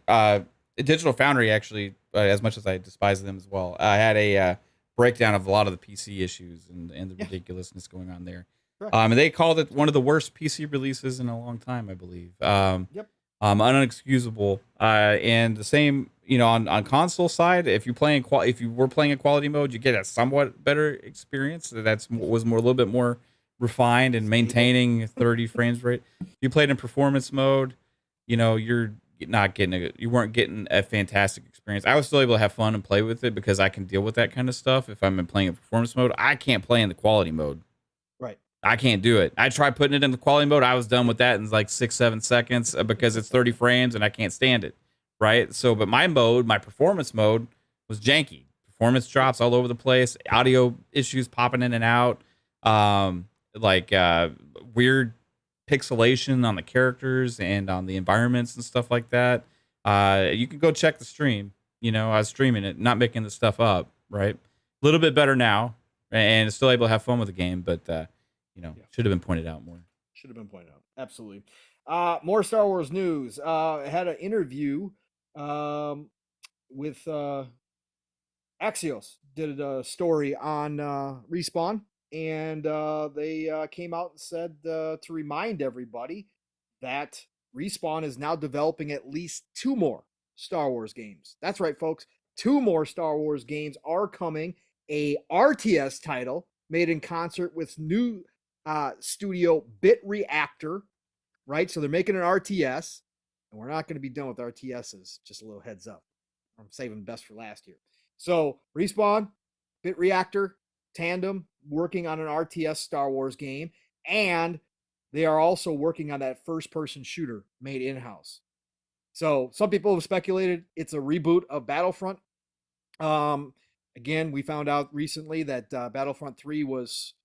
Digital Foundry, actually, as much as I despise them as well, I had a breakdown of a lot of the PC issues and the ridiculousness going on there. Correct. They called it one of the worst PC releases in a long time, I believe. Yep. Unexcusable. And the same, on console side, if you were playing a quality mode, you get a somewhat better experience. Was a little bit more refined and maintaining 30 frames rate. If you played in performance mode, you weren't getting a fantastic experience. I was still able to have fun and play with it because I can deal with that kind of stuff. If I'm playing in performance mode, I can't play in the quality mode. Right. I can't do it. I tried putting it in the quality mode. I was done with that in like 6-7 seconds because it's 30 frames and I can't stand it. Right. So, but my performance mode was janky. Performance drops all over the place. Audio issues popping in and out. Weird pixelation on the characters and on the environments and stuff like that. You can go check the stream. I was streaming it, not making the stuff up. Right. A little bit better now, and still able to have fun with the game, but should have been pointed out more. Should have been pointed out. Absolutely. More Star Wars news. I had an interview with Axios. Did a story on Respawn, and they came out and said to remind everybody that Respawn is now developing at least 2 more Star Wars games. That's right, folks. 2 more Star Wars games are coming. A RTS title made in concert with new studio Bit Reactor, right? So they're making an RTS, and we're not going to be done with RTSs. Just a little heads up. I'm saving the best for last year. So Respawn, Bit Reactor, Tandem, working on an RTS Star Wars game, and they are also working on that first-person shooter made in-house. So some people have speculated it's a reboot of Battlefront. Again, we found out recently that Battlefront 3 was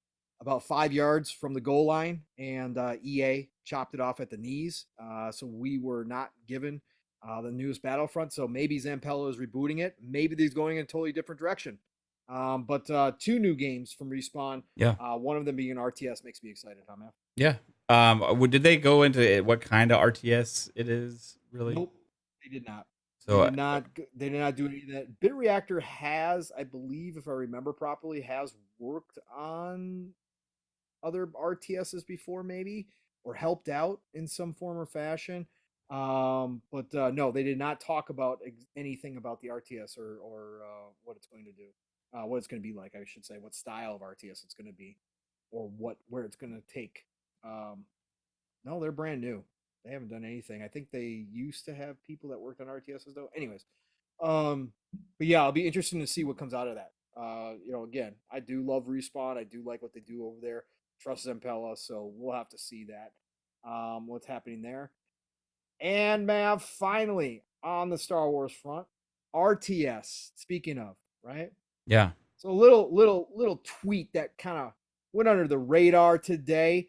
about 5 yards from the goal line, and EA chopped it off at the knees. So we were not given the newest Battlefront. So maybe Zampella is rebooting it. Maybe he's going in a totally different direction. But 2 new games from Respawn. Yeah. One of them being an RTS makes me excited, huh, man? Yeah. Did they go into what kind of RTS it is, really? Nope, they did not. So they did not do any of that. Bit Reactor has, I believe, if I remember properly, has worked on other RTSs before, maybe, or helped out in some form or fashion. But no, they did not talk about anything about the RTS or what it's going to do, what it's going to be like, I should say, what style of RTS it's going to be, or where it's going to take. No, they're brand new. They haven't done anything. I think they used to have people that worked on RTSs though. Anyways, but yeah, I'll be interested to see what comes out of that. Again, I do love Respawn. I do like what they do over there. Trust Zampella, so we'll have to see that. What's happening there. And Mav, finally on the Star Wars front, RTS. Speaking of, right? Yeah. So a little tweet that kind of went under the radar today.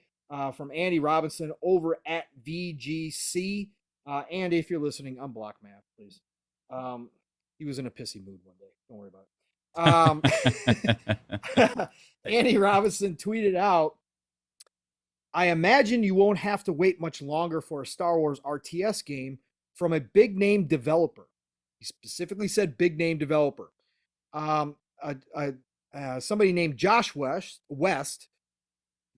From Andy Robinson over at VGC. Andy, if you're listening, unblock Matt, please. He was in a pissy mood one day. Don't worry about it. Andy Robinson tweeted out, I imagine you won't have to wait much longer for a Star Wars RTS game from a big name developer. He specifically said big name developer. Somebody named Josh West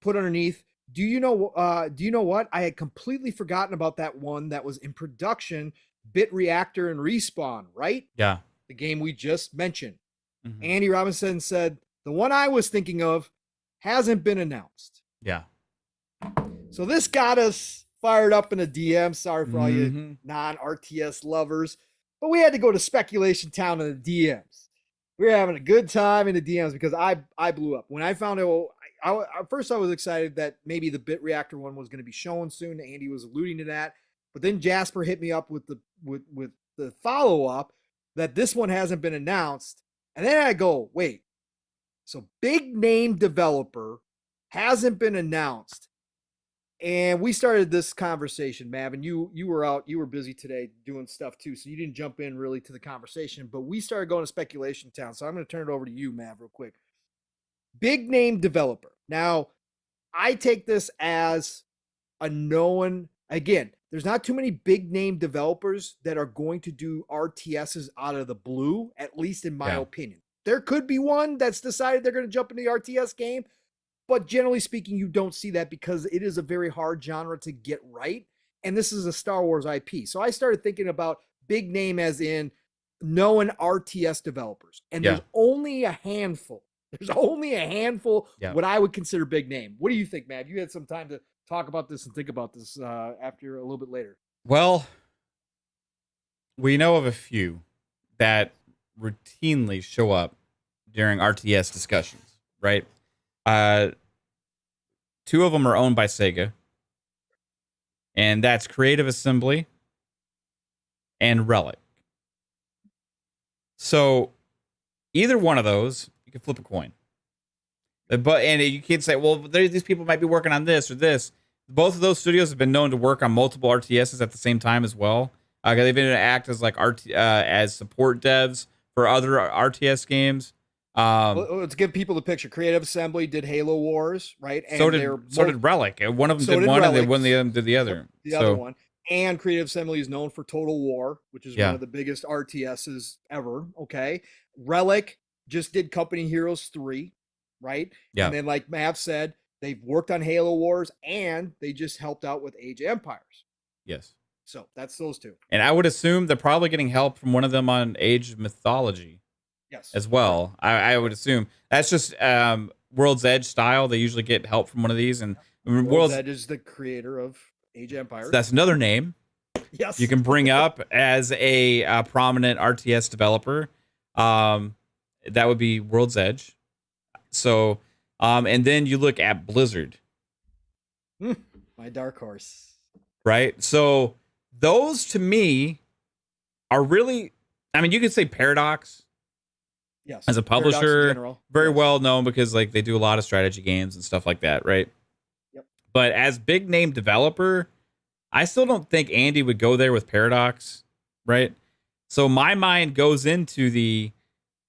put underneath, do you know what? I had completely forgotten about that one that was in production, Bit Reactor and Respawn, right? Yeah. The game we just mentioned. Mm-hmm. Andy Robinson said, the one I was thinking of hasn't been announced. Yeah. So this got us fired up in a DM. Sorry for all you non-RTS lovers, but we had to go to Speculation Town in the DMs. We were having a good time in the DMs because I blew up. When I found out, first I was excited that maybe the Bit Reactor one was going to be shown soon. Andy was alluding to that, but then Jasper hit me up with the follow-up that this one hasn't been announced. And then I go, wait, so big name developer hasn't been announced. And we started this conversation, Mav, and you were out, you were busy today doing stuff too, so you didn't jump in really to the conversation, but we started going to Speculation Town. So I'm going to turn it over to you, Mav, real quick. Big name developer. Now, I take this as a known, again, there's not too many big name developers that are going to do RTSs out of the blue, at least in my opinion. There could be one that's decided they're going to jump in the RTS game, But generally speaking, you don't see that because it is a very hard genre to get right. And this is a Star Wars IP. So I started thinking about big name as in known RTS developers. And there's only a handful. There's only a handful what I would consider big name. What do you think, Matt? You had some time to talk about this and think about this after a little bit later. Well, we know of a few that routinely show up during RTS discussions, right? Two of them are owned by Sega, and that's Creative Assembly and Relic. So either one of those, you can flip a coin. But and you can't say, well, these people might be working on this or this. Both of those studios have been known to work on multiple RTSs at the same time as well. They've been act as like as support devs for other RTS games. Let's give people the picture. Creative Assembly did Halo Wars, right? And so did Relic. One of them did one, and then one of them did the other. The other one. And Creative Assembly is known for Total War, which is one of the biggest RTSs ever. Okay. Relic just did Company Heroes 3, right? Yeah. And then, like Matt said, they've worked on Halo Wars and they just helped out with Age of Empires. Yes. So that's those two. And I would assume they're probably getting help from one of them on Age of Mythology. Yes. As well. I would assume that's just World's Edge style. They usually get help from one of these. And World's Edge is the creator of Age of Empires. That's another name. Yes. You can bring up as a prominent RTS developer. That would be World's Edge. So, and then you look at Blizzard. My dark horse. Right? So those to me are really, I mean, you could say Paradox. Yes. As a publisher, very well known because like they do a lot of strategy games and stuff like that, right? Yep. But as big name developer, I still don't think Andy would go there with Paradox, right? So my mind goes into the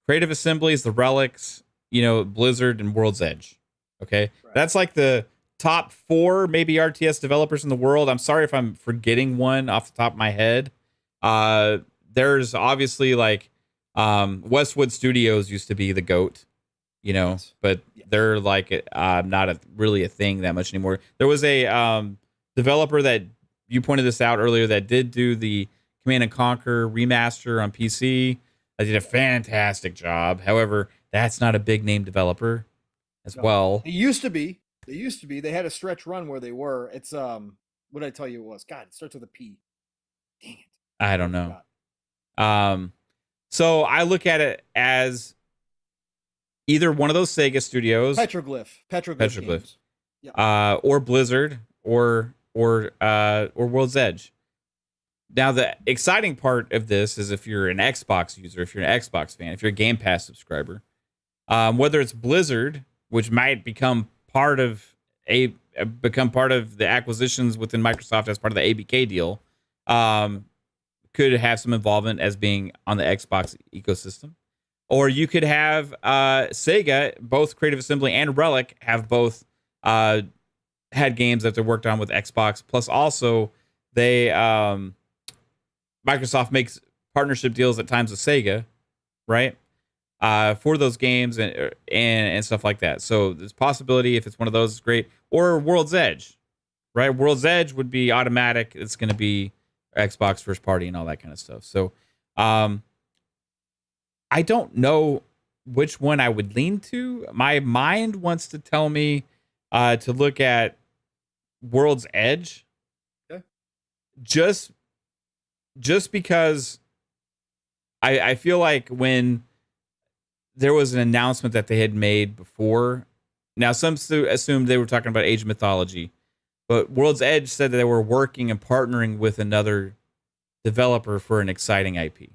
Creative Assemblies, the Relics, Blizzard and World's Edge. Okay. Right. That's like the top 4 maybe RTS developers in the world. I'm sorry if I'm forgetting one off the top of my head. There's obviously like Westwood Studios used to be the GOAT, but they're like not really a thing that much anymore. There was a developer that you pointed this out earlier that did do the Command and Conquer remaster on PC. They did a fantastic job. However, that's not a big name developer as well. It used to be. They had a stretch run where they were. It's what did I tell you it was? God, it starts with a P. Dang it. I don't know. So I look at it as either one of those Sega studios, Petroglyph, or Blizzard, or World's Edge. Now the exciting part of this is if you're an Xbox user, if you're an Xbox fan, if you're a Game Pass subscriber, whether it's Blizzard, which might become part of the acquisitions within Microsoft as part of the ABK deal. Could have some involvement as being on the Xbox ecosystem. Or you could have Sega, both Creative Assembly and Relic, have both had games that they worked on with Xbox. Plus also, Microsoft makes partnership deals at times with Sega, right? For those games and stuff like that. So there's possibility if it's one of those, great. Or World's Edge, right? World's Edge would be automatic. It's going to be Xbox first party and all that kind of stuff. So I don't know which one I would lean to. My mind wants to tell me to look at World's Edge. Okay. Just because I feel like when there was an announcement that they had made before, now some assumed they were talking about Age of Mythology, but World's Edge said that they were working and partnering with another developer for an exciting IP,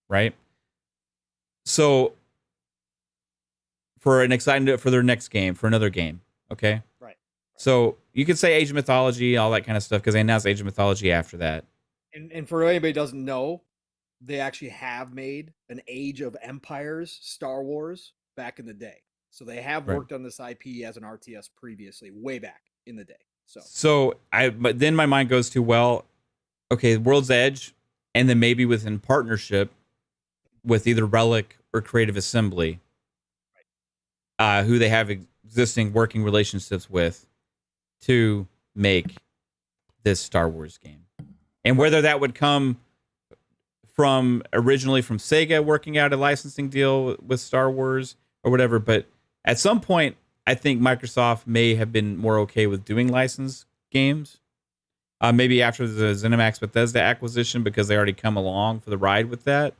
right? So for their next game, for another game, okay? Right. So you could say Age of Mythology, all that kind of stuff, because they announced Age of Mythology after that. And for anybody who doesn't know, they actually have made an Age of Empires Star Wars back in the day. So they have worked on this IP as an RTS previously, way back in the day. But then my mind goes to, well, okay, World's Edge, and then maybe within partnership with either Relic or Creative Assembly, who they have existing working relationships with to make this Star Wars game. And whether that would come from originally from Sega working out a licensing deal with Star Wars or whatever, but at some point, I think Microsoft may have been more okay with doing licensed games. Maybe after the ZeniMax Bethesda acquisition, because they already come along for the ride with that.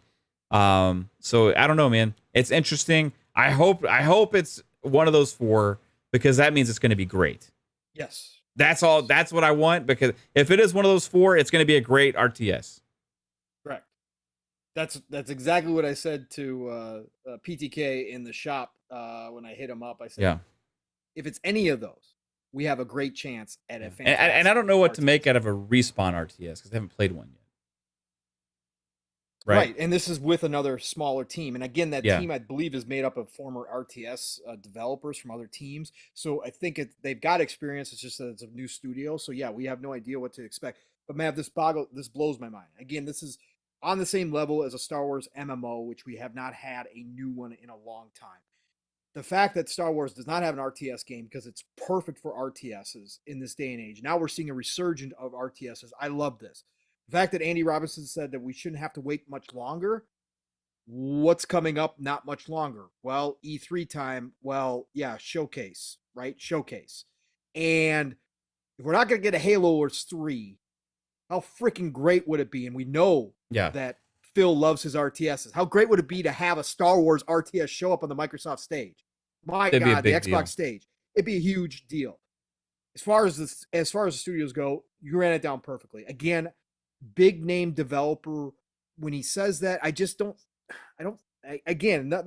So I don't know, man. It's interesting. I hope it's one of those 4, because that means it's going to be great. Yes. That's all. That's what I want, because if it is one of those 4, it's going to be a great RTS. Correct. That's exactly what I said to PTK in the shop when I hit him up. I said, yeah, if it's any of those, we have a great chance at a fantastic and I don't know what RTS. to make out of a Respawn RTS, because I haven't played one yet. Right, and this is with another smaller team. And again, that Yeah. team, I believe, is made up of former RTS developers from other teams. So I think they've got experience. It's just that it's a new studio. So yeah, we have no idea what to expect. But man, this blows my mind. Again, this is on the same level as a Star Wars MMO, which we have not had a new one in a long time. The fact that Star Wars does not have an RTS game, because it's perfect for RTSs in this day and age. Now we're seeing a resurgence of RTSs. I love this. The fact that Andy Robinson said that we shouldn't have to wait much longer. What's coming up? Not much longer. Well, E3 time. Well, yeah, showcase, right? Showcase. And if we're not going to get a Halo Wars 3, how freaking great would it be? And we know that Phil loves his RTSs. How great would it be to have a Star Wars RTS show up on the Microsoft stage? My God, the Xbox stage. It'd be a huge deal. As far as the studios go, you ran it down perfectly. Again, big name developer. When he says that,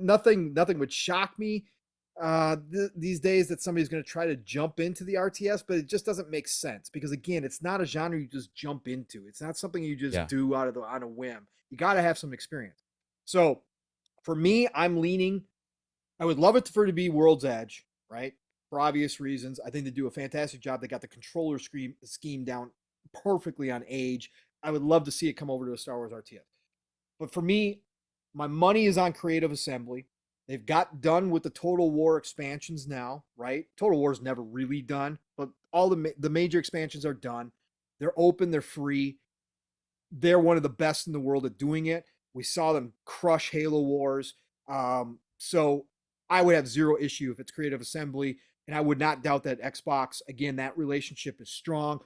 nothing would shock me these days that somebody's going to try to jump into the RTS, but it just doesn't make sense, because again, it's not a genre you just jump into. It's not something you just do on a whim. You got to have some experience. So for me, I'm leaning. I would love it for it to be World's Edge, right? For obvious reasons. I think they do a fantastic job. They got the controller scheme down perfectly on Age. I would love to see it come over to a Star Wars RTS. But for me, my money is on Creative Assembly. They've got done with the Total War expansions now, right? Total War is never really done, but all the major expansions are done. They're open, they're free. They're one of the best in the world at doing it. We saw them crush Halo Wars. So I would have zero issue if it's Creative Assembly, and I would not doubt that Xbox, again, that relationship is strong.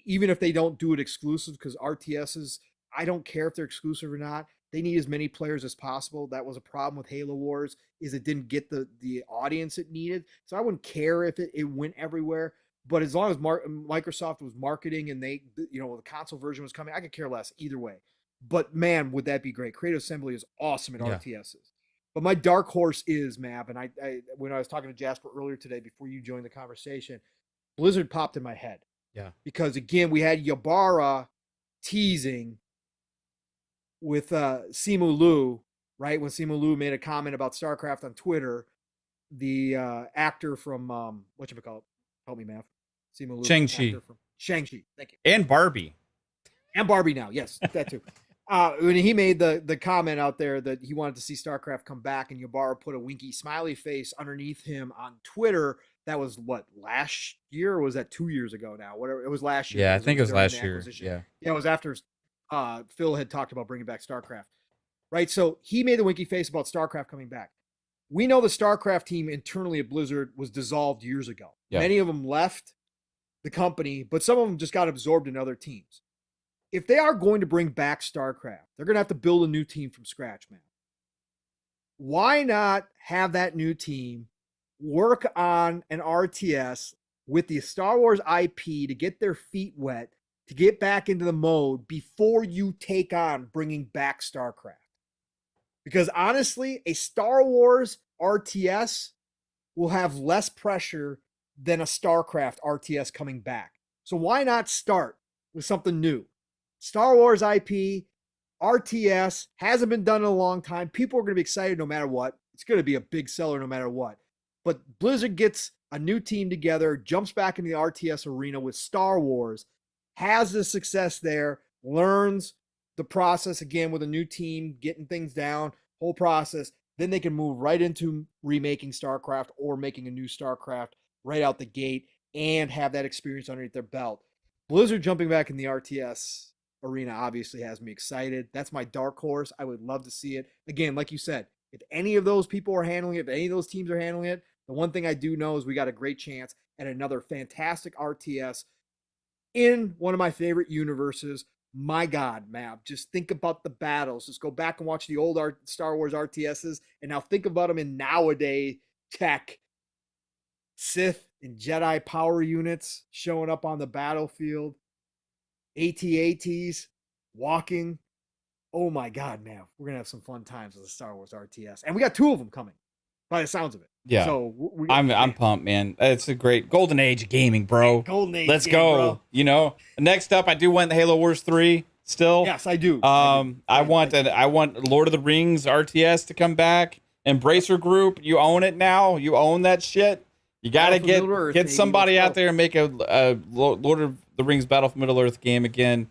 Even if they don't do it exclusive, because RTSs, I don't care if they're exclusive or not. They need as many players as possible. That was a problem with Halo Wars, is it didn't get the audience it needed. So I wouldn't care if it went everywhere. But as long as Microsoft was marketing and the console version was coming, I could care less either way. But man, would that be great. Creative Assembly is awesome at RTSs. But my dark horse is Mav, and I when I was talking to Jasper earlier today before you joined the conversation, Blizzard popped in my head. Yeah. Because again, we had Ybarra teasing with Simu Liu, right? When Simu Liu made a comment about StarCraft on Twitter, the actor from whatchamacallit? Help me, Mav. Simu Liu. Shang-Chi. Shang-Chi. Thank you. And Barbie. And Barbie now. Yes, that too. When he made the comment out there that he wanted to see StarCraft come back, and Ybarra put a winky smiley face underneath him on Twitter. That was what, last year, or was that 2 years ago now? Whatever, it was last year. Yeah, I think it was last year. Yeah, it was after Phil had talked about bringing back StarCraft, right? So he made the winky face about StarCraft coming back. We know the StarCraft team internally at Blizzard was dissolved years ago. Yeah. Many of them left the company, but some of them just got absorbed in other teams. If they are going to bring back StarCraft, they're going to have to build a new team from scratch, man. Why not have that new team work on an RTS with the Star Wars IP to get their feet wet, to get back into the mode before you take on bringing back StarCraft? Because honestly, a Star Wars RTS will have less pressure than a StarCraft RTS coming back. So why not start with something new? Star Wars IP, RTS, hasn't been done in a long time. People are going to be excited no matter what. It's going to be a big seller no matter what. But Blizzard gets a new team together, jumps back into the RTS arena with Star Wars, has the success there, learns the process again with a new team, getting things down, whole process. then they can move right into remaking StarCraft or making a new StarCraft right out the gate and have that experience underneath their belt. Blizzard jumping back in the RTS arena obviously has me excited. That's my dark horse. I would love to see it. Again, like you said, if any of those people are handling it, if any of those teams are handling it, the one thing I do know is we got a great chance at another fantastic RTS in one of my favorite universes. My God, Mav, just think about the battles. Just go back and watch the old Star Wars RTSs and now think about them in nowadays tech. Sith and Jedi power units showing up on the battlefield. AT-ATs walking. Oh my God, man. We're going to have some fun times with the Star Wars RTS. And we got 2 of them coming by the sounds of it. Yeah. So I'm pumped, man. It's a great golden age of gaming, bro. Golden age. Let's go. Bro. You know, next up, I do want Halo Wars 3 still. Yes, I do. I want Lord of the Rings RTS to come back. Embracer Group, you own it now. You own that shit. You got to get somebody out there and make a Lord of the Rings Battle for Middle-earth game again.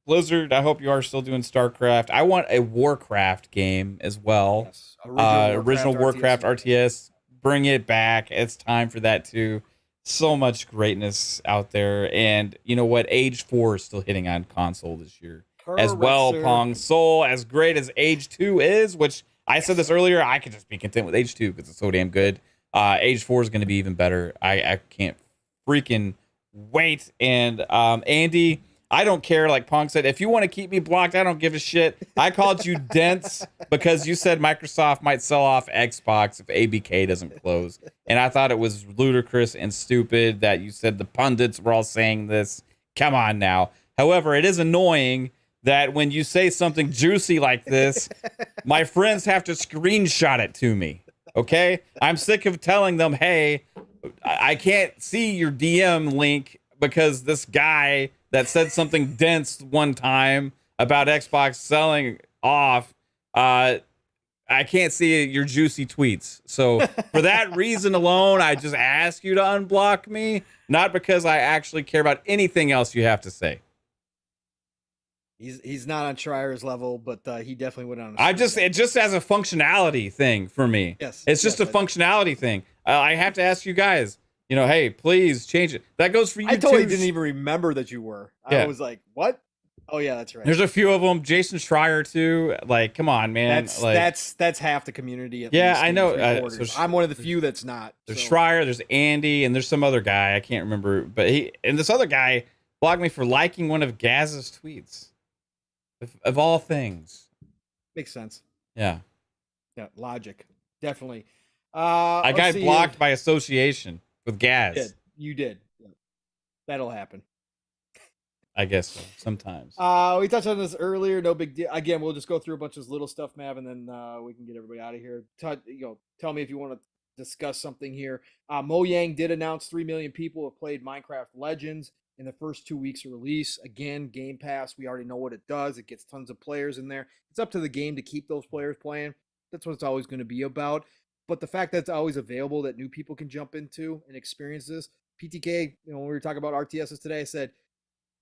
Blizzard, I hope you are still doing StarCraft. I want a Warcraft game as well. Yes. Original Warcraft RTS. Bring it back. It's time for that too. So much greatness out there. And you know what? Age 4 is still hitting on console this year. As well, sir. Pong Soul, as great as Age 2 is, which I said this earlier, I could just be content with Age 2 because it's so damn good. Age 4 is going to be even better. I can't freaking wait. And Andy, I don't care. Like Pong said, if you want to keep me blocked, I don't give a shit. I called you dense because you said Microsoft might sell off Xbox if ABK doesn't close. And I thought it was ludicrous and stupid that you said the pundits were all saying this. Come on now. However, it is annoying that when you say something juicy like this, my friends have to screenshot it to me. Okay? I'm sick of telling them, hey, I can't see your DM link because this guy that said something dense one time about Xbox selling off, I can't see your juicy tweets. So for that reason alone, I just ask you to unblock me, not because I actually care about anything else you have to say. He's not on Schreier's level, but he definitely went on. It just as a functionality thing for me. Yes, it's just a functionality thing. I have to ask you guys. You know, hey, please change it. That goes for you. I totally didn't even remember that you were. Yeah. I was like, what? Oh yeah, that's right. There's a few of them. Jason Schreier too. Like, come on, man. That's half the community. At least I know. I'm one of the few that's not. There's Schreier. There's Andy, and there's some other guy I can't remember. But this other guy blocked me for liking one of Gaz's tweets. Of all things, makes sense. Yeah. Yeah. Logic. Definitely. I got blocked by association with Gaz. You did. That'll happen. I guess so, sometimes. We touched on this earlier. No big deal. Again, we'll just go through a bunch of little stuff, Mav, and then we can get everybody out of here. Tell me if you want to discuss something here. Mojang did announce 3 million people have played Minecraft Legends in the first 2 weeks of release. Again, Game Pass, we already know what it does. It gets tons of players in there. It's up to the game to keep those players playing. That's what it's always going to be about. But the fact that it's always available, that new people can jump into and experience this. PTK, when we were talking about RTSs today, I said,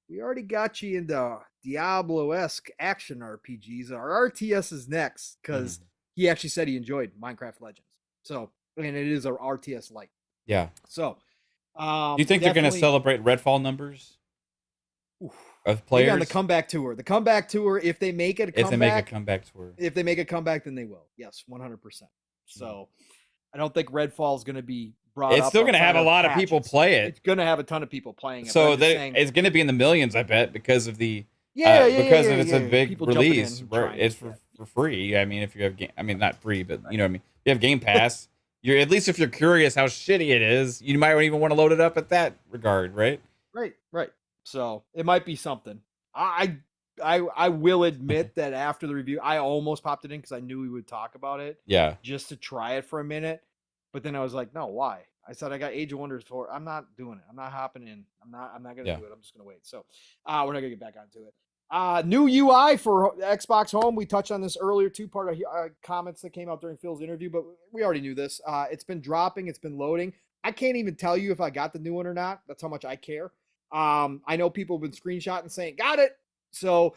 we already got you into Diablo-esque action RPGs. Our RTS is next, because he actually said he enjoyed Minecraft Legends. So, and it is our RTS light. Yeah. So, do you think they're going to celebrate Redfall numbers of players? Maybe on the comeback tour. The comeback tour, if they make it a comeback. If they make a comeback tour. If they make a comeback, then they will. Yes, 100%. So, I don't think Redfall is going to be brought up. It's still going to have a lot of people play it. It's going to have a ton of people playing it. So it's going to be in the millions, I bet, because of the it's a big people release. It's for free. I mean, if you have not free, but you know what I mean. You have Game Pass. You're at least if you're curious how shitty it is, you might even want to load it up at that regard, right? Right. So it might be something. I will admit that after the review, I almost popped it in because I knew we would talk about it. Yeah. Just to try it for a minute, but then I was like, no, why? I said I got Age of Wonders 4. I'm not doing it. I'm not hopping in. I'm not gonna do it. I'm just gonna wait. So we're not gonna get back onto it. New UI for Xbox Home. We touched on this earlier. Two-part comments that came out during Phil's interview, but we already knew this. It's been dropping. It's been loading. I can't even tell you if I got the new one or not. That's how much I care. I know people have been screenshotting saying, got it. So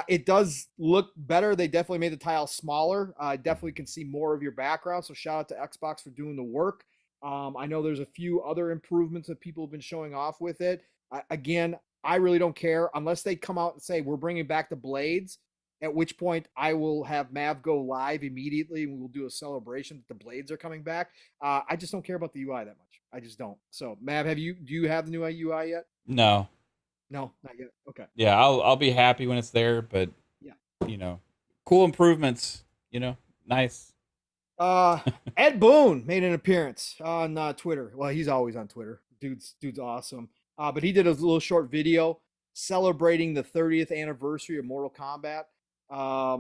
it does look better. They definitely made the tile smaller. I definitely can see more of your background. So shout out to Xbox for doing the work. I know there's a few other improvements that people have been showing off with it. Again, I really don't care unless they come out and say we're bringing back the blades. At which point I will have Mav go live immediately and we will do a celebration that the blades are coming back. I just don't care about the UI that much. I just don't. So Mav, do you have the new UI yet? No. No, not yet. Okay. Yeah, I'll be happy when it's there, but yeah, cool improvements. Nice. Ed Boon made an appearance on Twitter. Well, he's always on Twitter. Dude's awesome. But he did a little short video celebrating the 30th anniversary of Mortal Kombat.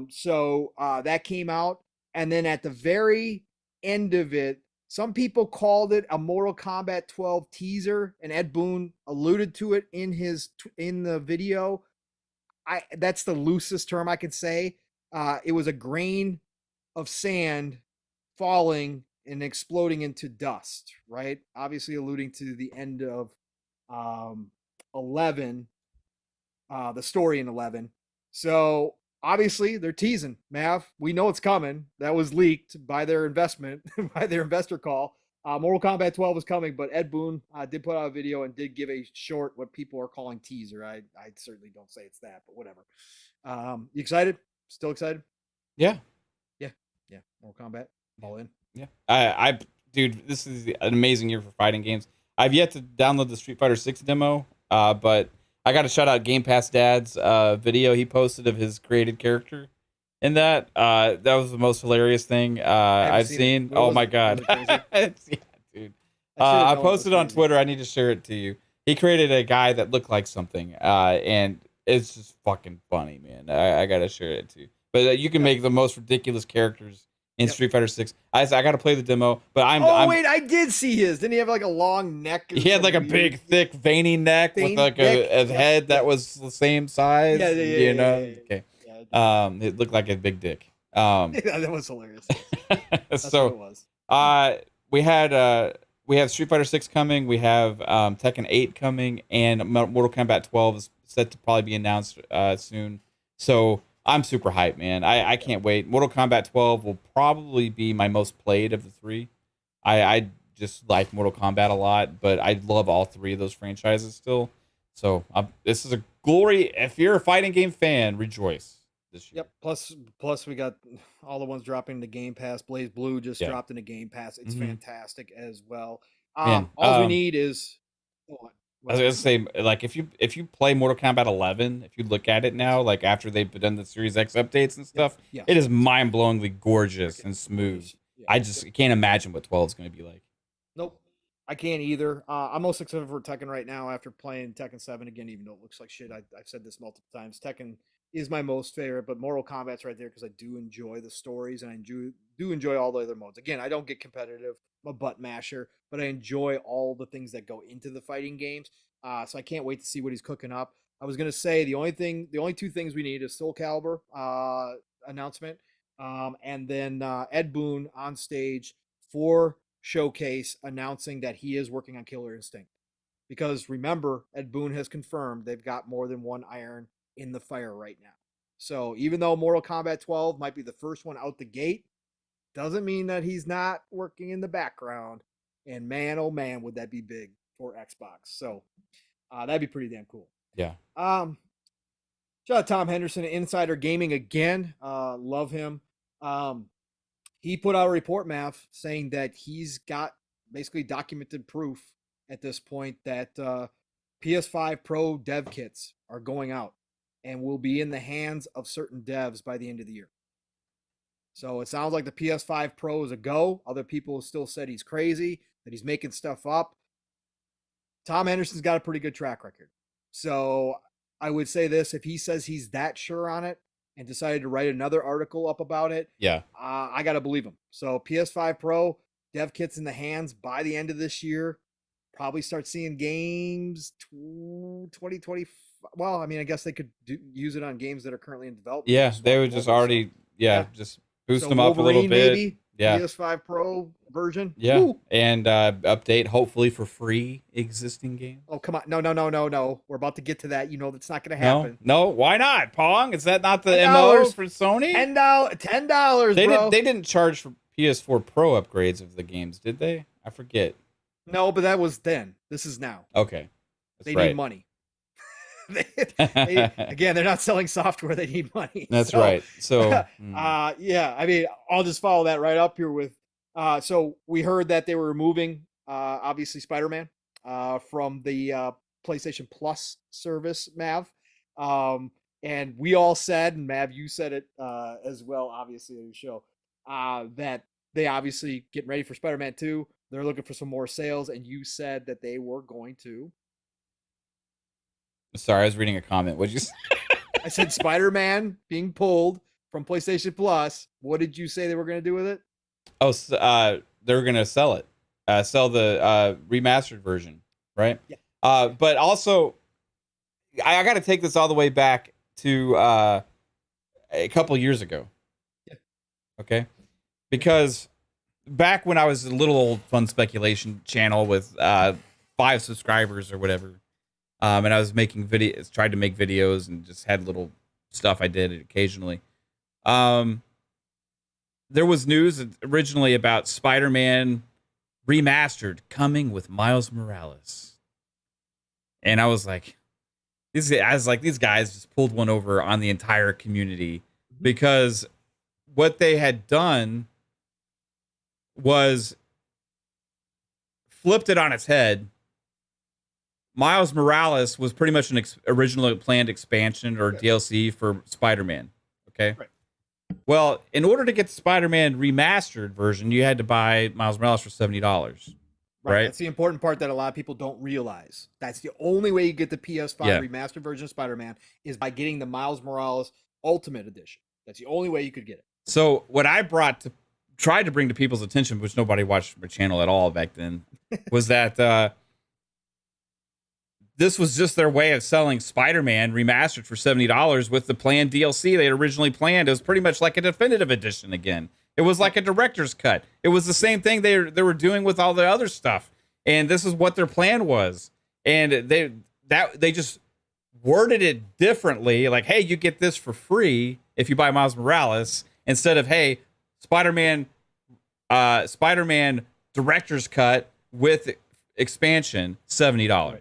So that came out, and then at the very end of it, some people called it a Mortal Kombat 12 teaser, and Ed Boon alluded to it in the video. That's the loosest term I could say. It was a grain of sand falling and exploding into dust, right? Obviously alluding to the end of 11, the story in 11. So obviously they're teasing. Mav, we know it's coming. That was leaked by their investor call. Mortal Kombat 12 is coming, but Ed Boon did put out a video and did give a short, what people are calling teaser. I certainly don't say it's that, but whatever. You excited? Still excited? Yeah. Mortal Kombat, all in. Yeah. Dude, this is an amazing year for fighting games. I've yet to download the Street Fighter 6 demo, but I got to shout out Game Pass Dad's video he posted of his created character. And that was the most hilarious thing I've seen. Oh my God. Yeah, dude. I posted on Twitter. I need to share it to you. He created a guy that looked like something, and it's just fucking funny, man. I got to share it too. But you can make the most ridiculous characters in Street Fighter 6. I got to play the demo, but wait, I did see his. Didn't he have like a long neck? He had like a big, thick, veiny neck with like a head that was the same size. Yeah. Okay. It looked like a big dick. That was hilarious. That's so what it was. We have Street Fighter 6 coming. We have Tekken 8 coming, and Mortal Kombat 12 is set to probably be announced soon. So I'm super hyped, man. I can't wait. Mortal Kombat 12 will probably be my most played of the three. I just like Mortal Kombat a lot, but I love all three of those franchises still. So this is a glory. If you're a fighting game fan, rejoice this year. Yep. Plus we got all the ones dropping the Game Pass. Blaze Blue just dropped in the Game Pass. It's fantastic as well. All we need is. I was gonna say, like, if you play Mortal Kombat 11, if you look at it now, like after they've done the Series X updates and stuff, it is mind-blowingly gorgeous and smooth. I just can't imagine what 12 is going to be like. Nope, I can't either. I'm most excited for Tekken right now after playing Tekken 7 again, even though it looks like shit. I've said this multiple times. Tekken is my most favorite, but Mortal Kombat's right there because I do enjoy the stories and I do enjoy all the other modes. Again, I don't get competitive. I'm a butt masher, but I enjoy all the things that go into the fighting games. So I can't wait to see what he's cooking up. I was gonna say the only two things we need is Soul Calibur announcement, and then Ed Boon on stage for Showcase announcing that he is working on Killer Instinct. Because remember, Ed Boon has confirmed they've got more than one iron in the fire right now. So even though Mortal Kombat 12 might be the first one out the gate, doesn't mean that he's not working in the background. And man, oh man, would that be big for Xbox. So that'd be pretty damn cool. Yeah. Shout out Tom Henderson, Insider Gaming again. Love him. He put out a report, Mav, saying that he's got basically documented proof at this point that PS5 Pro dev kits are going out and will be in the hands of certain devs by the end of the year. So it sounds like the PS5 Pro is a go. Other people still said he's crazy, that he's making stuff up. Tom Henderson's got a pretty good track record. So I would say this, if he says he's that sure on it and decided to write another article up about it, I got to believe him. So PS5 Pro, dev kits in the hands by the end of this year. Probably start seeing games 2020. Well, I mean, I guess they could use it on games that are currently in development. Yeah, they would just already, just boost them up Wolverine, a little bit. Maybe. Yeah. PS5 Pro version. Yeah. Woo. And update hopefully for free existing games. Oh, come on. No. We're about to get to that. You know that's not going to No, happen. no, why not, Pong? Is that not the $10 MO for Sony? $10, They bro. they didn't charge for PS4 Pro upgrades of the games, did they? I forget. No, but that was then. This is now. Okay. That's They right. need money. Again, they're not selling software. They need money. That's right. So, yeah, I mean, I'll just follow that right up here with, so we heard that they were removing, obviously Spider-Man, from the, PlayStation Plus service, Mav. And we all said, and Mav, you said it, as well, obviously on the show, that they obviously getting ready for Spider-Man 2. They're looking for some more sales. And you said that they were going to, sorry, I was reading a comment. What'd you say? I said Spider-Man being pulled from PlayStation Plus. What did you say they were going to do with it? Oh, they're going to sell it. Sell the remastered version, right? Yeah. But also, I got to take this all the way back to a couple years ago. Yeah. Okay? Because back when I was a little old fun speculation channel with 5 subscribers or whatever, and I was making videos, tried to make videos and just had little stuff I did occasionally. There was news originally about Spider-Man remastered coming with Miles Morales. And I was like, these guys just pulled one over on the entire community, because what they had done was flipped it on its head. Miles Morales was pretty much an originally planned expansion or DLC for Spider-Man. Okay. Right. Well, in order to get the Spider-Man remastered version, you had to buy Miles Morales for $70. Right. That's the important part that a lot of people don't realize. That's the only way you get the PS5 remastered version of Spider-Man is by getting the Miles Morales Ultimate Edition. That's the only way you could get it. So what I tried to bring to people's attention, which nobody watched my channel at all back then, was that this was just their way of selling Spider-Man remastered for $70 with the planned DLC they had originally planned. It was pretty much like a definitive edition again. It was like a director's cut. It was the same thing they were doing with all the other stuff. And this is what their plan was. And they just worded it differently. Like, hey, you get this for free if you buy Miles Morales, instead of, hey, Spider-Man director's cut with expansion, $70.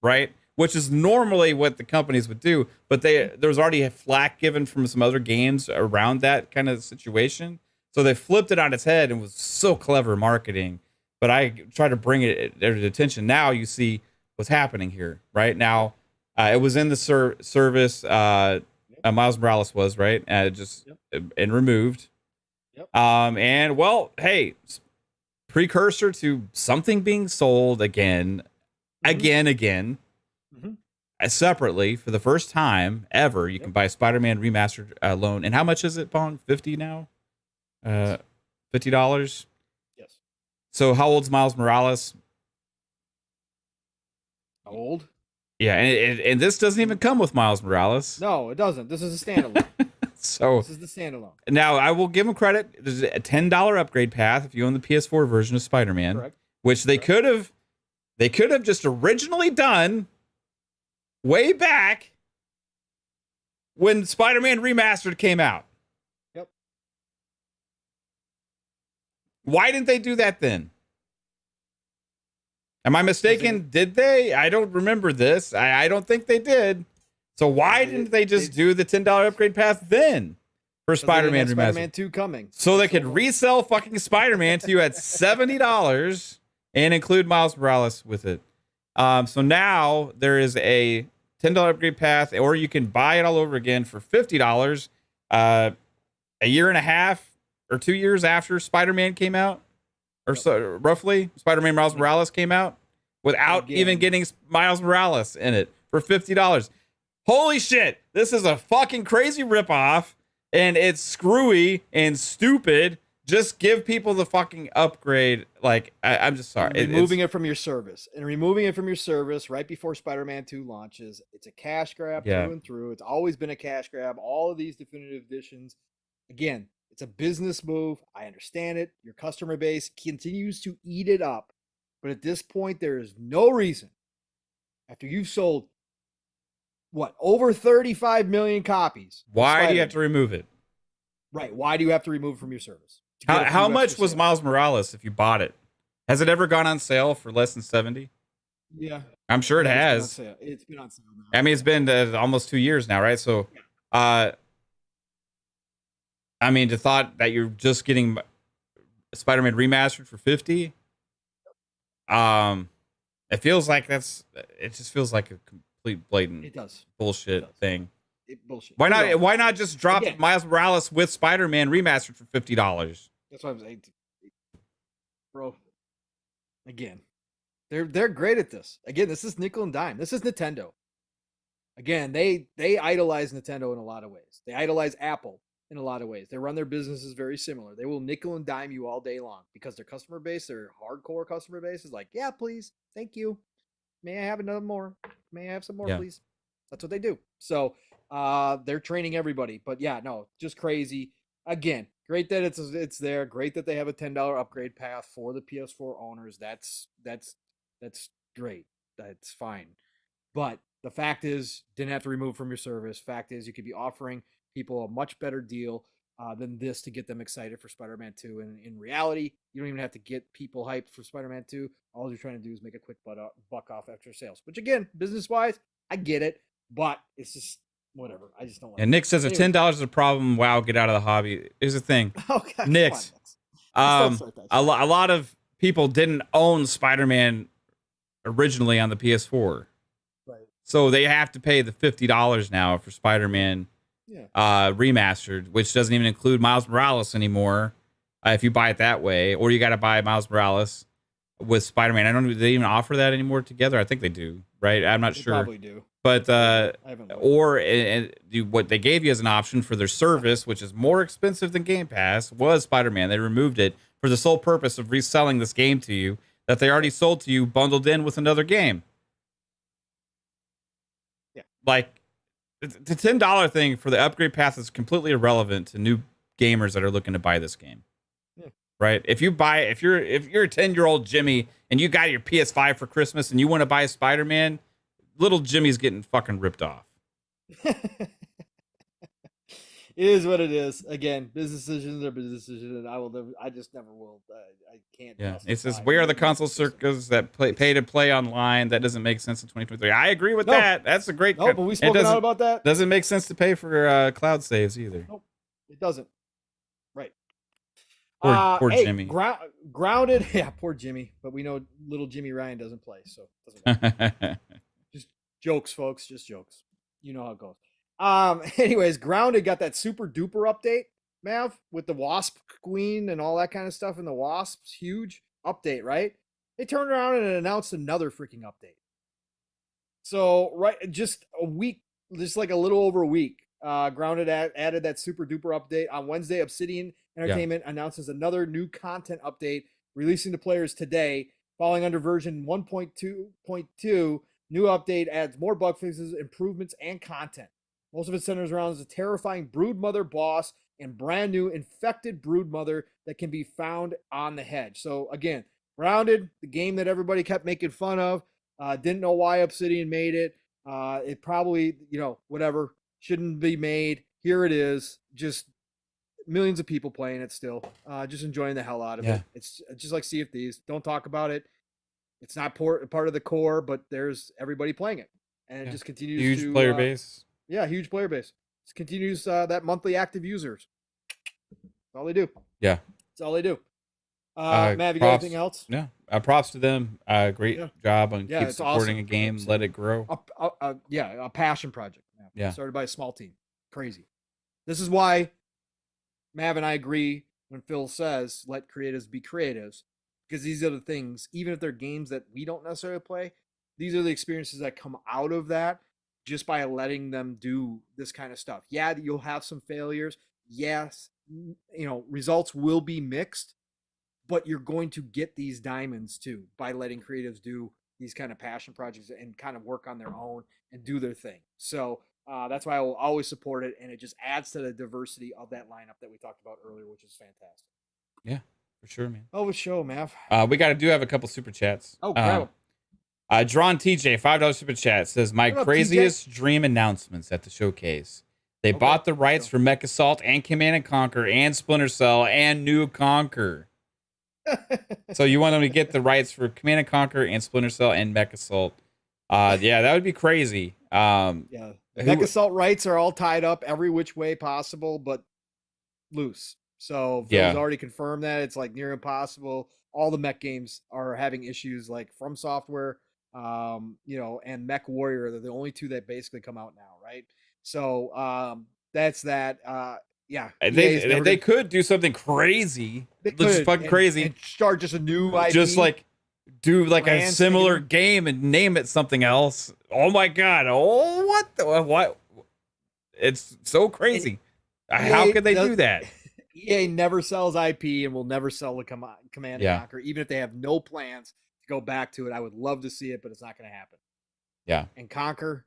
Right? Which is normally what the companies would do, but there was already a flack given from some other games around that kind of situation. So they flipped it on its head and was so clever marketing. But I try to bring it to attention. Now you see what's happening here, right? Now it was in the service. Miles Morales was, right? And removed. Yep. And well, hey, precursor to something being sold again. Separately for the first time ever. You can buy Spider-Man remastered alone. And how much is it, Pong? $50 now? $50? Yes. So how old's Miles Morales? How old? Yeah, and this doesn't even come with Miles Morales. No, it doesn't. This is a standalone. So this is the standalone. Now I will give them credit. There's a $10 upgrade path if you own the PS4 version of Spider-Man. Correct. Which they could have just originally done way back when Spider-Man Remastered came out. Yep. Why didn't they do that then? Am I mistaken? Did they? I don't remember this. I don't think they did. So why didn't they just do the $10 upgrade path then for Spider-Man Remastered? Spider-Man 2 coming. So they could resell fucking Spider-Man to you at $70 and include Miles Morales with it. So now there is a $10 upgrade path, or you can buy it all over again for $50 a year and a half or 2 years after Spider-Man came out, or so roughly Spider-Man Miles Morales came out, without even getting Miles Morales in it for $50. Holy shit, this is a fucking crazy ripoff, and it's screwy and stupid. Just give people the fucking upgrade. Like, I'm just sorry. Removing it from your service. And removing it from your service right before Spider-Man 2 launches. It's a cash grab through and through. It's always been a cash grab. All of these definitive editions Again, it's a business move. I understand it. Your customer base continues to eat it up. But at this point, there is no reason, after you've sold, what, over 35 million copies. Why do you have to remove it? Right. Why do you have to remove it from your service? How much was Miles Morales if you bought it? Has it ever gone on sale for less than 70? Yeah. I'm sure it has. It's been on sale now. I mean, it's been almost 2 years now, right? So, I mean, the thought that you're just getting Spider-Man remastered for 50, it feels like it just feels like a complete blatant bullshit thing. Bullshit. Why not just drop Miles Morales with Spider-Man remastered for $50? That's what I'm saying, bro. Again, they're great at this. Again, this is nickel and dime. This is Nintendo. Again, they idolize Nintendo in a lot of ways. They idolize Apple in a lot of ways. They run their businesses very similar. They will nickel and dime you all day long because their customer base, their hardcore customer base, is like, yeah, please, thank you. May I have another more? May I have some more, please? That's what they do. So they're training everybody. But yeah, no, just crazy. Again, great that it's there. Great that they have a $10 upgrade path for the PS4 owners. That's great. That's fine. But the fact is, didn't have to remove from your service. Fact is, you could be offering people a much better deal than this to get them excited for Spider-Man 2. And in reality, you don't even have to get people hyped for Spider-Man 2. All you're trying to do is make a quick buck off extra sales. Which again, business-wise, I get it, but it's just whatever. I just don't like it. And Nick says if $10 is a problem, wow, get out of the hobby. Here's the thing. Okay, Nick, a lot of people didn't own Spider-Man originally on the PS4. Right. So they have to pay the $50 now for Spider-Man remastered, which doesn't even include Miles Morales anymore. If you buy it that way, or you got to buy Miles Morales with Spider-Man. I don't know. Do they even offer that anymore together? I think they do, right? I'm not sure. Probably do. But what they gave you as an option for their service, which is more expensive than Game Pass, was Spider-Man. They removed it for the sole purpose of reselling this game to you that they already sold to you, bundled in with another game. Yeah, like the $10 thing for the upgrade path is completely irrelevant to new gamers that are looking to buy this game. Yeah. Right? If you're a 10-year-old Jimmy and you got your PS5 for Christmas and you want to buy Spider-Man, little Jimmy's getting fucking ripped off. It is what it is. Again, business decisions are business decisions, and I just never will. I can't. Yeah, it says, where are the console circuits that pay to play online? That doesn't make sense in 2023. I agree with that. That's a great. No, but we spoke out about that. Doesn't make sense to pay for cloud saves either. Nope, it doesn't. Right. Poor Jimmy. Grounded. Yeah, poor Jimmy. But we know little Jimmy Ryan doesn't play, so it doesn't matter. Just jokes, folks. Just jokes. You know how it goes. Anyways, Grounded got that super duper update, Mav, with the Wasp Queen and all that kind of stuff, and the Wasp's huge update, right? They turned around and announced another freaking update. So, right, just a week, just like a little over a week, Grounded added that super duper update on Wednesday. Obsidian Entertainment announces another new content update releasing to players today, falling under version 1.2.2. New update adds more bug fixes, improvements, and content. Most of it centers around a terrifying broodmother boss and brand new infected broodmother that can be found on the hedge. So again, Grounded, the game that everybody kept making fun of, didn't know why Obsidian made it. It probably, whatever, shouldn't be made. Here it is, just millions of people playing it still, just enjoying the hell out of it. It's just like Sea of Thieves. Don't talk about it. It's not part of the core, but there's everybody playing it, and it just continues. Huge player base. Yeah, huge player base. It continues that monthly active users. That's all they do. Yeah, that's all they do. Mav, you got anything else? Yeah, props to them. Great job on keep supporting a game. Let it grow. A passion project. Yeah, started by a small team. Crazy. This is why Mav and I agree when Phil says let creatives be creatives, because these are the things, even if they're games that we don't necessarily play, these are the experiences that come out of that just by letting them do this kind of stuff. Yeah, you'll have some failures. Yes, results will be mixed, but you're going to get these diamonds too by letting creatives do these kind of passion projects and kind of work on their own and do their thing. So That's why I will always support it, and it just adds to the diversity of that lineup that we talked about earlier, which is fantastic. Yeah, for sure, man. Oh, show, Mav. We do have a couple super chats. Oh, grab 'em. Drawn TJ, $5 super chat says, my craziest dream announcements at the showcase. They bought the rights for Mech Assault and Command & Conquer and Splinter Cell and New Conquer. So you want them to get the rights for Command & Conquer and Splinter Cell and Mech Assault. Yeah, that would be crazy. Yeah. The Mech Assault rights are all tied up every which way possible, but loose. So Phil's already confirmed that it's like near impossible. All the mech games are having issues like From Software, and Mech Warrior. They're the only two that basically come out now, right? So that's that. Yeah, they could do something crazy, just fucking crazy, and start just a new IP. Just like do like a similar game and name it something else. Oh my god! Oh, what? It's so crazy. How could they do that? EA never sells IP and will never sell the Command & Conquer, even if they have no plans to go back to it. I would love to see it, but it's not going to happen. Yeah. And Conquer,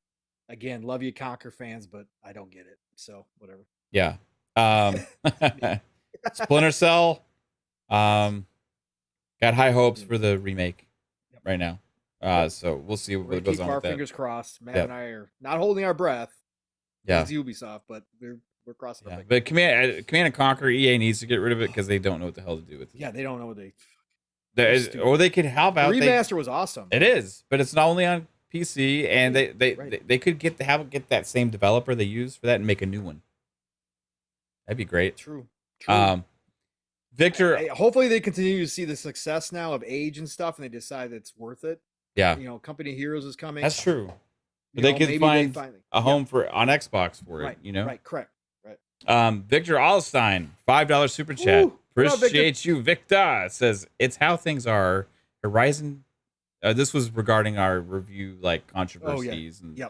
again, love you Conquer fans, but I don't get it. So whatever. Yeah. Splinter Cell, got high hopes for the remake right now. So we'll see what goes on with that. Fingers crossed. Matt and I are not holding our breath. Yeah. It's Ubisoft, but we're crossing the fingers. But Command & Conquer, EA needs to get rid of it because they don't know what the hell to do with it. Yeah, they don't know what or they could help out. The remaster was awesome. It is, but it's not only on PC, and they could get that same developer they use for that and make a new one. That'd be great. True. Victor, hopefully they continue to see the success now of Age and stuff, and they decide it's worth it. Yeah. Company Heroes is coming. That's true. But they could find a home on Xbox for it. Right. Correct. Victor Alstein, $5 super chat. Ooh, appreciate you, Victor. Says it's how things are. Horizon. This was regarding our review, like controversies and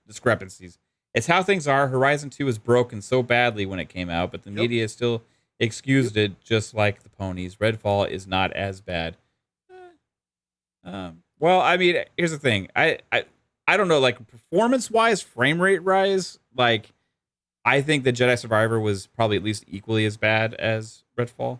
discrepancies. It's how things are. Horizon 2 was broken so badly when it came out, but the media still excused it, just like the ponies. Redfall is not as bad. Well, I mean, here's the thing. I don't know, like performance-wise, frame rate rise, like I think that Jedi Survivor was probably at least equally as bad as Redfall.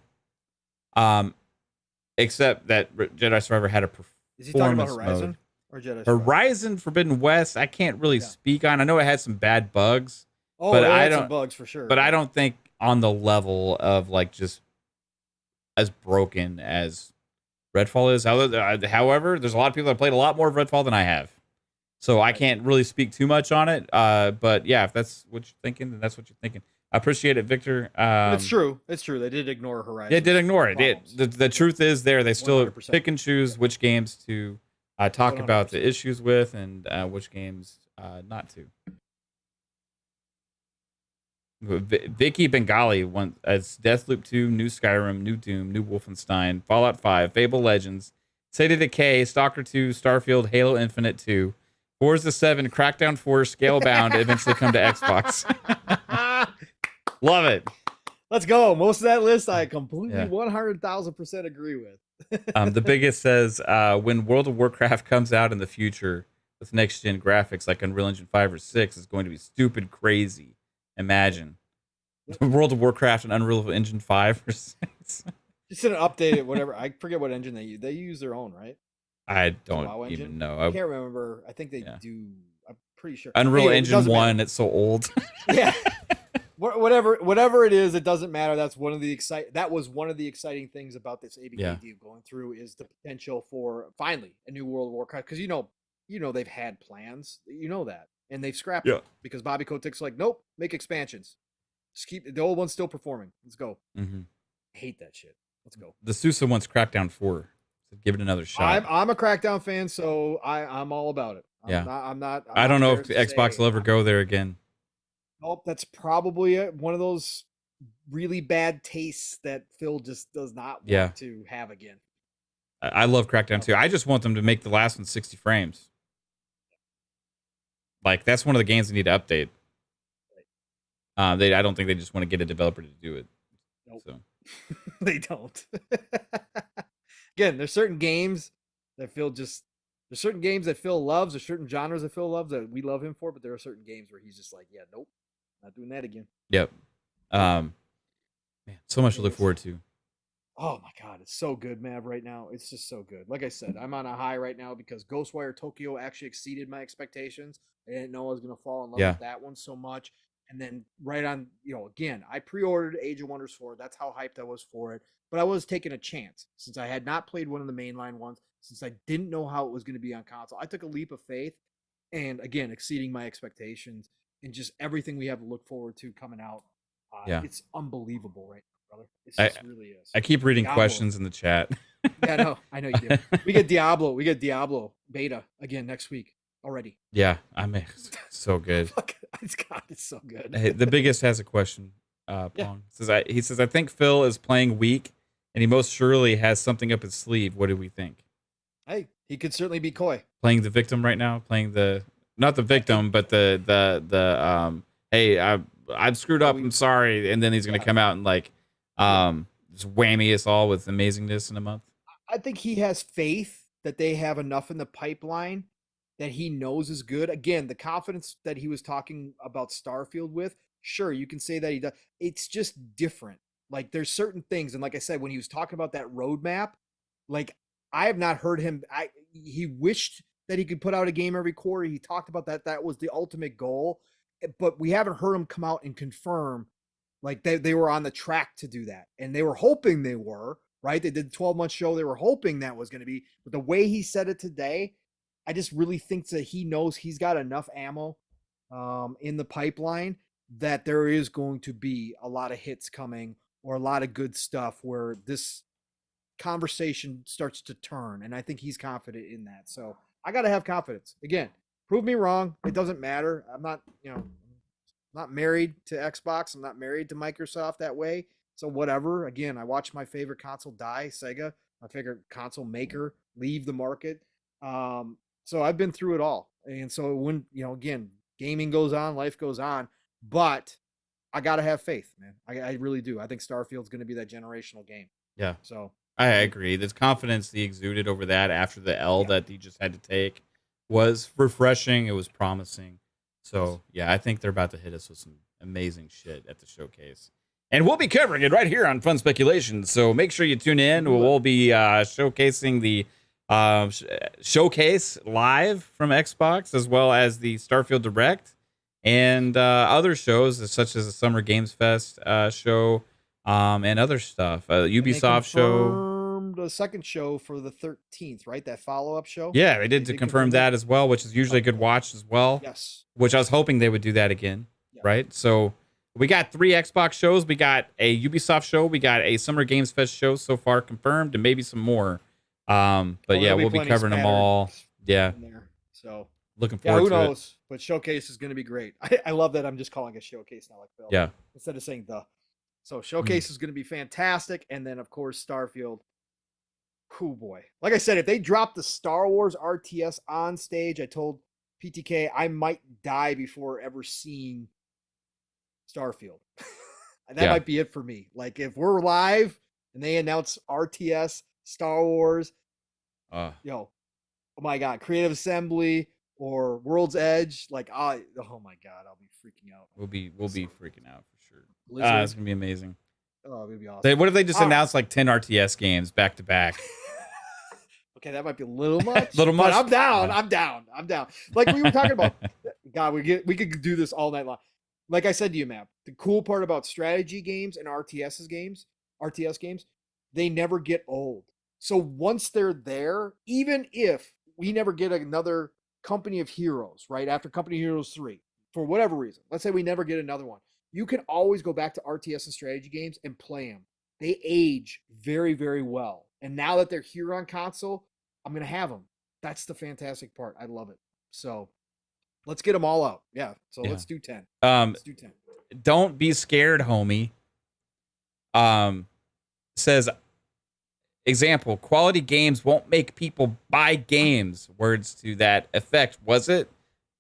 Except that Jedi Survivor had a performance Is he talking about Horizon mode. Or Jedi Survivor? Horizon Forbidden West, I can't really speak on. I know it had some bad bugs. Oh, but it I had don't, some bugs for sure. But I don't think on the level of like just as broken as Redfall is. However, there's a lot of people that played a lot more of Redfall than I have. So I can't really speak too much on it. But yeah, if that's what you're thinking, then that's what you're thinking. I appreciate it, Victor. It's true. It's true. They did ignore Horizon. They did ignore it. The truth is they still 100%. Pick and choose which games to talk 100%. About the issues with and which games not to. Vicky Bengali wants as Deathloop 2, new Skyrim, new Doom, new Wolfenstein, Fallout 5, Fable Legends, State of Decay, Stalker 2, Starfield, Halo Infinite 2, Forza 7, Crackdown 4, Scalebound eventually come to Xbox. Love it. Let's go. Most of that list I completely 100,000% agree with. The biggest says when World of Warcraft comes out in the future with next gen graphics like Unreal Engine 5 or 6 is going to be stupid crazy. Imagine World of Warcraft and Unreal Engine 5 or 6. Just an updated whatever. I forget what engine they use. They use their own, right? I don't even know. I can't remember. I think they do. I'm pretty sure. Unreal Engine 1. Matter. It's so old. Yeah. Whatever it is, it doesn't matter. That's one of the That was one of the exciting things about this ABK deal going through is the potential for finally a new World of Warcraft because you know they've had plans. You know that. And they've scrapped it because Bobby Kotick's like, nope, make expansions. Just keep the old one's still performing. Let's go. Mm-hmm. I hate that shit. Let's go. The Sousa wants Crackdown 4. So give it another shot. I'm a Crackdown fan, so I'm all about it. I'm not. I don't know if Xbox will ever go there again. Nope, that's probably one of those really bad tastes that Phil just does not want to have again. I love Crackdown 2. I just want them to make the last one 60 frames. Like, that's one of the games they need to update. I don't think they just want to get a developer to do it. Nope. So. They don't. Again, there's certain games that Phil just There's certain games that Phil loves, there's certain genres that Phil loves that we love him for, but there are certain games where he's just like, yeah, nope, not doing that again. Yep. Man, so much to look forward to. Oh my God, it's so good, Mav, right now. It's just so good. Like I said, I'm on a high right now because Ghostwire Tokyo actually exceeded my expectations. I didn't know I was going to fall in love with that one so much. And then right on, again, I pre-ordered Age of Wonders 4. That's how hyped I was for it. But I was taking a chance since I had not played one of the mainline ones, since I didn't know how it was going to be on console. I took a leap of faith and, again, exceeding my expectations and just everything we have to look forward to coming out. It's unbelievable right now, brother. It really is. I keep reading questions in the chat. Yeah, no, I know you do. We get Diablo beta again next week already. Yeah, so good. It's so good. Hey, the biggest has a question. Pong he says, I think Phil is playing weak, and he most surely has something up his sleeve. What do we think? Hey, he could certainly be coy. Playing the victim right now, not the victim, but hey, I've screwed up. I'm sorry, and then he's gonna come out and just whammy us all with amazingness in a month. I think he has faith that they have enough in the pipeline that he knows is good. Again, the confidence that he was talking about Starfield with, sure, you can say that he does. It's just different. Like there's certain things, and like I said, when he was talking about that roadmap, like I have not heard him. He wished that he could put out a game every quarter. He talked about that. That was the ultimate goal, but we haven't heard him come out and confirm like they were on the track to do that, and they were hoping they were. Right? They did the 12-month show. They were hoping that was going to be, but the way he said it today, I just really think that he knows he's got enough ammo in the pipeline that there is going to be a lot of hits coming or a lot of good stuff where this conversation starts to turn. And I think he's confident in that. So I got to have confidence. Again, prove me wrong. It doesn't matter. I'm not, not married to Xbox. I'm not married to Microsoft that way. So whatever. Again, I watched my favorite console die, Sega, my favorite console maker leave the market. So I've been through it all. And so when, again, gaming goes on, life goes on, but I got to have faith, man. I really do. I think Starfield's going to be that generational game. Yeah. So I agree. The confidence he exuded over that after the L that he just had to take was refreshing. It was promising. So yeah, I think they're about to hit us with some amazing shit at the showcase. And we'll be covering it right here on Fun Speculation. So make sure you tune in. We'll be showcasing the showcase live from Xbox, as well as the Starfield Direct and other shows such as the Summer Games Fest show and other stuff. Ubisoft show. The second show for the 13th, right? That follow-up show. Yeah, they did to confirm that as well, which is usually a good watch as well. Yes. Which I was hoping they would do that again, right? So we got 3 Xbox shows. We got a Ubisoft show. We got a Summer Games Fest show so far confirmed, and maybe some more. But yeah, we'll be covering them all. Yeah. So looking forward to it. Who knows? But showcase is going to be great. I love that I'm just calling it showcase now, like Phil. Yeah. Instead of saying the. So showcase is going to be fantastic, and then of course Starfield. Oh boy! Like I said, if they drop the Star Wars RTS on stage, I told PTK I might die before ever seeing Starfield. That might be it for me. Like if we're live and they announce RTS, Star Wars, oh my God, Creative Assembly or World's Edge, like oh my God, I'll be freaking out. We'll be freaking out for sure. It's gonna be amazing. Oh, it'd be awesome. What if they just announced like 10 RTS games back to back? Okay, that might be a little much. Little much. I'm down. I'm down. Like we were talking about. God, we could do this all night long. Like I said to you, Matt, the cool part about strategy games and RTS games, they never get old. So once they're there, even if we never get another Company of Heroes, right? After Company of Heroes 3, for whatever reason, let's say we never get another one, you can always go back to RTS and strategy games and play them. They age very, very well. And now that they're here on console, I'm going to have them. That's the fantastic part. I love it. So let's get them all out. Yeah. So let's do 10. Let's do 10. Don't be scared, homie. Says, example, quality games won't make people buy games. Words to that effect. Was it?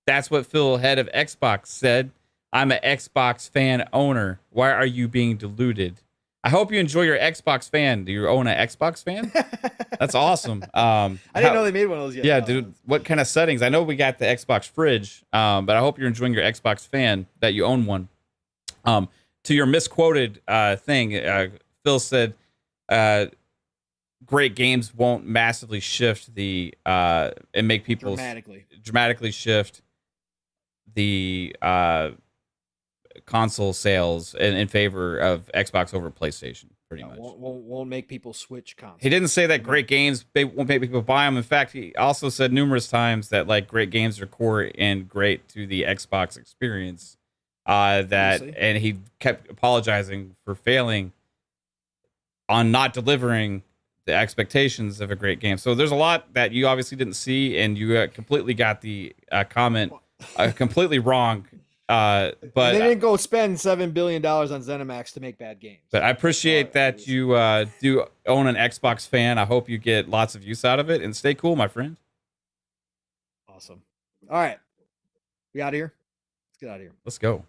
That's what Phil, head of Xbox, said. I'm an Xbox fan owner. Why are you being deluded? I hope you enjoy your Xbox fan. Do you own an Xbox fan? That's awesome. I didn't know they made one of those yet. Yeah, dude. What kind of settings? I know we got the Xbox fridge, but I hope you're enjoying your Xbox fan, that you own one. To your misquoted thing, Phil said, great games won't massively shift the and make people dramatically shift the console sales in favor of Xbox over PlayStation. Pretty much won't make people switch consoles. He didn't say that great games won't make people buy them. In fact, he also said numerous times that like great games are core and great to the Xbox experience. And he kept apologizing for failing on not delivering the expectations of a great game. So there's a lot that you obviously didn't see, and you completely got the comment completely wrong. But they didn't go spend $7 billion on ZeniMax to make bad games. But I appreciate that you do own an Xbox fan. I hope you get lots of use out of it, and stay cool, my friend. Awesome. All right. We out of here? Let's get out of here. Let's go.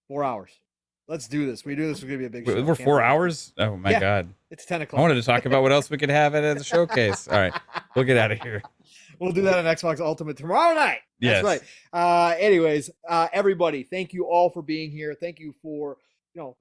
4 hours. Let's do this. We do this. We're going to be a big show. We're 4 hours? Oh, my God. It's 10 o'clock. I wanted to talk about what else we could have at the showcase. All right. We'll get out of here. We'll do that on Xbox Ultimate tomorrow night. That's right. Anyways, everybody, thank you all for being here. Thank you for,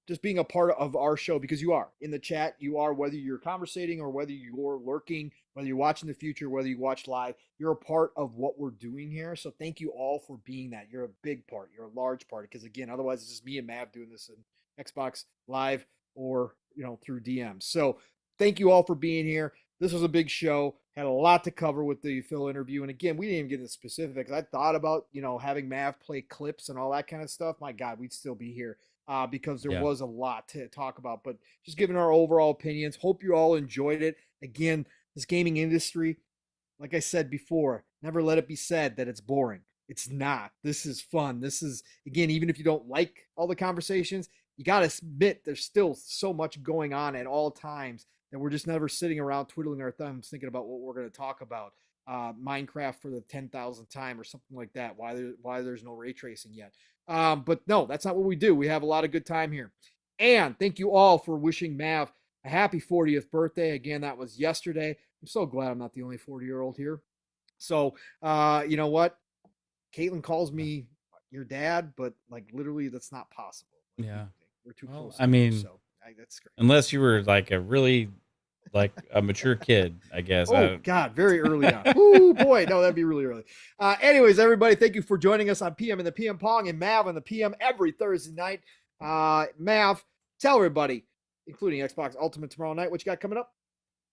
just being a part of our show, because you are in the chat. You are, whether you're conversating or whether you're lurking, whether you're watching the future, whether you watch live, you're a part of what we're doing here. So thank you all for being that. You're a big part. You're a large part, because again, otherwise it's just me and Mav doing this in Xbox Live or, through DMs. So thank you all for being here. This was a big show. Had a lot to cover with the Phil interview. And again, we didn't even get into specifics. I thought about, having Mav play clips and all that kind of stuff. My God, we'd still be here because there was a lot to talk about. But just giving our overall opinions. Hope you all enjoyed it. Again, this gaming industry, like I said before, never let it be said that it's boring. It's not. This is fun. This is, again, even if you don't like all the conversations, you got to admit there's still so much going on at all times that we're just never sitting around twiddling our thumbs thinking about what we're going to talk about. Minecraft for the 10,000th time or something like that. Why there's no ray tracing yet. But no, that's not what we do. We have a lot of good time here. And thank you all for wishing Mav a happy 40th birthday. Again, that was yesterday. I'm so glad I'm not the only 40-year-old here. So, you know what? Caitlin calls me your dad, but like literally that's not possible. Yeah. We're too close. I mean, so that's great. Unless you were like a mature kid, I guess. Oh, God, very early on. Oh, boy. No, that'd be really early. Anyways, everybody, thank you for joining us on PM and the PM Pong and Mav on the PM every Thursday night. Mav, tell everybody, including Xbox Ultimate tomorrow night, what you got coming up?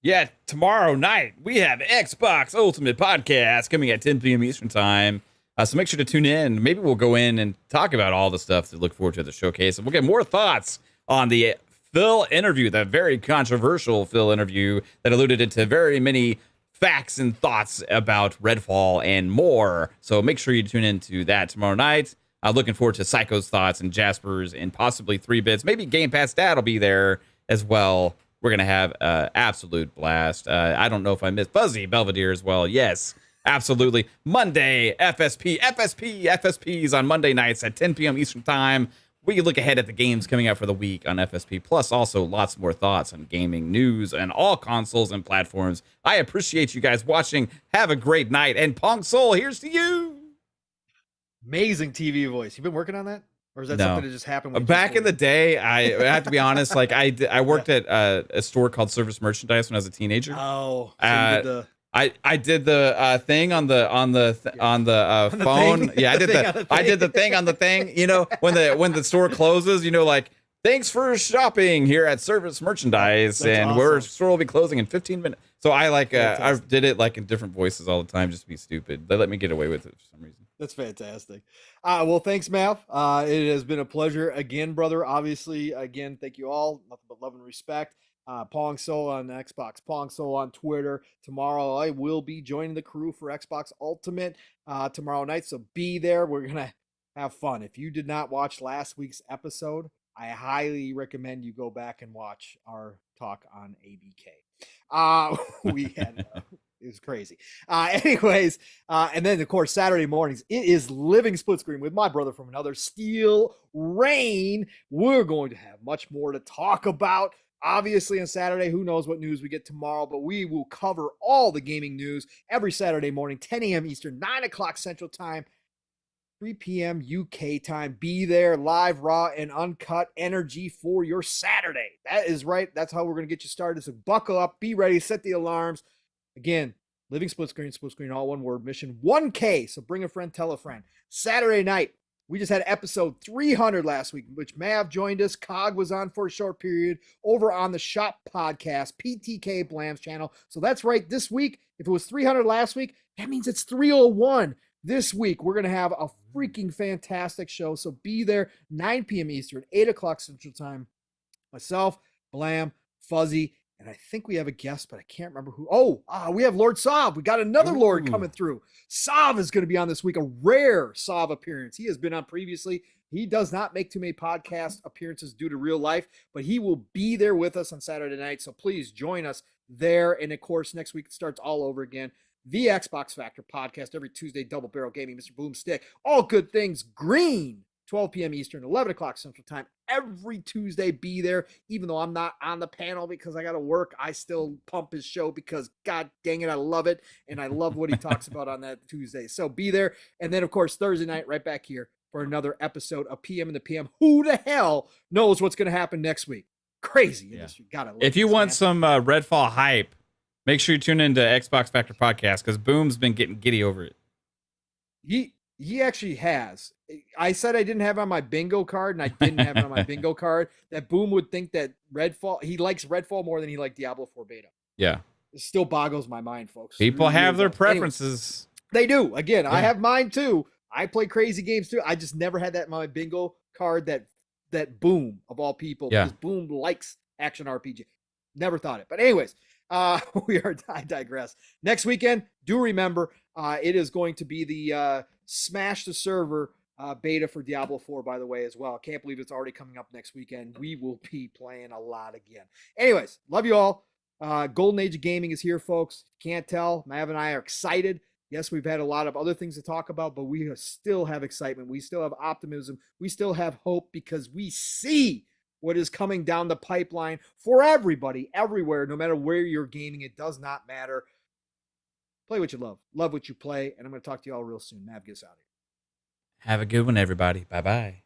Yeah, tomorrow night, we have Xbox Ultimate Podcast coming at 10 p.m. Eastern Time. So make sure to tune in. Maybe we'll go in and talk about all the stuff to look forward to at the showcase. And we'll get more thoughts on the Phil interview, that very controversial Phil interview that alluded into very many facts and thoughts about Redfall and more. So make sure you tune into that tomorrow night. Looking forward to Psycho's thoughts and Jasper's and possibly 3-Bits. Maybe Game Pass Dad will be there as well. We're going to have an absolute blast. I don't know if I missed Fuzzy Belvedere as well. Yes, absolutely. Monday, FSPs on Monday nights at 10 p.m. Eastern Time. We can look ahead at the games coming out for the week on FSP, plus also lots more thoughts on gaming news and all consoles and platforms. I appreciate you guys watching. Have a great night. And Pong Soul, here's to you. Amazing TV voice. You been working on that? Or is that something that just happened? Back in the day, I have to be honest, like I worked at a store called Service Merchandise when I was a teenager. Oh, so you did the... I did the thing on the phone. Yeah, I did the thing on the thing. When the store closes, like, thanks for shopping here at Service Merchandise, and awesome. Our store will be closing in 15 minutes. So I I did it like in different voices all the time just to be stupid. They let me get away with it for some reason. That's fantastic. Well, thanks, Mav. It has been a pleasure again, brother. Obviously, again, thank you all. Nothing but love and respect. Pong Soul on Xbox, Pong Soul on Twitter. Tomorrow I will be joining the crew for Xbox Ultimate tomorrow night, so be there. We're going to have fun. If you did not watch last week's episode, I highly recommend you go back and watch our talk on ABK. We had... It was crazy. Anyways, and then, of course, Saturday mornings, it is Living Split Screen with my brother from another, Steel Rain. We're going to have much more to talk about. Obviously, on Saturday, who knows what news we get tomorrow, but we will cover all the gaming news every Saturday morning, 10 a.m. Eastern, 9 o'clock Central Time, 3 p.m. UK time. Be there, live, raw, and uncut energy for your Saturday. That is right. That's how we're going to get you started. So buckle up, be ready, set the alarms. Again, living split screen, all one word, mission 1K. So bring a friend, tell a friend. Saturday night, we just had episode 300 last week, which Mav joined us. Cog was on for a short period over on the Shop Podcast, PTK Blam's channel. So that's right. This week, if it was 300 last week, that means it's 301 this week. We're going to have a freaking fantastic show. So be there, 9 p.m. Eastern, 8 o'clock Central Time. Myself, Blam, Fuzzy, and I think we have a guest, but I can't remember who. We have Lord Sav. We got another Lord coming through. Sav is going to be on this week, a rare Sav appearance. He has been on previously. He does not make too many podcast appearances due to real life, but he will be there with us on Saturday night. So please join us there. And of course, next week it starts all over again. The Xbox Factor podcast every Tuesday, Double Barrel Gaming, Mr. Boomstick, all good things green. 12 p.m. Eastern, 11 o'clock Central Time. Every Tuesday, be there. Even though I'm not on the panel because I got to work, I still pump his show because, God dang it, I love it. And I love what he talks about on that Tuesday. So be there. And then, of course, Thursday night, right back here for another episode of PM in the PM. Who the hell knows what's going to happen next week? Crazy industry. Got it. If you want some Redfall hype, make sure you tune into Xbox Factor Podcast because Boom's been getting giddy over it. He actually has. I said I didn't have it on my bingo card, and I didn't have it on my bingo card. That Boom would think that Redfall, he likes Redfall more than he liked Diablo 4 beta. Yeah. It still boggles my mind, folks. People have their preferences. Anyway, they do. Again, yeah. I have mine too. I play crazy games too. I just never had that in my bingo card that Boom, of all people, because Boom likes action RPG. Never thought it. But anyways, I digress. Next weekend, do remember, it is going to be the Smash the Server beta for Diablo 4, by the way, as well. Can't believe it's already coming up next weekend. We will be playing a lot again. Anyways, love you all. Golden Age of Gaming is here, folks. Can't tell. Mav and I are excited. Yes, we've had a lot of other things to talk about, but we still have excitement. We still have optimism. We still have hope because we see what is coming down the pipeline for everybody, everywhere, no matter where you're gaming. It does not matter. Play what you love. Love what you play. And I'm going to talk to you all real soon. Mav, get us out of here. Have a good one, everybody. Bye-bye.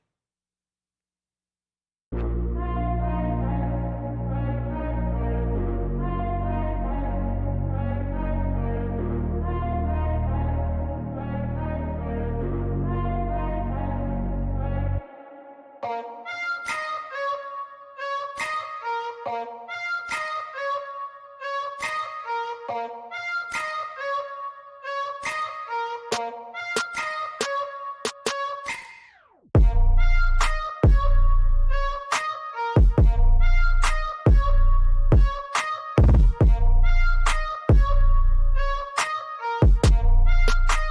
Oh.